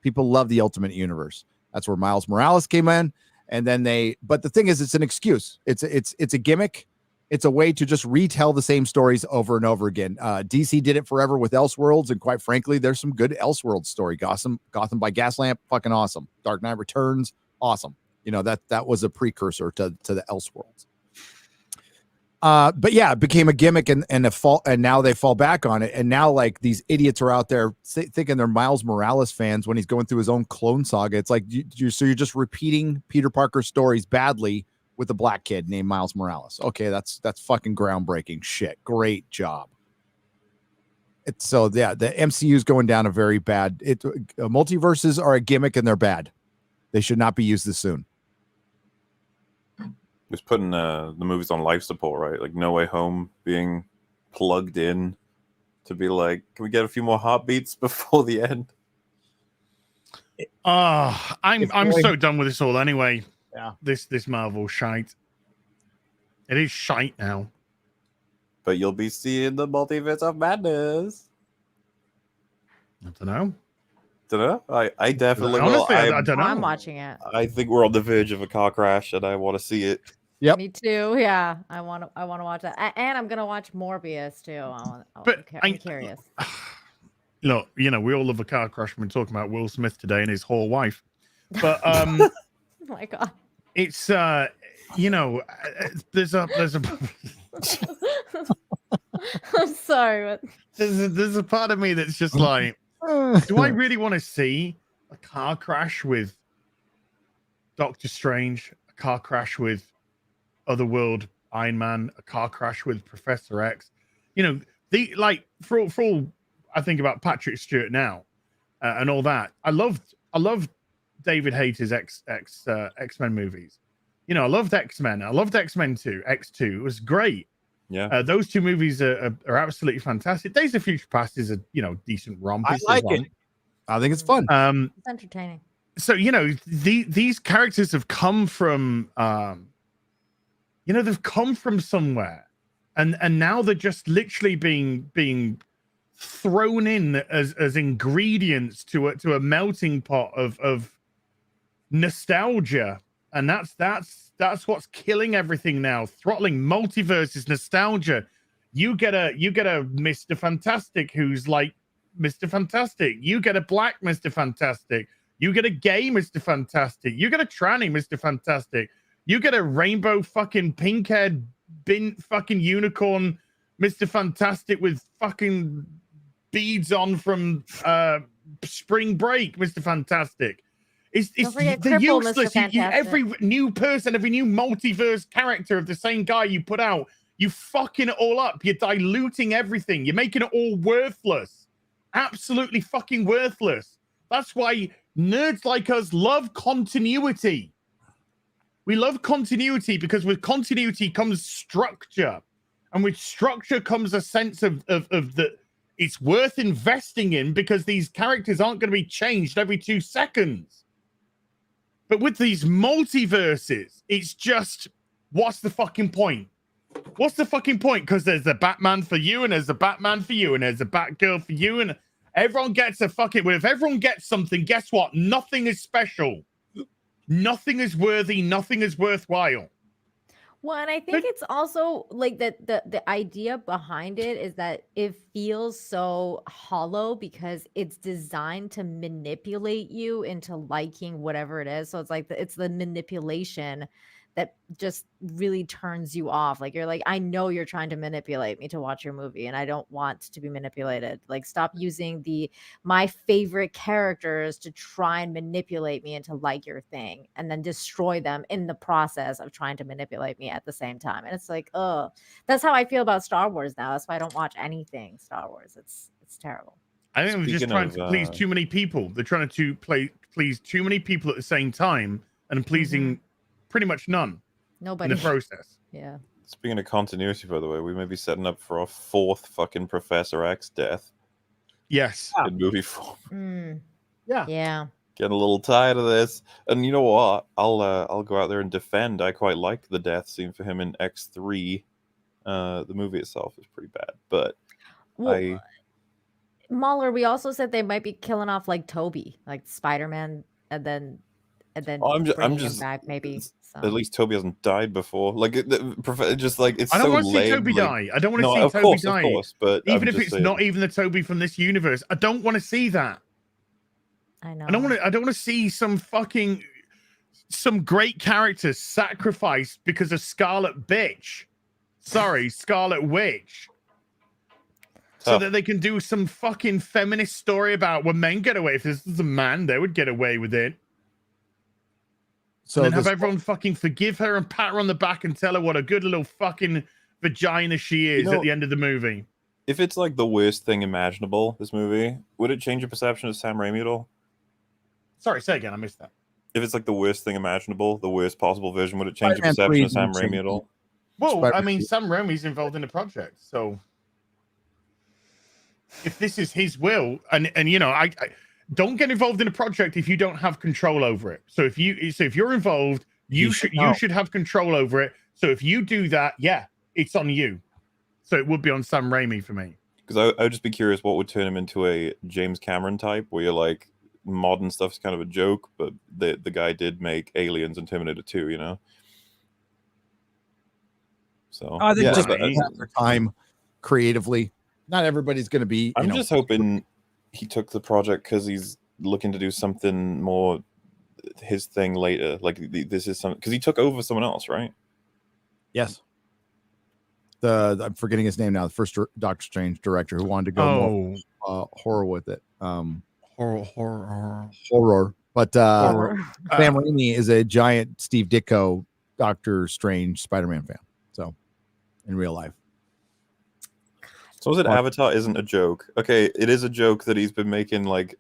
People love the Ultimate Universe. That's where Miles Morales came in. And then but the thing is, it's an excuse. It's a gimmick. It's a way to just retell the same stories over and over again. DC did it forever with Elseworlds, and quite frankly, there's some good Elseworlds story. Gotham by Gaslamp, fucking awesome. Dark Knight Returns, awesome. You know, that was a precursor to the Elseworlds. But yeah, it became a gimmick and now they fall back on it. And now like these idiots are out there thinking they're Miles Morales fans when he's going through his own clone saga. It's like you're just repeating Peter Parker's stories badly with a black kid named Miles Morales. Okay, that's fucking groundbreaking shit. Great job. So yeah, the MCU is going down a very bad. Multiverses are a gimmick and they're bad. They should not be used this soon. Just putting the movies on life support, right? Like No Way Home being plugged in to be like, can we get a few more heartbeats before the end? I'm so done with this all anyway. Yeah. This Marvel shite. It is shite now. But you'll be seeing the multiverse of madness. I don't know. I definitely honestly, will. I don't know. I'm watching it. I think we're on the verge of a car crash, and I want to see it. Yep. Me too. Yeah, I want to watch that, and I'm gonna watch Morbius too. I'm curious. Look, you know, we all love a car crash when we're talking about Will Smith today and his whore wife. But Oh my god. it's you know, there's a I'm sorry, but there's a part of me that's just like, do I really want to see a car crash with Doctor Strange, a car crash with Otherworld Iron Man, a car crash with Professor X? You know, for all I think about Patrick Stewart now and all that. I loved David Hayter's X-Men movies. You know, I loved X-Men. I loved X-Men 2. X2 it was great. Yeah, those two movies are absolutely fantastic. Days of Future Past is a decent romp. I like it. I think it's fun. it's entertaining. So you know these characters have come from they've come from somewhere, and now they're just literally being thrown in as ingredients to a melting pot of nostalgia, and that's what's killing everything now. Throttling multiverses, nostalgia. You get a Mr. Fantastic who's like Mr. Fantastic. You get a black Mr. Fantastic. You get a gay Mr. Fantastic. You get a tranny Mr. Fantastic. You get a rainbow fucking pink-haired fucking unicorn Mr. Fantastic with fucking beads on from Spring Break Mr. Fantastic. It's they're useless. Every new person, every new multiverse character of the same guy you put out, you fucking it all up. You're diluting everything. You're making it all worthless. Absolutely fucking worthless. That's why nerds like us love continuity. We love continuity because with continuity comes structure. And with structure comes a sense of that it's worth investing in because these characters aren't going to be changed every 2 seconds. But with these multiverses, it's just, what's the fucking point? What's the fucking point? Because there's a Batman for you, and there's a Batman for you, and there's a Batgirl for you, and everyone gets a fucking... Well, if everyone gets something, guess what? Nothing is special. Nothing is worthy. Nothing is worthwhile. Well, and I think it's also like that the idea behind it is that it feels so hollow because it's designed to manipulate you into liking whatever it is. So it's like it's the manipulation that just really turns you off. Like you're like, I know you're trying to manipulate me to watch your movie, and I don't want to be manipulated. Like, stop using my favorite characters to try and manipulate me into like your thing, and then destroy them in the process of trying to manipulate me at the same time. And it's like, oh, that's how I feel about Star Wars now. That's why I don't watch anything Star Wars. It's terrible. I think they're just trying to please too many people. They're trying to please too many people at the same time and pleasing pretty much none. Nobody. In the process. Yeah. Speaking of continuity, by the way, we may be setting up for our 4th fucking Professor X death. Yes. In movie form. Yeah. Getting a little tired of this. And you know what? I'll go out there and defend. I quite like the death scene for him in X3. The movie itself is pretty bad, but Well, Mahler, we also said they might be killing off like Toby, like Spider-Man, and then I'm bringing just him back maybe. So. At least Toby hasn't died before. Like just like it's I don't so want to see lame. Toby die. I don't want to No, see of Toby course, die. Of course, but even I'm if just it's saying. not even the Toby from this universe, I don't want to see that. I know. I don't want to see some great character sacrificed because of Scarlet Bitch. Sorry, Scarlet Witch. So that they can do some fucking feminist story about when men get away. If this was a man, they would get away with it. So and then have everyone fucking forgive her and pat her on the back and tell her what a good little fucking vagina she is at the end of the movie. If it's like the worst thing imaginable, this movie, would it change your perception of Sam Raimi at all? Sorry, say again. I missed that. If it's like the worst thing imaginable, the worst possible vision, would it change your perception of Sam Raimi at all? Well, I mean, Sam Raimi's involved in the project, so if this is his will, and you know, I don't get involved in a project if you don't have control over it. So if you're involved, you should have control over it. So if you do that, yeah, it's on you. So it would be on Sam Raimi for me. Because I would just be curious what would turn him into a James Cameron type, where you're like modern stuff's kind of a joke, but the guy did make Aliens and Terminator 2, you know. So I think just have their time creatively. Not everybody's going to be. I'm just hoping he took the project because he's looking to do something more his thing later. Like this is something because he took over someone else, right? Yes. I'm forgetting his name now. The first Doctor Strange director who wanted to go more horror with it. Horror. But Sam Raimi is a giant Steve Ditko Doctor Strange Spider-Man fan. So in real life. So is it Avatar isn't a joke? Okay, it is a joke that he's been making like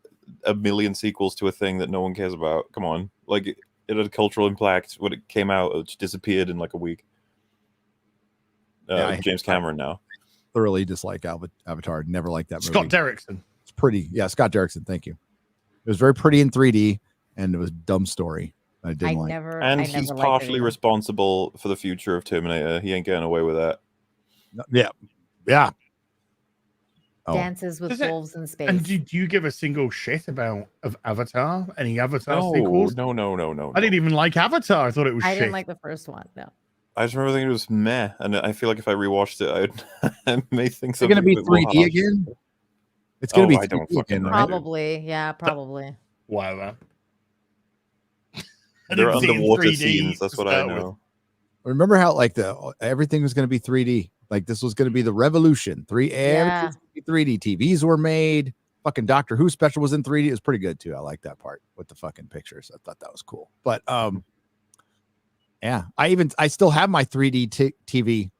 a million sequels to a thing that no one cares about. Come on. Like it had a cultural impact when it came out. It disappeared in like a week. James Cameron now. Thoroughly dislike Avatar. Never liked that movie. Scott Derrickson. It's pretty. Yeah, Scott Derrickson. Thank you. It was very pretty in 3D, and it was a dumb story. I didn't like. And he's partially responsible for the future of Terminator. He ain't getting away with that. Yeah. Yeah. Dances with wolves in space. And did you give a single shit about Avatar? Any Avatar sequels? No. I didn't even like Avatar. I thought it was I shit. didn't like the first one. No. I just remember thinking it was meh, and I feel like if I rewatched it, I may think It's going to be 3D again. It's going to be 3D again. Probably. Yeah, probably. Wow. There are underwater scenes. That's what I know. Remember how like everything was going to be 3D. Like this was going to be the revolution. Everything was 3D. TVs were made. Fucking Doctor Who special was in 3D. It was pretty good too. I like that part with the fucking pictures. I thought that was cool. But yeah, I still have my 3D TV.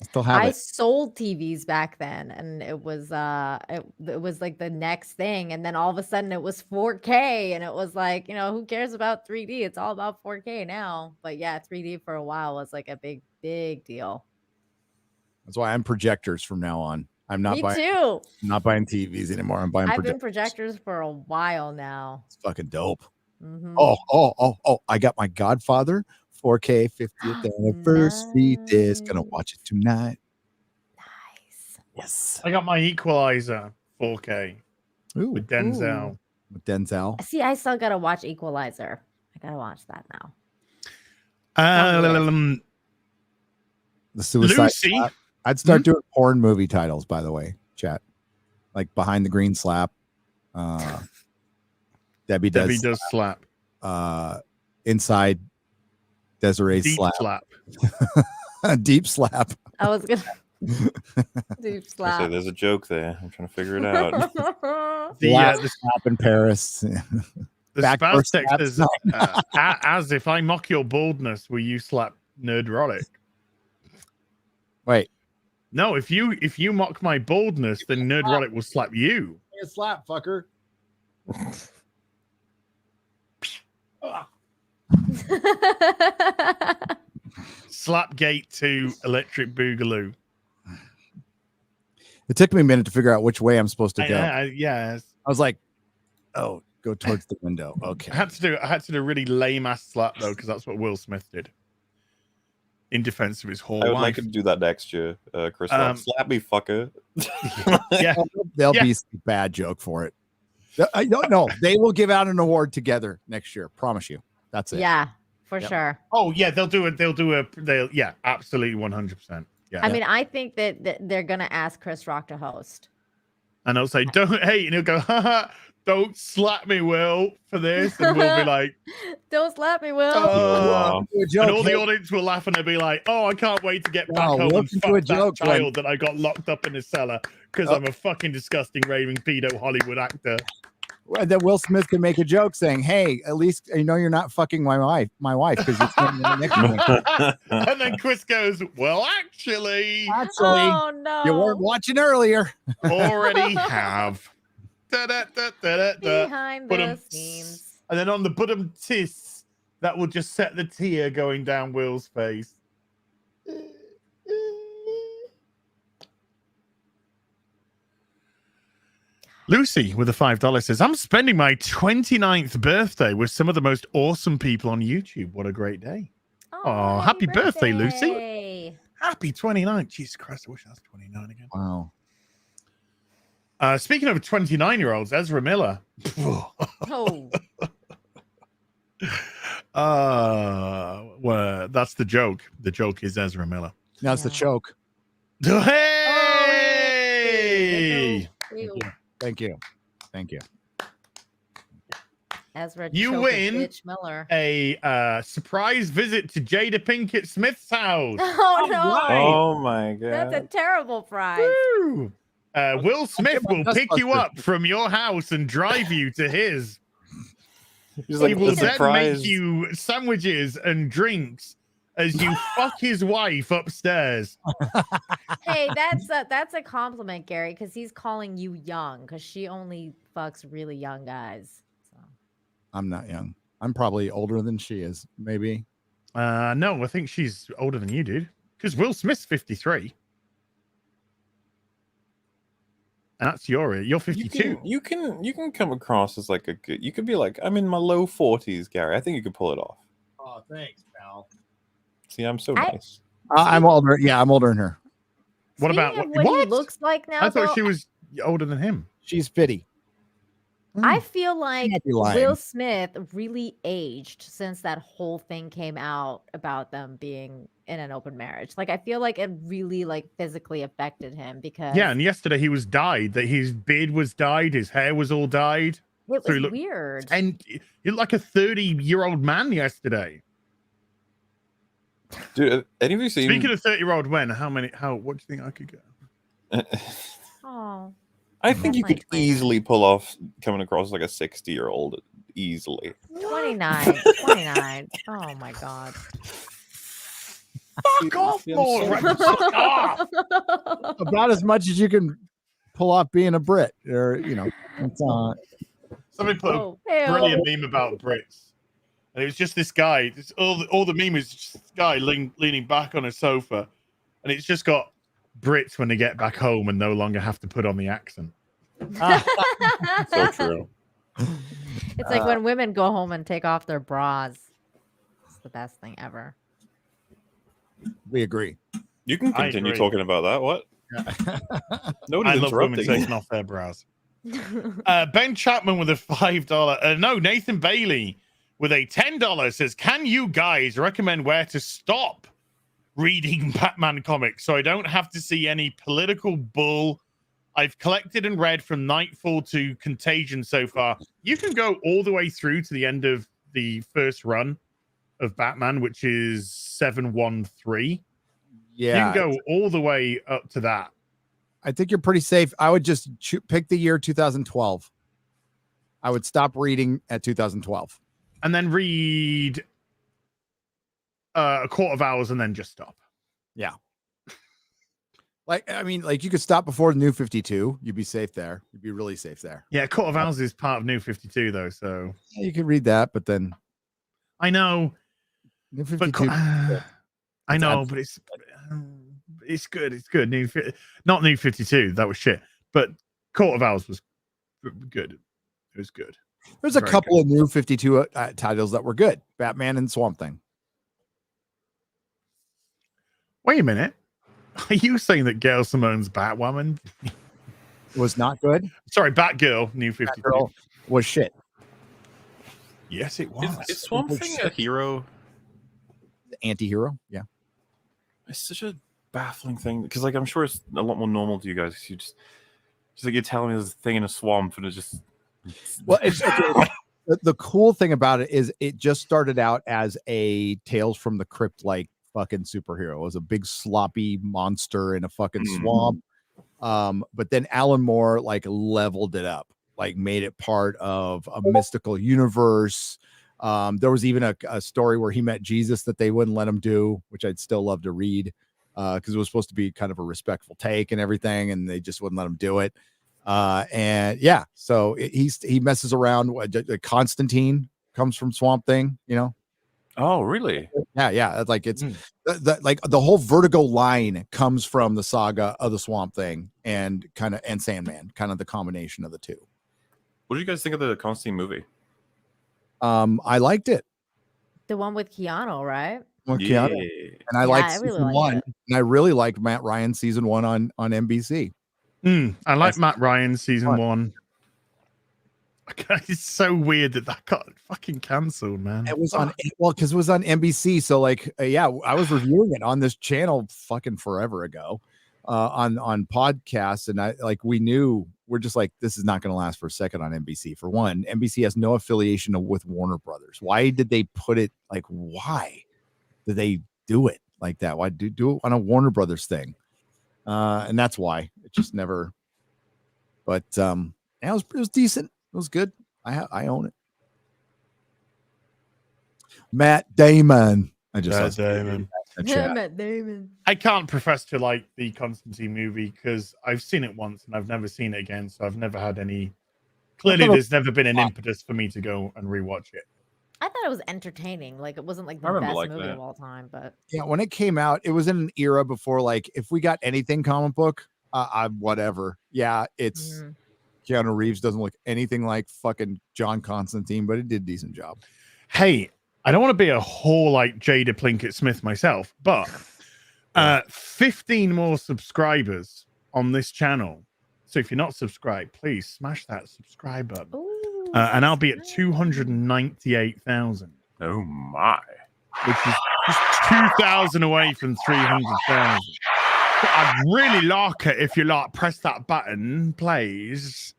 I still have I it. sold TVs back then, and it was it was like the next thing, and then all of a sudden it was 4K, and it was like, you know, who cares about 3D? It's all about 4K now. But yeah, 3D for a while was like a big deal. That's why I'm projectors from now on. I'm not Me buying. too. I'm not buying TVs anymore. I'm buying. I've been projectors for a while now. It's fucking dope. Mhm. Oh! I got my Godfather 4K 50th anniversary disc. Gonna watch it tonight. Nice. Yes. I got my Equalizer 4K with Denzel. With Denzel. See, I still gotta watch Equalizer. I gotta watch that now. The suicide Lucy. slap. I'd start doing porn movie titles, by the way, chat. Like Behind the Green Slap. Debbie does slap. Inside Desiree's Deep slap. Deep slap. I was gonna deep I say slap. there's a joke there. I'm trying to figure it out. The slap in Paris. The spouse text is as if I mock your baldness, will you slap Nerdrotic? Wait. No, if you mock my baldness, then Nerdrotic will slap you. A slap, fucker. Slapgate to Electric Boogaloo. It took me a minute to figure out which way I'm supposed to go. Yeah. I was like, oh, go towards the window. Okay. I had to do a really lame ass slap though, because that's what Will Smith did. In defense of his whole I would wife. like to do that next year, Chris. Rock. Slap me, fucker. Yeah. There'll be some bad joke for it. I don't know. They will give out an award together next year. Promise you. That's it. Yeah, for sure. Oh yeah, they'll yeah, absolutely 100%. Yeah. I mean, I think that they're gonna ask Chris Rock to host. And they'll say, don't, hey, and he'll go, haha, don't slap me, Will, for this. And we'll be like, don't slap me, Will. and all the audience will laugh and they'll be like, oh, I can't wait to get back home and fuck that child that I got locked up in the cellar because I'm a fucking disgusting raving pedo Hollywood actor. And then Will Smith can make a joke saying, hey, at least you know you're not fucking my wife because you're standing there next to me. And then Chris goes, well, actually, oh no, you weren't watching earlier. Already have. Behind the scenes. And then on the bottom tis, that will just set the tear going down Will's face. Lucy with a $5 says, I'm spending my 29th birthday with some of the most awesome people on YouTube. What a great day. Oh, happy birthday, Lucy. Happy 29. Jesus Christ, I wish I was 29 again. Wow. Speaking of 29-year-olds, Ezra Miller. Oh. Well, that's the joke. The joke is Ezra Miller. That's the choke. Hey! Thank you. Ezra, you win bitch Miller. a surprise visit to Jada Pinkett Smith's house. Oh no! Oh my god, that's a terrible prize. Woo! Will Smith will pick you up from your house and drive you to his. He's like, he will the then surprise. make you sandwiches and drinks as you fuck his wife upstairs. Hey, that's a compliment, Gary, because he's calling you young because she only fucks really young guys. So. I'm not young. I'm probably older than she is. Maybe. No, I think she's older than you, dude. Because Will Smith's 53. And that's you're 52. You can come across as like a good. You could be like, I'm in my low 40s, Gary. I think you could pull it off. Oh, thanks, pal. See, I'm so nice. I'm older. Yeah, I'm older than her. What about what he looks like now? I thought though, she was older than him. She's 50. I feel like Can't be lying. Will Smith really aged since that whole thing came out about them being in an open marriage. Like I feel like it really like physically affected him because Yeah, and yesterday he was dyed. That his beard was dyed, his hair was all dyed. it So he was looked- weird. And he looked like a 30-year-old man yesterday. Dude, have any of you seen? Speaking of 30-year-old men, what do you think I could get? Oh, I think you could easily pull off coming across like a 60-year-old easily. 29. Oh my god. Fuck off, more. About as much as you can pull off being a Brit, or it's Somebody put a brilliant meme about Brits, and it was just this guy. All the meme is just this guy leaning back on a sofa, and it's just got Brits when they get back home and no longer have to put on the accent. So true. It's like when women go home and take off their bras. It's the best thing ever. We agree. You can I continue agree. talking about that. What? Nobody's I love women interrupting. taking off their bras. Ben Chapman with a $5. No, Nathan Bailey with a $10 says, "Can you guys recommend where to stop reading Batman comics, so I don't have to see any political bull. I've collected and read from Nightfall to Contagion so far. You can go all the way through to the end of the first run of Batman, which is 713. Yeah. You can go all the way up to that. I think you're pretty safe. I would just pick the year 2012. I would stop reading at 2012. And then read a quarter of hours and then just stop. Yeah. Like, I mean, like you could stop before the New 52. You'd be safe there. You'd be really safe there. Yeah, a quarter of hours is part of New 52, though. So yeah, you could read that, but then I know. New 52. I know, but it's good. It's good. Not New 52. That was shit. But quarter of hours was good. It was good. There's a couple of New 52 titles that were good. Batman and Swamp Thing. Wait a minute. Are you saying that Gail Simone's Batwoman was not good? Sorry, Batgirl, New 52 Batgirl was shit. Yes, it was. Is Swamp Thing a hero? Anti-hero? Yeah. It's such a baffling thing because, like, I'm sure it's a lot more normal to you guys. You just like you're telling me there's a thing in a swamp, and it's just. Well, it's okay. The cool thing about it is it just started out as a Tales from the Crypt like fucking superhero. It was a big sloppy monster in a fucking swamp. But then Alan Moore like leveled it up, like made it part of a mystical universe. There was even a story where he met Jesus that they wouldn't let him do, which I'd still love to read because it was supposed to be kind of a respectful take and everything, and they just wouldn't let him do it. And yeah, so he messes around. Constantine comes from Swamp Thing, you know. Oh, really? Yeah. Like it's like the whole Vertigo line comes from the saga of the Swamp Thing and Sandman, kind of the combination of the two. What did you guys think of the Constantine movie? I liked it. The one with Keanu, right? Keanu. And I liked season one. And I really liked Matt Ryan's season 1 on NBC. I like Matt Ryan's season 1. It's so weird that got fucking cancelled, man. It was because it was on NBC. So like, I was reviewing it on this channel fucking forever ago, on podcasts, and we're just like, this is not going to last for a second on NBC. For one, NBC has no affiliation with Warner Brothers. Why did they put it like? Why did they do it like that? Why do it on a Warner Brothers thing? And that's why it just never. But it was decent. It was good. I own it. Matt Damon. Matt Damon. Matt Damon. I can't profess to like the Constantine movie because I've seen it once and I've never seen it again. So I've never had any. Clearly, there's never been an impetus for me to go and rewatch it. I thought it was entertaining. Like, it wasn't like the best movie of all time, but yeah, when it came out, it was in an era before, like, if we got anything comic book, whatever. Yeah, it's Keanu Reeves doesn't look anything like fucking John Constantine, but it did a decent job. Hey, I don't want to be a whore like Jada Pinkett Smith myself, but 15 more subscribers on this channel. So if you're not subscribed, please smash that subscribe button. And I'll be at 298,000. Oh my. Which is just 2,000 away from 300,000. I'd really like it if you press that button, please.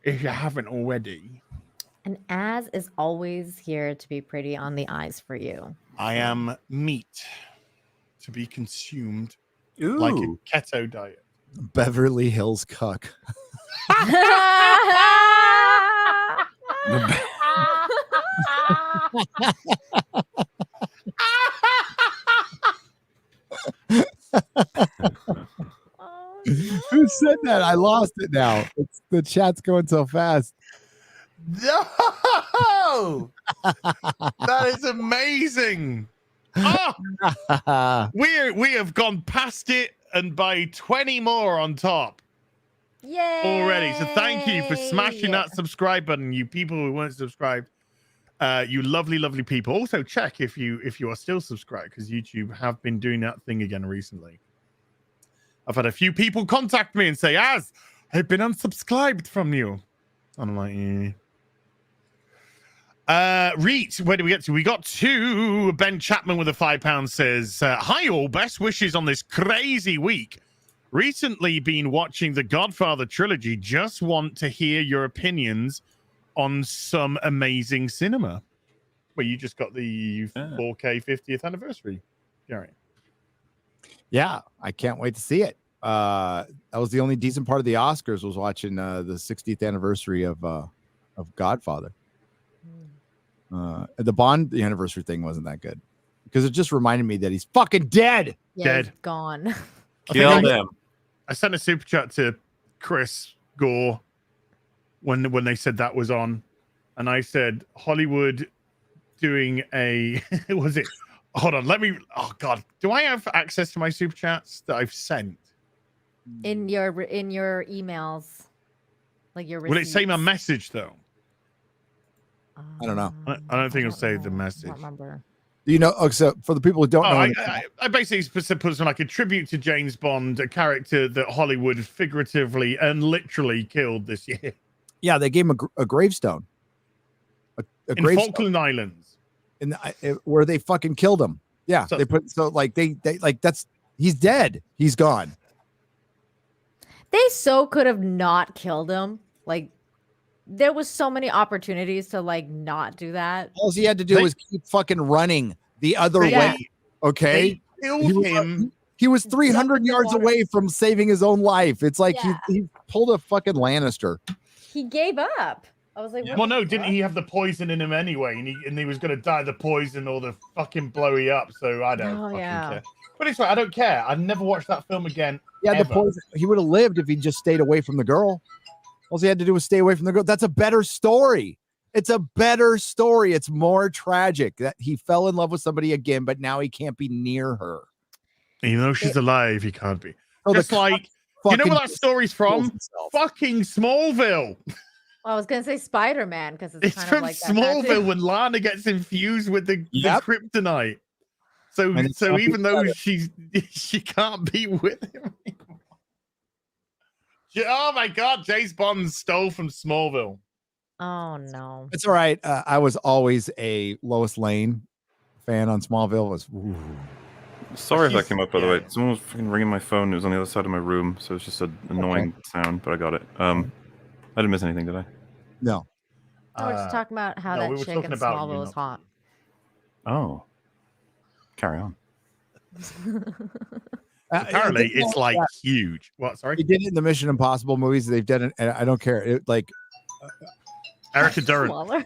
If you haven't already. And Az is always here to be pretty on the eyes for you. I am meat to be consumed like a keto diet. Beverly Hills cuck. Who said that? I lost it now. The chat's going so fast. No! That is amazing. We have gone past it and by 20 more on top. Yay! Already. So thank you for smashing that subscribe button, you people who weren't subscribed. You lovely, lovely people. Also check if you are still subscribed, because YouTube have been doing that thing again recently. I've had a few people contact me and say, Az, I've been unsubscribed from you. And I'm like, Reet, where do we get to? We got to Ben Chapman with a £5 says, hi all, best wishes on this crazy week. Recently been watching the Godfather trilogy. Just want to hear your opinions on some amazing cinema. Well, you just got the 4K 50th anniversary, Gary. Yeah, I can't wait to see it. That was the only decent part of the Oscars, was watching the 60th anniversary of Godfather. The anniversary thing wasn't that good because it just reminded me that he's fucking dead. Yeah, Dead. he's gone. Kill them. I sent a super chat to Chris Gore when they said that was on, and I said Hollywood doing a was it? Hold on, let me. Oh God, do I have access to my super chats that I've sent in your emails, like your? Will it say my receipts? message though? I don't know. I don't think it'll say the message. I don't remember. You know, so for the people who don't know, I basically put some like a tribute to James Bond, a character that Hollywood figuratively and literally killed this year. yeah, they gave him a gravestone, a In gravestone Falkland Islands, where they fucking killed him. Yeah, So- they put they like that's he's dead. He's gone. They so could have not killed him. Like, there was so many opportunities to like not do that. All he had to do was keep fucking running the other way. Okay, They killed him. He was 300 yards away from saving his own life. It's like he pulled a fucking Lannister. He gave up. I was like, what Well, the no, fuck? didn't he have the poison in him anyway? And he was going to die of the poison or the fucking blowy up. So I don't fucking care. But it's right, I don't care. I'd never watch that film again. Yeah, the ever. poison. He would have lived if he just stayed away from the girl. All he had to do was stay away from the girl. That's a better story. It's a better story. It's more tragic that he fell in love with somebody again, but now he can't be near her. Even though she's alive, he can't be. Oh, Just the like, you know fucking where that story's from? himself. Fucking Smallville. Well, I was gonna say Spider-Man because it's It's kind from of like that Smallville when Lana gets infused with the kryptonite. So And it's so not even though better. she can't be with him anymore. Oh my God, James Bond stole from Smallville. Oh no. It's all right. I was always a Lois Lane fan on Smallville. Sorry if that came up, by the way. Someone was fucking ringing my phone. It was on the other side of my room, so it's just an annoying sound, but I got it. I didn't miss anything, did I? No. Oh, we're just talking about how no, that we were chick talking in about Smallville you, is hot. Oh. Carry on. Apparently, it's like huge. What? Sorry, He did it in the Mission Impossible movies. They've done it, and I don't care. It like Erica Durant. Smaller.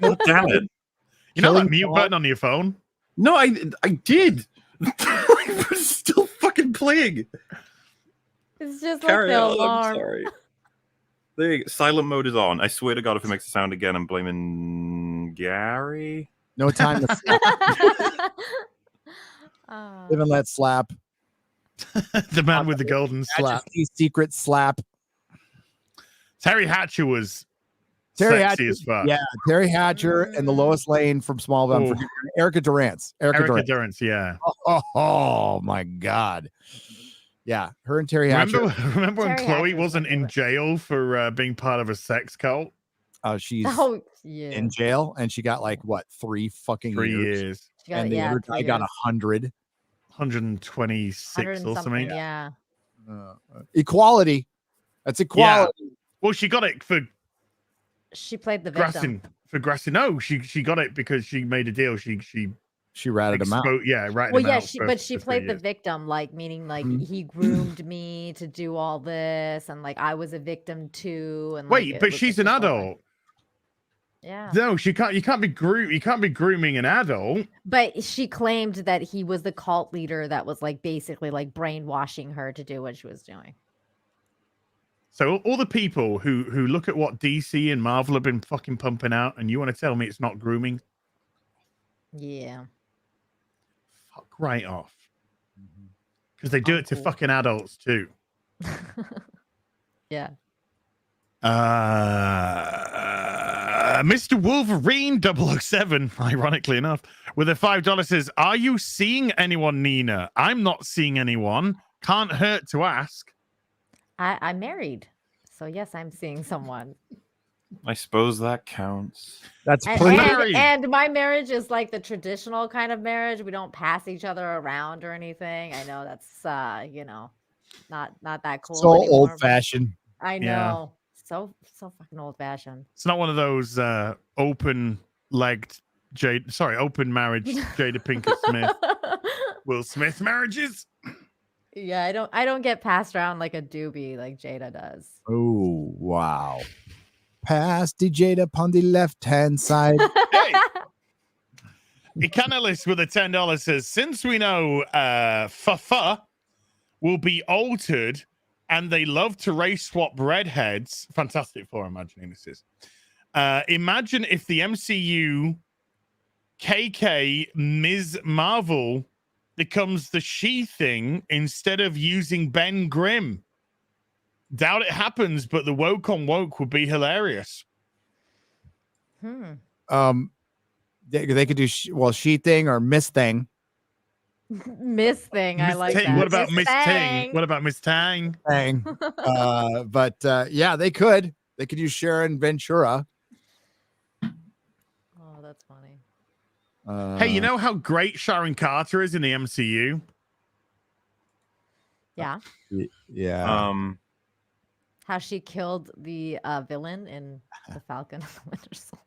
Oh, damn it. You know that Killing mute Paul? button on your phone? No, I did. It's still fucking playing. It's just Carry like the on. I'm alarm. sorry. There you go. Silent mode is on. I swear to God, if it makes a sound again, I'm blaming Gary. no time to live and let slap. The man with the golden slap. Majesty's Secret slap. Terry Hatcher was Terry sexy Hatcher, as fuck. yeah, Terry Hatcher and the Lois Lane from Smallville. I'm Oh. forgetting her name. Erica Durant. Erica Durant, yeah. Oh my God. Yeah, her and Terry Hatcher. Remember when Terry Chloe Hatcher's wasn't in jail for being part of a sex cult? She's Oh yeah. in jail, and she got like what 3 fucking 3 years. years. She got, And the other 3 guy got years. 100. 126 100 or and something. Yeah. Equality. That's equality. Well, she got it for She played the victim. grassing. For grassing. No, she got it because she made a deal. She ratted him out. Yeah, ratted Well, him yeah, out for- but she for 3 played the years. victim, like meaning like Mhm. he groomed me to do all this, and like I was a victim too. And like, Wait, it but was she's just an this whole, like- adult. Yeah. No, she can't. You can't be grooming an adult. But she claimed that he was the cult leader that was like basically like brainwashing her to do what she was doing. So all the people who look at what DC and Marvel have been fucking pumping out, and you want to tell me it's not grooming? Yeah. Fuck right off. Because they do it to fucking adults too. Yeah. Mr. Wolverine 007, ironically enough, with a $5 says, "Are you seeing anyone, Nina? I'm not seeing anyone. Can't hurt to ask." I'm married. So yes, I'm seeing someone. I suppose that counts. That's And my marriage is like the traditional kind of marriage. We don't pass each other around or anything. I know that's not that cool. so anymore, old but fashioned. I know. So fucking old fashioned. It's not one of those open marriage Jada Pinkett Smith, Will Smith marriages. Yeah, I don't get passed around like a doobie like Jada does. Oh wow. Pass the Jada upon the left hand side. Hey, Economist with a $10 says, since we know Fafa will be altered and they love to race swap redheads. Fantastic Four, imagining this is. Imagine if the MCU KK Ms. Marvel becomes the she thing instead of using Ben Grimm. Doubt it happens, but the woke on woke would be hilarious. They could do she thing or Miss thing. Miss thing, I like that. What about Miss Tang? What about Miss Tang? Thing. But yeah, they could use Sharon Ventura. Oh, that's funny. Hey, you know how great Sharon Carter is in the MCU? Yeah. Yeah. How she killed the villain in The Falcon and the Winter Soldier.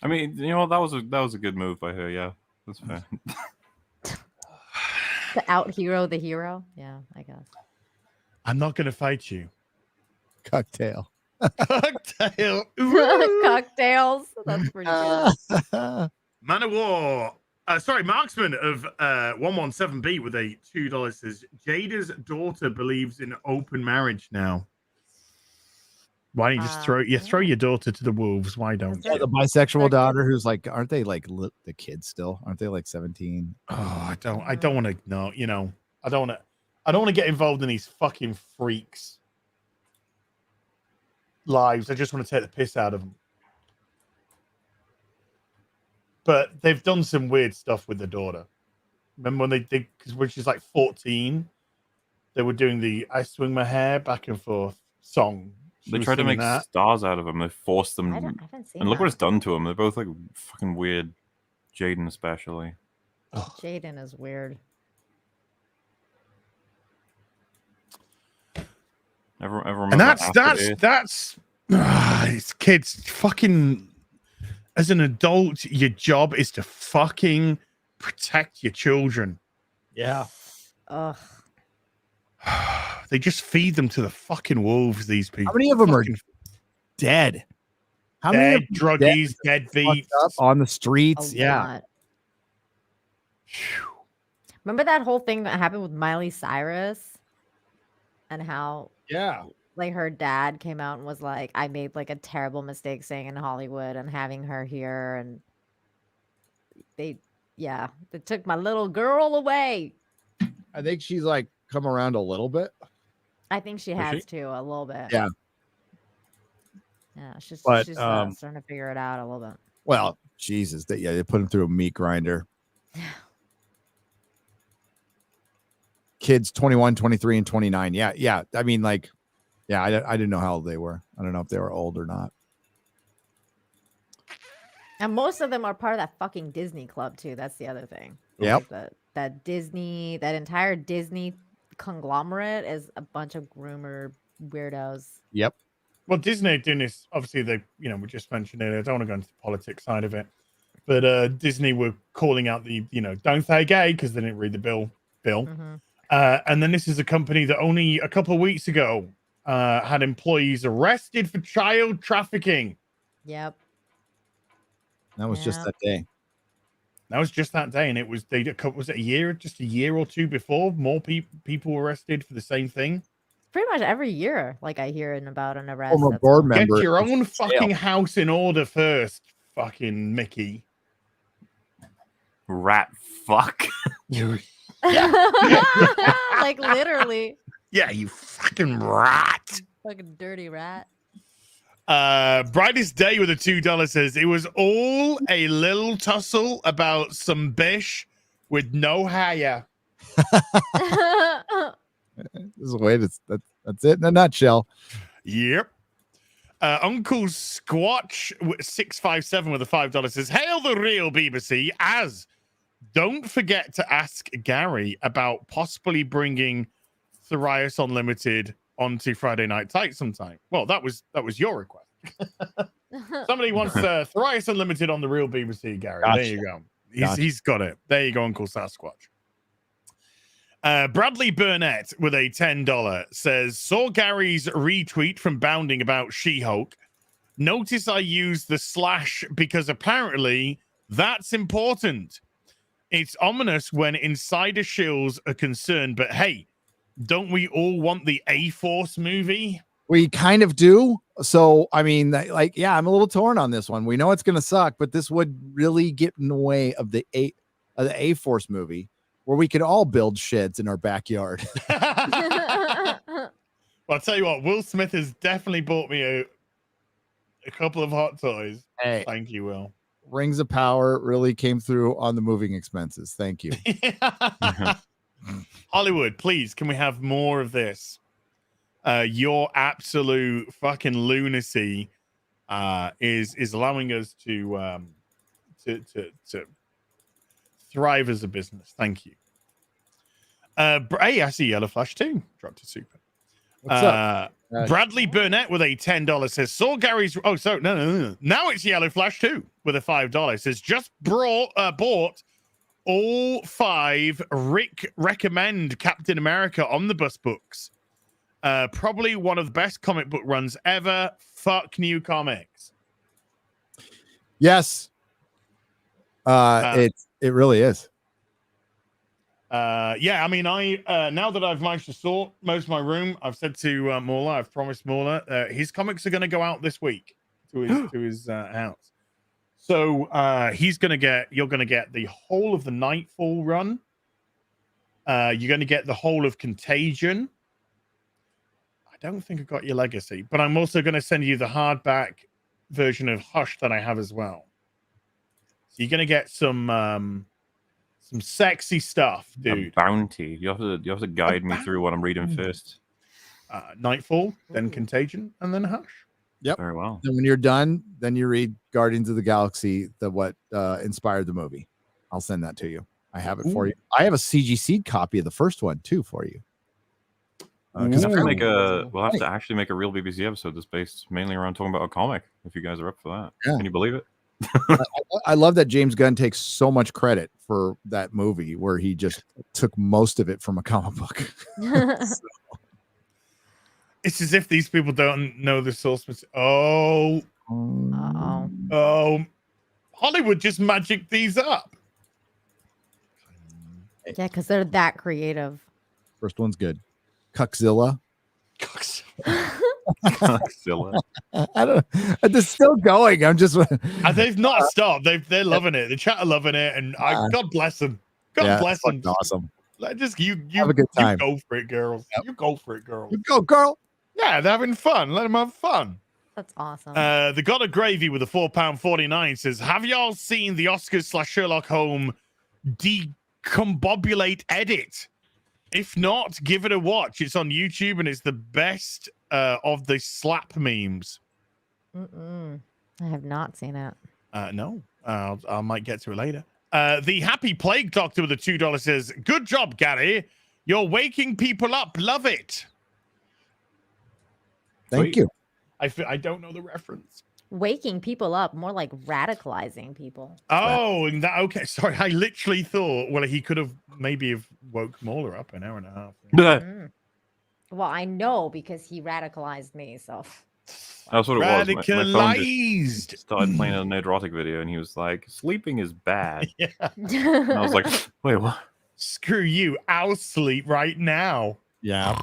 I mean, you know, that was a good move by her. Yeah, that's fair. To out hero the hero. Yeah, I guess. I'm not gonna fight you. Cocktail. Cocktail. Cocktails. That's pretty good. Man of War. Marksman of 117B with a $2 says Jada's daughter believes in open marriage now. Why don't you just throw your daughter to the wolves? Why don't you? The bisexual daughter who's like, aren't they like the kids still? Aren't they like 17? Oh, I don't want to know. You know, I don't want to get involved in these fucking freaks' lives. I just want to take the piss out of them. But they've done some weird stuff with the daughter. Remember when when she's like 14, they were doing the "I swing my hair back and forth" song. They tried to make stars out of them. They forced them, I haven't seen and look that. what it's done to them. They're both like fucking weird. Jaden especially. Jaden is weird. Everyone And that's it's kids fucking. As an adult, your job is to fucking protect your children. Yeah. Ugh. They just feed them to the fucking wolves, these people. How many of them are dead? How many dead druggies, deadbeats on the streets? A Yeah. lot. Remember that whole thing that happened with Miley Cyrus? And how like her dad came out and was like, I made like a terrible mistake staying in Hollywood and having her here, and they took my little girl away. I think she's like come around a little bit. I think she has too, a little bit. Yeah. Yeah, she's But, starting to figure it out a little bit. Well, Jesus, they put him through a meat grinder. Kids 21, 23, and 29. Yeah. I mean, like, yeah, I didn't know how old they were. I don't know if they were old or not. And most of them are part of that fucking Disney club too. That's the other thing. Yep. Like that entire Disney conglomerate is a bunch of groomer weirdos. Yep. Well, Disney are doing this. Obviously, we just mentioned it. I don't want to go into the politics side of it, but Disney were calling out the, don't say gay because they didn't read the bill. Mm-hmm. And then this is a company that only a couple of weeks ago had employees arrested for child trafficking. Yep. That was just that day. That was just that day, and it was was it a year or two before more people were arrested for the same thing. Pretty much every year, like I hear about an arrest. Former board member. Get your own fucking house in order first, fucking Mickey. Rat fuck. Like literally. Yeah, you fucking rat. Fucking dirty rat. Brightest Day with a $2 says it was all a little tussle about some bish with no hair. This is the way that's it in a nutshell. Yep. Uncle Squatch 657 with a $5 says, "Hail the real BBC. As don't forget to ask Gary about possibly bringing Thrice Unlimited onto Friday Night Tight sometime." Well, that was your request. Somebody wants Thrice Unlimited on the real BBC, Gary. Gotcha. There you go. Gotcha. He's got it. There you go, Uncle Sasquatch. Bradley Burnett with a $10 says, "Saw Gary's retweet from Bounding about She-Hulk. Notice I used the slash because apparently that's important. It's ominous when insider shills are concerned, but hey, don't we all want the A-Force movie?" We kind of do. So, I mean, like, yeah, I'm a little torn on this one. We know it's going to suck, but this would really get in the way of the A-Force movie where we could all build sheds in our backyard. Well, I'll tell you what, Will Smith has definitely bought me a couple of hot toys. Hey. Thank you, Will. Rings of Power really came through on the moving expenses. Thank you. Hollywood, please, can we have more of this? Your absolute fucking lunacy is allowing us to thrive as a business. Thank you. Hey, I see Yellow Flash too. Dropped to super. What's up? Bradley Burnett with a $10 says, "Saw Gary's." Oh, so no. Now it's Yellow Flash too with a $5. Says, "Just bought all 5 Rick recommend Captain America omnibus books. Probably one of the best comic book runs ever. Fuck New Comics." Yes. It really is. Yeah, I mean, I now that I've managed to sort most of my room, I've said to Mauler, I've promised Mauler, his comics are going to go out this week to his house. So you're going to get the whole of the Nightfall run. You're going to get the whole of Contagion. I don't think I got your Legacy, but I'm also going to send you the hardback version of Hush that I have as well. So you're going to get some sexy stuff, dude. A bounty. You have to guide me through what I'm reading first. Nightfall, then Contagion, and then Hush. Yep. Very well. And when you're done, then you read Guardians of the Galaxy, what inspired the movie. I'll send that to you. I have it for you. I have a CGC copy of the first one too for you. We'll have to actually make a real BBC episode that's based mainly around talking about a comic. If you guys are up for that, Yeah. Can you believe it? I love that James Gunn takes so much credit for that movie, where he just took most of it from a comic book. It's as if these people don't know the source material. Oh, Hollywood just magicked these up. Yeah, because they're that creative. First one's good. Cuckzilla. Cuckzilla. I don't. It's still going. I'm just. They've not stopped. They're loving it. The chat are loving it, and God bless them. God bless them. Awesome. Just you have a good time. You go for it, girls. Yep. You go for it, girls. You go, girl. Yeah, they're having fun. Let them have fun. That's awesome. The God of Gravy with a £4.49 says, "Have y'all seen the Oscars/Sherlock Holmes decombobulate edit? If not, give it a watch. It's on YouTube and it's the best of the slap memes." I have not seen it. No, I might get to it later. The Happy Plague Doctor with a $2 says, "Good job, Gary. You're waking people up. Love it." Thank you. I don't know the reference. Waking people up, more like radicalizing people. Oh, and that, okay. Sorry, I literally thought, well, he could have maybe woke Mauler up an hour and a half. Well, I know because he radicalized me. So That's what it was. My phone Radicalized. just started playing a Nerdrotic video, and he was like, "Sleeping is bad." Yeah. And I was like, "Wait, what?" Screw you. I'll sleep right now. Yeah.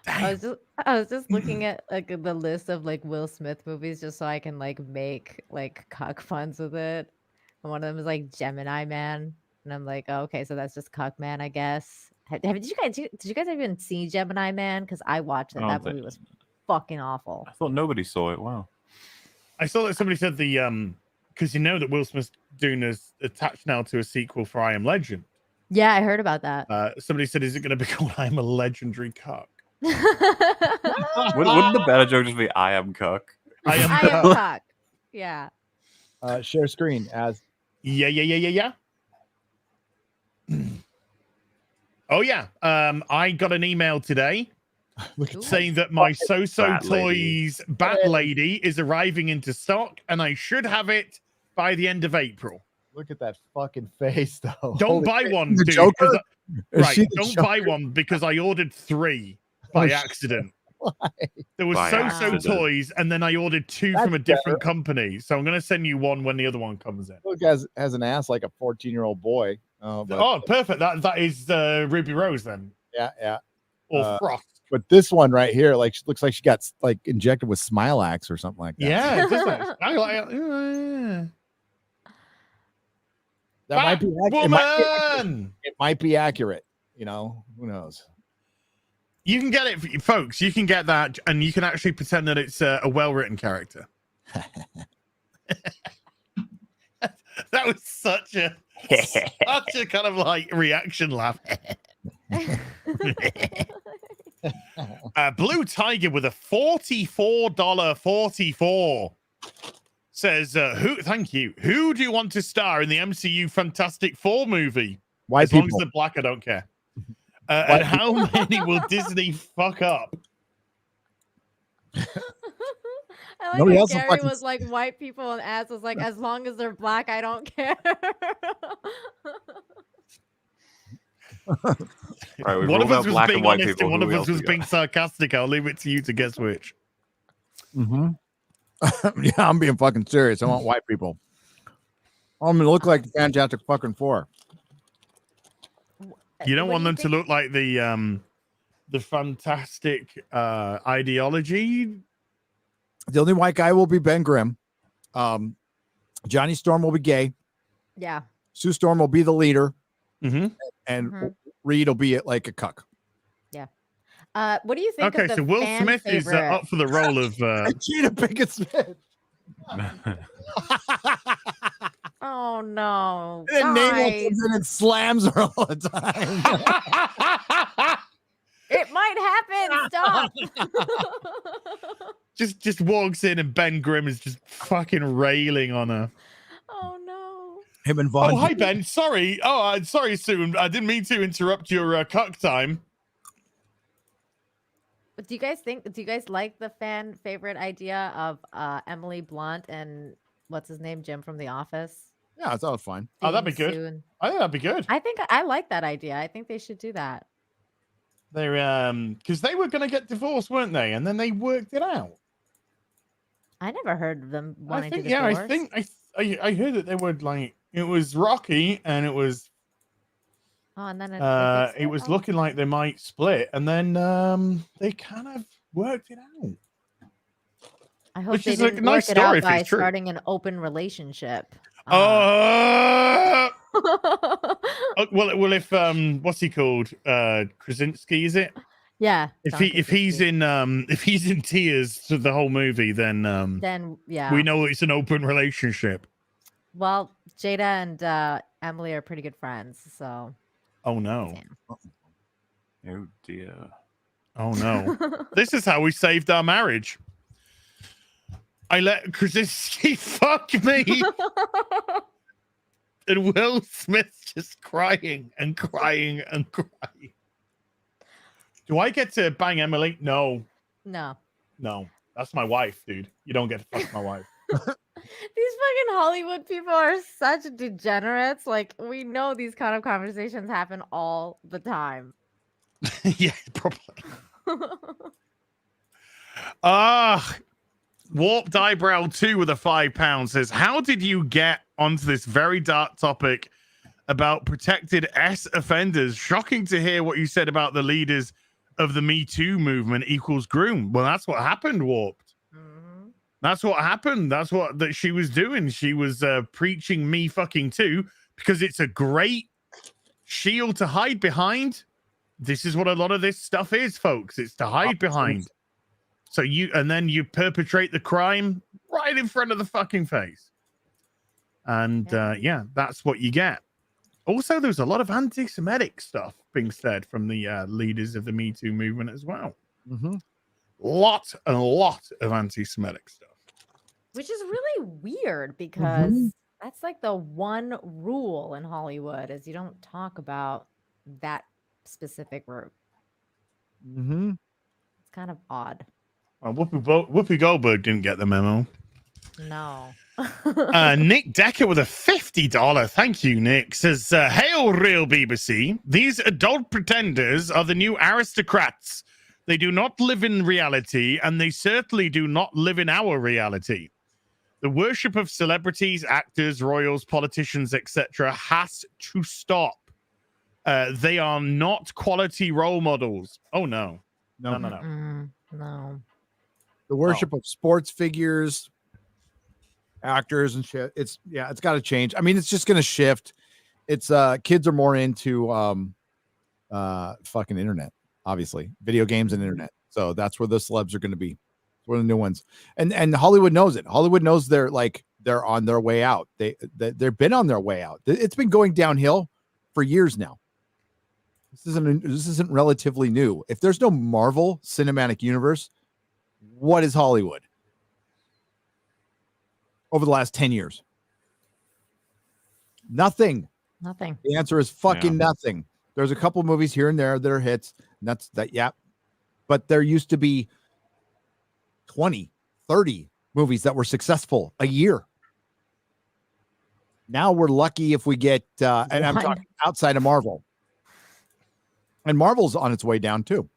I was just looking at like the list of like Will Smith movies just so I can like make like cuck puns with it. And one of them is like Gemini Man, and I'm like, oh, okay, so that's just Cuck Man, I guess. Did you guys even see Gemini Man? Because I watched it. That movie was fucking awful. I thought nobody saw it. Wow. I saw that somebody said because you know that Will Smith's doing is attached now to a sequel for I Am Legend. Yeah, I heard about that. Somebody said, "Is it going to be called I'm a Legendary Cuck?" Wouldn't the better joke just be "I am cuck"? I am cock. Yeah. Share screen as. Yeah. Oh yeah. I got an email today saying that my So-So Bat lady. Toys Bat Lady is arriving into stock, and I should have it by the end of April. Look at that fucking face, though. Don't Holy buy shit. one, The dude. Joker? 'cause Is right, she the don't buy Joker? one because I ordered 3 by shit. accident. There was By So-So accident. Toys, and then I ordered 2 That's from a different better. company. So I'm going to send you one when the other one comes in. Look, has an ass like a 14-year-old boy. But, Oh, perfect. That is Ruby Rose then. yeah. Or Frost. But this one right here, like, looks like she got like injected with Smilax or something like that. Yeah, it does. Yeah. That might be Woman! It might be accurate. You know, who knows? You can get it, folks. You can get that, and you can actually pretend that it's a well-written character. That was such a kind of like reaction laugh. Blue Tiger with a $44.44 says, thank you. Who do you want to star in the MCU Fantastic Four movie? White as long as people. they're black, I don't care. And how many will Disney fuck up? I like Nobody how else will Gary fucking- was like white people and Az was like, as long as they're black, I don't care. Right, we've One of ruled out us was black being and white honest people. and one Who of us else was we being got? sarcastic. I'll leave it to you to guess which. Mm-hmm. Yeah, I'm being fucking serious. I want white people. I'm gonna look like the Fantastic fucking Four. You don't What want do them you to look like the fantastic ideology. The only white guy will be Ben Grimm. Johnny Storm will be gay. Yeah. Sue Storm will be the leader, Mm-hmm. and Mhm. Reed will be like a cuck. Yeah. What do you think Okay, of the so Will fan Smith is favorite? up for the role of. Cheetah Pinkett Smith. Oh no. And then Nate Guys. comes in and slams her all the time. It might happen. Stop. just walks in and Ben Grimm is just fucking railing on her. Oh no. Him and Vaughn. Oh, hi Ben. Sorry. Oh, I'm sorry, Sue. I didn't mean to interrupt your cuck time. Do you guys like the fan favorite idea of Emily Blunt and what's his name, Jim from The Office? Yeah, I thought it was fine. Oh, that'd be Being good. Sue I think that'd be good. I think I like that idea. I think they should do that. They're because they were gonna get divorced, weren't they? And then they worked it out. I never heard of them wanting to Yeah, divorce. I think I heard that they would like it was rocky and it was Oh, and then it was looking like they might split, and then they kind of worked it out. I hope which they is a didn't nice work it story out if by it's true. starting an open relationship. Well, if what's he called? Krasinski, is it? Yeah. If he's in tears through the whole movie, then yeah. we know it's an open relationship. Well, Jada and Emily are pretty good friends, so Oh no! Oh dear! Oh no! This is how we saved our marriage. I let Krasinski fuck me, and Will Smith just crying and crying and crying. Do I get to bang Emily? No, no. That's my wife, dude. You don't get to fuck my wife. These fucking Hollywood people are such degenerates. Like, we know these kind of conversations happen all the time. Yeah, probably. Warped Eyebrow 2 with a £5 says, how did you get onto this very dark topic about protected S offenders? Shocking to hear what you said about the leaders of the Me Too movement equals groom. Well, that's what happened, Warped. That's what happened. That's what that she was doing. She was preaching me fucking too, because it's a great shield to hide behind. This is what a lot of this stuff is, folks. It's to hide behind. So then you perpetrate the crime right in front of the fucking face. And yeah, that's what you get. Also, there's a lot of anti-Semitic stuff being said from the leaders of the Me Too movement as well. Lot of anti-Semitic stuff. Which is really weird because that's like the one rule in Hollywood is you don't talk about that specific group. It's kind of odd. Whoopi Goldberg didn't get the memo. No. Nick Decker with a $50. Thank you, Nick. Says, hail, real BBC. These adult pretenders are the new aristocrats. They do not live in reality, and they certainly do not live in our reality. The worship of celebrities, actors, royals, politicians, etc. has to stop. They are not quality role models. Oh, no. No. No. The worship of sports figures, actors and shit. It's got to change. I mean, it's just going to shift. It's kids are more into fucking internet, obviously, video games and internet. So that's where the celebs are going to be. One of the new ones, and Hollywood knows it. Hollywood knows they're on their way out. They've been on their way out. It's been going downhill for years now. This isn't relatively new. If there's no Marvel Cinematic Universe, what is Hollywood? Over the last 10 years, nothing. The answer is fucking nothing. There's a couple movies here and there that are hits. And that's that. Yeah, but there used to be 20, 30 movies that were successful a year. Now we're lucky if we get, and I'm talking outside of Marvel. And Marvel's on its way down too.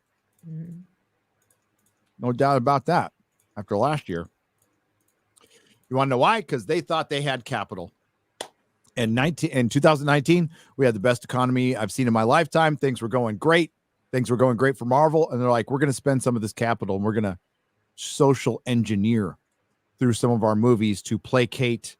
No doubt about that. After last year. You want to know why? Because they thought they had capital. In 2019, we had the best economy I've seen in my lifetime. Things were going great. Things were going great for Marvel. And they're like, we're going to spend some of this capital and we're going to social engineer through some of our movies to placate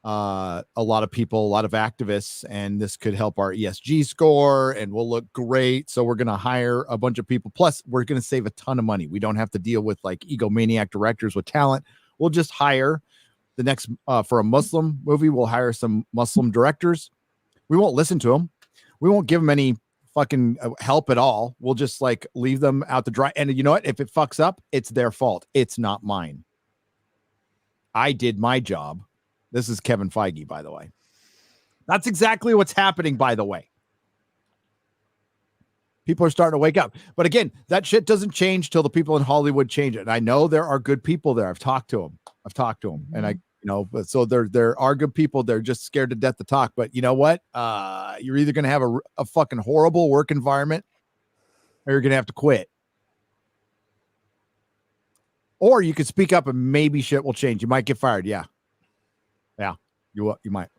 a lot of people, a lot of activists, and this could help our ESG score and we'll look great. So we're going to hire a bunch of people. Plus, we're going to save a ton of money. We don't have to deal with like egomaniac directors with talent. We'll just hire the next for a Muslim movie. We'll hire some Muslim directors. We won't listen to them. We won't give them any fucking help at all. We'll just like leave them out to dry. And you know what? If it fucks up, it's their fault. It's not mine. I did my job. This is Kevin Feige, by the way. That's exactly what's happening, by the way. People are starting to wake up. But again, that shit doesn't change till the people in Hollywood change it. And I know there are good people there. I've talked to them. And but so there are good people. They're just scared to death to talk. But you know what? You're either going to have a fucking horrible work environment or you're going to have to quit. Or you could speak up and maybe shit will change. You might get fired. Yeah, you might.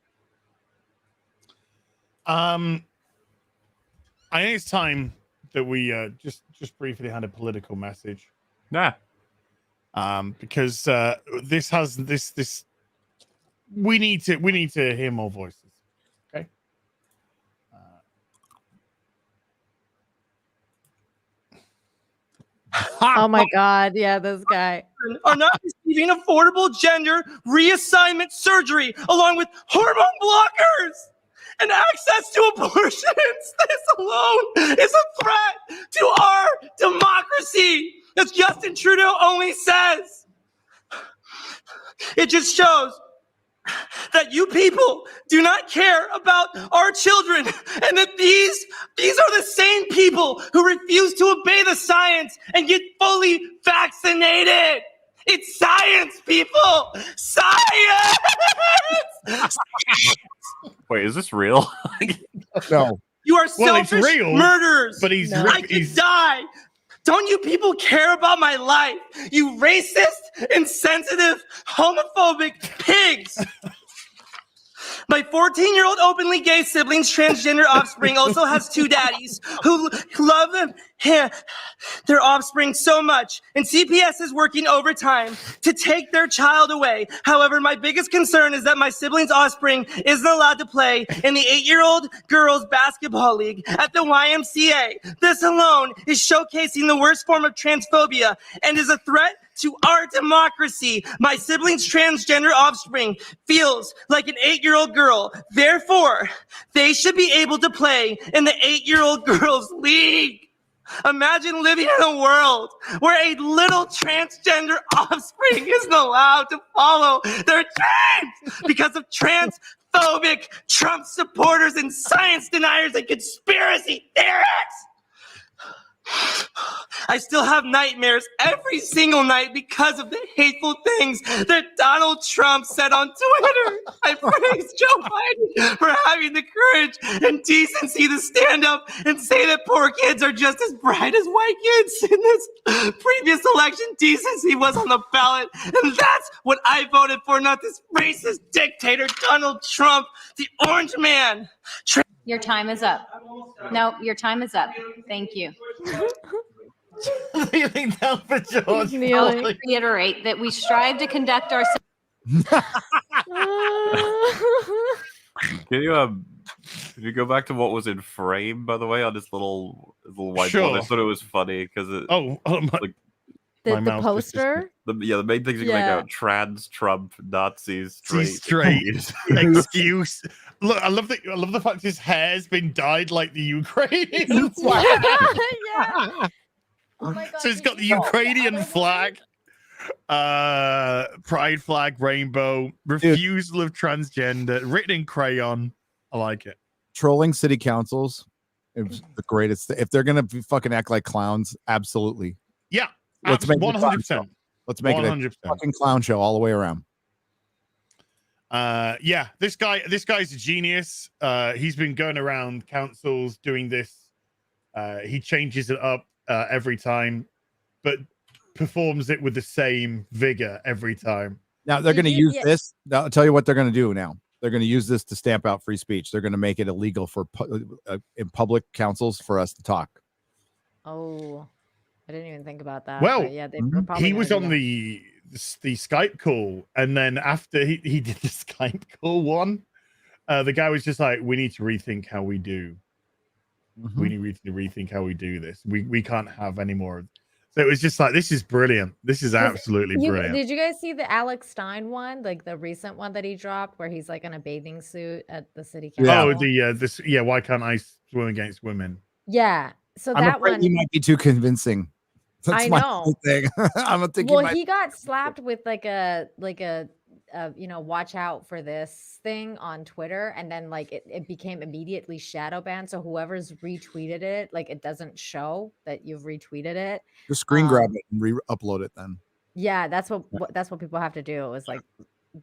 I think it's time that we just briefly had a political message. Because this has this we need to hear more voices. Okay. Oh my God. Yeah, this guy. Are not receiving affordable gender reassignment surgery along with hormone blockers and access to abortions. This alone is a threat to our democracy, as Justin Trudeau only says. It just shows that you people do not care about our children, and that these are the same people who refuse to obey the science and get fully vaccinated. It's science, people! Science! Wait, is this real? No. You are selfish murderers. But I could die. Don't you people care about my life? You racist, insensitive, homophobic pigs. My 14-year-old openly gay sibling's transgender offspring also has two daddies who love their offspring so much, and CPS is working overtime to take their child away. However, my biggest concern is that my sibling's offspring isn't allowed to play in the 8-year-old girls basketball league at the YMCA. This alone is showcasing the worst form of transphobia and is a threat to our democracy. My sibling's transgender offspring feels like an 8-year-old girl. Therefore, they should be able to play in the 8-year-old girls league. Imagine living in a world where a little transgender offspring isn't allowed to follow their dreams because of transphobic Trump supporters and science deniers and conspiracy theorists. I still have nightmares every single night because of the hateful things that Donald Trump said on Twitter. I praise Joe Biden for having the courage and decency to stand up and say that poor kids are just as bright as white kids. In this previous election, decency was on the ballot, and that's what I voted for, not this racist dictator Donald Trump, the orange man. Your time is up. No, your time is up. Thank you. Kneeling down for George. I'll reiterate that we strive to conduct ourselves. Can you go back to what was in frame, by the way, on this little whiteboard? Sure. I thought it was funny because it. Like, The poster? the main things you can make out: trans, Trump, Nazis, straight excuse. Look, I love the fact his hair's been dyed like the Ukrainians. Yeah. Oh my God, So he's got the Ukrainian flag, pride flag, rainbow, refusal of transgender, written in crayon. I like it. Trolling city councils is the greatest. If they're gonna fucking act like clowns, absolutely. Yeah, Let's make it a clown 100%. show. Let's make it a 100%. fucking clown show all the way around. Yeah, this guy's a genius. He's been going around councils doing this. He changes it up every time, but performs it with the same vigor every time. Now they're going to use this. I'll tell you what they're going to do now. They're going to use this to stamp out free speech. They're going to make it illegal for in public councils for us to talk. Oh, I didn't even think about that. Well, but yeah, they were probably he gonna was do on that. the Skype call, and then after he did the Skype call one, the guy was just like, "We need to rethink how we do. We need to rethink how we do this. We can't have any more." So it was just like, "This is brilliant. This is absolutely brilliant." Did you guys see the Alex Stein one, like the recent one that he dropped, where he's like in a bathing suit at the city council? Oh, why can't I swim against women? Yeah. So I'm that afraid one, he might be too convincing. That's I my know. thing. I'm thinking. well, he got slapped with like a watch out for this thing on Twitter, and then like it became immediately shadow banned. So whoever's retweeted it, like it doesn't show that you've retweeted it. Just screen grab it and re-upload it then. Yeah, that's what people have to do. It was like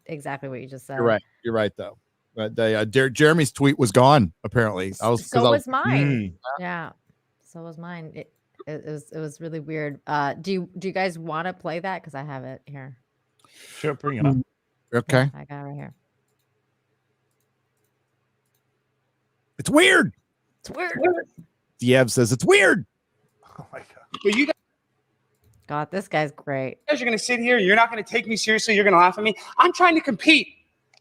exactly what you just said. You're right. You're right though. But Jeremy's tweet was gone. Apparently, So was mine. Yeah, so was mine. It was really weird. Do you guys want to play that? Because I have it here. Sure, bring it up. Okay. I got it right here. It's weird. It's weird. Diev says it's weird. Oh my god. But you God, this guy's great. guys are going to sit here. You're not going to take me seriously. You're going to laugh at me. I'm trying to compete.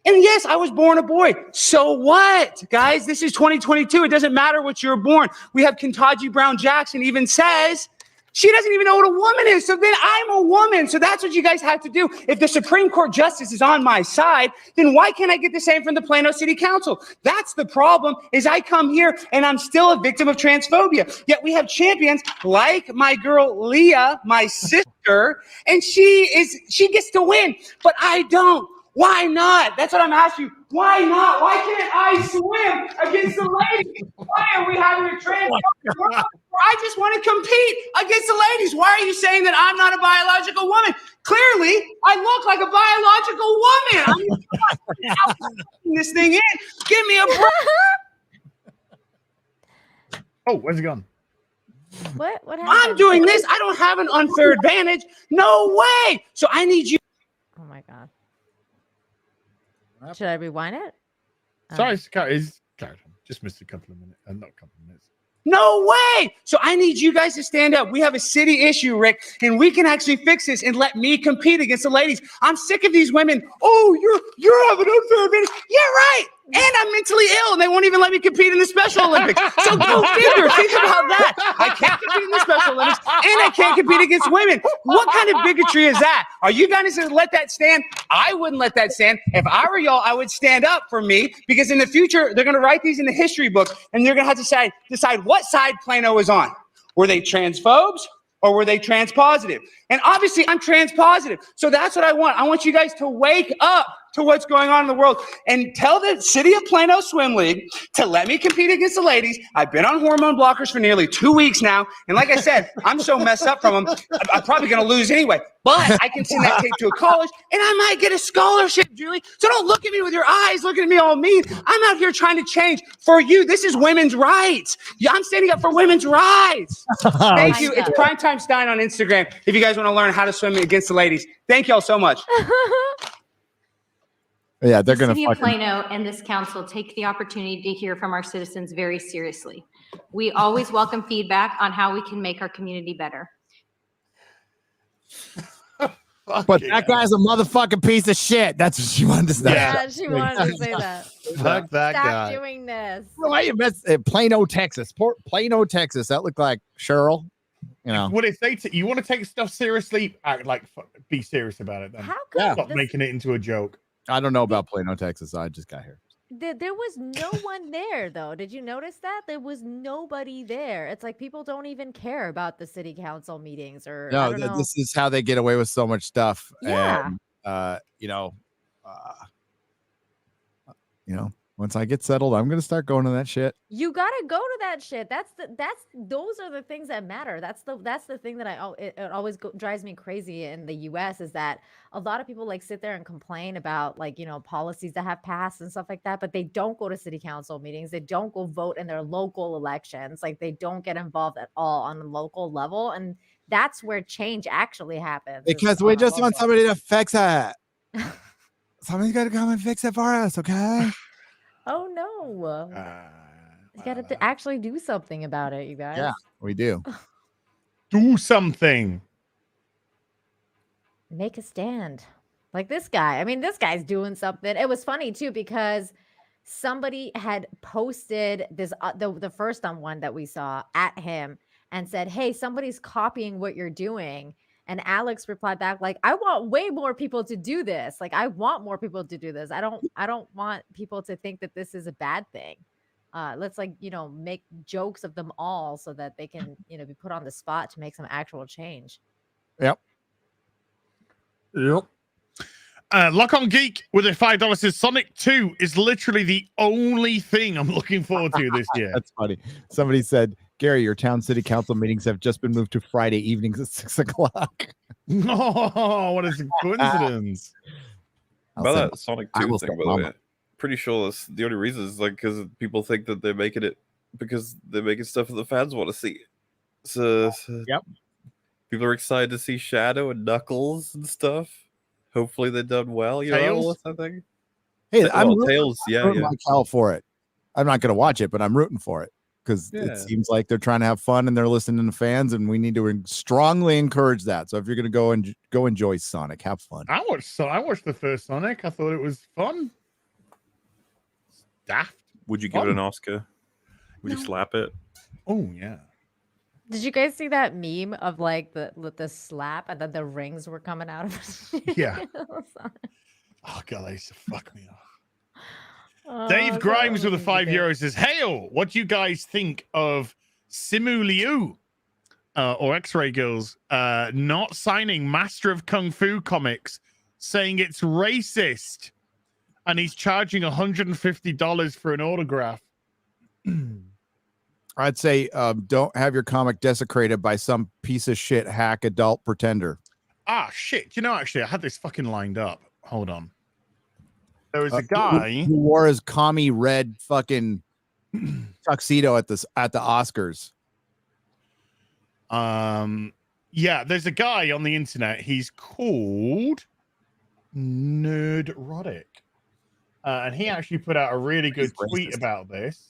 And yes, I was born a boy. So what, guys? This is 2022. It doesn't matter what you're born. We have Ketanji Brown Jackson even says she doesn't even know what a woman is. So then I'm a woman. So that's what you guys have to do. If the Supreme Court justice is on my side, then why can't I get the same from the Plano City Council? That's the problem, is I come here and I'm still a victim of transphobia. Yet we have champions like my girl Leah, my sister, and she gets to win, but I don't. Why not? That's what I'm asking you. Why not? Why can't I swim against the ladies? Why are we having a transgender world? I just want to compete against the ladies. Why are you saying that I'm not a biological woman? Clearly, I look like a biological woman. I'm putting this thing in. Give me a break. Oh, where's it gone? What happened? I'm doing this. I don't have an unfair advantage. No way. So I need you. Oh my god. Should I rewind it? Sorry, it's just missed a couple of minutes. Not a couple of minutes. No way. So I need you guys to stand up. We have a city issue, Rick, and we can actually fix this and let me compete against the ladies. I'm sick of these women. Oh, you're having an unfair advantage. Yeah, right. And I'm mentally ill, and they won't even let me compete in the Special Olympics. So go figure. Think about that. I can't compete in the Special Olympics, and I can't compete against women. What kind of bigotry is that? Are you guys going to let that stand? I wouldn't let that stand. If I were y'all, I would stand up for me, because in the future, they're going to write these in the history book, and they're going to have to decide what side Plano is on. Were they transphobes or were they trans positive? And obviously I'm trans positive. So that's what I want. I want you guys to wake up to what's going on in the world and tell the City of Plano Swim League to let me compete against the ladies. I've been on hormone blockers for nearly 2 weeks now. And like I said, I'm so messed up from them, I'm probably going to lose anyway. But I can send that tape to a college and I might get a scholarship, Julie. So don't look at me with your eyes looking at me all mean. I'm out here trying to change for you. This is women's rights. Yeah, I'm standing up for women's rights. Thank you. It's Primetime Stein on Instagram if you guys want to learn how to swim against the ladies. Thank y'all so much. Yeah, they're The going City to of Plano and this council take the opportunity to hear from our citizens very seriously. We always welcome feedback on how we can make our community better. But that guy's a motherfucking piece of shit. That's what she wanted to say. Yeah, she wanted to say that. Fuck that Stop guy. doing this. Why you mess Plano, Texas. Plano, Texas. That looked like Cheryl. You know. What if they you want to take stuff seriously? Act like be serious about it then. How come Stop making it into a joke. I don't know about Plano, Texas. I just got here. There was no one there, though. Did you notice that? There was nobody there. It's like people don't even care about the city council meetings or I No, don't know. this is how they get away with so much stuff. Yeah. And, once I get settled, I'm going to start going to that shit. You gotta go to that shit. Those are the things that matter. That's the thing that it always drives me crazy in the U.S. is that a lot of people like sit there and complain about policies that have passed and stuff like that, but they don't go to city council meetings. They don't go vote in their local elections. Like they don't get involved at all on the local level, and that's where change actually happens. Because we just want somebody to fix it. Somebody's got to come and fix it for us, okay? Oh no. You got to actually do something about it, you guys. Yeah, we do. Do something. Make a stand. Like this guy. I mean, this guy's doing something. It was funny too because somebody had posted this the first one that we saw at him and said, "Hey, somebody's copying what you're doing." And Alex replied back like, "I want way more people to do this. Like, I want more people to do this. I don't want people to think that this is a bad thing. Let's make jokes of them all so that they can, be put on the spot to make some actual change." Yep. Lock on Geek with a $5 says Sonic 2 is literally the only thing I'm looking forward to this year. That's funny. Somebody said, "Gary, your town city council meetings have just been moved to Friday evenings at 6:00. Oh, what a coincidence. About that Sonic 2 thing, by the way, pretty sure that's the only reason is because people think that they're making it because they're making stuff that the fans want to see. So yep. People are excited to see Shadow and Knuckles and stuff. Hopefully they're done well, Tails? I think. Hey, I'm Tails, rooting like hell for it. I'm not going to watch it, but I'm rooting for it because Yeah. it seems like they're trying to have fun and they're listening to fans, and we need to strongly encourage that. So if you're going to go enjoy Sonic, have fun. I watched the first Sonic. I thought it was fun. Daft. Would you give it an Oscar? Would you slap it? Oh yeah. Did you guys see that meme of like the slap and then the rings were coming out of it? Yeah. Oh god, they used to fuck me off. Oh, Dave Grimes with a €5 €5 says, "Hail, what do you guys think of Simu Liu or X-Ray Girls not signing Master of Kung Fu comics, saying it's racist, and he's charging $150 for an autograph?" I'd say don't have your comic desecrated by some piece of shit hack adult pretender. Ah, shit. Actually, I had this fucking lined up. Hold on. There was a guy who wore his commie red fucking tuxedo at the Oscars. Yeah, there's a guy on the internet. He's called Nerdrotic. And he actually put out a really good tweet about this.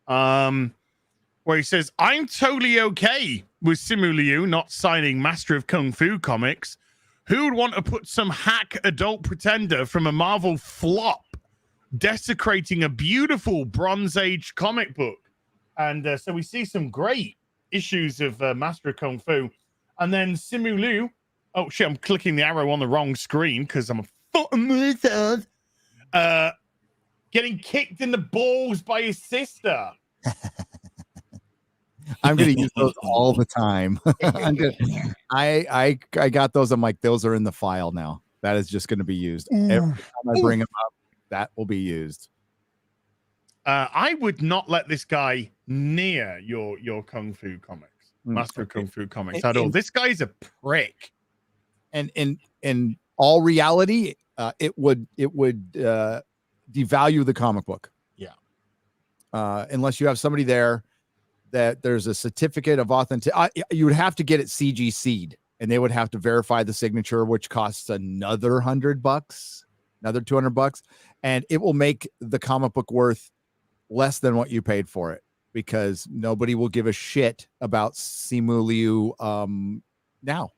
Where he says, "I'm totally okay with Simu Liu not signing Master of Kung Fu comics. Who would want to put some hack adult pretender from a Marvel flop desecrating a beautiful Bronze Age comic book?" And so we see some great issues of Master of Kung Fu. And then Simu Liu, oh shit, I'm clicking the arrow on the wrong screen because I'm a fucking retard. Getting kicked in the balls by his sister. I'm gonna use those all the time. I got those. I'm like, those are in the file now. That is just gonna be used every time I bring them up. That will be used. I would not let this guy near your Kung Fu comics, Master of Kung Fu comics at all. This guy's a prick. And in all reality, it would devalue the comic book. Yeah. Unless you have somebody there that there's a certificate of authentic. You would have to get it CGC'd, and they would have to verify the signature, which costs another $100, another $200, and it will make the comic book worth less than what you paid for it, because nobody will give a shit about Simu Liu now.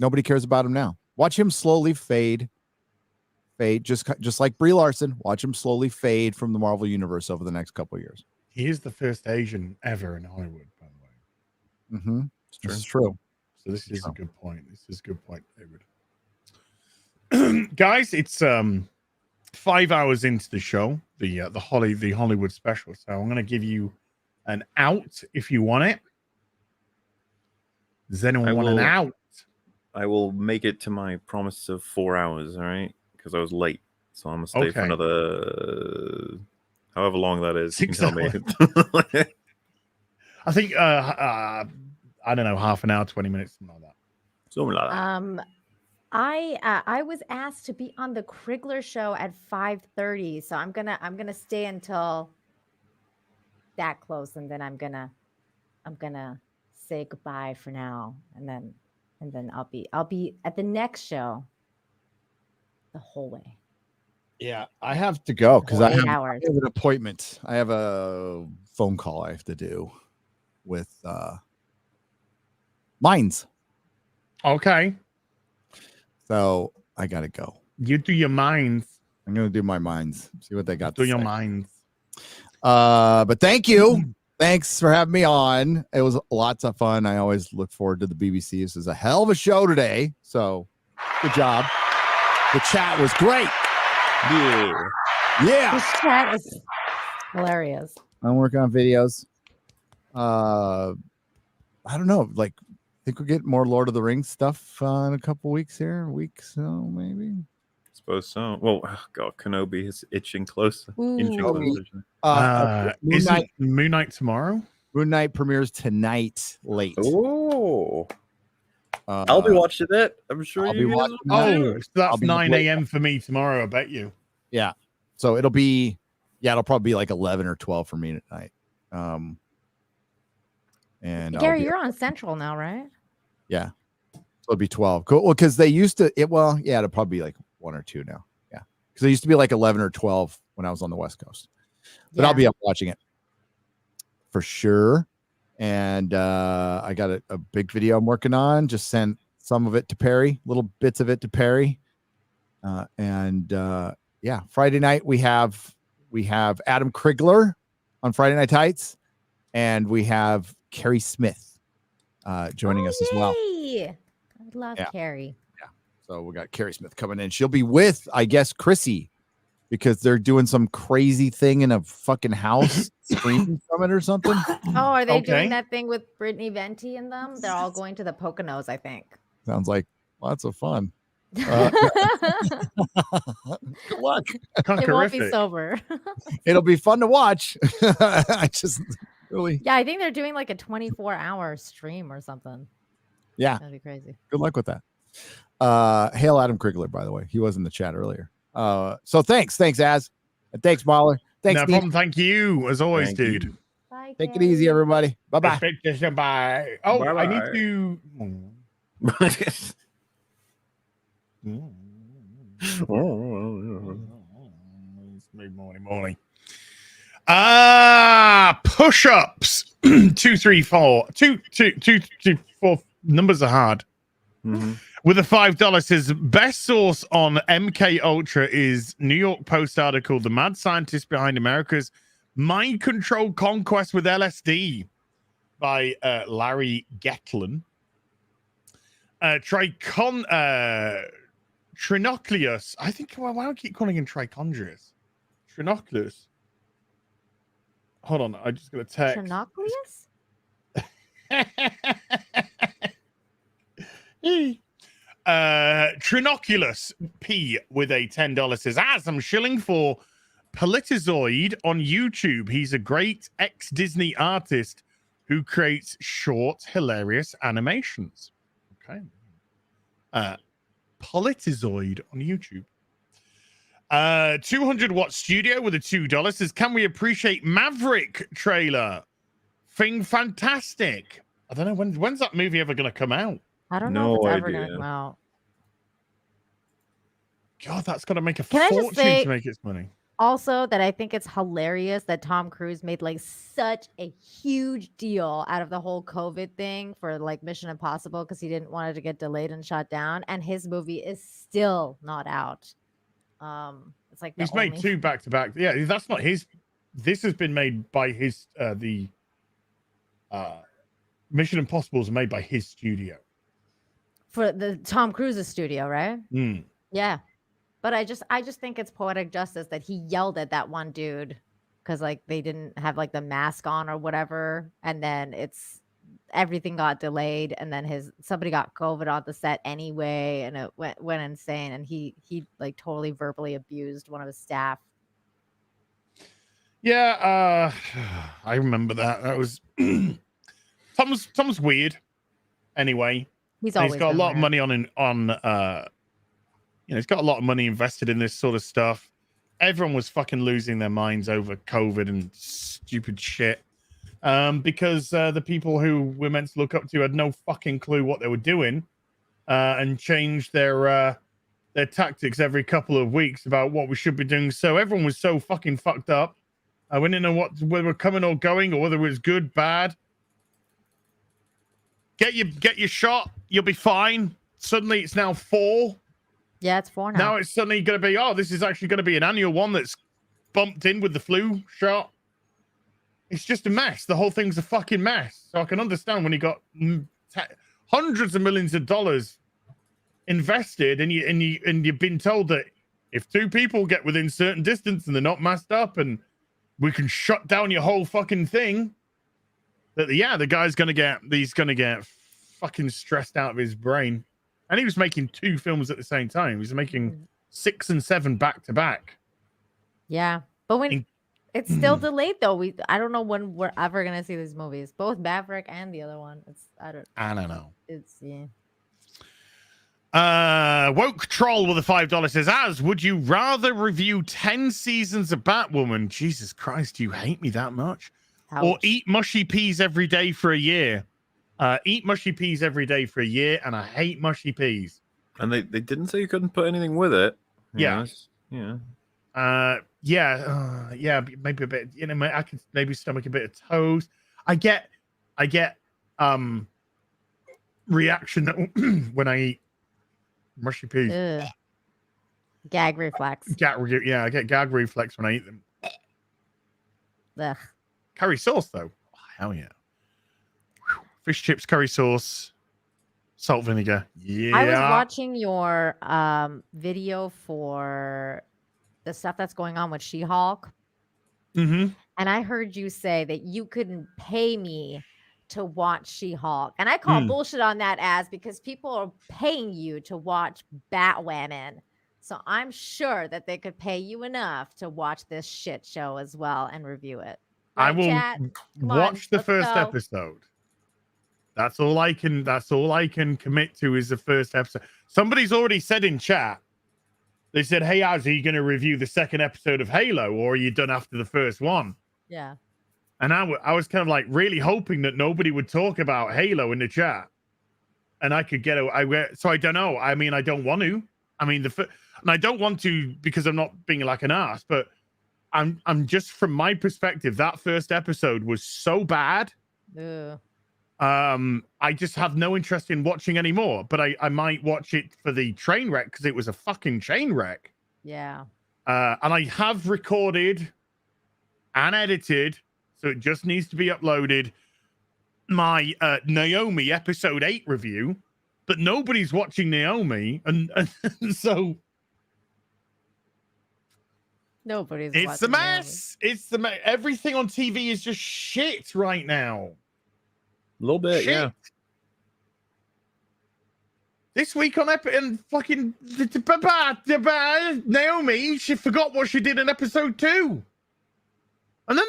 Nobody cares about him now. Watch him slowly fade, just like Brie Larson. Watch him slowly fade from the Marvel universe over the next couple of years. He is the first Asian ever in Hollywood, by the way. Mm-hmm. This is true. So this is a good point. This is a good point, David. Guys, it's 5 hours into the show, the Hollywood special. So I'm going to give you an out if you want it. Does anyone want an out? I will make it to my promise of 4 hours. All right, because I was late, so I'm gonna stay for another however long that is. 6 tell me. I think I don't know, half an hour, 20 minutes, something like that. Something like that. I was asked to be on the Krigler show at 5:30, so I'm gonna stay until that close, and then I'm gonna say goodbye for now, and then I'll be at the next show the whole way. Yeah, I have to go because I have an appointment. I have a phone call I have to do with Mines. Okay. So I gotta go. You do your Mines. I'm gonna do my Mines. See what they got. Do your Mines. But thank you. Thanks for having me on. It was lots of fun. I always look forward to the BBC. This is a hell of a show today. So good job. The chat was great. Yeah. This chat is hilarious. I'm working on videos. I don't know. Like, I think we'll get more Lord of the Rings stuff in a couple weeks here. So maybe. Suppose so. Well, oh God, Kenobi is itching closer. Inching closer. Isn't Moon Knight tomorrow? Moon Knight premieres tonight late. Oh. I'll be watching it. I'm sure I'll be watching it. Oh, so that's I'll be 9 a.m. for me tomorrow, I bet you. Yeah. So it'll probably be like 11 or 12 for me tonight. And Gary, you're on Central now, right? Yeah. So it'll be 12. Cool. Well, because they used to it'll probably be like 1 or 2 now. Yeah. Because it used to be like 11 or 12 when I was on the West Coast. But I'll be up watching it for sure. And I got a big video I'm working on. Just sent some of it to Perry, little bits of it to Perry. Friday night we have Adam Krigler on Friday Night Tights, and we have Carrie Smith joining us as well. I love Carrie. Yeah. So we got Carrie Smith coming in. She'll be with, I guess, Chrissy, because they're doing some crazy thing in a fucking house, screaming from it or something. Oh, are they doing that thing with Brittany Venti and them? They're all going to the Poconos, I think. Sounds like lots of fun. Good luck. It won't be sober. It'll be fun to watch. I just really. Yeah, I think they're doing like a 24-hour stream or something. Yeah. That'd be crazy. Good luck with that. Hail Adam Krigler, by the way. He was in the chat earlier. So thanks, Az. And thanks, Mahler. Thanks, no problem. Thank you, as always, dude. Bye, take it easy, everybody. Bye-bye. Bye. Oh, Bye-bye. I need to... Morning. Push-ups. 2, 3, 4. 2, 4. Numbers are hard. Mm-hmm. With a $5 says best source on MK Ultra is New York Post article, The Mad Scientist Behind America's Mind Control Conquest with LSD by Larry Getlin. Trinocleus. I think, why do I keep calling him Trichondrius? Trinocleus. Hold on, I just got a text. Trinocleus? Trinoculus P with a $10 says, as I'm shilling for Politizoid on YouTube. He's a great ex-Disney artist who creates short, hilarious animations. Okay. Politizoid on YouTube. 200-watt studio with a $2 says, can we appreciate Maverick trailer? Thing fantastic. I don't know, when's that movie ever going to come out? I don't know if it's ever going to come out. God, that's got to make a Can I just fortune say- to make its money. Also, that I think it's hilarious that Tom Cruise made like such a huge deal out of the whole COVID thing for like Mission Impossible because he didn't want it to get delayed and shut down, and his movie is still not out. It's like He's made two back to back. Yeah, that's not his. This has been made by his. The Mission Impossible is made by his studio. For the Tom Cruise's studio, right? Mm. Yeah. But I just think it's poetic justice that he yelled at that one dude because like they didn't have like the mask on or whatever, and then everything got delayed, and then somebody got COVID on the set anyway, and it went insane, and he like totally verbally abused one of his staff. Yeah, I remember that. That was Tom's weird. Anyway, he's got a lot of money on. He's got a lot of money invested in this sort of stuff. Everyone was fucking losing their minds over COVID and stupid shit. Because the people who we're meant to look up to had no fucking clue what they were doing and changed their tactics every couple of weeks about what we should be doing. So everyone was so fucking fucked up. We didn't know whether we're coming or going or whether it was good, bad. Get your shot. You'll be fine. Suddenly it's now 4. Yeah, it's 4 now. Now it's suddenly going to be, this is actually going to be an annual one that's bumped in with the flu shot. It's just a mess. The whole thing's a fucking mess. So I can understand when you got hundreds of millions of dollars invested and you've been told that if 2 people get within certain distance and they're not masked up and we can shut down your whole fucking thing, that the guy's going to get fucking stressed out of his brain. And he was making 2 films at the same time. He was making 6 and 7 back to back. Yeah, but when it's still delayed though, I don't know when we're ever gonna see these movies. Both Maverick and the other one. I don't know. It's Woke Troll with a $5 says, would you rather review 10 seasons of Batwoman? Jesus Christ, do you hate me that much? Ouch. Or eat mushy peas every day for a year? Eat mushy peas every day for a year, and I hate mushy peas. And they didn't say you couldn't put anything with it. Yeah. Yeah. Maybe a bit. I could maybe stomach a bit of toast. I get reaction when I eat mushy peas. Ugh. Gag reflex. I get gag reflex when I eat them. Ugh. Curry sauce though, hell yeah. Fish chips, curry sauce, salt, vinegar. Yeah. I was watching your video for the stuff that's going on with She-Hulk. Mm-hmm. And I heard you say that you couldn't pay me to watch She-Hulk. And I call bullshit on that because people are paying you to watch Batwoman. So I'm sure that they could pay you enough to watch this shit show as well and review it. I Right, will chat? Come watch on, the first let's go. episode. That's all I can commit to is the first episode. Somebody's already said in chat, they said, hey, Az, are you going to review the second episode of Halo, or are you done after the first one? Yeah. And I was kind of like really hoping that nobody would talk about Halo in the chat. And I could so I don't know. I mean, I don't want to. I mean, and I don't want to because I'm not being like an ass, but I'm just from my perspective, that first episode was so bad. Ugh. I just have no interest in watching anymore, but I might watch it for the train wreck because it was a fucking train wreck. Yeah. And I have recorded and edited, so it just needs to be uploaded, my Naomi episode 8 review, but nobody's watching Naomi, and so nobody's it's watching a mess. It's the everything on TV is just shit right now. little bit, Shit. yeah. This week on fucking Naomi, she forgot what she did in episode 2. And then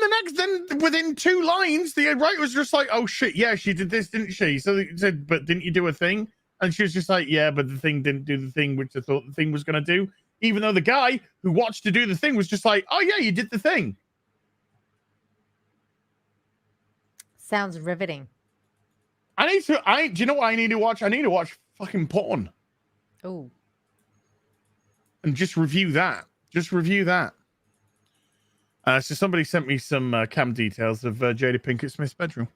within 2 lines, the writer was just like, oh shit, yeah, she did this, didn't she? So he said, but didn't you do a thing? And she was just like, yeah, but the thing didn't do the thing which I thought the thing was going to do. Even though the guy who watched to do the thing was just like, oh yeah, you did the thing. Sounds riveting. Do you know what I need to watch? I need to watch fucking porn. Oh. And just review that. So somebody sent me some cam details of Jada Pinkett Smith's bedroom.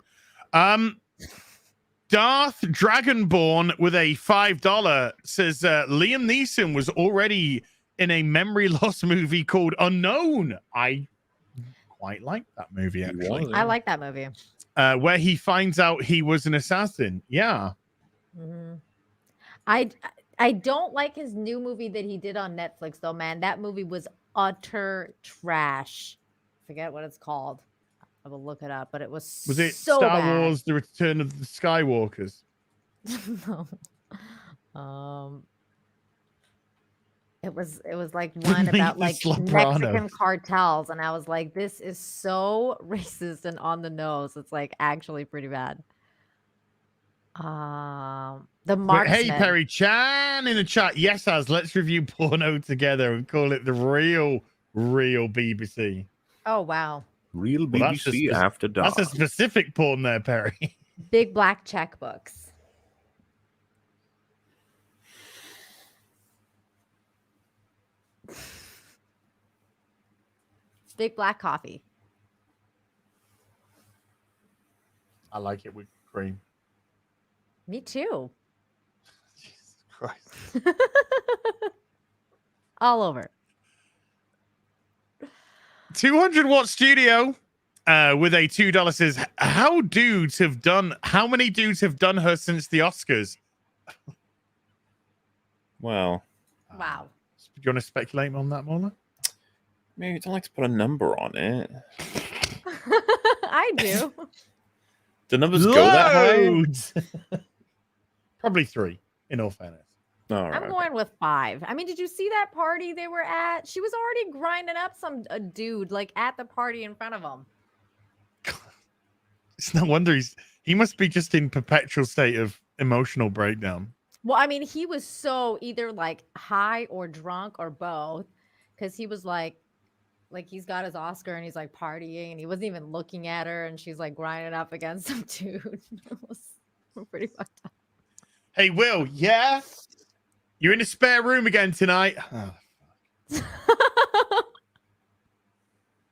Darth Dragonborn with a $5 says Liam Neeson was already in a memory loss movie called Unknown. I quite like that movie, actually. I like that movie. Where he finds out he was an assassin. Yeah. Mm-hmm. I don't like his new movie that he did on Netflix, though, man. That movie was utter trash. Forget what it's called. I will look it up, but it was it so Star bad. Wars: The Return of the Skywalkers? No. It was like one about like Sopranos. Mexican cartels, and I was like, this is so racist and on the nose. It's like actually pretty bad. The Marksman. Hey, Perry Chan in the chat. Yes, let's review porno together and call it the real BBC. Oh wow. Real Well, BBC After Dark. That's a specific porn there, Perry. Big black checkbooks. Big black coffee. I like it with cream. Me too. Jesus Christ. All over. 200-watt studio with a $2 says, how many dudes have done her since the Oscars? Wow. Wow. Do you want to speculate on that, Mola? Maybe don't like to put a number on it. I do. The numbers go that high? Loads. Probably 3, in all fairness. All right. I'm going with 5. I mean, did you see that party they were at? She was already grinding up a dude like at the party in front of him. It's no wonder he must be just in perpetual state of emotional breakdown. Well, I mean, he was so either like high or drunk or both, because he was like he's got his Oscar and he's like partying and he wasn't even looking at her and she's like grinding up against some dude. It was pretty fucked up. Hey, Will, yeah? You're in the spare room again tonight. Oh.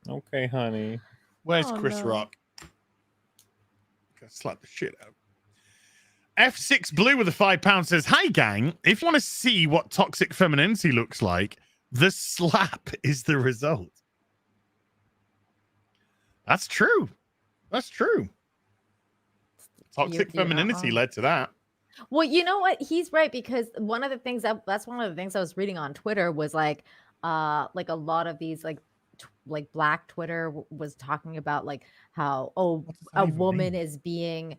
Okay, honey. Where's Chris Rock? Gotta slap the shit out. F6 Blue with a £5 says, hi, gang. If you want to see what toxic femininity looks like, the slap is the result. That's true. Toxic femininity led to that. Well, you know what? He's right, because one of the things that's one of the things I was reading on Twitter was like a lot of these like Black Twitter was talking about like how a woman is being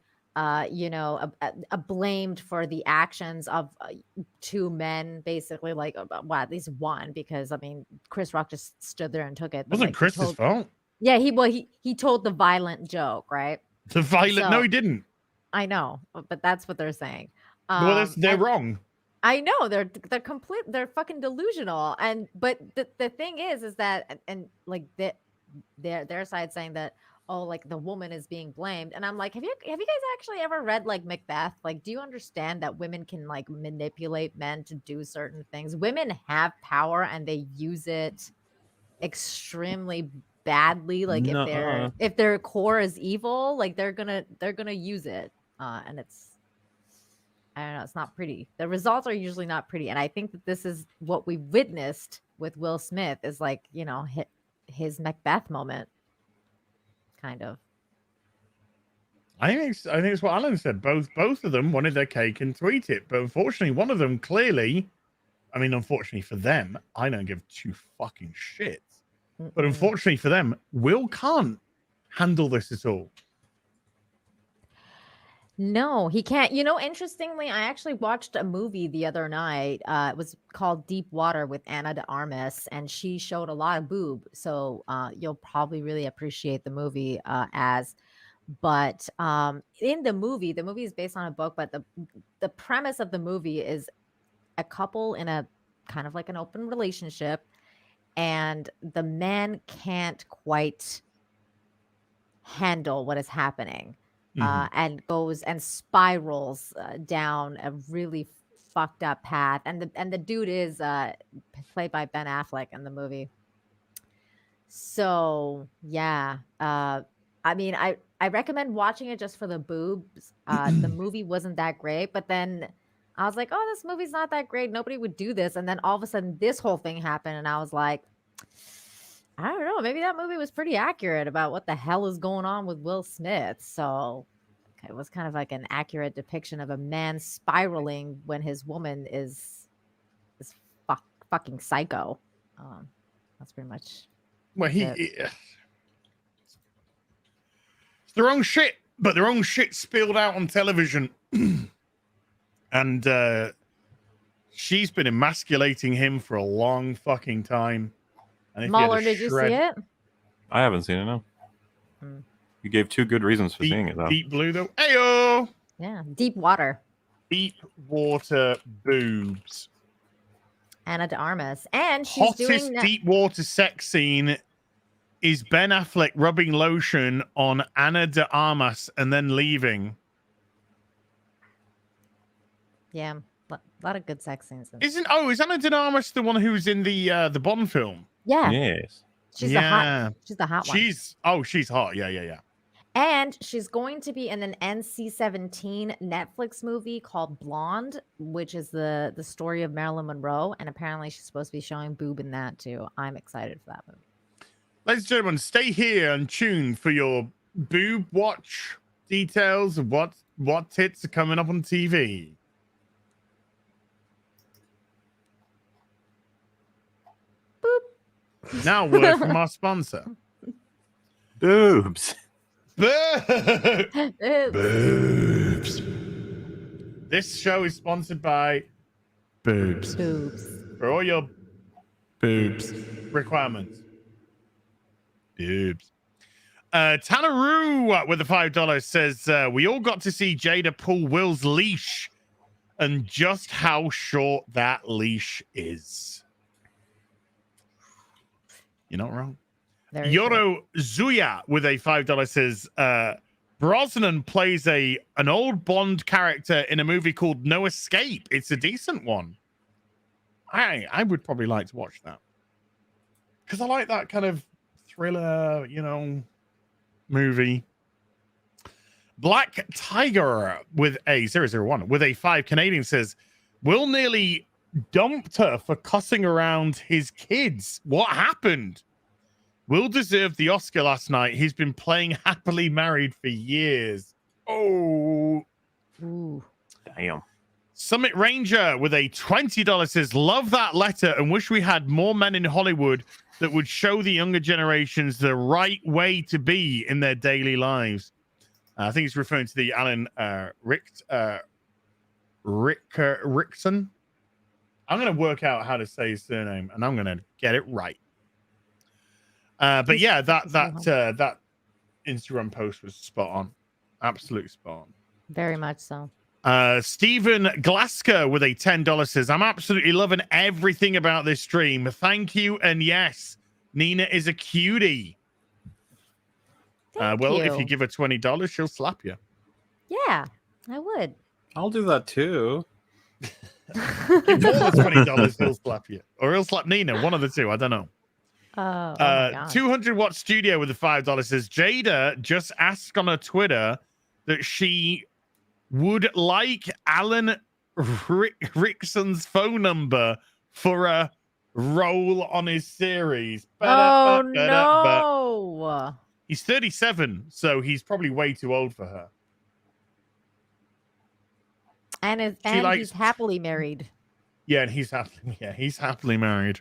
blamed for the actions of 2 men, basically, like at least one, because I mean Chris Rock just stood there and took it. Wasn't Chris's fault? Yeah, he told the violent joke, right? No, he didn't. I know, but that's what they're saying. Well, they're wrong. I know they're fucking delusional. But the thing is that and like their side saying that, oh, like the woman is being blamed, and I'm like, have you guys actually ever read like Macbeth? Like, do you understand that women can like manipulate men to do certain things? Women have power and they use it extremely badly. Like if their core is evil, like they're gonna use it, and it's, I don't know, it's not pretty. The results are usually not pretty, and I think that this is what we witnessed with Will Smith, is like, you know, his Macbeth moment, kind of. I think it's what Alan said. Both of them wanted their cake and to eat it, but unfortunately, one of them clearly, I mean, unfortunately for them, I don't give 2 fucking shits. But unfortunately for them, Will can't handle this at all. No, he can't. You know, interestingly, I actually watched a movie the other night. It was called Deep Water with Ana de Armas, and she showed a lot of boob. So you'll probably really appreciate the movie but in the movie is based on a book, but the premise of the movie is a couple in a kind of like an open relationship, and the man can't quite handle what is happening. And goes and spirals down a really fucked up path. And the dude is played by Ben Affleck in the movie. So yeah, I mean, I recommend watching it just for the boobs. The movie wasn't that great, but then I was like, oh, this movie's not that great. Nobody would do this. And then all of a sudden, this whole thing happened, and I was like, I don't know. Maybe that movie was pretty accurate about what the hell is going on with Will Smith. So it was kind of like an accurate depiction of a man spiraling when his woman is fucking psycho. That's pretty much. Well, it's their own shit, but their own shit spilled out on television, and she's been emasculating him for a long fucking time. Muller, did you see it? I haven't seen it, no. You gave 2 good reasons for seeing it, though. Deep Blue, though. Ayo! Yeah, Deep Water. Deep Water boobs. Ana de Armas. And she's Hottest doing deep water sex scene is Ben Affleck rubbing lotion on Ana de Armas and then leaving. Yeah, a lot of good sex scenes. Is Ana de Armas the one who's in the Bond film? Yeah. Yes. She's the hot one. She's hot. Yeah. And she's going to be in an NC-17 Netflix movie called Blonde, which is the story of Marilyn Monroe. And apparently she's supposed to be showing boob in that too. I'm excited for that movie. Ladies and gentlemen, stay here and tune for your boob watch details of what tits are coming up on TV. Now, word from our sponsor. Boobs. Boobs. This show is sponsored by Boobs. For all your boobs requirements. Boobs. Tanaroo with the $5 says, we all got to see Jada pull Will's leash and just how short that leash is. You're not wrong. Yoro Zuya with a $5 says, Brosnan plays an old Bond character in a movie called No Escape. It's a decent one. I would probably like to watch that. Because I like that kind of thriller, movie. Black Tiger with a 001 with a 5 Canadian says, Will nearly dumped her for cussing around his kids. What happened? Will deserved the Oscar last night. He's been playing Happily Married for years. Oh. Ooh. Damn. Summit Ranger with a $20 says, love that letter and wish we had more men in Hollywood that would show the younger generations the right way to be in their daily lives. I think he's referring to the Alan Rickson. I'm going to work out how to say his surname, and I'm going to get it right. But yeah, that Instagram post was spot on. Absolutely spot on. Very much so. Stephen Glasgow with a $10 says, I'm absolutely loving everything about this stream. Thank you. And yes, Nina is a cutie. If you give her $20, she'll slap you. Yeah, I would. I'll do that too. Give more than $20, he'll slap you. Or he'll slap Nina. One of the two. I don't know. Oh my God. 200 Watt Studio with the $5 says, Jada just asked on her Twitter that she would like Alan Rickson's phone number for a role on his series. Oh, no. He's 37, so he's probably way too old for her. And he's happily married. Yeah, and he's happily married.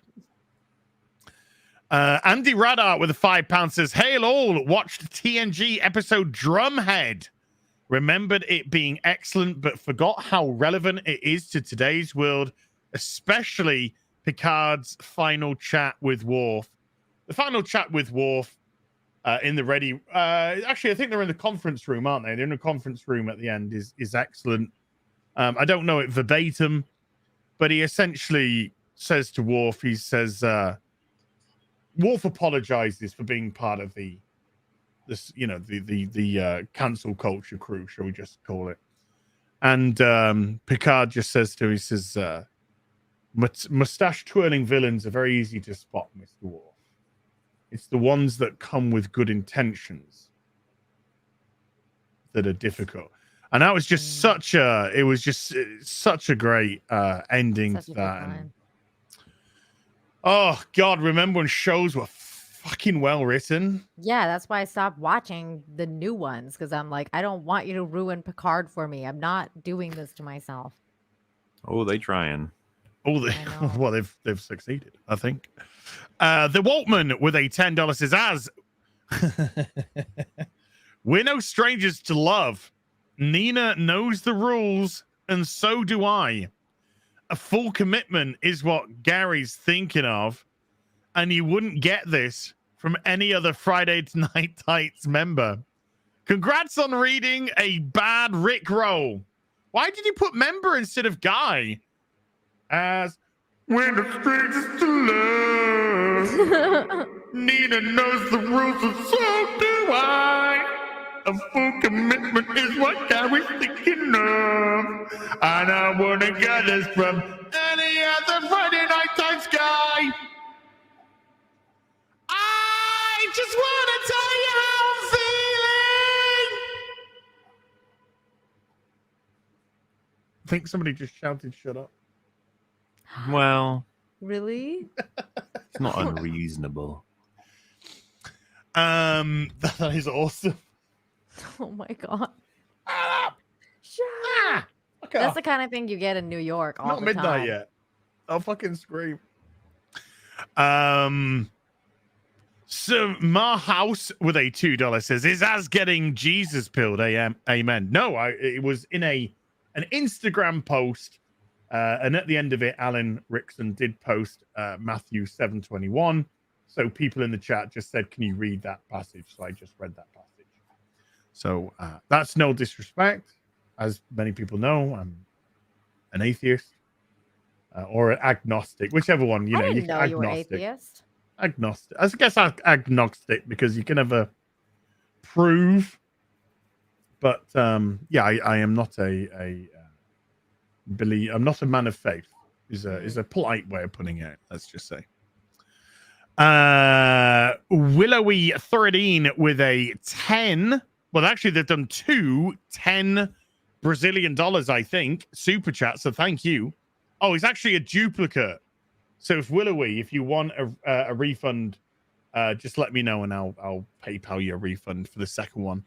Andy Radar with a £5 says, Hail all, watched TNG episode Drumhead. Remembered it being excellent, but forgot how relevant it is to today's world, especially Picard's final chat with Worf. The final chat with Worf in the ready. Actually, I think they're in the conference room, aren't they? They're in the conference room at the end. Is excellent. I don't know it verbatim, but he essentially says to Worf, he says, Worf apologizes for being part of the cancel culture crew, shall we just call it? And Picard just says to him, he says, mustache twirling villains are very easy to spot, Mr. Worf. It's the ones that come with good intentions that are difficult. And that was just such a great ending to that. And, oh God, remember when shows were fucking well written? Yeah, that's why I stopped watching the new ones, because I'm like, I don't want you to ruin Picard for me. I'm not doing this to myself. Oh, they trying. Oh, well, they've succeeded, I think. The Waltman with a $10 says, as we're no strangers to love. Nina knows the rules, and so do I. A full commitment is what Gary's thinking of, and you wouldn't get this from any other Friday Night Tights member. Congrats on reading a bad Rick roll. Why did you put member instead of guy? As we're no strangers to love. Nina knows the rules, and so do I. A full commitment is what Gary's thinking of. And I wouldn't get this from any other Friday Night Tights guy. I just want to tell you how I'm feeling. I think somebody just shouted, shut up. Well, really? It's not unreasonable. That is awesome. Oh my God. Shut up. That's the kind of thing you get in New York all Not the midnight time. yet. I'll fucking scream. So my house with a $2 says, is as getting Jesus pilled. Amen. No, it was in an Instagram post. And at the end of it, Alan Rickson did post Matthew 7:21. So people in the chat just said, can you read that passage? So I just read that passage. So that's no disrespect. As many people know, I'm an atheist or an agnostic, whichever one, you know. I didn't know you were agnostic. atheist. Agnostic. I guess agnostic because you can never prove. But yeah, I am not I'm not a man of faith. Is a polite way of putting it. Let's just say. Willowy 13 with a 10. Well, actually, they've done two $10 Brazilian, I think, super chat. So thank you. Oh, it's actually a duplicate. So if Willowy, if you want a refund, just let me know and I'll PayPal you a refund for the second one.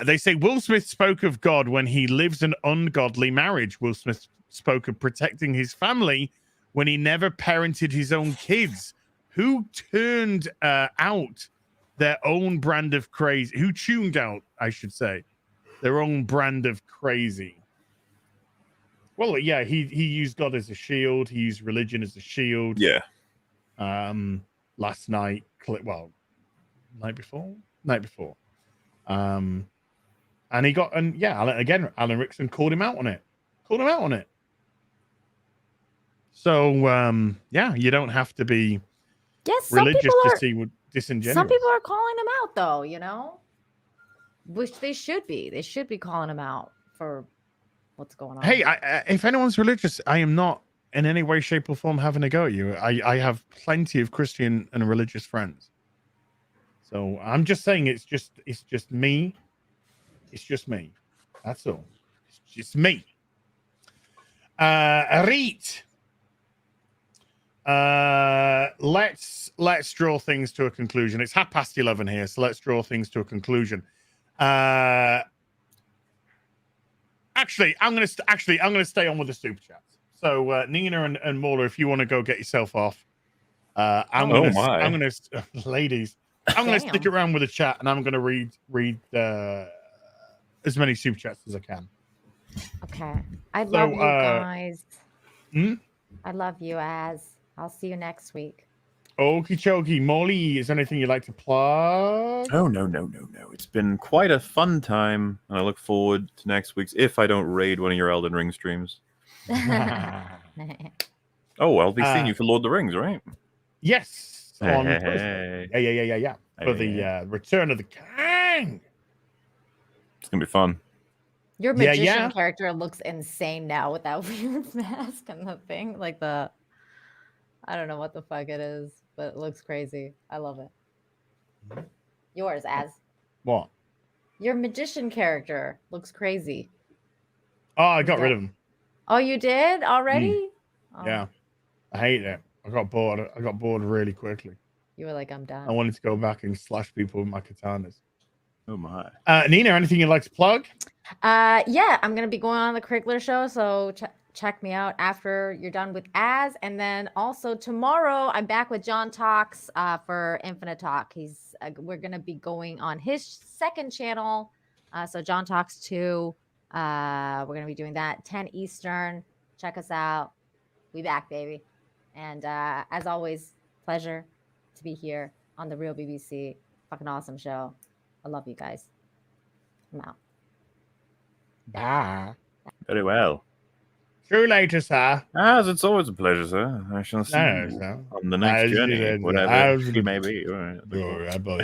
They say Will Smith spoke of God when he lives an ungodly marriage. Will Smith spoke of protecting his family when he never parented his own kids. Who turned out their own brand of crazy? Who tuned out, I should say, their own brand of crazy? Well, yeah, he used God as a shield. He used religion as a shield. Yeah. Last night, night before. And he got, and yeah, Alan Rickson called him out on it. So, yeah, you don't have to be religious to see what disingenuous. Some people are calling him out, though, you know, which they should be. They should be calling him out for what's going on. Hey, if anyone's religious, I am not in any way, shape, or form having a go at you. I have plenty of Christian and religious friends. So I'm just saying it's just me. It's just me. That's all. It's just me. Arit. Let's draw things to a conclusion. It's 11:30 here, so let's draw things to a conclusion. Actually, I'm gonna stay on with the super chats. So Nina and Mauler, if you want to go get yourself off, I'm gonna ladies, I'm gonna stick around with the chat and I'm gonna read as many super chats as I can. Okay. I love you guys. Hmm? I love you, Az. I'll see you next week. Okie dokie. Molly, is there anything you'd like to plug? Oh, no. It's been quite a fun time, and I look forward to next week's, if I don't raid one of your Elden Ring streams. Oh, I'll be seeing you for Lord of the Rings, right? Yes. On Hey. Thursday. Yeah. For the Return of the King. It's going to be fun. Your magician character looks insane now with that weird mask and the thing. Like I don't know what the fuck it is, but it looks crazy. I love it. Yours, Az. What? Your magician character looks crazy. Oh, I got rid of him. Oh, you did already? Oh. Yeah. I hate it. I got bored really quickly. You were like, I'm done. I wanted to go back and slash people with my katanas. Oh my. Nina, anything you'd like to plug? Yeah, I'm gonna be going on the Krigler show, so check me out after you're done with Az, and then also tomorrow I'm back with John Talks for Infinite Talk. We're gonna be going on his second channel, so John Talks 2. We're gonna be doing that 10 Eastern. Check us out. We back, baby. And as always, pleasure to be here on the Real BBC. Fucking awesome show. I love you guys. I'm out. Bye. Very well. See you later, sir. As it's always a pleasure, sir. I shall see you on the next journey, whatever it may be. Right. Beautiful.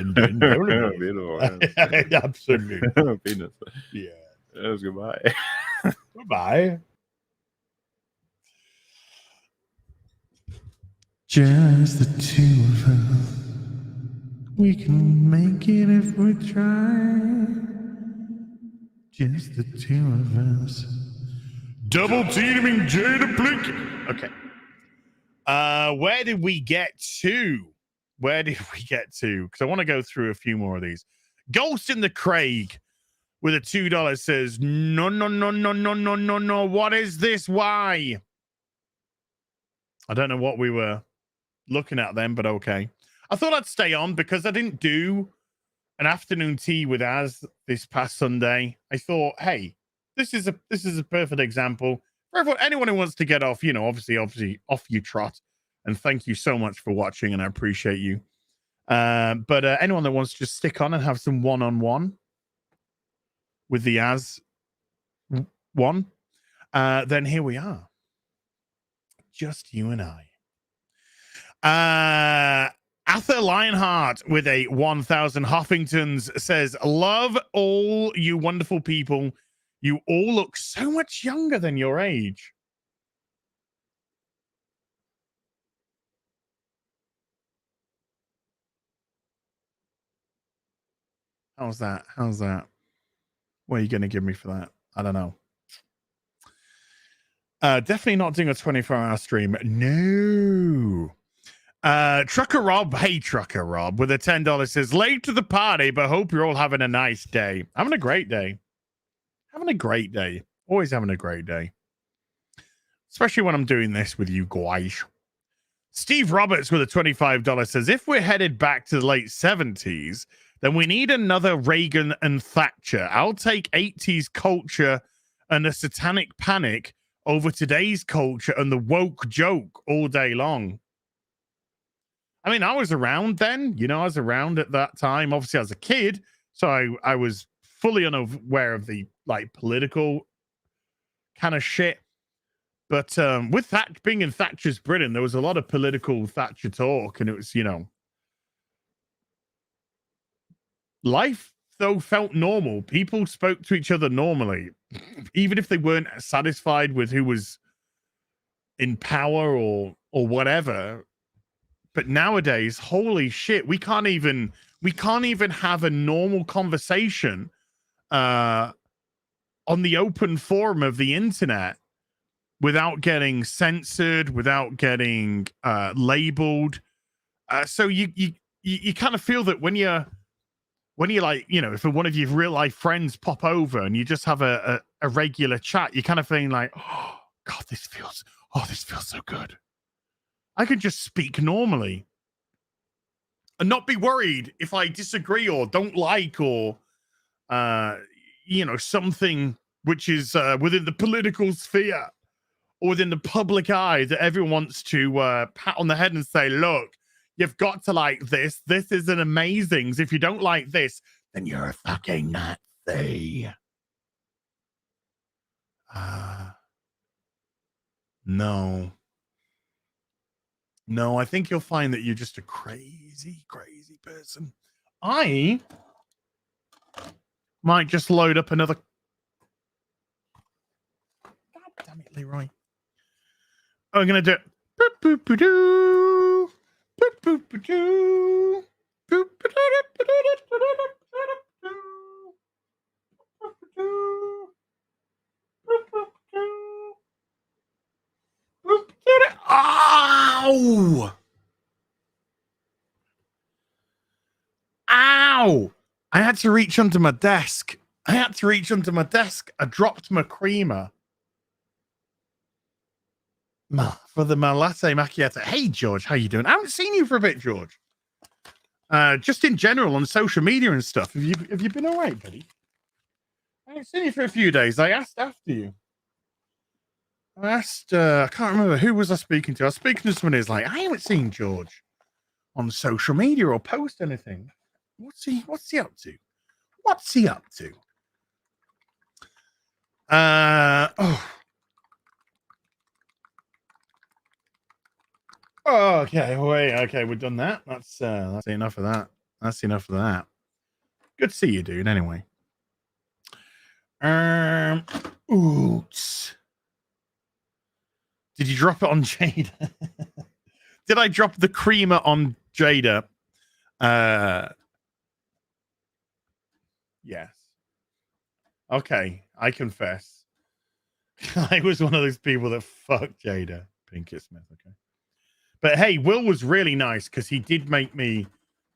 Absolutely. Penis. Yeah. That was goodbye. Goodbye. Just the two of us. We can make it if we try. Just the two of us. Double teaming Jada Blink. Okay. Where did we get to? Because I want to go through a few more of these. Ghost in the Craig with a $2 says, no. What is this? Why? I don't know what we were looking at then, but okay. I thought I'd stay on because I didn't do an afternoon tea with Az this past Sunday. I thought, hey, this is a perfect example for anyone who wants to get off, obviously off you trot. And thank you so much for watching, and I appreciate you. But anyone that wants to just stick on and have some one-on-one with the Az one, then here we are. Just you and I. Arthur Lionheart with a 1,000 Huffingtons says, love all you wonderful people. You all look so much younger than your age. How's that? What are you going to give me for that? I don't know. Definitely not doing a 24-hour stream. No. Trucker Rob, hey Trucker Rob, with a $10 says, late to the party, but hope you're all having a nice day. Having a great day. Always having a great day. Especially when I'm doing this with you guys. Steve Roberts with a $25 says, if we're headed back to the late 70s, then we need another Reagan and Thatcher. I'll take 80s culture and a satanic panic over today's culture and the woke joke all day long. I mean, I was around then, I was around at that time, obviously as a kid. So I was fully unaware of the political kind of shit. But with that being in Thatcher's Britain, there was a lot of political Thatcher talk, and it was, life though felt normal. People spoke to each other normally, even if they weren't satisfied with who was in power or whatever. But nowadays, holy shit, we can't even have a normal conversation on the open forum of the internet without getting censored, without getting labeled. So you kind of feel that when you're if one of your real life friends pop over and you just have a regular chat, you're kind of feeling like, oh God, this feels so good. I could just speak normally and not be worried if I disagree or don't like or something which is within the political sphere or within the public eye that everyone wants to pat on the head and say, look, you've got to like this. This is an amazing. If you don't like this, then you're a fucking Nazi. No. No, I think you'll find that you're just a crazy, crazy person. I might just load up another. God damn it, Leroy. I'm going to do it. Boop, boop, boop, doo. Boop, boop, boop, doo. Boop, boop, ow! Ow! I had to reach under my desk. I dropped my creamer. For my latte macchiato. Hey, George, how you doing? I haven't seen you for a bit, George. Just in general on social media and stuff. Have you been all right, buddy? I haven't seen you for a few days. I asked after you. I can't remember who was I speaking to. I was speaking to someone who's like, I haven't seen George on social media or post anything. What's he up to? What's he up to? Oh, okay, wait, okay, we've done that. That's enough of that. That's enough of that. Good to see you, dude. Anyway. Oops. Did you drop it on Jada? Did I drop the creamer on Jada? Yes. Okay, I confess. I was one of those people that fucked Jada Pinkett Smith. Okay. But hey, Will was really nice because he did make me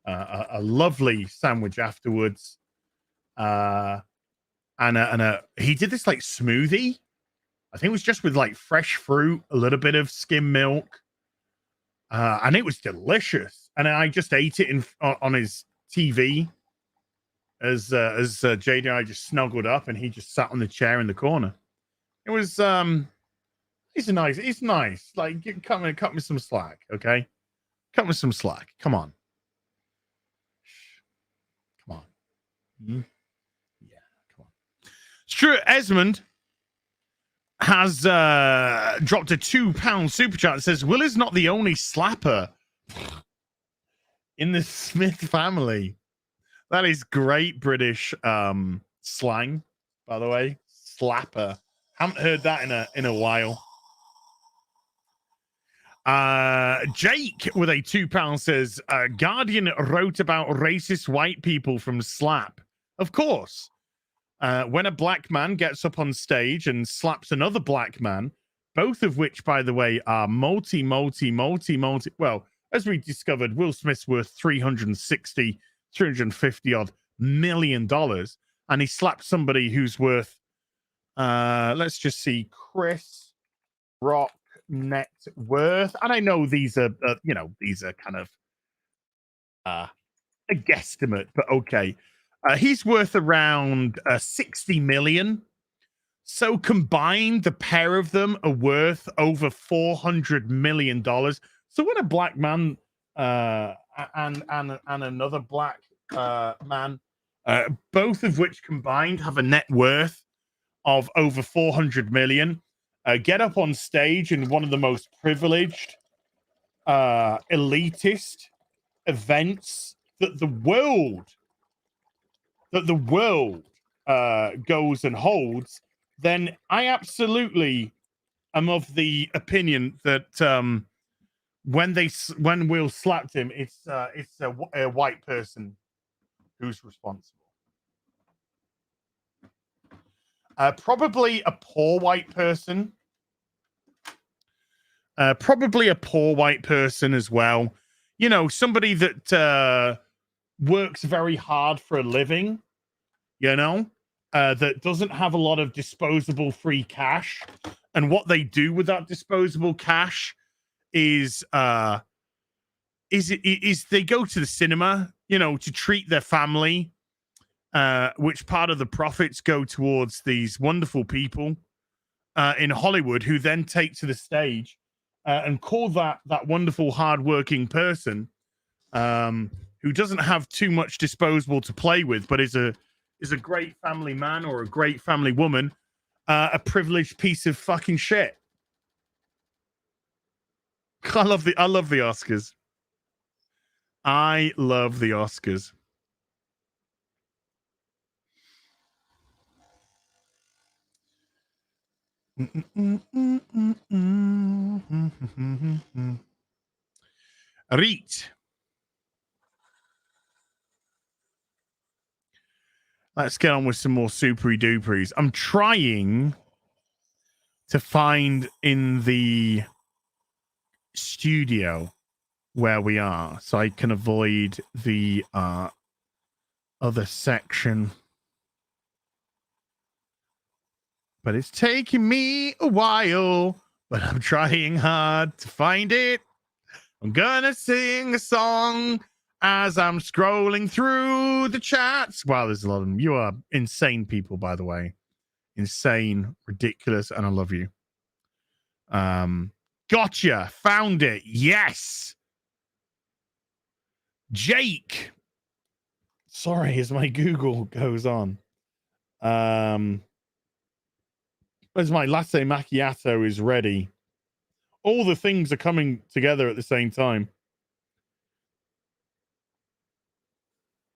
a lovely sandwich afterwards. And he did this like smoothie. I think it was just with like fresh fruit, a little bit of skim milk. And it was delicious. And I just ate it on his TV as Jada and I just snuggled up and he just sat on the chair in the corner. It was he's nice. Like, cut me some slack, okay? Cut me some slack. Come on. Yeah, come on. Stuart Esmond has dropped a £2 super chat that says, Will is not the only slapper in the Smith family. That is great British slang, by the way. Slapper. Haven't heard that in a while. Jake with a £2 says, Guardian wrote about racist white people from Slap. Of course. When a black man gets up on stage and slaps another black man, both of which, by the way, are multi. Well, as we discovered, Will Smith's worth $350 odd million, and he slapped somebody who's worth, let's just see, Chris Rock net worth. And I know these are, these are kind of a guesstimate, but okay. He's worth around 60 million. So combined, the pair of them are worth over $400 million. So when a black man and another black man, both of which combined have a net worth of over 400 million, get up on stage in one of the most privileged, elitist events that the world goes and holds, then I absolutely am of the opinion that when Will slapped him, it's a white person who's responsible. Probably a poor white person. Probably a poor white person as well. You know, somebody that works very hard for a living, that doesn't have a lot of disposable free cash. And what they do with that disposable cash is they go to the cinema, to treat their family. which part of the profits go towards these wonderful people in Hollywood who then take to the stage and call that wonderful hardworking person who doesn't have too much disposable to play with, but is a great family man or a great family woman, a privileged piece of fucking shit. I love the Oscars. I love the Oscars. Reet. Let's get on with some more supery duperies. I'm trying to find in the studio where we are so I can avoid the other section. But it's taking me a while, but I'm trying hard to find it. I'm gonna sing a song as I'm scrolling through the chats. Wow, there's a lot of them. You are insane people, by the way. Insane, ridiculous, and I love you. Gotcha. Found it. Yes. Jake. Sorry, as my Google goes on. As my latte macchiato is ready. All the things are coming together at the same time.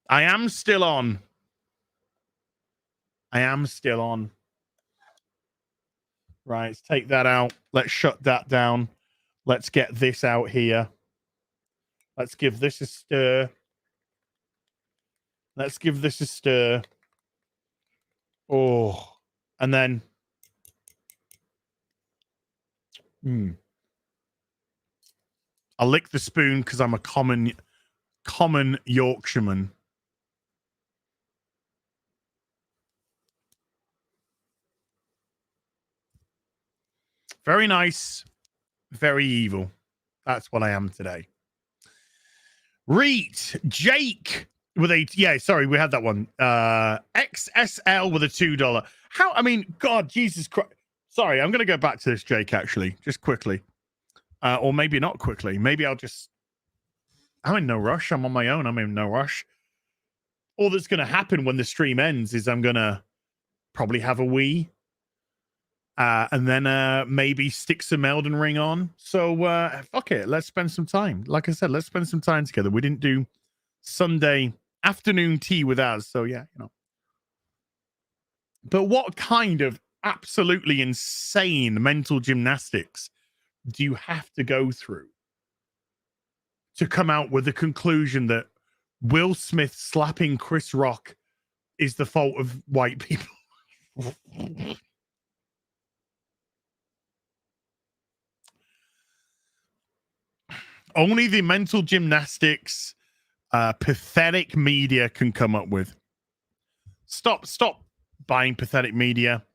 I am still on. Right, let's take that out. Let's shut that down. Let's get this out here. Let's give this a stir. Oh, and then I'll lick the spoon because I'm a common Yorkshireman. Very nice, very evil. That's what I am today. Reet, Jake with a, yeah, sorry, we had that one. XSL with a $2. How, I mean, God, Jesus Christ. Sorry, I'm going to go back to this, Jake, actually, just quickly. Or maybe not quickly. Maybe I'm in no rush. I'm on my own. I'm in no rush. All that's going to happen when the stream ends is I'm going to probably have a wee. And then maybe stick some Elden Ring on. So fuck it. Let's spend some time. Like I said, let's spend some time together. We didn't do Sunday afternoon tea with us. So yeah, you know. But what kind of absolutely insane mental gymnastics do you have to go through to come out with the conclusion that Will Smith slapping Chris Rock is the fault of white people? Only the mental gymnastics pathetic media can come up with. Stop buying pathetic media.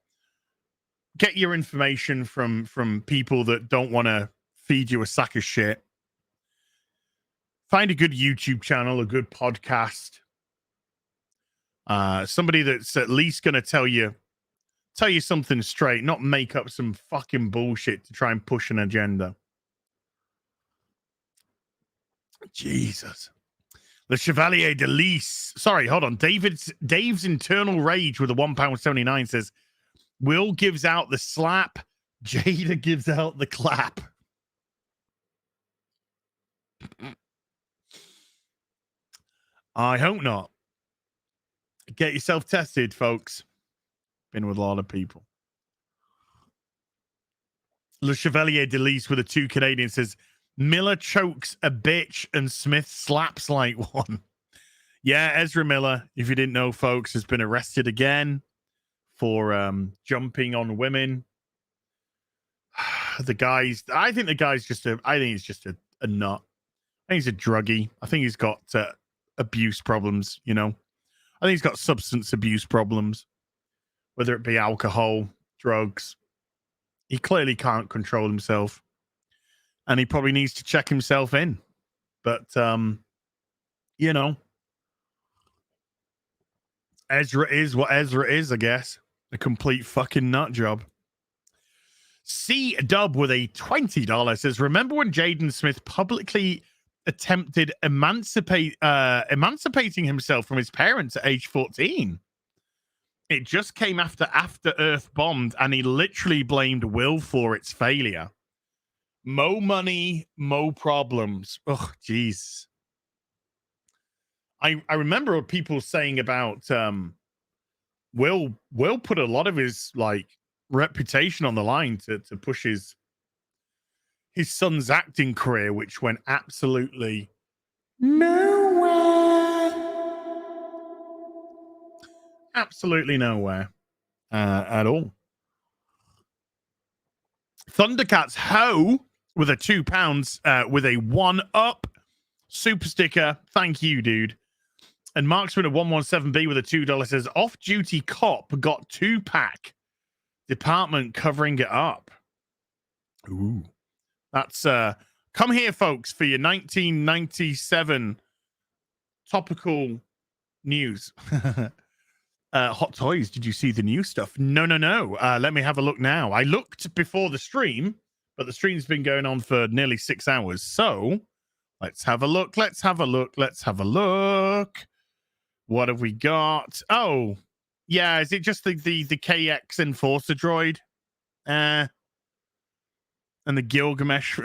Get your information from people that don't want to feed you a sack of shit. Find a good YouTube channel, a good podcast. Somebody that's at least going to tell you something straight, not make up some fucking bullshit to try and push an agenda. Jesus. The Chevalier de Lys. Sorry, hold on. Dave's internal rage with a £1.79 says, Will gives out the slap, Jada gives out the clap. I hope not. Get yourself tested, folks. Been with a lot of people. Le Chevalier de Lys with a 2 Canadian says, Miller chokes a bitch and Smith slaps like one. Yeah, Ezra Miller, if you didn't know, folks, has been arrested again for jumping on women. I think he's just a nut. I think he's a druggie. I think he's got abuse problems, you know. I think he's got substance abuse problems, whether it be alcohol, drugs. He clearly can't control himself. And he probably needs to check himself in. But, you know, Ezra is what Ezra is, I guess. A complete fucking nut job. C Dub with a $20 says, remember when Jaden Smith publicly attempted emancipating himself from his parents at age 14? It just came after Earth bombed, and he literally blamed Will for its failure. Mo money, mo problems. Oh, jeez. I remember people saying about Will put a lot of his like reputation on the line to push his son's acting career, which went absolutely nowhere. Absolutely nowhere at all. Thundercats Ho with a £2 with a 1-up super sticker. Thank you, dude. And Marksman of 117B with a $2 says, off-duty cop got 2-pack. Department covering it up. Ooh. That's come here, folks, for your 1997 topical news. Hot Toys, did you see the new stuff? No. Let me have a look now. I looked before the stream, but the stream's been going on for nearly 6 hours. So let's have a look. Let's have a look. What have we got? Oh, yeah. Is it just the KX Enforcer droid? And the Gilgamesh. If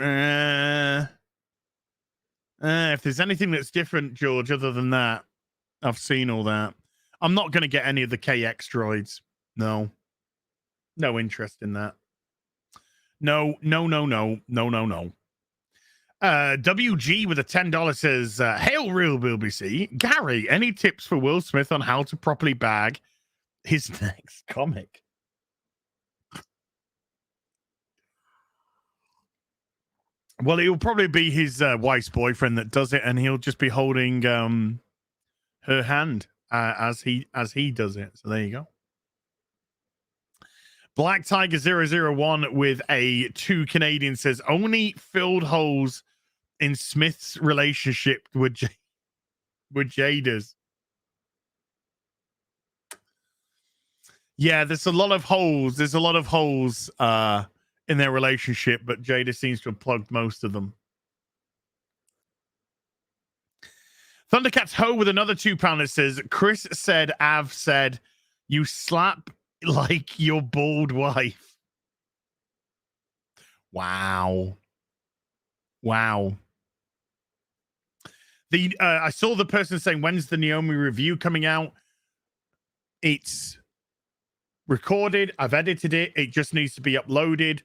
there's anything that's different, George, other than that, I've seen all that. I'm not going to get any of the KX droids. No interest in that. No. WG with a $10 says, hail real BBC. Gary, any tips for Will Smith on how to properly bag his next comic? Well, it'll probably be his wife's boyfriend that does it, and he'll just be holding her hand as he does it. So there you go. Black Tiger 001 with a 2 Canadian says, only filled holes in Smith's relationship with Jada's. Yeah, there's a lot of holes. There's a lot of holes in their relationship, but Jada seems to have plugged most of them. Thundercats Ho with another £2 that says, Chris said, Av said, you slap like your bald wife. Wow. I saw the person saying, when's the Naomi review coming out? It's recorded. I've edited it. It just needs to be uploaded.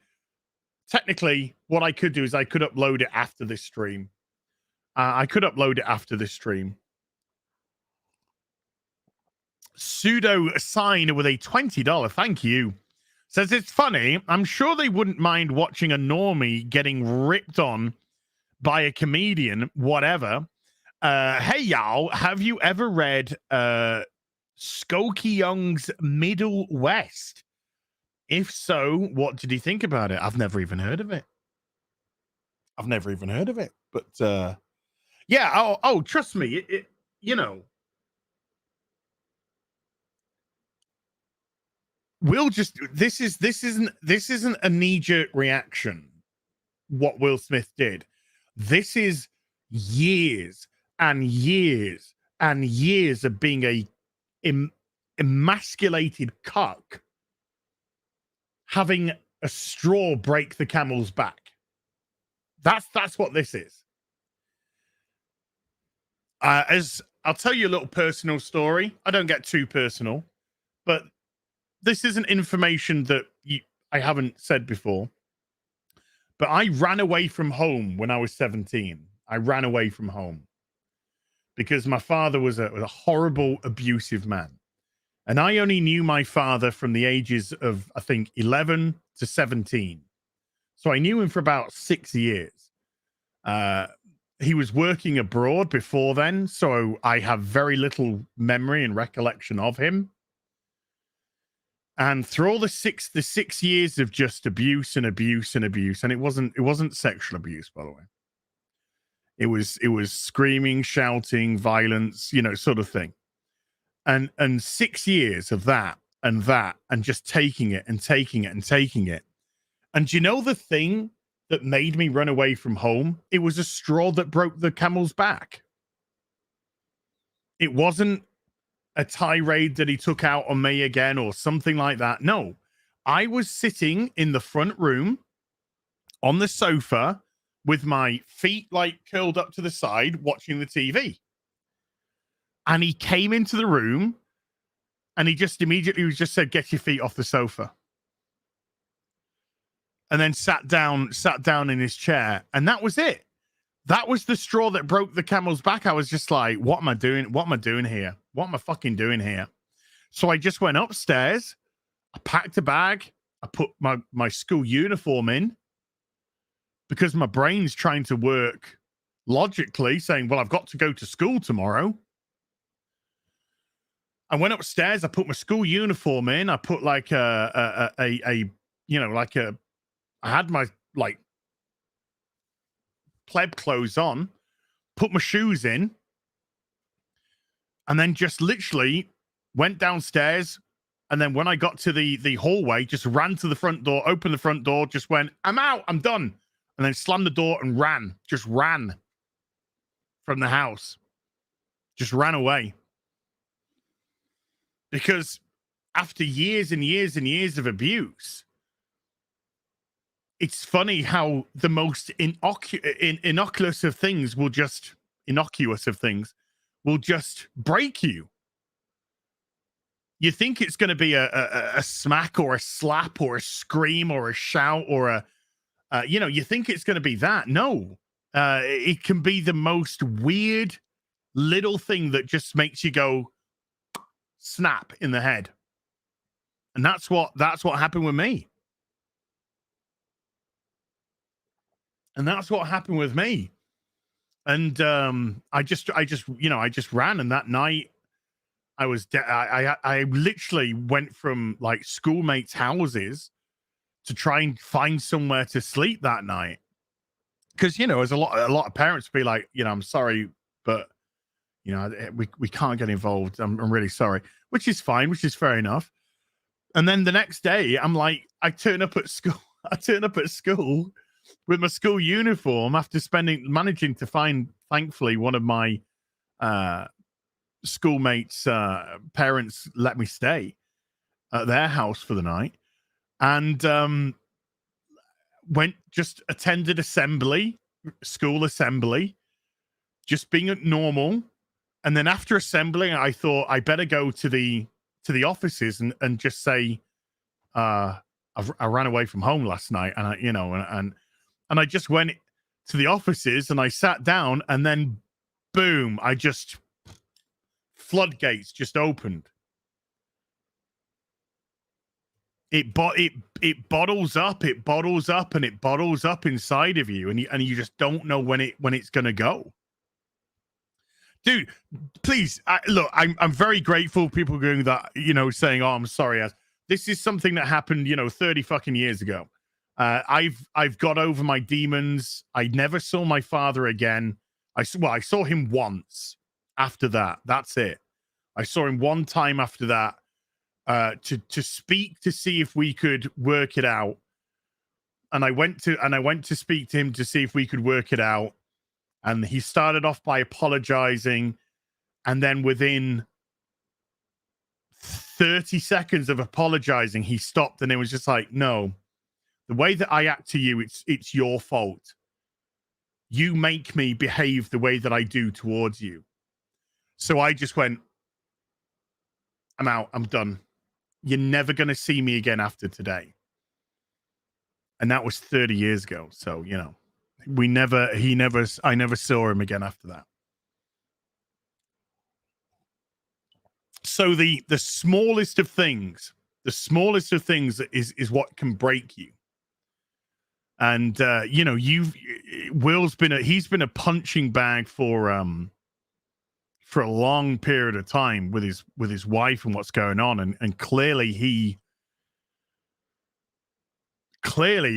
Technically, what I could do is I could upload it after this stream. Pseudo sign with a $20. Thank you. Says it's funny. I'm sure they wouldn't mind watching a normie getting ripped on by a comedian, whatever. Hey, y'all, have you ever read Skokie Young's Middle West? If so, what did you think about it? I've never even heard of it. But yeah, oh, trust me, it you know, we'll just this isn't a knee-jerk reaction. What Will Smith did, this is years and years and years of being a emasculated cuck, having a straw break the camel's back. That's what this is. As I'll tell you a little personal story. I don't get too personal, but this isn't information that I haven't said before. But I ran away from home when I was 17. I ran away from home because my father was a horrible, abusive man. And I only knew my father from the ages of, I think, 11 to 17. So I knew him for about 6 years. He was working abroad before then, so I have very little memory and recollection of him. And through all the six years of just abuse and abuse and abuse, and it wasn't sexual abuse, by the way. It was screaming, shouting, violence, sort of thing. And 6 years of that and just taking it and taking it and taking it. And do you know the thing that made me run away from home? It was a straw that broke the camel's back. It wasn't a tirade that he took out on me again or something like that. No, I was sitting in the front room on the sofa with my feet like curled up to the side watching the TV. And he came into the room and he just immediately just said, "Get your feet off the sofa." And then sat down in his chair. And that was it. That was the straw that broke the camel's back. I was just like, what am I doing? What am I doing here? What am I fucking doing here? So I just went upstairs. I packed a bag. I put my school uniform in because my brain's trying to work logically, saying, well, I've got to go to school tomorrow. I went upstairs. I put my school uniform in. I put like I had my like pleb clothes on, put my shoes in, and then just literally went downstairs. And then when I got to the hallway, just ran to the front door, opened the front door, just went, I'm out, I'm done. And then slammed the door and ran, just ran from the house. Just ran away. Because after years and years and years of abuse, it's funny how the most innocuous of things will just break you. You think it's going to be a smack or a slap or a scream or a shout or you think it's going to be that. No, it can be the most weird little thing that just makes you go snap in the head. And that's what happened with me. And that's what happened with me. And I just ran. And that night I was I literally went from like schoolmates' houses to try and find somewhere to sleep that night. Because, as a lot of parents be like, I'm sorry, but we can't get involved. I'm really sorry, which is fine, which is fair enough. And then the next day, I'm like, I turn up at school with my school uniform after managing to find, thankfully, one of my schoolmates' parents let me stay at their house for the night, and just attended school assembly, just being normal. And then after assembly, I thought I better go to the offices and just say, I ran away from home last night, and I just went to the offices and I sat down, and then boom, floodgates just opened. It bottles up, and it bottles up inside of you, and you just don't know when it's gonna go. Dude, please, look, I'm very grateful people doing that, saying, "Oh, I'm sorry." This is something that happened, 30 fucking years ago. I've got over my demons. I never saw my father again. I saw him once after that. That's it. I saw him one time after that to speak to see if we could work it out. And I went to speak to him to see if we could work it out. And he started off by apologizing, and then within 30 seconds of apologizing, he stopped, and it was just like, "No, the way that I act to you, it's your fault. You make me behave the way that I do towards you." So I just went, "I'm out. I'm done. You're never going to see me again after today." And that was 30 years ago. So, I never saw him again after that. So the smallest of things is what can break you. And Will's he's been a punching bag for a long period of time with his wife and what's going on, and clearly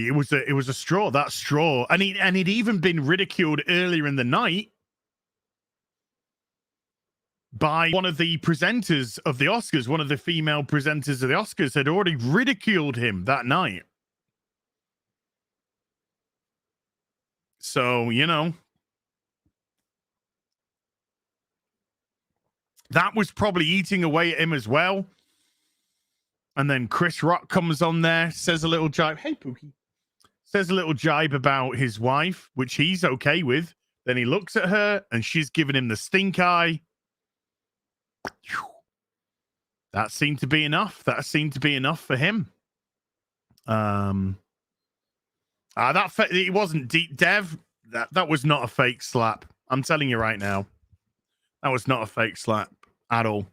it was a straw, that straw, and he'd even been ridiculed earlier in the night by one of the presenters of the Oscars. One of the female presenters of the Oscars had already ridiculed him that night. So, you know, that was probably eating away at him as well. And then Chris Rock comes on there, says a little jibe. Hey, Pookie. Says a little jibe about his wife, which he's okay with. Then he looks at her and she's giving him the stink eye. That seemed to be enough. That seemed to be enough for him. It wasn't deep, Dev. That was not a fake slap. I'm telling you right now. That was not a fake slap at all.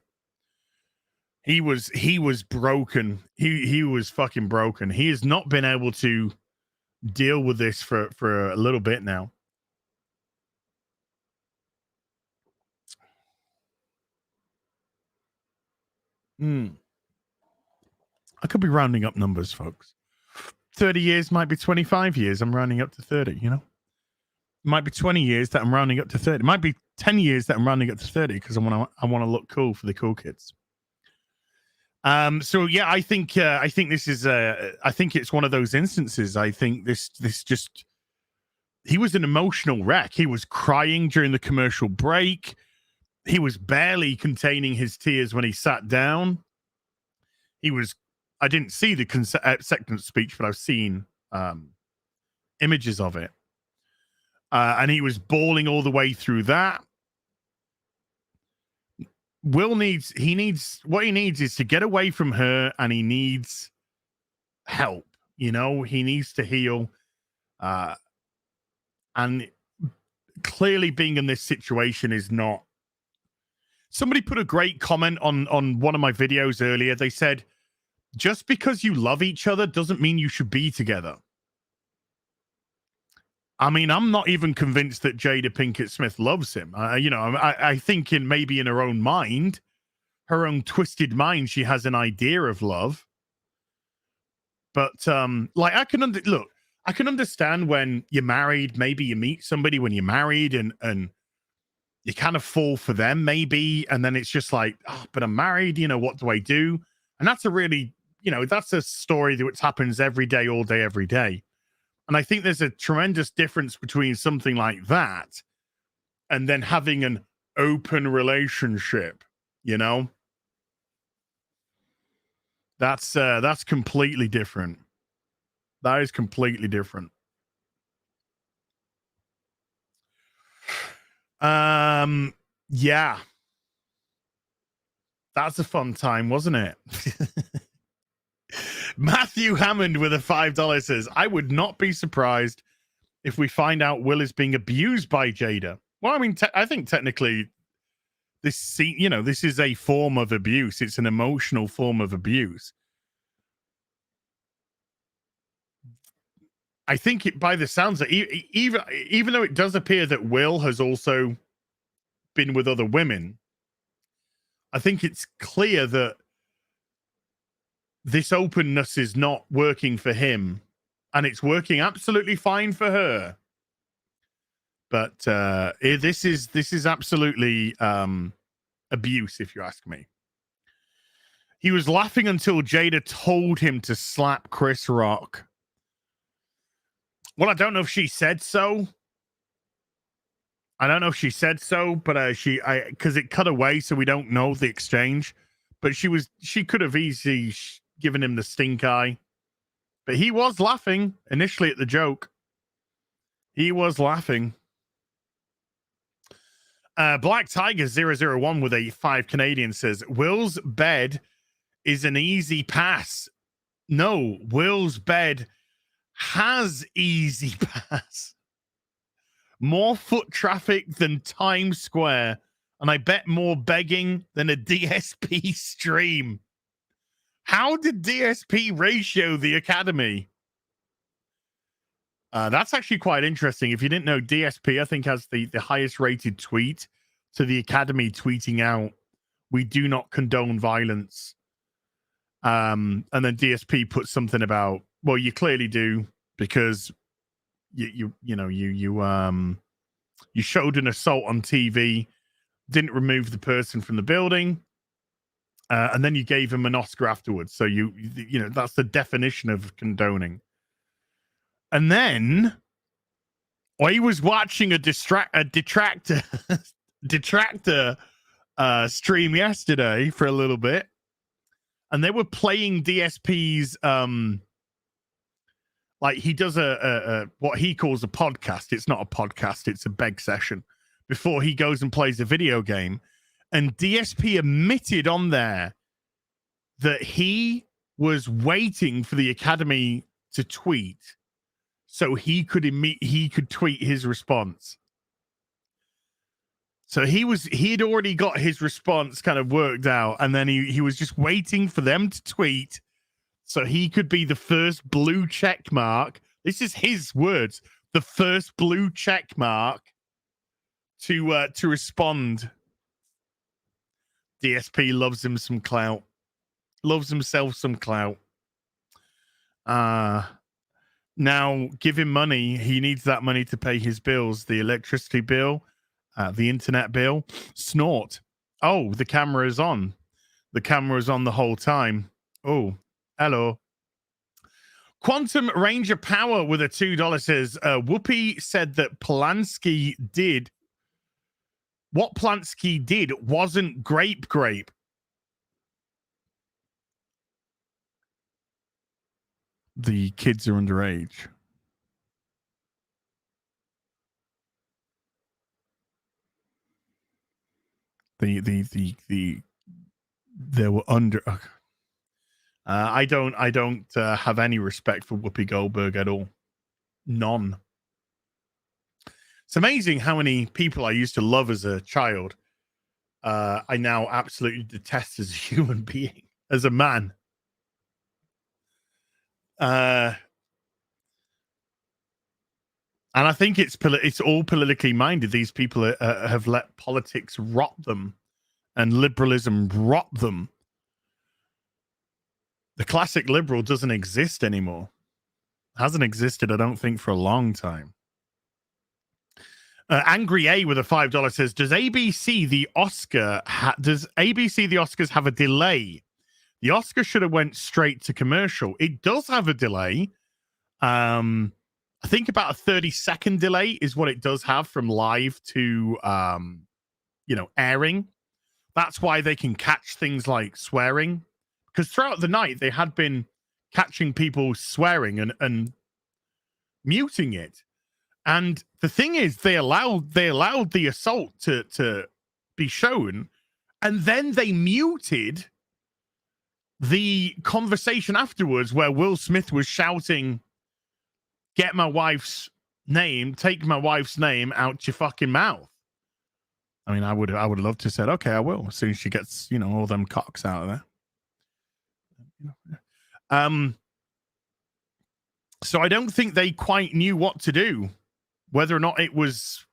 He was broken. He was fucking broken. He has not been able to deal with this for a little bit now. I could be rounding up numbers, folks. 30 years might be 25 years. I'm rounding up to 30, you know? It might be 20 years that I'm rounding up to 30. It might be 10 years that I'm rounding up to 30 because I want to look cool for the cool kids. So yeah, I think this is I think it's one of those instances. I think this just, he was an emotional wreck. He was crying during the commercial break. He was barely containing his tears when he sat down. I didn't see the acceptance speech, but I've seen images of it. And he was bawling all the way through that. What he needs is to get away from her, and he needs help. You know, he needs to heal. And clearly being in this situation is not. Somebody put a great comment on one of my videos earlier. They said, just because you love each other doesn't mean you should be together. I mean, I'm not even convinced that Jada Pinkett Smith loves him. I think maybe in her own mind, her own twisted mind, she has an idea of love. But I can understand when you're married, maybe you meet somebody when you're married and you kind of fall for them maybe. And then it's just like, oh, but I'm married, what do I do? And that's a really, that's a story that happens every day, all day, every day. And I think there's a tremendous difference between something like that and then having an open relationship, That's completely different. That is completely different. Yeah. That's a fun time, wasn't it? Matthew Hammond with a $5 says, I would not be surprised if we find out Will is being abused by Jada. Well, I mean, I think technically this is a form of abuse. It's an emotional form of abuse. I think by the sounds of it, even though it does appear that Will has also been with other women, I think it's clear that this openness is not working for him, and it's working absolutely fine for her. But this is absolutely abuse, if you ask me. He was laughing until Jada told him to slap Chris Rock. Well, I don't know if she said so. I don't know if she said so, but because it cut away, so we don't know the exchange. But she could have easily given him the stink eye. But he was laughing initially at the joke. He was laughing. Black Tiger 001 with a 5 Canadian says, Will's bed is an easy pass. No, Will's bed has easy pass. More foot traffic than Times Square, and I bet more begging than a DSP stream. How did DSP ratio the Academy? That's actually quite interesting. If you didn't know, DSP, I think, has the highest rated tweet to the Academy tweeting out, we do not condone violence. And then DSP put something about, well, you clearly do, because you showed an assault on TV didn't remove the person from the building, and then you gave him an Oscar afterwards. So you know, that's the definition of condoning. And then I was watching a detractor stream yesterday for a little bit, and they were playing DSP's like he does a what he calls a podcast. It's not a podcast, it's a beg session before he goes and plays a video game. And DSP admitted on there that he was waiting for the Academy to tweet so he could tweet his response. So he'd already got his response kind of worked out, and then he was just waiting for them to tweet so he could be the first blue check mark. This is his words, the first blue check mark to respond. DSP loves him some clout. Loves himself some clout. Now give him money. He needs that money to pay his bills. The electricity bill, the internet bill. Snort. Oh, the camera is on. The camera is on the whole time. Oh, hello. Quantum Ranger Power with a $2 says, Whoopi said that Polanski did. What Polanski did wasn't grape. The kids are underage. They were under. I don't have any respect for Whoopi Goldberg at all. None. It's amazing how many people I used to love as a child, I now absolutely detest as a human being, as a man. And I think it's all politically minded. These people have let politics rot them and liberalism rot them. The classic liberal doesn't exist anymore. Hasn't existed, I don't think, for a long time. Angry A with a $5 says, does ABC the Oscars have a delay? The Oscar should have went straight to commercial. It does have a delay. I think about a 30-second delay is what it does have from live to airing. That's why they can catch things like swearing, because throughout the night they had been catching people swearing and muting it. And the thing is, they allowed the assault to be shown, and then they muted the conversation afterwards where Will Smith was shouting, "Get my wife's name, take my wife's name out your fucking mouth." I mean, I would love to have said, okay, I will, as soon as she gets, all them cocks out of there. So I don't think they quite knew what to do, whether or not it was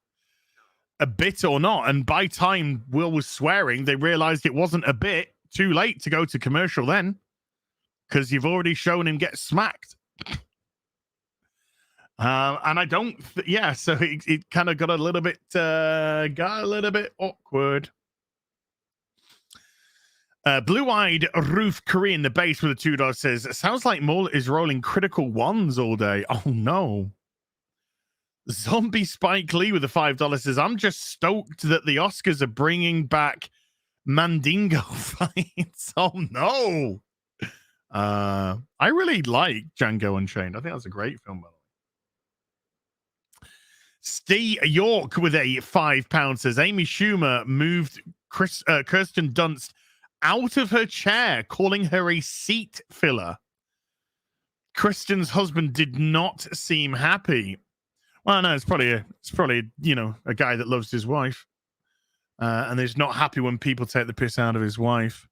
a bit or not. And by time Will was swearing, they realized it wasn't a bit. Too late to go to commercial then, because you've already shown him get smacked. And I don't, so it kind of got a little bit awkward. Blue-eyed Ruth Curry in the base with a $2 says, sounds like Maul is rolling critical ones all day. Oh no. Zombie Spike Lee with a $5 says, I'm just stoked that the Oscars are bringing back Mandingo fights. Oh no. I really like Django Unchained. I think that's a great film, by the way. Steve York with a £5 says, Amy Schumer moved Kirsten Dunst out of her chair, calling her a seat filler. Kristen's husband did not seem happy. Well, no, it's probably a guy that loves his wife, and is not happy when people take the piss out of his wife.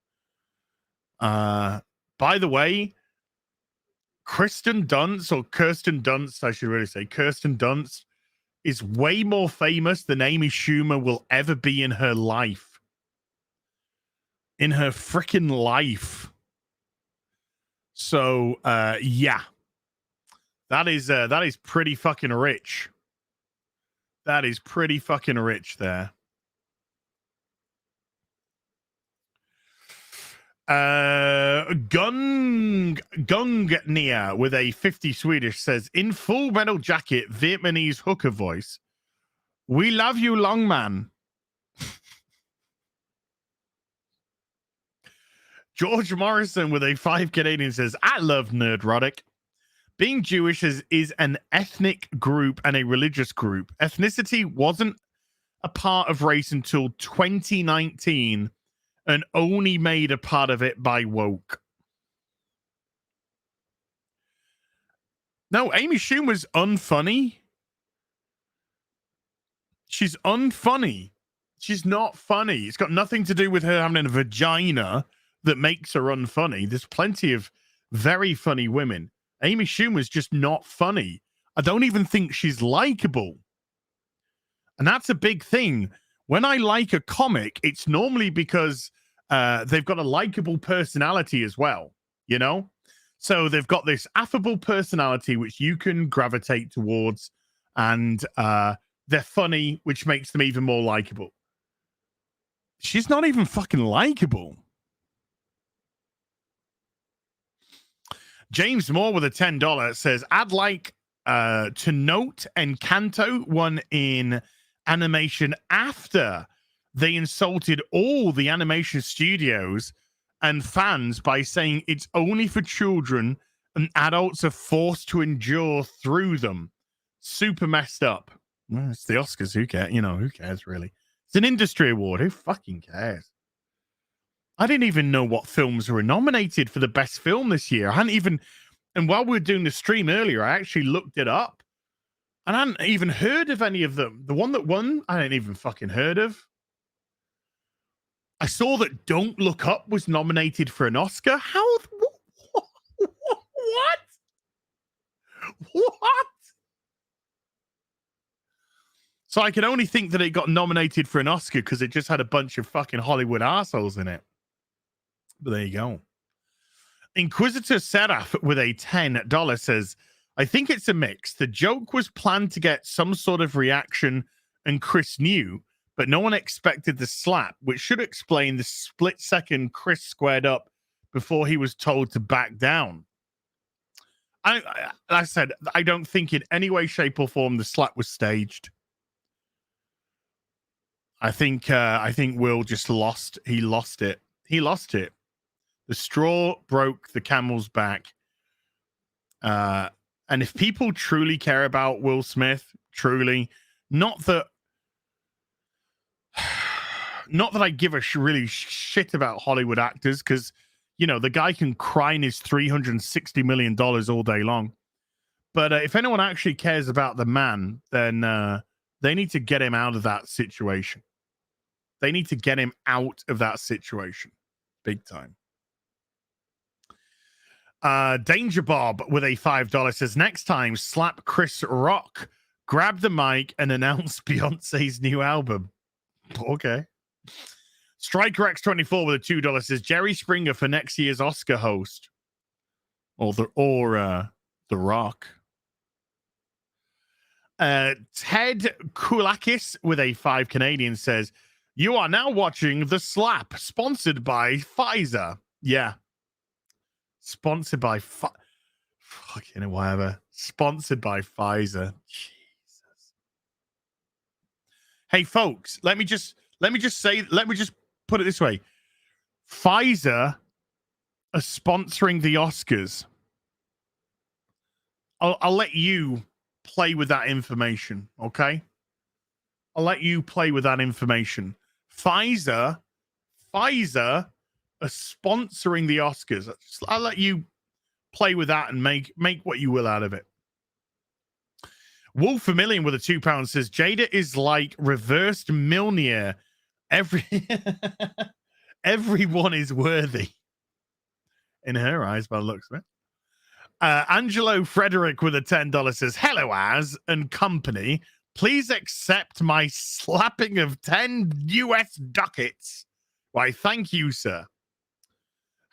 By the way, Kirsten Dunst, I should really say, Kirsten Dunst is way more famous than Amy Schumer will ever be in her life. In her freaking life. So, yeah. That is pretty fucking rich. That is pretty fucking rich there. Gungnia with a 50 Swedish says, in Full Metal Jacket, Vietnamese hooker voice, we love you, long man. George Morrison with a 5 Canadian says, I love Nerdrotic. Being Jewish is an ethnic group and a religious group. Ethnicity wasn't a part of race until 2019 and only made a part of it by woke. No, Amy Schumer's unfunny. She's unfunny. She's not funny. It's got nothing to do with her having a vagina that makes her unfunny. There's plenty of very funny women. Amy Schumer's just not funny. I don't even think she's likable. And that's a big thing. When I like a comic, it's normally because they've got a likable personality as well, you know? So they've got this affable personality which you can gravitate towards, and they're funny, which makes them even more likable. She's not even fucking likable. James Moore with a $10 says, I'd like to note Encanto won in animation after they insulted all the animation studios and fans by saying it's only for children and adults are forced to endure through them. Super messed up. Well, it's the Oscars. Who cares? You know, who cares really? It's an industry award. Who fucking cares? I didn't even know what films were nominated for the best film this year. I hadn't even, and while we were doing the stream earlier, I actually looked it up. And I hadn't even heard of any of them. The one that won, I hadn't even fucking heard of. I saw that Don't Look Up was nominated for an Oscar. How? What? What? So I can only think that it got nominated for an Oscar because it just had a bunch of fucking Hollywood assholes in it. But there you go. Inquisitor Seraph with a $10 says, I think it's a mix. The joke was planned to get some sort of reaction, and Chris knew, but no one expected the slap, which should explain the split second Chris squared up before he was told to back down. Like I said, I don't think in any way, shape, or form the slap was staged. I think Will just lost. He lost it. He lost it. The straw broke the camel's back. And if people truly care about Will Smith, truly, not that I give a really shit about Hollywood actors, because, you know, the guy can cry in his $360 million all day long. But if anyone actually cares about the man, then they need to get him out of that situation. They need to get him out of that situation. Big time. Danger Bob with a $5 says, next time, slap Chris Rock, grab the mic, and announce Beyonce's new album. Okay. Striker X24 with a $2 says, Jerry Springer for next year's Oscar host. Or the Rock. Ted Kulakis with a 5 Canadian says, you are now watching The Slap, sponsored by Pfizer. Yeah. Sponsored by fucking whatever. Sponsored by Pfizer. Jesus. Hey folks, let me just put it this way. Pfizer are sponsoring the Oscars. I'll let you play with that information, okay? I'll let you play with that information. Pfizer are sponsoring the Oscars. I'll let you play with that and make what you will out of it. Wolf a Million with a £2 says, Jada is like reversed Milner. Everyone is worthy. In her eyes, by the looks of it. Angelo Frederick with a $10 says, hello, Az and company. Please accept my slapping of 10 US ducats. Why, thank you, sir.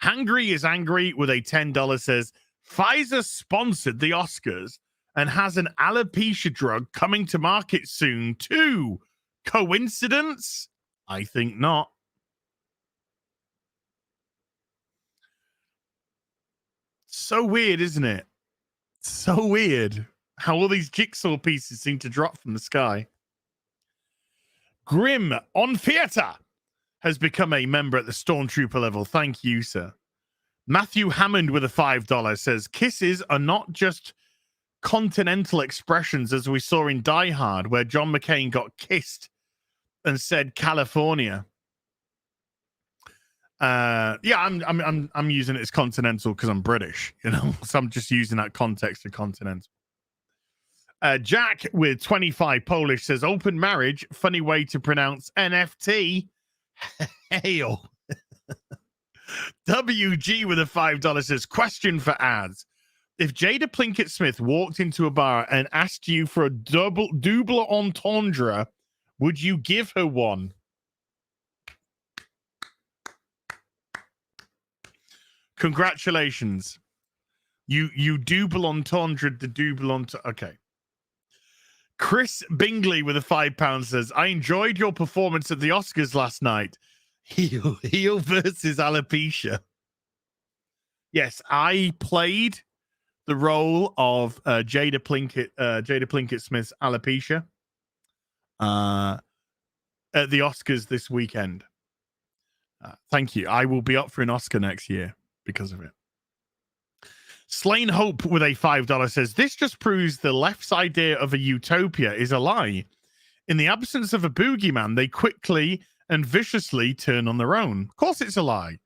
Hangry is Angry with a $10 says, Pfizer sponsored the Oscars and has an alopecia drug coming to market soon too. Coincidence? I think not. So weird, isn't it? So weird how all these jigsaw pieces seem to drop from the sky. Grim on Theatre has become a member at the Stormtrooper level. Thank you, sir. Matthew Hammond with a $5 says, kisses are not just continental expressions as we saw in Die Hard, where John McCain got kissed and said California. I'm using it as continental because I'm British, you know, so I'm just using that context of continental. Jack with 25 Polish says, open marriage, funny way to pronounce NFT. Hail. WG with a $5 says, question for ads. If Jada Pinkett Smith walked into a bar and asked you for a double entendre, would you give her one? Congratulations. You double entendre the double entendre. Okay. Chris Bingley with a £5 says, I enjoyed your performance at the Oscars last night. Heel versus alopecia. Yes, I played the role of Jada Pinkett Smith's alopecia at the Oscars this weekend. Thank you. I will be up for an Oscar next year because of it. Slain Hope with a $5 says, this just proves the left's idea of a utopia is a lie. In the absence of a boogeyman, they quickly and viciously turn on their own. Of course it's a lie.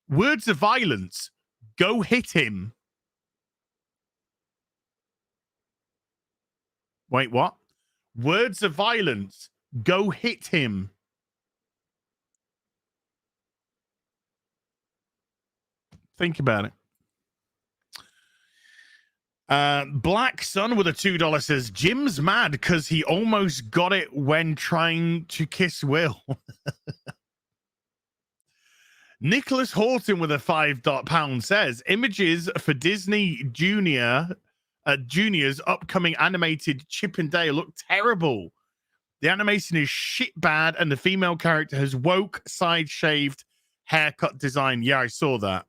Words of violence. Go hit him. Wait, what? Words of violence. Go hit him. Think about it. Black Sun with a $2 says, Jim's mad because he almost got it when trying to kiss Will. Nicholas Horton with a £5 says, images for Disney Junior's upcoming animated Chip and Dale look terrible. The animation is shit bad and the female character has woke, side-shaved haircut design. Yeah, I saw that.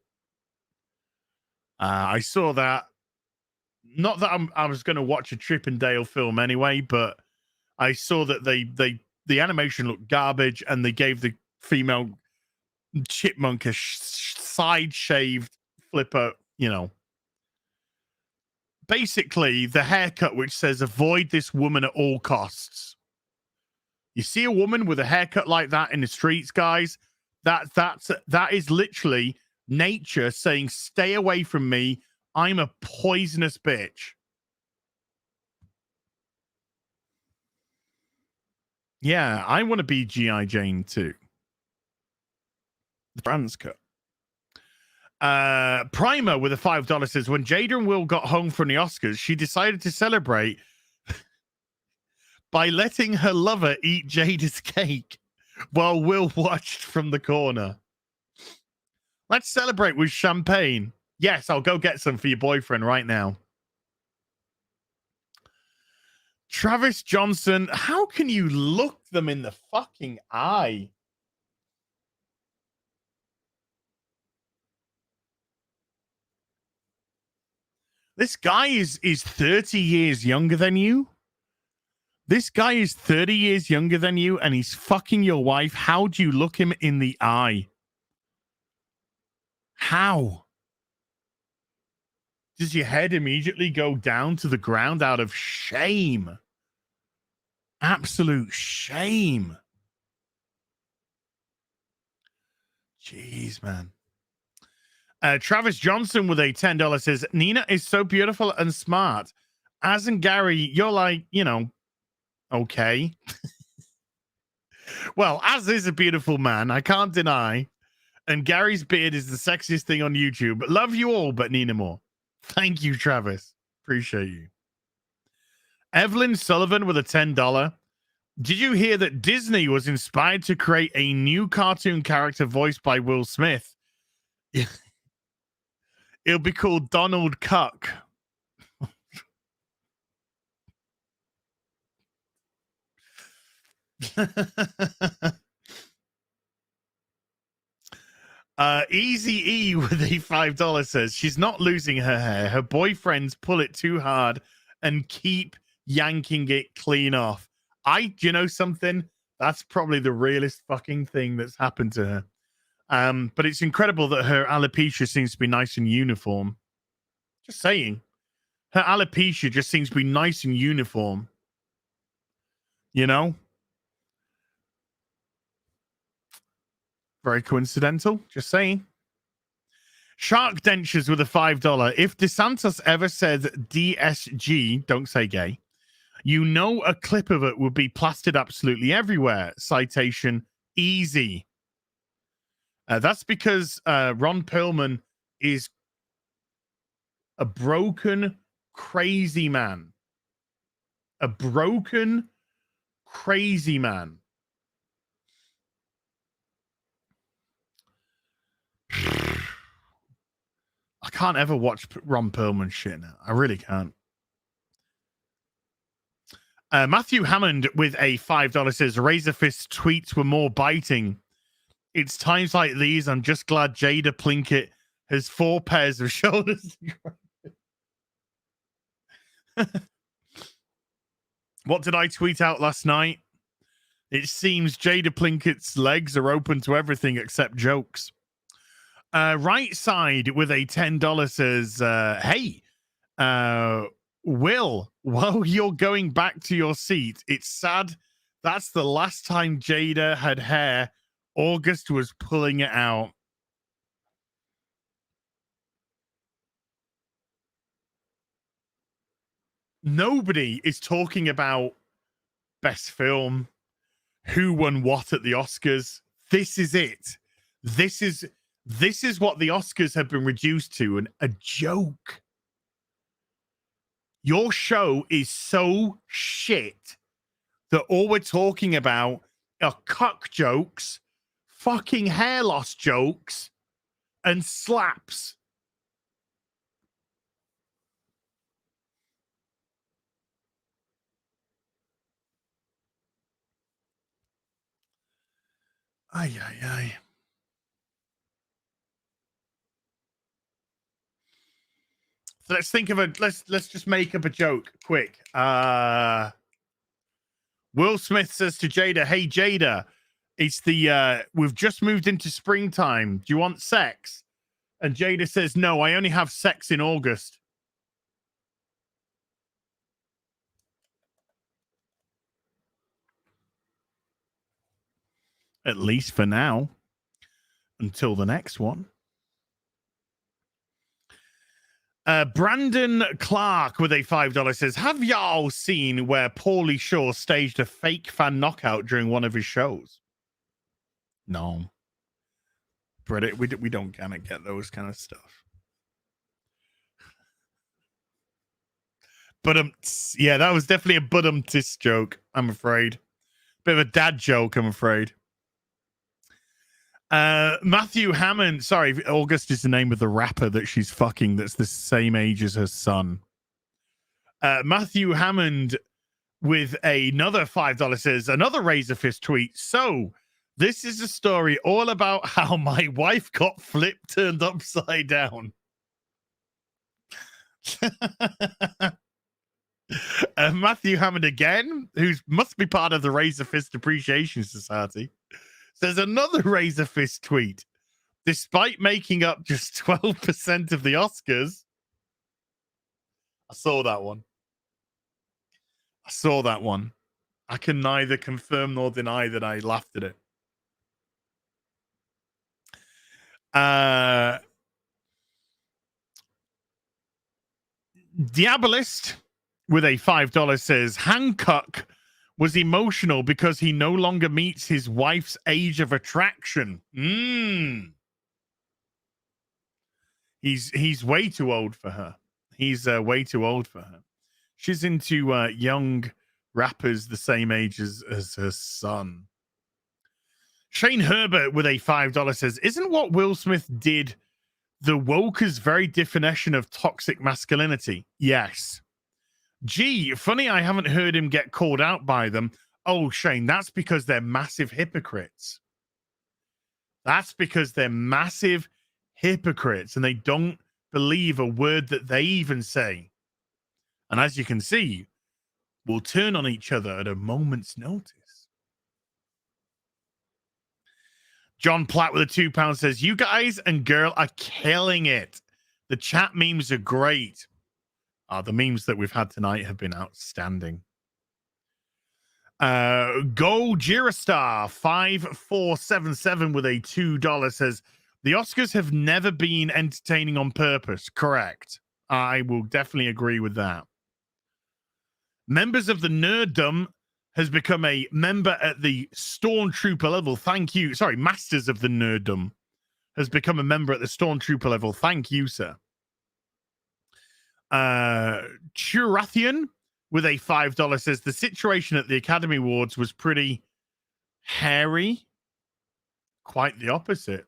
Not that I was going to watch a Chip and Dale film anyway, but I saw that the animation looked garbage and they gave the female chipmunk a side-shaved flipper, you know. Basically, the haircut which says, avoid this woman at all costs. You see a woman with a haircut like that in the streets, guys, that is literally nature saying, stay away from me. I'm a poisonous bitch. Yeah, I want to be G.I. Jane too. The Franz cut. Primer with a $5 says, when Jada and Will got home from the Oscars, she decided to celebrate by letting her lover eat Jada's cake while Will watched from the corner. Let's celebrate with champagne. Yes, I'll go get some for your boyfriend right now. Travis Johnson, how can you look them in the fucking eye? This guy is 30 years younger than you. This guy is 30 years younger than you, and he's fucking your wife. How do you look him in the eye? How? Does your head immediately go down to the ground out of shame? Absolute shame. Jeez, man. Travis Johnson with a $10 says, Nina is so beautiful and smart. Az and Gary, you're like, you know, okay. Well, Az is a beautiful man, I can't deny. And Gary's beard is the sexiest thing on YouTube. Love you all, but Nina more. Thank you, Travis. Appreciate you. Evelyn Sullivan with a $10. Did you hear that Disney was inspired to create a new cartoon character voiced by Will Smith? It'll be called Donald Cuck. Easy E with a $5 says she's not losing her hair. Her boyfriends pull it too hard and keep yanking it clean off. You know something? That's probably the realest fucking thing that's happened to her. But it's incredible that her alopecia seems to be nice and uniform. Just saying. Her alopecia just seems to be nice and uniform. You know? Very coincidental. Just saying. Shark Dentures with a $5. If DeSantis ever said DSG, don't say gay, you know a clip of it would be plastered absolutely everywhere. Citation, easy. That's because Ron Perlman is a broken, crazy man. A broken, crazy man. I can't ever watch Ron Perlman shit now. I really can't. Matthew Hammond with a $5 says, Razor Fist tweets were more biting. It's times like these, I'm just glad Jada Plinkett has 4 pairs of shoulders. What did I tweet out last night? It seems Jada Plinkett's legs are open to everything except jokes. Right Side with a $10 says, hey, Will, while you're going back to your seat, it's sad. That's the last time Jada had hair. August was pulling it out. Nobody is talking about best film, who won what at the Oscars. This is it. This is what the Oscars have been reduced to, a joke. Your show is so shit that all we're talking about are cuck jokes, fucking hair loss jokes, and slaps. Ay, ay, ay. So let's think of let's just make up a joke quick. Will Smith says to Jada, hey Jada, it's we've just moved into springtime. Do you want sex? And Jada says, no, I only have sex in August. At least for now. Until the next one. Brandon Clark with a $5 says, have y'all seen where Pauly Shore staged a fake fan knockout during one of his shows? No. Brett, we don't kind of get those kind of stuff. But yeah, that was definitely a but-tis joke, I'm afraid. Bit of a dad joke, I'm afraid. Matthew Hammond, sorry, August is the name of the rapper that she's fucking that's the same age as her son. Matthew Hammond with another $5 says, another Razor Fist tweet. So, this is a story all about how my wife got turned upside down. Matthew Hammond again, who must be part of the Razor Fist Appreciation Society. There's another Razor Fist tweet. Despite making up just 12% of the Oscars. I saw that one. I can neither confirm nor deny that I laughed at it. Diabolist with a $5 says, Hancock was emotional because he no longer meets his wife's age of attraction. He's way too old for her. He's way too old for her. She's into young rappers the same age as her son. Shane Herbert with a $5 says, isn't what Will Smith did the woker's very definition of toxic masculinity? Yes. Gee, funny I haven't heard him get called out by them. Oh, Shane, that's because they're massive hypocrites. That's because they're massive hypocrites, and they don't believe a word that they even say. And as you can see, will turn on each other at a moment's notice. John Platt with a £2 says, you guys and girl are killing it. The chat memes are great. The memes that we've had tonight have been outstanding. Go Jirastar 5477 with a $2 says, the Oscars have never been entertaining on purpose. Correct. I will definitely agree with that. Members of the Nerddom has become a member at the Stormtrooper level. Thank you. Sorry, Masters of the Nerddom has become a member at the Stormtrooper level. Thank you, sir. Churathian with a $5 says, the situation at the Academy Awards was pretty hairy. Quite the opposite.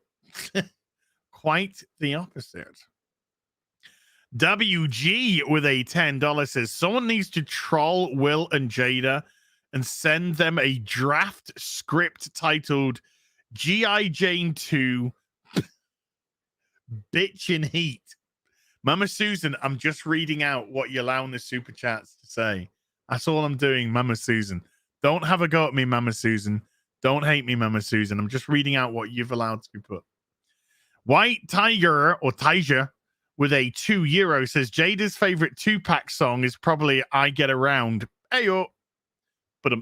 Quite the opposite. WG with a $10 says, someone needs to troll Will and Jada and send them a draft script titled G.I. Jane 2 Bitch in Heat. Mama Susan, I'm just reading out what you're allowing the super chats to say. That's all I'm doing, Mama Susan. Don't have a go at me, Mama Susan. Don't hate me, Mama Susan. I'm just reading out what you've allowed to be put. White Tiger or Tiger with a €2 says, Jada's favorite Tupac song is probably I Get Around. Ayo. But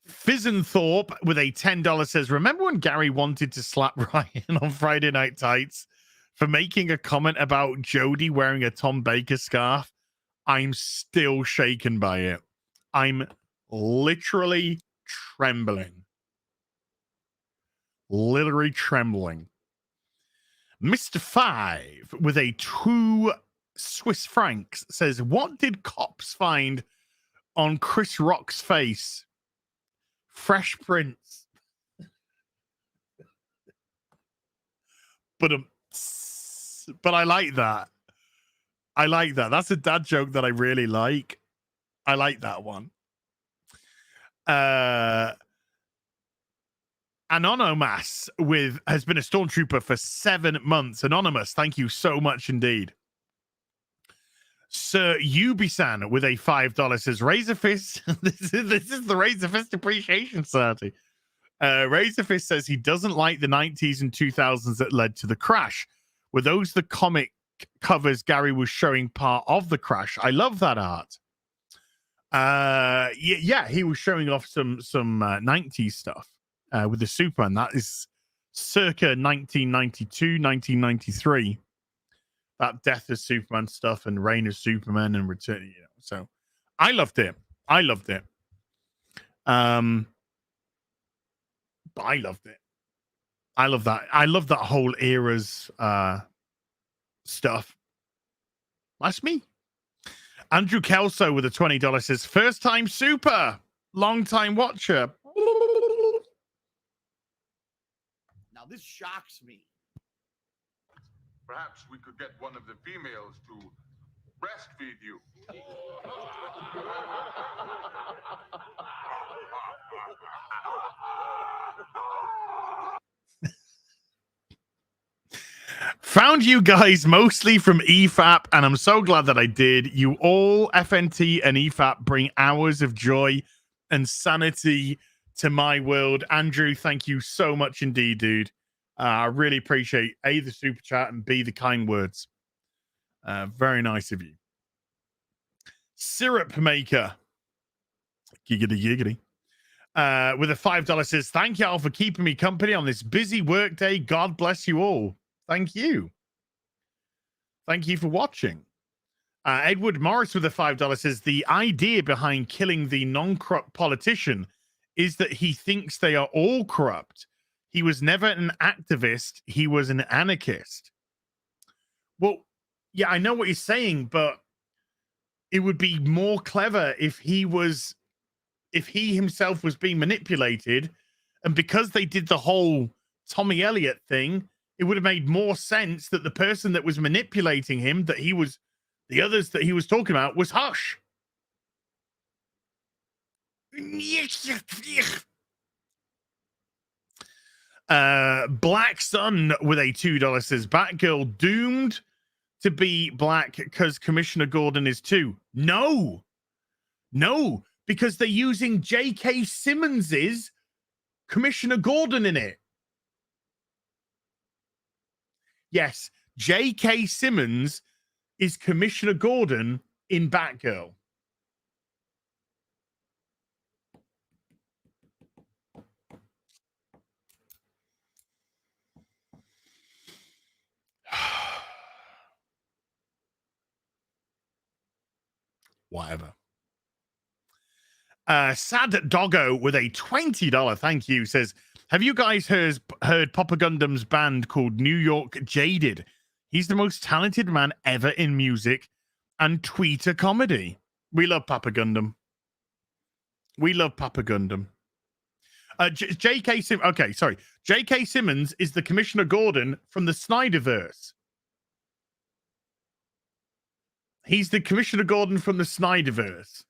Fizzenthorpe with a $10 says, remember when Gary wanted to slap Ryan on Friday Night Tights for making a comment about Jodie wearing a Tom Baker scarf? I'm still shaken by it. I'm literally trembling. Literally trembling. Mr. 5 with a 2 Swiss francs says, what did cops find on Chris Rock's face? Fresh Prince. But I like that. I like that. That's a dad joke that I really like. I like that one. Anonymous has been a Stormtrooper for 7 months. Anonymous, thank you so much indeed. Sir Yubi-san with a $5 says, Razor Fist. this is the Razor Fist Appreciation Society. Razor Fist says he doesn't like the 90s and 2000s that led to the crash. Were those the comic covers Gary was showing part of the crash? I love that art. Yeah, he was showing off some 90s stuff with the Superman. That is circa 1992, 1993. That Death of Superman stuff and Reign of Superman and Return, you know. So I loved it. But I loved it. I love that. I love that whole era's stuff. That's me. Andrew Kelso with a $20 says, first time super, long time watcher. Now this shocks me. Perhaps we could get one of the females to breastfeed you. Found you guys mostly from EFAP, and I'm so glad that I did. You all, FNT and EFAP, bring hours of joy and sanity to my world. Andrew, thank you so much indeed, dude. I really appreciate A, the super chat, and B, the kind words. Very nice of you. Syrup Maker. Giggity, giggity. With a $5 says, thank y'all for keeping me company on this busy work day. God bless you all. Thank you. Thank you for watching. Edward Morris with a $5 says, the idea behind killing the non-corrupt politician is that he thinks they are all corrupt. He was never an activist. He was an anarchist. Well, yeah, I know what he's saying, but it would be more clever if he himself was being manipulated. And because they did the whole Tommy Elliott thing, it would have made more sense that the person that was manipulating him, the others that he was talking about, was Hush. Black Sun with a $2 says Batgirl doomed to be black because Commissioner Gordon is too. No, because they're using J.K. Simmons's Commissioner Gordon in it. Yes, J.K. Simmons is Commissioner Gordon in Batgirl. Whatever. Sad Doggo with a $20 thank you says, have you guys heard Papa Gundam's band called New York Jaded? He's the most talented man ever in music and tweeter comedy. We love Papa Gundam. J.K. Simmons is the Commissioner Gordon from the Snyderverse. He's the Commissioner Gordon from the Snyderverse.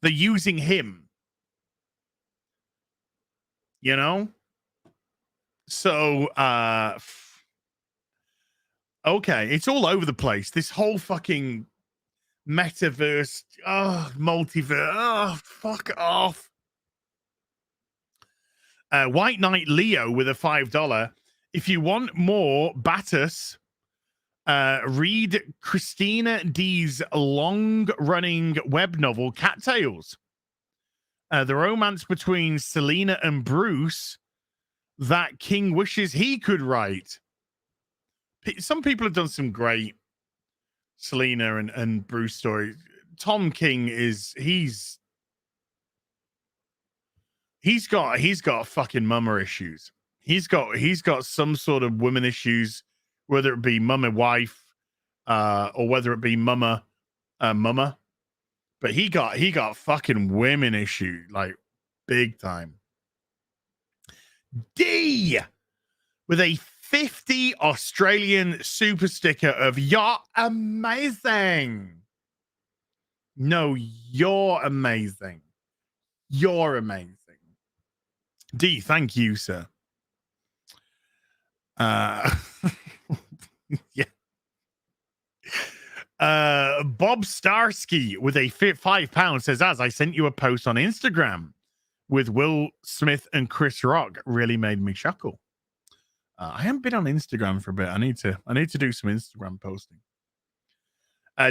They're using him. You know? So, okay, it's all over the place. This whole fucking metaverse, multiverse, fuck off. White Knight Leo with a $5. If you want more Battus, read Christina D's long-running web novel, Cattails. The romance between Selena and Bruce that King wishes he could write. Some people have done some great Selena and Bruce stories. Tom King he's got fucking mama issues. He's got some sort of women issues, whether it be mama wife, or whether it be mama. But he got fucking women issues, like big time. D with a 50 Australian super sticker of "You're amazing." No, you're amazing. You're amazing. D, thank you, sir. Yeah. Bob Starsky with a £5 says, as I sent you a post on Instagram with Will Smith and Chris Rock, really made me chuckle. I haven't been on Instagram for a bit. I need to do some Instagram posting.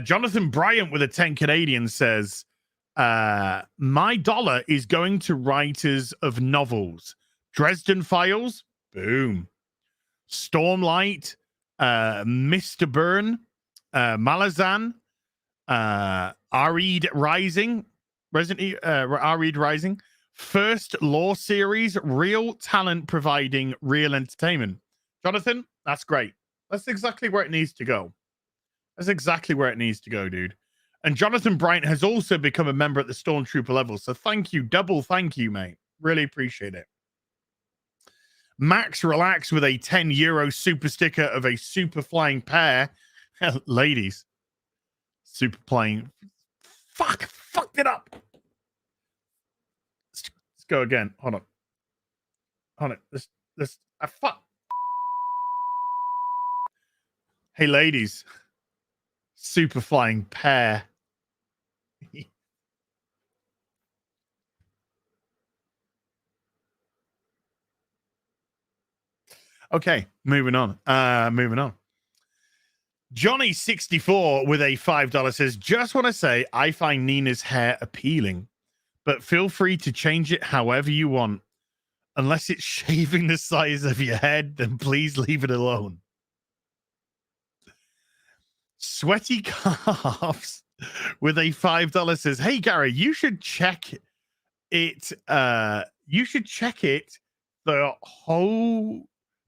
Jonathan Bryant with a 10 Canadian says, my dollar is going to writers of novels. Dresden Files, boom. Stormlight, Mr. Byrne, Malazan, Arid Rising, Arid Rising, First Law Series, real talent providing real entertainment. Jonathan, that's great. That's exactly where it needs to go. That's exactly where it needs to go, dude. And Jonathan Bryant has also become a member at the Stormtrooper level. So thank you. Double thank you, mate. Really appreciate it. Max Relax with a €10 super sticker of a super flying pair. Ladies. Super flying. Fucked it up. Let's go again. Hold on. Fuck. Hey, ladies. Super flying pair. Okay, moving on. Johnny64 with a $5 says, just want to say I find Nina's hair appealing, but feel free to change it however you want. Unless it's shaving the size of your head, then please leave it alone. Sweaty Calves with a $5 says, hey, Gary, you should check it.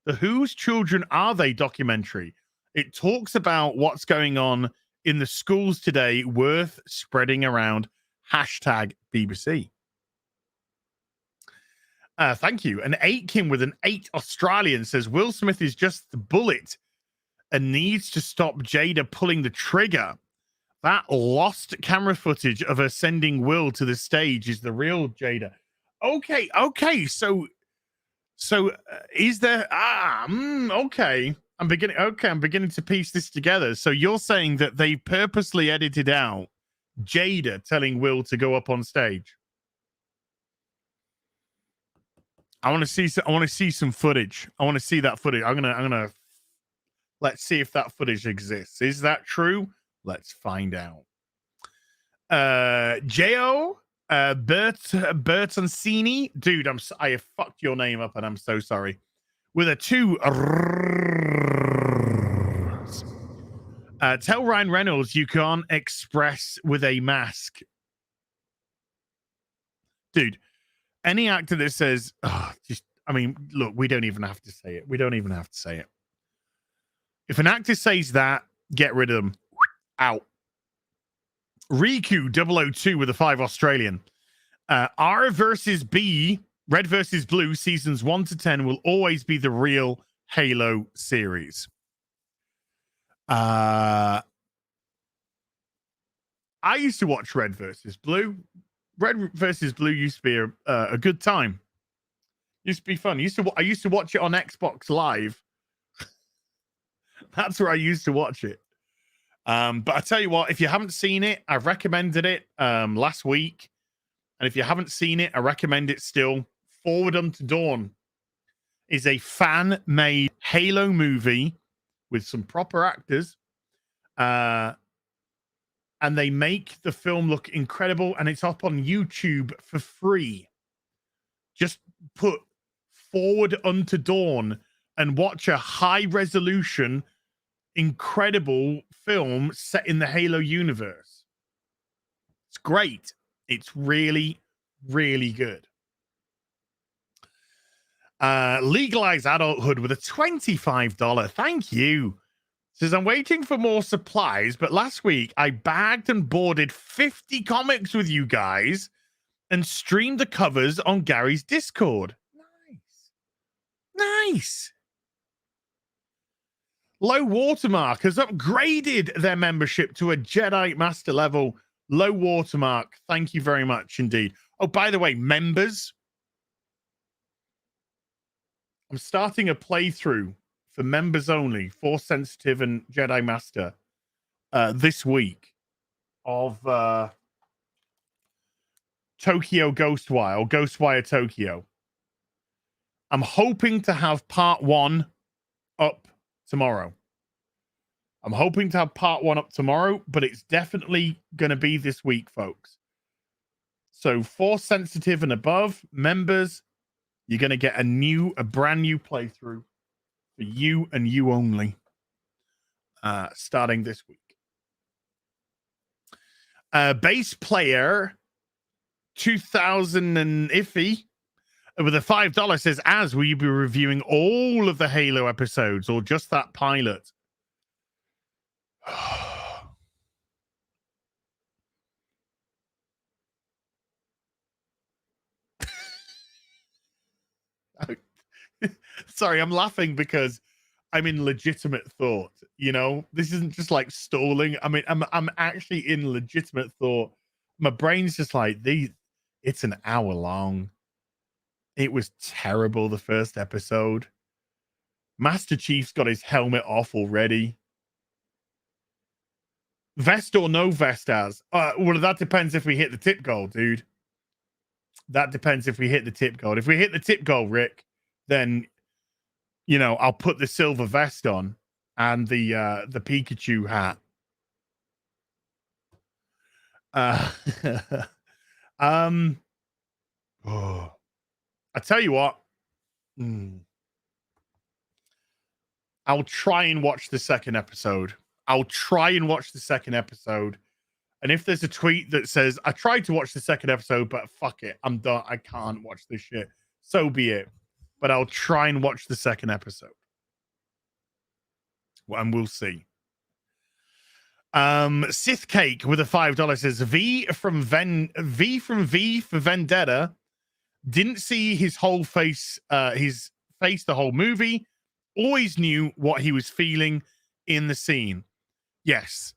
The Whose Children Are They documentary. It talks about what's going on in the schools today, worth spreading around. Hashtag BBC. Thank you. An Aitken with an 8 Australian says, Will Smith is just the bullet and needs to stop Jada pulling the trigger. That lost camera footage of her sending Will to the stage is the real Jada. Okay. So is there? Okay. I'm beginning to piece this together. So you're saying that they purposely edited out Jada telling Will to go up on stage. I want to see some footage. I want to see that footage. I'm gonna let's see if that footage exists. Is that true? Let's find out. Jo Bertoncini, dude, I have fucked your name up and I'm so sorry. With a 2 tell Ryan Reynolds you can't express with a mask. Dude, any actor that says, look, we don't even have to say it. We don't even have to say it. If an actor says that, get rid of them. Out. Riku 002 with a 5 Australian. R versus B, Red versus Blue, seasons 1 to 10 will always be the real Halo series. I used to watch Red versus Blue. Red versus Blue used to be a good time. Used to be fun. I used to watch it on Xbox Live. That's where I used to watch it. But I tell you what, if you haven't seen it, I've recommended it last week. And if you haven't seen it, I recommend it still. Forward Unto Dawn is a fan-made Halo movie with some proper actors. And they make the film look incredible, and it's up on YouTube for free. Just put Forward Unto Dawn and watch a high-resolution, incredible film set in the Halo universe. It's great. It's really, really good. Legalize Adulthood with a $25. Thank you. Says, I'm waiting for more supplies, but last week I bagged and boarded 50 comics with you guys and streamed the covers on Gary's Discord. Nice. Low Watermark has upgraded their membership to a Jedi Master level. Low Watermark, thank you very much indeed. Oh, by the way, members, I'm starting a playthrough for members only, Force Sensitive and Jedi Master, this week of Tokyo Ghostwire, or Ghostwire Tokyo. I'm hoping to have part 1 up tomorrow. But it's definitely going to be this week, folks. So Force Sensitive and above members, you're going to get a brand new playthrough for you and you only, starting this week. Bass Player 2000 and iffy with a $5 says, "As will you be reviewing all of the Halo episodes or just that pilot?" Sorry, I'm laughing because I'm in legitimate thought. You know, this isn't just like stalling. I mean, I'm actually in legitimate thought. My brain's just like, it's an hour long. It was terrible, the first episode. Master Chief's got his helmet off already. Vest or no vest as? Well, that depends if we hit the tip goal, dude. That depends if we hit the tip goal. If we hit the tip goal, Rick, then, you know, I'll put the silver vest on and the Pikachu hat. I tell you what. I'll try and watch the second episode. And if there's a tweet that says, I tried to watch the second episode, but fuck it, I'm done. I can't watch this shit. So be it. But I'll try and watch the second episode. And we'll see. Sith Cake with a $5 says, V from V for Vendetta. Didn't see his whole face, the whole movie. Always knew what he was feeling in the scene. Yes.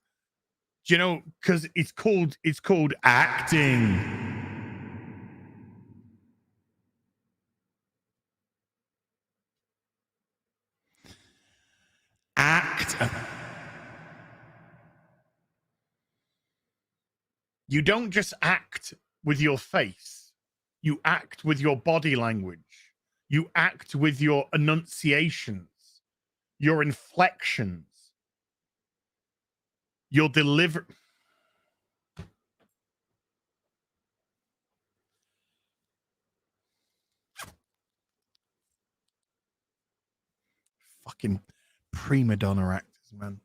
Do you know, because it's called acting. You don't just act with your face. You act with your body language. You act with your enunciations, your inflections, your delivery. Fucking prima donna actors, man.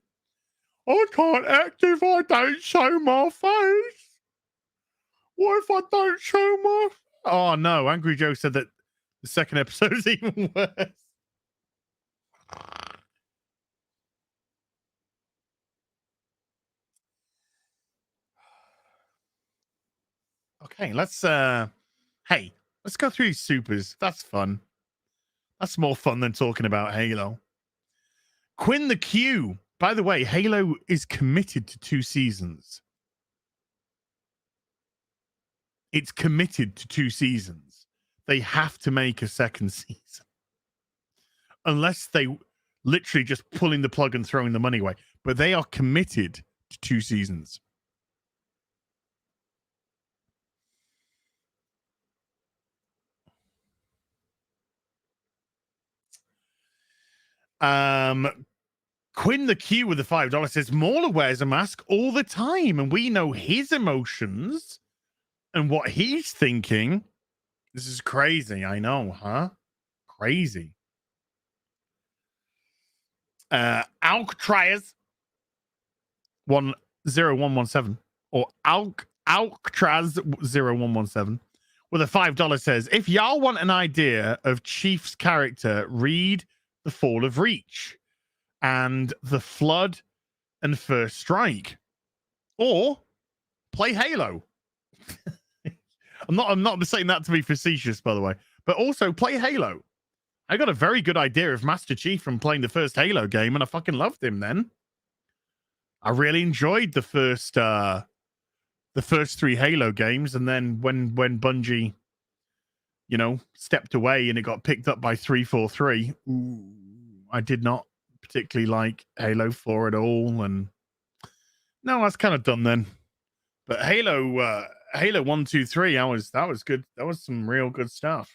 I can't act if I don't show my face. What if I don't show my... Oh, no. Angry Joe said that the second episode is even worse. Okay, let's... Hey, let's go through these supers. That's fun. That's more fun than talking about Halo. Quinn the Q. By the way, Halo is committed to 2 seasons. It's committed to 2 seasons. They have to make a second season. Unless they literally just pulling the plug and throwing the money away. But they are committed to 2 seasons. Quinn the Q with the $5 says Mauler wears a mask all the time, and we know his emotions and what he's thinking. This is crazy, I know, huh? Crazy. Alcatraz 10117 or Alcatraz 0117 with a $5 says, if y'all want an idea of Chief's character, read The Fall of Reach and The Flood and First Strike, or play Halo. I'm not saying that to be facetious, by the way, but also play Halo. I got a very good idea of Master Chief from playing the first Halo game, and I fucking loved him then. I really enjoyed the first 3 Halo games, and then when Bungie, you know, stepped away and it got picked up by 343, I did not particularly like Halo 4 at all, and no, that's kind of done then. But Halo 1, 2, 3, that was good. That was some real good stuff.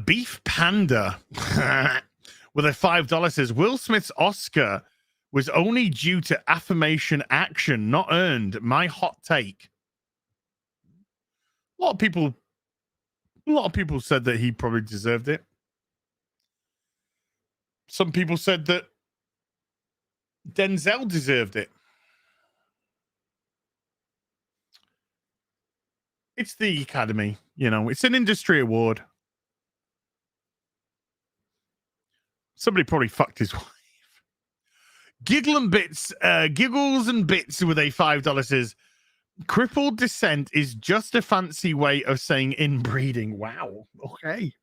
Beef Panda with a $5 says Will Smith's Oscar was only due to affirmation action, not earned. My hot take. A lot of people said that he probably deserved it. Some people said that Denzel deserved it. It's the Academy, you know, it's an industry award. Somebody probably fucked his wife. Giggles and Bits with a $5 says, crippled descent is just a fancy way of saying inbreeding. Wow. Okay.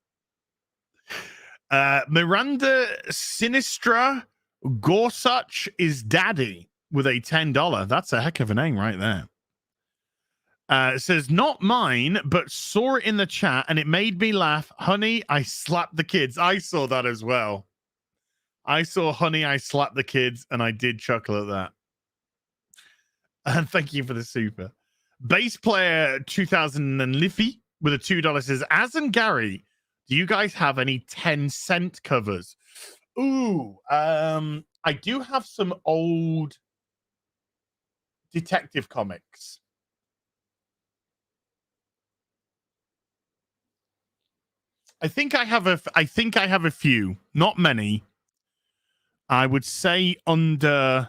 Miranda Sinistra Gorsuch is daddy with a $10. That's a heck of a name right there. It says, not mine, but saw it in the chat and it made me laugh. Honey, I slapped the kids. I saw that as well. I saw Honey, I slapped the kids, and I did chuckle at that. And thank you for the super. Bass player 2000 and Liffy with a $2 says, Az and Gary, do you guys have any 10-cent covers? Ooh, I do have some old detective comics. I think I have a few, not many. I would say under,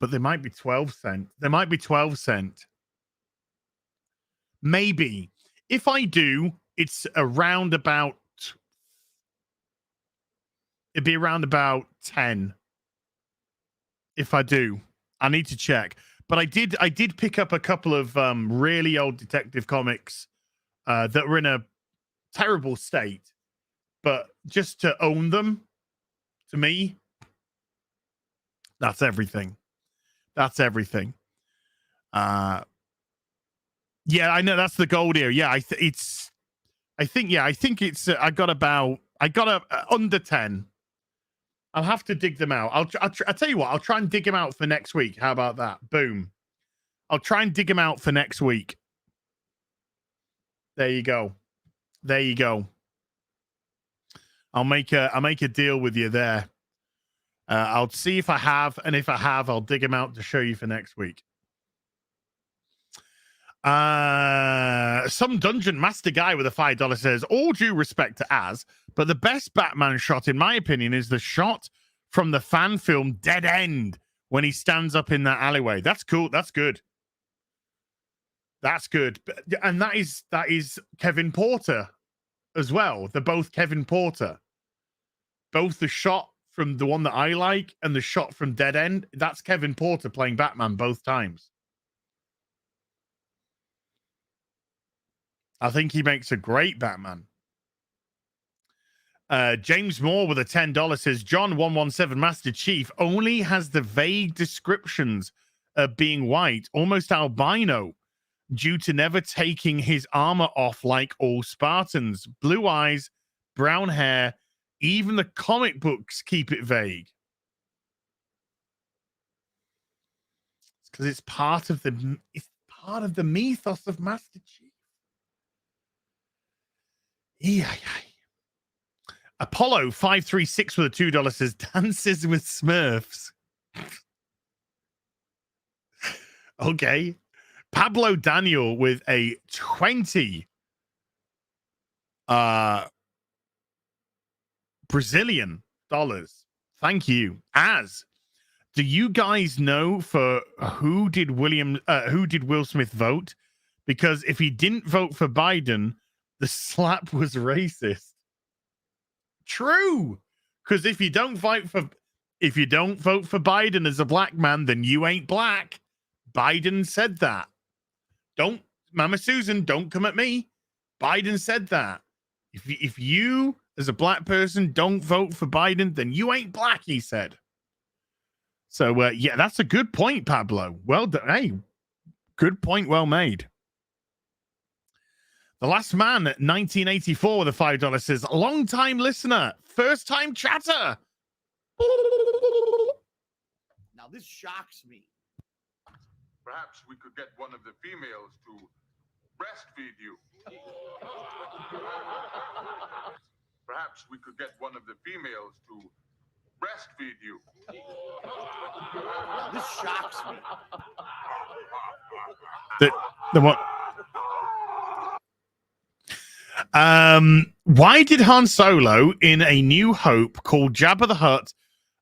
but they might be 12 cent. They might be 12 cent. Maybe. If I do, it's around about, it'd be around about 10. If I do, I need to check. But I did pick up a couple of really old detective comics that were in a terrible state. But just to own them, to me, that's everything. That's everything. Yeah, I know that's the gold here. Yeah, I I think it's I got under 10. I'll have to dig them out. I'll tell you what, I'll try and dig them out for next week. How about that? Boom. I'll try and dig them out for next week. There you go. There you go. I'll make a deal with you there. I'll see if I have, and if I have, I'll dig them out to show you for next week. Some dungeon master guy with a $5 says, all due respect to Az, but the best Batman shot, in my opinion, is the shot from the fan film Dead End when he stands up in that alleyway. That's cool. That's good. That's good. And that is Kevin Porter as well. They're both Kevin Porter. Both the shot from the one that I like and the shot from Dead End, that's Kevin Porter playing Batman both times. I think he makes a great Batman. James Moore with a $10 says, John 117 Master Chief only has the vague descriptions of being white, almost albino, due to never taking his armor off like all Spartans. Blue eyes, brown hair, even the comic books keep it vague. It's because it's part of the mythos of Master Chief. Yeah. Apollo 536 with a $2 says, dances with Smurfs. Okay. Pablo Daniel with a $20 Brazilian dollars. Thank you. Az, do you guys know for who did Will Smith vote? Because if he didn't vote for Biden, the slap was racist. True. Because if you don't vote for Biden as a black man, then you ain't black. Biden said that. Don't, Mama Susan, don't come at me. Biden said that. If you, as a black person, don't vote for Biden, then you ain't black, he said. So, yeah, that's a good point, Pablo. Well done. Hey, good point, well made. The Last Man at 1984 with a $5 says, long-time listener, first-time chatter. Now, this shocks me. Perhaps we could get one of the females to breastfeed you. Perhaps we could get one of the females to breastfeed you. Now, this shocks me. The what? Why did Han Solo in A New Hope call Jabba the Hutt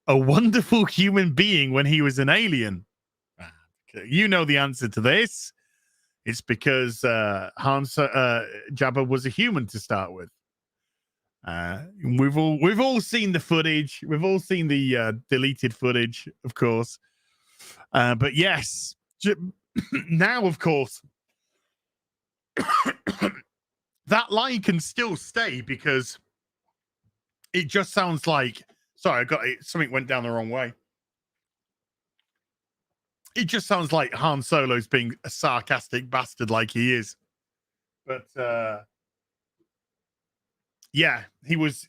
a wonderful human being when he was an alien? You know the answer to this. It's because Jabba was a human to start with. We've all seen the footage. We've all seen the deleted footage, of course. But yes, now of course that lie can still stay because it just sounds like. Sorry, I got it. Something went down the wrong way. It just sounds like Han Solo's being a sarcastic bastard like he is. But yeah, he was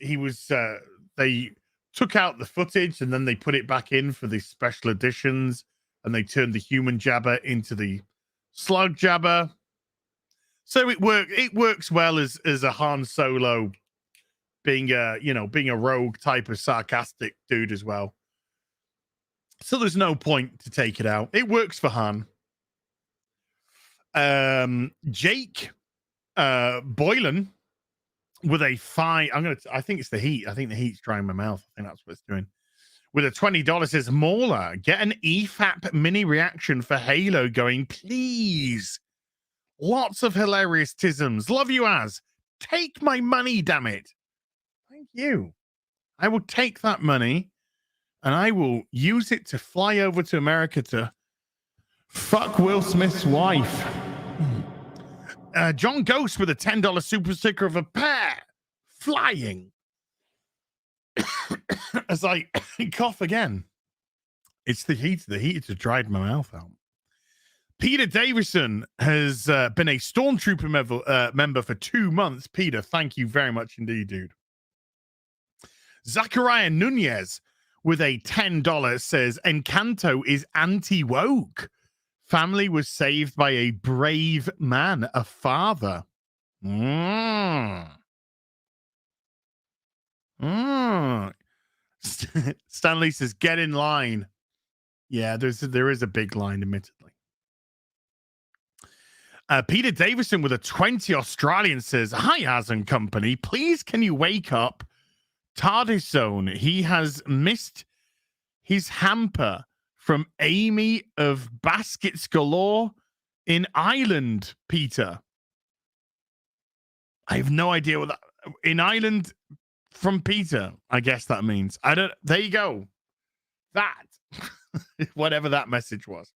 they took out the footage and then they put it back in for the special editions and they turned the human Jabba into the slug Jabba. So it works well as a Han Solo being a rogue type of sarcastic dude as well. So there's no point to take it out. It works for Han. Jake Boylan with a 5. I think it's the heat. I think the heat's drying my mouth. I think that's what it's doing. With a $20 says, Mauler, get an EFAP mini reaction for Halo going, please. Lots of hilarious tisms. Love you, Az. Take my money, damn it. Thank you. I will take that money and I will use it to fly over to America to fuck Will Smith's wife. John Ghost with a $10 super sticker of a pear flying. As I cough again. It's the heat. The heat has dried my mouth out. Peter Davison has been a Stormtrooper member for 2 months. Peter, thank you very much indeed, dude. Zachariah Nunez with a $10 says, Encanto is anti-woke. Family was saved by a brave man, a father. Stanley says, get in line. Yeah, there is a big line, admittedly. Peter Davison with a 20 Australian says, hi, Az and company. Please, can you wake up TARDIS Zone? He has missed his hamper from Amy of Baskets Galore in Ireland, Peter. I have no idea what that... In Ireland from Peter, I guess that means. I don't... There you go. That. Whatever that message was.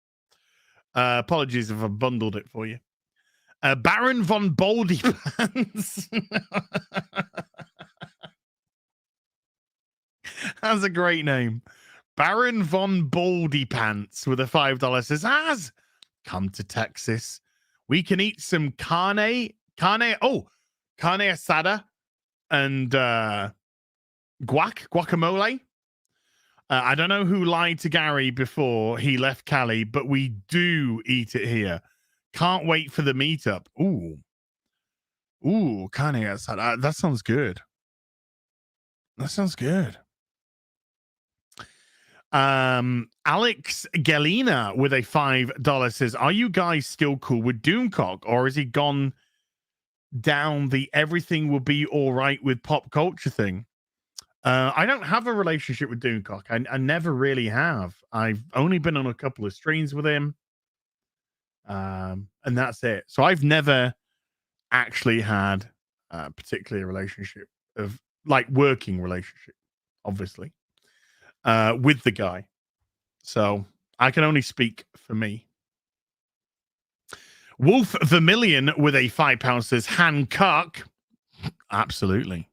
Apologies if I bundled it for you. Baron von Baldypants. That's a great name. Baron von Baldypants with a $5 says, Az, come to Texas. We can eat some carne asada and guacamole. I don't know who lied to Gary before he left Cali, but we do eat it here. Can't wait for the meetup. Ooh, carne asada. That sounds good. That sounds good. Alex Galina with a $5 says, are you guys still cool with Doomcock, or has he gone down the everything will be all right with pop culture thing? I don't have a relationship with Doomcock. I never really have. I've only been on a couple of streams with him. And that's it. So I've never actually had particularly a relationship of like working relationship, obviously, with the guy. So I can only speak for me. Wolf Vermilion with a £5 says Hancock. Absolutely.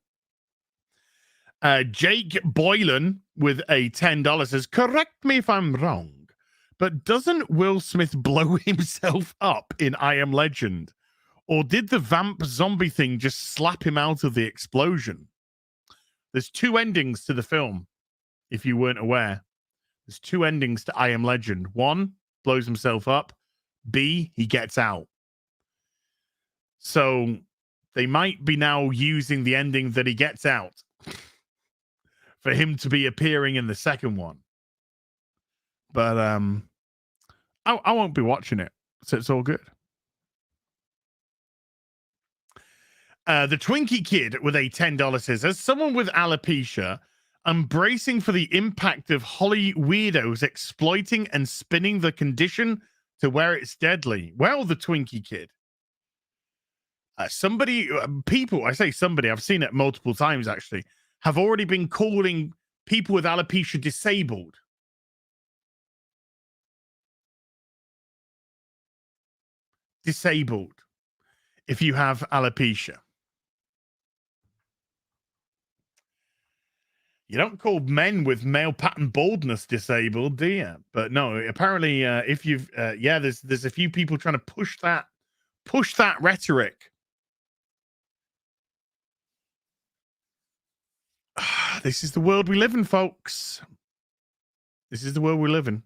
Jake Boylan with a $10 says, correct me if I'm wrong, but doesn't Will Smith blow himself up in I Am Legend? Or did the vamp zombie thing just slap him out of the explosion? There's 2 endings to the film, if you weren't aware. There's 2 endings to I Am Legend. 1, blows himself up. B, he gets out. So they might be now using the ending that he gets out for him to be appearing in the second one. But I won't be watching it, so it's all good. The Twinkie Kid with a $10 says, as someone with alopecia, I'm bracing for the impact of Holly weirdos exploiting and spinning the condition to where it's deadly. Well, the Twinkie Kid. People, I say somebody, I've seen it multiple times actually, have already been calling people with alopecia disabled. Disabled. If you have alopecia. You don't call men with male pattern baldness disabled, do you? But no, apparently, if you've, there's a few people trying to push that rhetoric. This is the world we live in, folks. This is the world we live in.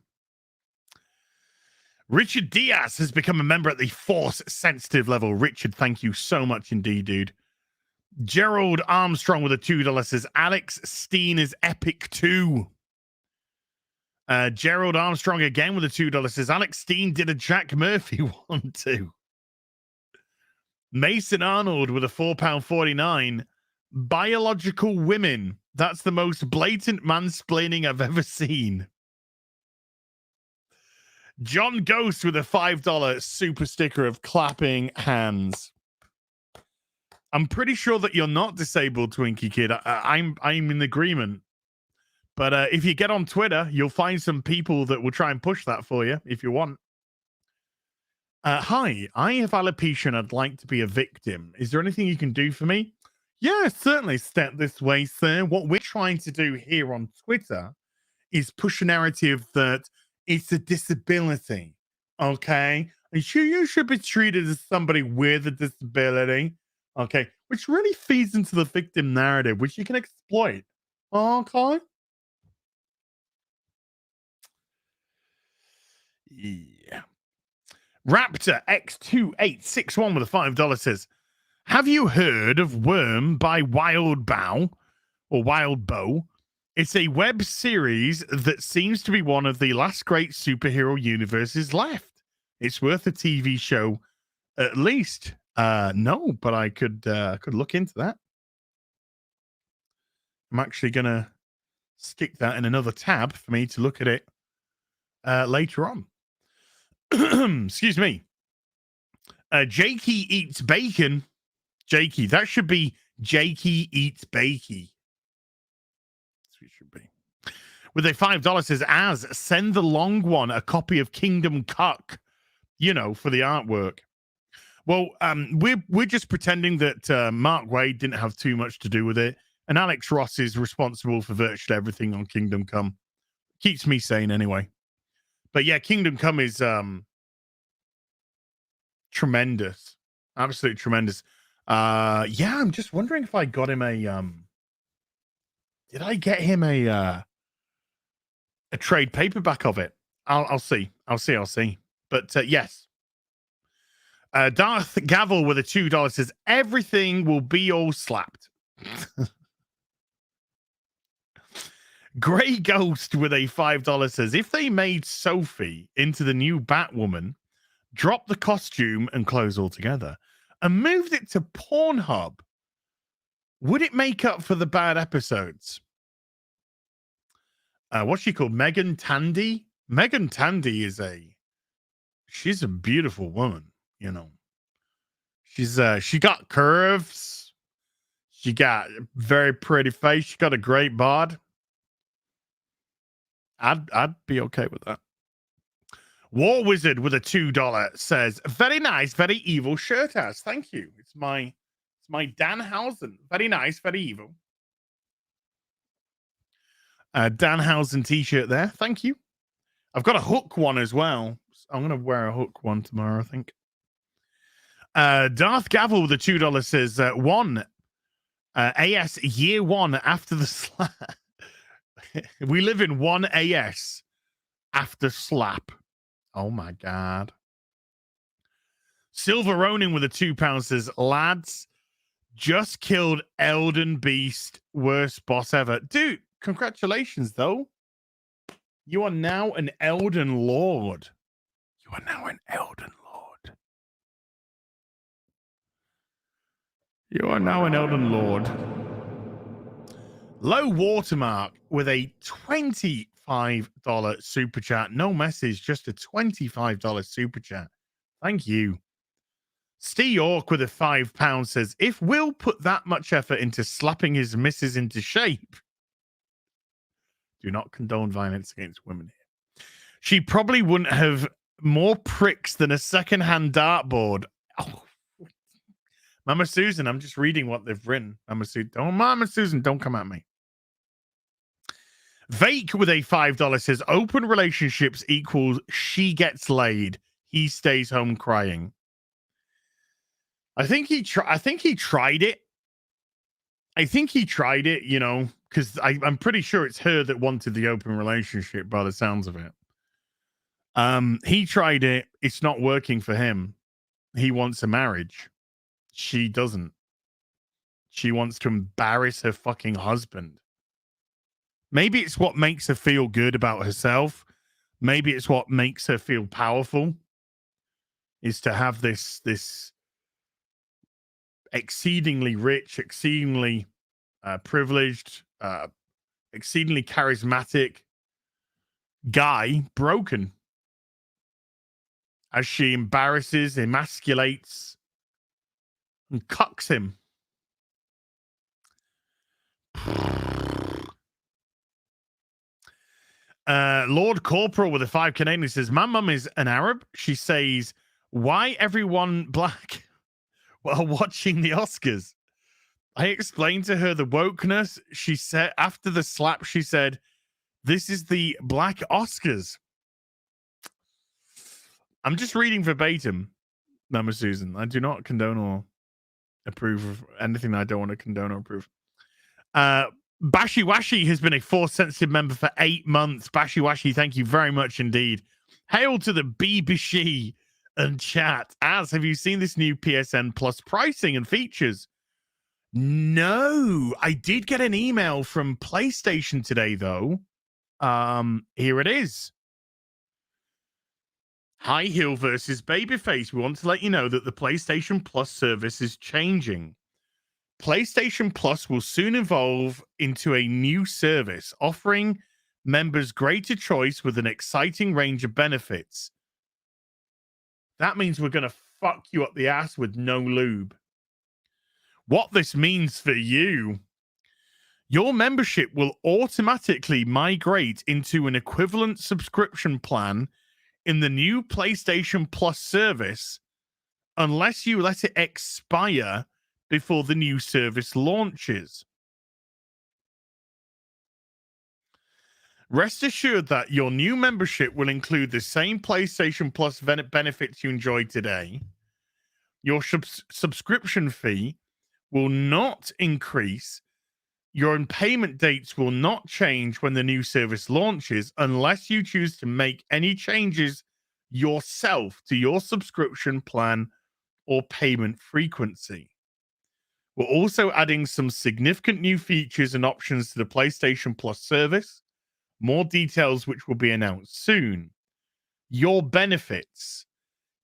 Richard Diaz has become a member at the Force sensitive level. Richard, thank you so much indeed, dude. Gerald Armstrong with a $2 says, Alex Steen is epic too. Gerald Armstrong again with a $2 says, Alex Steen did a Jack Murphy one too. Mason Arnold with a £4.49. Biological women. That's the most blatant mansplaining I've ever seen. John Ghost with a $5 super sticker of clapping hands. I'm pretty sure that you're not disabled, Twinkie Kid. I'm in agreement. But if you get on Twitter, you'll find some people that will try and push that for you if you want. Hi, I have alopecia and I'd like to be a victim. Is there anything you can do for me? Yeah, certainly. Step this way, sir. What we're trying to do here on Twitter is push a narrative that it's a disability. Okay. And you should be treated as somebody with a disability. Okay. Which really feeds into the victim narrative, which you can exploit. Okay. Yeah. Raptor X2861 with a $5 says, have you heard of Worm by Wild Bow or Wild Bow? It's a web series that seems to be one of the last great superhero universes left. It's worth a TV show at least. No, but I could look into that. I'm actually gonna stick that in another tab for me to look at it later on. Excuse me. Jakey eats bacon. Jakey, that should be Jakey eats bakey. That's what it should be. With a $5 says, as send the long one a copy of Kingdom Cuck, you know, for the artwork. Well, we're just pretending that Mark Waid didn't have too much to do with it, and Alex Ross is responsible for virtually everything on Kingdom Come. Keeps me sane anyway. But yeah, Kingdom Come is tremendous, absolutely tremendous. Yeah, I'm just wondering if I got him a did I get him a trade paperback of it? I'll see. But yes. Darth Gavel with a $2 says everything will be all slapped. Grey Ghost with a $5 says if they made Sophie into the new Batwoman, dropped the costume and clothes altogether, and moved it to Pornhub, would it make up for the bad episodes? What's she called? Megan Tandy? Megan Tandy she's a beautiful woman, you know. She got curves. She got a very pretty face. She got a great bod. I'd be okay with that. War Wizard with a $2 says, very nice, very evil shirt ass. Thank you. It's my Danhausen. Very nice, very evil. Danhausen t-shirt there. Thank you. I've got a hook one as well. I'm going to wear a hook one tomorrow, I think. Darth Gavel with a $2 says, one AS year one after the slap. We live in one AS after slap. Oh my God. Silver Ronin with a £2 says, lads, just killed Elden Beast, worst boss ever. Dude, congratulations though. You are now an Elden Lord. You are now an Elden Lord. You are now an Elden Lord. Low Watermark with a $25 super chat. No message, just a $25 super chat. Thank you. Steve York with a £5 says, if Will put that much effort into slapping his missus into shape, do not condone violence against women here. She probably wouldn't have more pricks than a second-hand dartboard. Oh. Mama Susan, I'm just reading what they've written. Mama Susan, don't come at me. Vake with a $5 says, open relationships equals she gets laid. He stays home crying. I think he tried it. You know, because I'm pretty sure it's her that wanted the open relationship by the sounds of it. He tried it. It's not working for him. He wants a marriage. She doesn't. She wants to embarrass her fucking husband. Maybe it's what makes her feel good about herself. Maybe it's what makes her feel powerful. Is to have this exceedingly rich, exceedingly privileged, exceedingly charismatic guy broken. As she embarrasses, emasculates, and cucks him. Lord Corporal with a 5 Canadian says, my mum is an Arab. She says, why everyone black while watching the Oscars? I explained to her the wokeness. She said, after the slap, she said, this is the black Oscars. I'm just reading verbatim, Mama Susan. I do not condone or approve of anything I don't want to condone or approve. Bashi Washi has been a Force sensitive member for 8 months. Bashi Washi, thank you very much indeed. Hail to the BBC and chat. Have you seen this new PSN Plus pricing and features? No, I did get an email from PlayStation today, though. Here it is. Hi, Heel versus Babyface. We want to let you know that the PlayStation Plus service is changing. PlayStation Plus will soon evolve into a new service, offering members greater choice with an exciting range of benefits. That means we're going to fuck you up the ass with no lube. What this means for you: your membership will automatically migrate into an equivalent subscription plan in the new PlayStation Plus service unless you let it expire before the new service launches. Rest assured that your new membership will include the same PlayStation Plus benefits you enjoy today. Your subscription fee will not increase. Your payment dates will not change when the new service launches unless you choose to make any changes yourself to your subscription plan or payment frequency. We're also adding some significant new features and options to the PlayStation Plus service. More details which will be announced soon. Your benefits.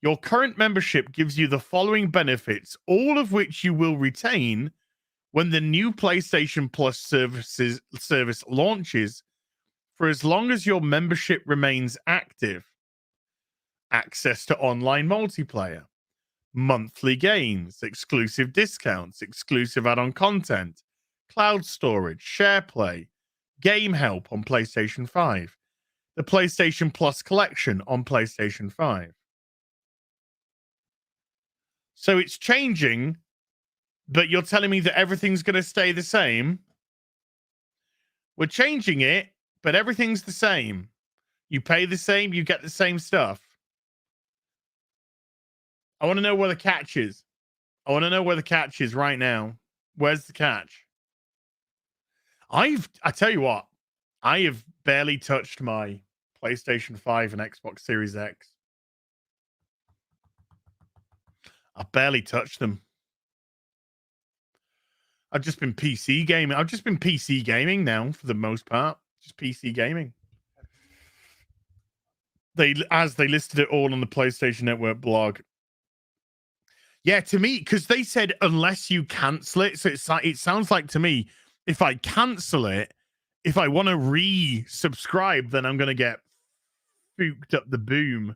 Your current membership gives you the following benefits, all of which you will retain when the new PlayStation Plus service launches for as long as your membership remains active. Access to online multiplayer, monthly games, exclusive discounts, exclusive add-on content, cloud storage, share play, game help on PlayStation 5, the PlayStation Plus collection on PlayStation 5. So it's changing, but you're telling me that everything's going to stay the same? We're changing it, but everything's the same. You pay the same, you get the same stuff. I want to know where the catch is. I want to know where the catch is right now. Where's the catch? I tell you what, I have barely touched my PlayStation 5 and Xbox Series X. I barely touched them. I've just been PC gaming. I've just been PC gaming now for the most part. Just PC gaming. They listed it all on the PlayStation Network blog. Yeah, to me, because they said unless you cancel it. So it sounds like to me, if I cancel it, if I want to resubscribe, then I'm going to get spooked up the boom.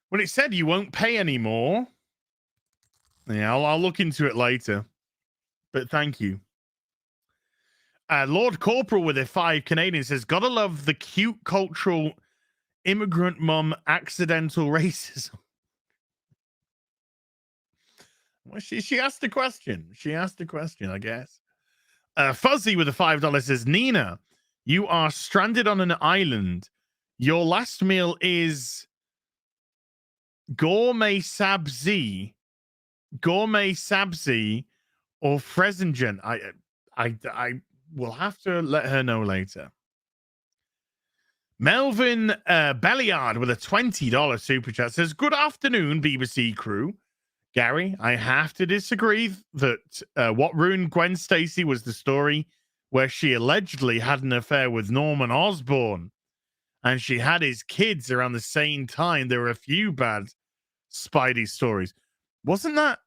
When it said you won't pay anymore, yeah, I'll look into it later. But thank you. Lord Corporal with a 5 Canadian says, gotta love the cute cultural immigrant mom accidental racism. Well, she asked a question. She asked a question, I guess. Fuzzy with a $5 says, Nina, you are stranded on an island. Your last meal is gourmet sabzi or Fresengen. I will have to let her know later. Melvin Belliard with a $20 super chat says, good afternoon, BBC crew. Gary, I have to disagree that what ruined Gwen Stacy was the story where she allegedly had an affair with Norman Osborn and she had his kids around the same time. There were a few bad Spidey stories. Wasn't that?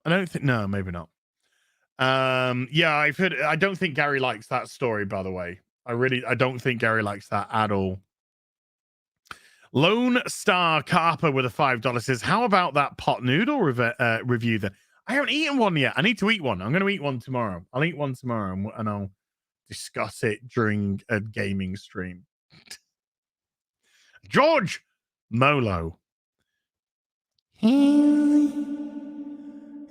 I don't think, no, maybe not. Yeah, I've heard, I don't think Gary likes that story, by the way. I don't think Gary likes that at all. Lone Star Carper with a $5 says, how about that pot noodle review there? I haven't eaten one yet. I need to eat one. I'm going to eat one tomorrow. I'll eat one tomorrow and I'll discuss it during a gaming stream. George Molo. Healing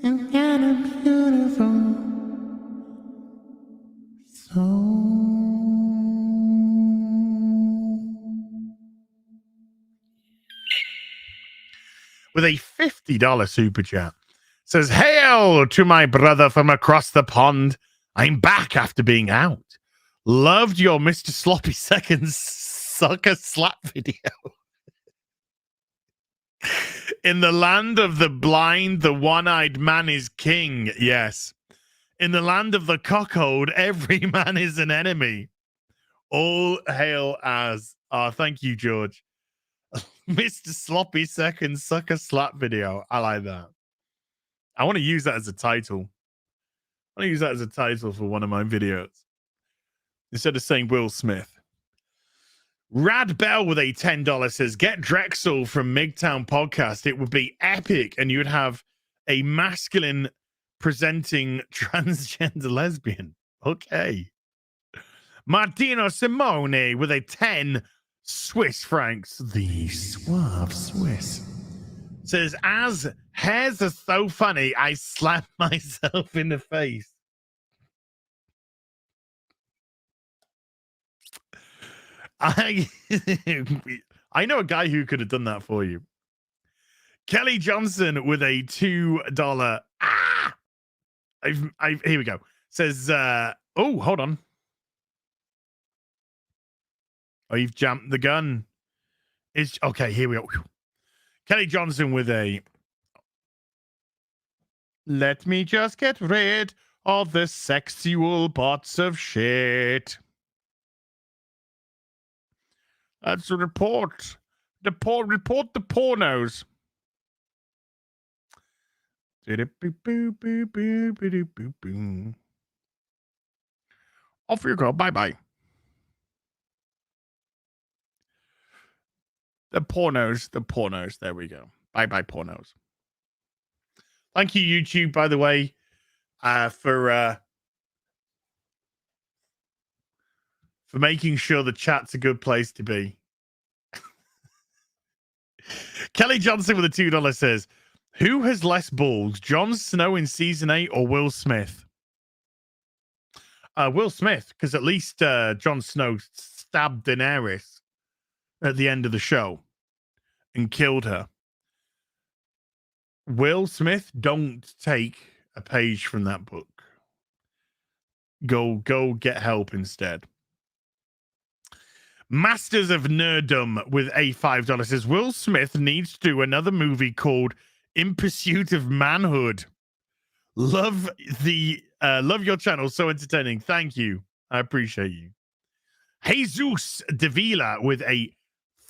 and got a beautiful. So with a $50 super chat. Says, hail to my brother from across the pond. I'm back after being out. Loved your Mr. Sloppy Seconds sucker slap video. In the land of the blind, the one-eyed man is king. Yes. In the land of the cuckold, every man is an enemy. All hail as. Oh, thank you, George. Mr. Sloppy Seconds sucker slap video. I like that. I want to use that as a title. I want to use that as a title for one of my videos. Instead of saying Will Smith. Rad Bell with a $10 says, get Drexel from MGTOWN podcast. It would be epic, and you would have a masculine presenting transgender lesbian. Okay. Martino Simone with a 10 Swiss francs. The suave Swiss. Says, as hairs are so funny, I slap myself in the face. I know a guy who could have done that for you. Kelly Johnson with a $2. Here we go. Says, oh, hold on. Oh, you've jumped the gun. It's okay. Here we go. Kelly Johnson with a. Let me just get rid of the sexual bots of shit. That's a report. Report the pornos. Off you go. Bye-bye. The pornos. There we go. Bye-bye, pornos. Thank you, YouTube, by the way, for making sure the chat's a good place to be. Kelly Johnson with a $2 says, who has less balls, Jon Snow in season 8 or Will Smith? Will Smith, because at least Jon Snow stabbed Daenerys at the end of the show and killed her. Will Smith, don't take a page from that book. Go get help instead. Masters of Nerddom with a $5 says, Will Smith needs to do another movie called In Pursuit of Manhood. Love your channel. So entertaining. Thank you. I appreciate you. Jesus Davila with a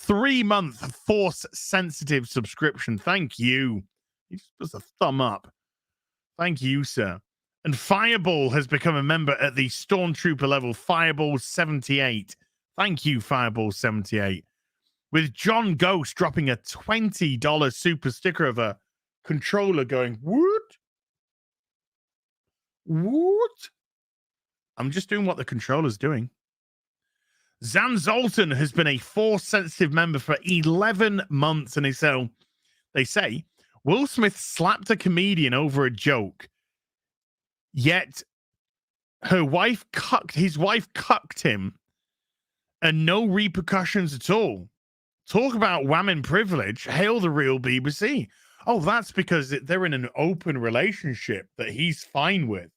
3-month force-sensitive subscription. Thank you. He's just a thumb up. Thank you, sir. And Fireball has become a member at the Stormtrooper level, Fireball 78. Thank you, Fireball 78. With John Ghost dropping a $20 super sticker of a controller going, what? What? I'm just doing what the controller's doing. Zan Zoltan has been a force-sensitive member for 11 months, and they say Will Smith slapped a comedian over a joke, yet his wife cucked him, and no repercussions at all. Talk about whamming privilege. Hail the real BBC. Oh, that's because they're in an open relationship that he's fine with.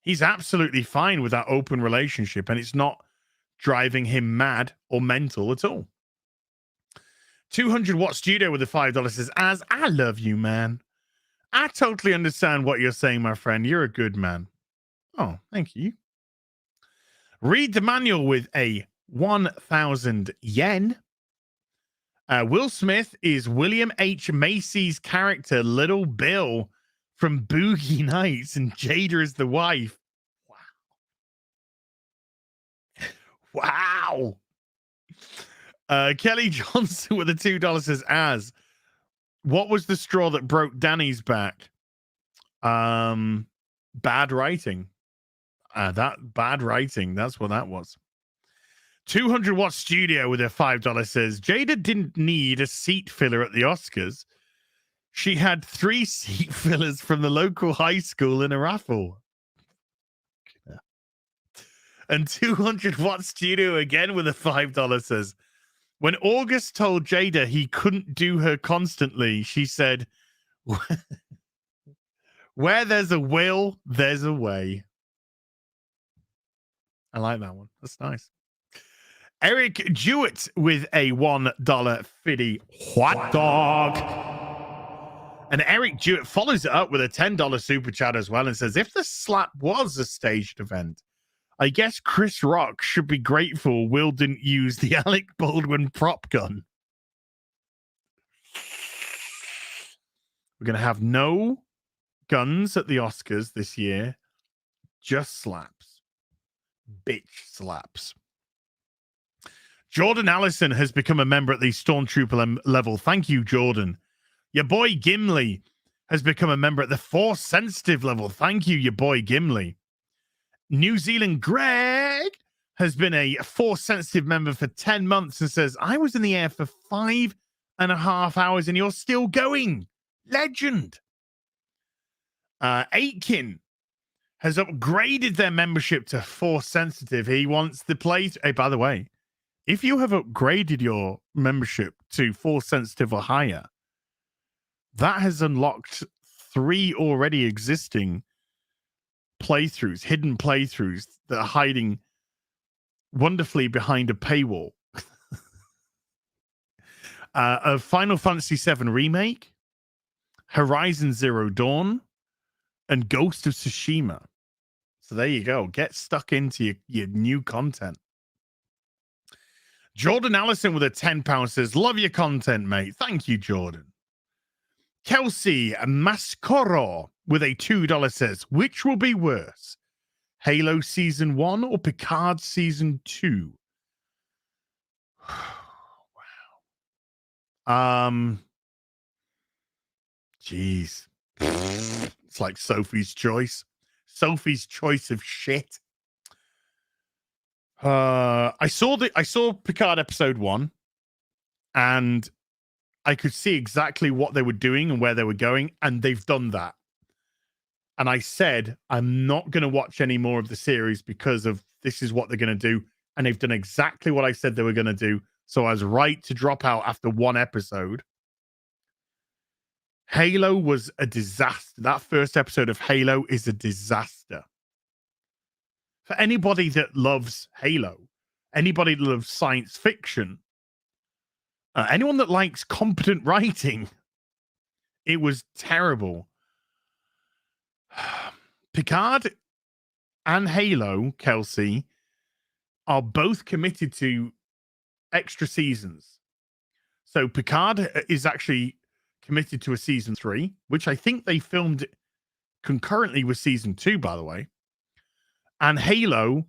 He's absolutely fine with that open relationship, and it's not driving him mad or mental at all. 200-watt studio with a $5 says, as I love you, man. I totally understand what you're saying, my friend. You're a good man. Oh, thank you. Read the manual with a 1,000 yen. Will Smith is William H. Macy's character, Little Bill, from Boogie Nights, and Jada is the wife. Wow. Kelly Johnson with a $2 says, what was the straw that broke Danny's back? Bad writing. Bad writing. That's what that was. 200-watt studio with a $5 says, Jada didn't need a seat filler at the Oscars. She had 3 seat fillers from the local high school in a raffle. And 200-watt studio again with a $5 says, When August told Jada he couldn't do her constantly, she said, where there's a will, there's a way. I like that one. That's nice. Eric Jewett with a $1 fiddy hot dog. And Eric Jewett follows it up with a $10 super chat as well and says, if the slap was a staged event, I guess Chris Rock should be grateful Will didn't use the Alec Baldwin prop gun. We're going to have no guns at the Oscars this year. Just slaps. Bitch slaps. Jordan Allison has become a member at the Stormtrooper level. Thank you, Jordan. Your boy Gimli has become a member at the Force Sensitive level. Thank you, your boy Gimli. New Zealand Greg has been a Force Sensitive member for 10 months and says, I was in the air for 5.5 hours and you're still going. Legend. Aitken has upgraded their membership to Force Sensitive. He wants the play. Hey, by the way, if you have upgraded your membership to Force Sensitive or higher, that has unlocked 3 already existing playthroughs, hidden playthroughs that are hiding wonderfully behind a paywall. A Final Fantasy VII Remake, Horizon Zero Dawn, and Ghost of Tsushima. So there you go. Get stuck into your new content. Jordan Allison with a £10 says, love your content, mate. Thank you, Jordan. Kelsey Mascoro with a $2 says, which will be worse, Halo Season 1 or Picard Season 2? Wow. Jeez. It's like Sophie's choice. Sophie's choice of shit. I saw Picard episode 1, and I could see exactly what they were doing and where they were going, and they've done that. And I said, I'm not going to watch any more of the series because of this is what they're going to do. And they've done exactly what I said they were going to do. So I was right to drop out after 1 episode. Halo was a disaster. That first episode of Halo is a disaster. For anybody that loves Halo, anybody that loves science fiction, anyone that likes competent writing, it was terrible. Picard and Halo, Kelsey, are both committed to extra seasons. So Picard is actually committed to a season 3, which I think they filmed concurrently with season 2, by the way. And Halo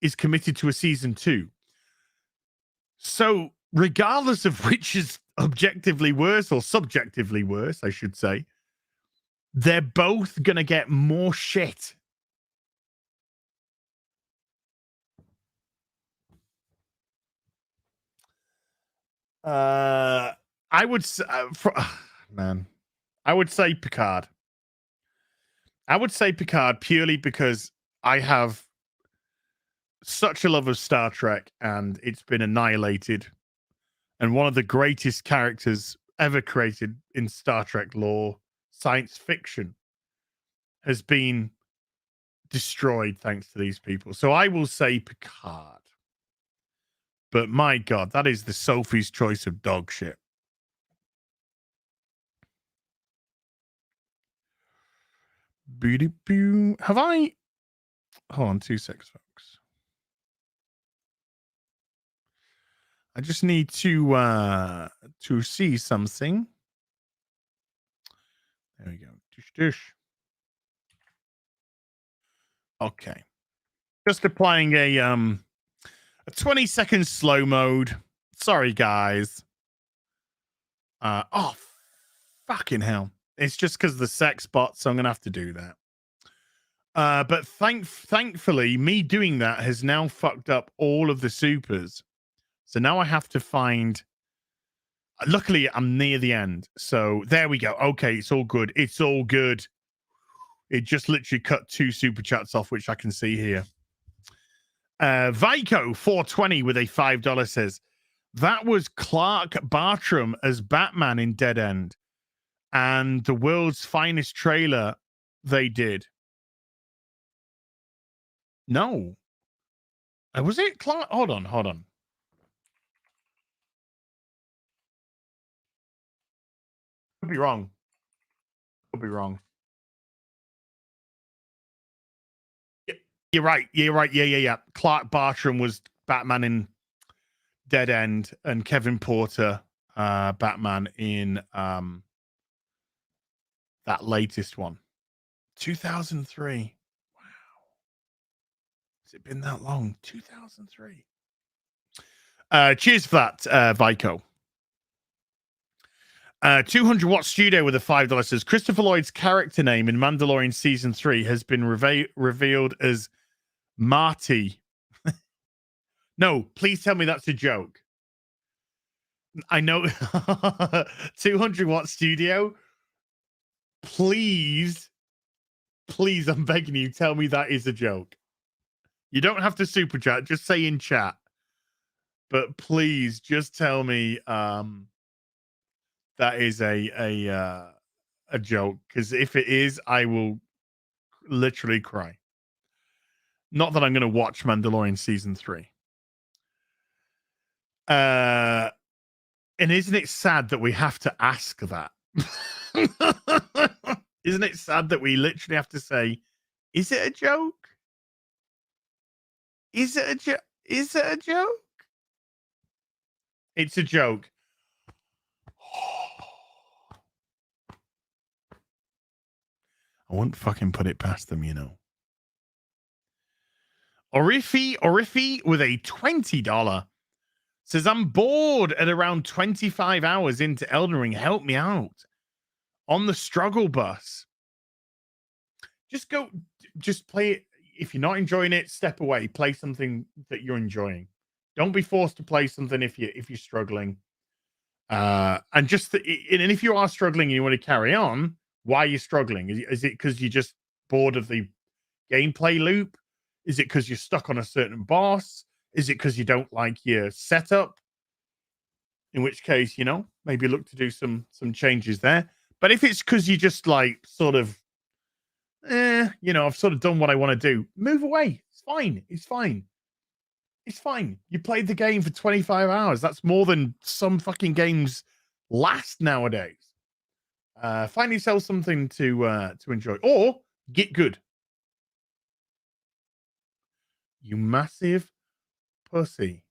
is committed to a season 2. So regardless of which is objectively worse or subjectively worse, I should say, they're both going to get more shit. I would say, I would say Picard. I would say Picard purely because I have such a love of Star Trek and it's been annihilated. And one of the greatest characters ever created in Star Trek lore, science fiction, has been destroyed thanks to these people. So I will say Picard. But my God, that is the Sophie's choice of dog shit. Have I? Hold on 2 seconds, folks. I just need to see something. There we go. Dish. Okay. Just applying a 20-second slow mode. Sorry, guys. Oh, fucking hell. It's just because of the sex bot, so I'm going to have to do that. But thankfully, me doing that has now fucked up all of the supers. So now I have to find... Luckily, I'm near the end. So there we go. Okay, it's all good. It's all good. It just literally cut 2 super chats off, which I can see here. Vico420 with a $5 says, That was Clark Bartram as Batman in Dead End, and the world's finest trailer they did. No. Was it Clark? Hold on. Could be wrong. You're right. Yeah. Clark Bartram was Batman in Dead End, and Kevin Porter, Batman in that latest one. 2003. Wow. Has it been that long? 2003. Cheers for that, Vico. 200-watt studio with a $5 says Christopher Lloyd's character name in Mandalorian season 3 has been revealed as Marty. No, please tell me that's a joke. I know. 200-watt studio. Please, I'm begging you, tell me that is a joke. You don't have to super chat, just say in chat. But please, just tell me that is a joke. Because if it is, I will literally cry. Not that I'm going to watch Mandalorian season 3. And isn't it sad that we have to ask that? Isn't it sad that we literally have to say, is it a joke? Is it a joke? Is it a joke? It's a joke. I won't fucking put it past them, you know. Orifi with a $20 says, I'm bored at around 25 hours into Elden Ring. Help me out. On the struggle bus. Just play it. If you're not enjoying it, step away. Play something that you're enjoying. Don't be forced to play something if you're struggling. And if you are struggling and you want to carry on, why are you struggling? Is it because you're just bored of the gameplay loop? Is it because you're stuck on a certain boss? Is it because you don't like your setup? In which case, maybe look to do some changes there. But if it's because you just like sort of, I've sort of done what I want to do, move away. It's fine. It's fine. You played the game for 25 hours. That's more than some fucking games last nowadays. Find yourself something to enjoy, or get good. You massive pussy.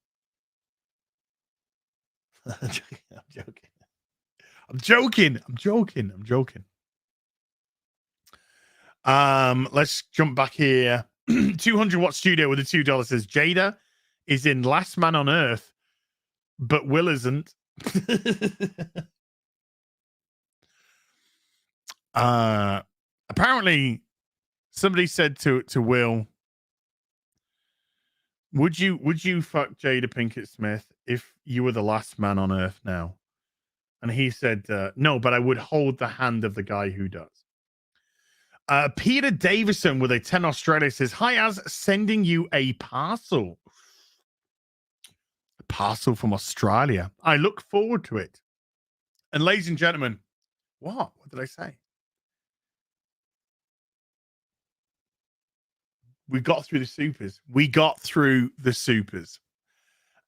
I'm joking. Let's jump back here. 200-watt studio with a $2 says Jada is in Last Man on Earth, but Will isn't. Apparently somebody said to Will, would you fuck Jada Pinkett Smith if you were the last man on Earth now? And he said, no, but I would hold the hand of the guy who does. Peter Davison with a 10 Australia says, hi, Az, sending you a parcel. A parcel from Australia. I look forward to it. And ladies and gentlemen, what did I say? We got through the supers.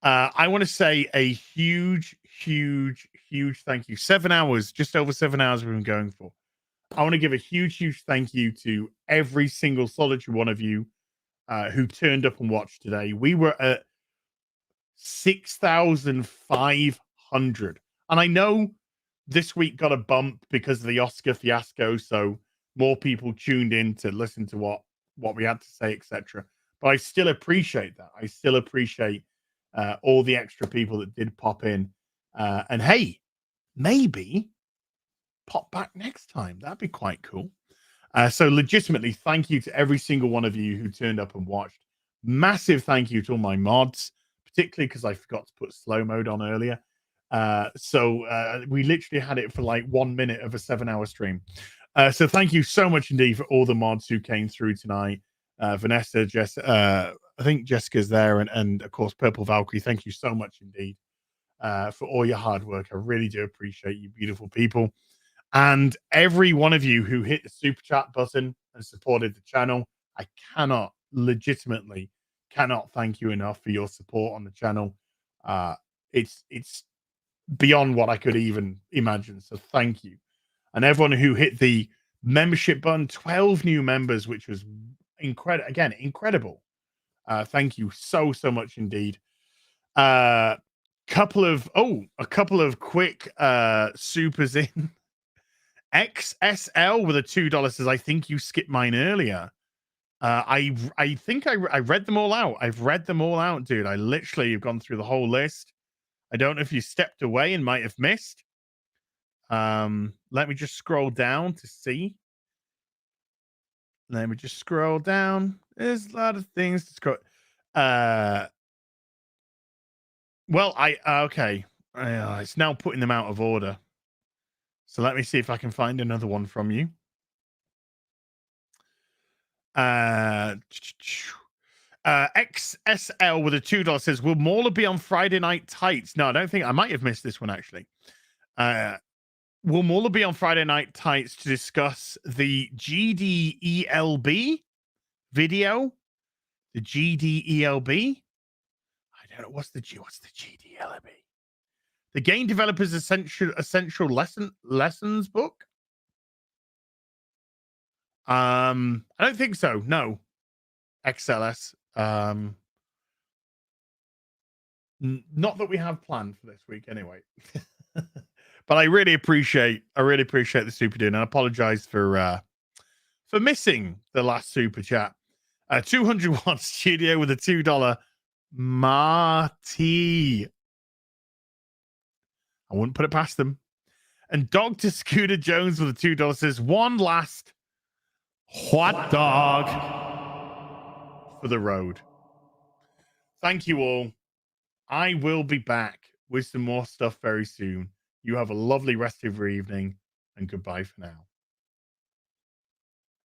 I want to say a huge thank you. 7 hours, just over 7 hours we've been going for. I want to give a huge thank you to every single solitary one of you who turned up and watched today. We were at 6,500. And I know this week got a bump because of the Oscar fiasco, so more people tuned in to listen to what we had to say, etc. But I still appreciate that. I still appreciate all the extra people that did pop in. And hey, maybe pop back next time. That'd be quite cool. So legitimately, thank you to every single one of you who turned up and watched. Massive thank you to all my mods, particularly because I forgot to put slow mode on earlier. So we literally had it for like 1 minute of a 7-hour stream. So thank you so much indeed for all the mods who came through tonight. Vanessa, Jess, I think Jessica's there, and of course Purple Valkyrie. Thank you so much indeed. for all your hard work. I really do appreciate you, beautiful people. And every one of you who hit the super chat button and supported the channel, I legitimately cannot thank you enough for your support on the channel. It's beyond what I could even imagine. So thank you. And everyone who hit the membership button, 12 new members, which was incredible. Thank you so much indeed. A couple of quick supers in. XSL with a $2 says, I think you skipped mine earlier. I think I read them all out. I've read them all out, dude. I literally have gone through the whole list. I don't know if you stepped away and might have missed. Let me just scroll down to see. Let me just scroll down. There's a lot of things to scroll. Well, okay. It's now putting them out of order. So let me see if I can find another one from you. XSL with a $2 says, will Mauler be on Friday Night Tights? No, I don't think. I might have missed this one, actually. Will Mauler be on Friday Night Tights to discuss the GDELB video? The GDELB? I don't know. What's the GDELB? The Game Developers Essential Lessons book? I don't think so. No. XLS. Not that we have planned for this week anyway. But I really appreciate the super dude, and I apologize for missing the last super chat. 201 Studio with a $2 Marty. I wouldn't put it past them. And Dr. Scooter Jones with a $2 says, one last hot dog for the road. Thank you all. I will be back with some more stuff very soon. You have a lovely rest of your evening, and goodbye for now.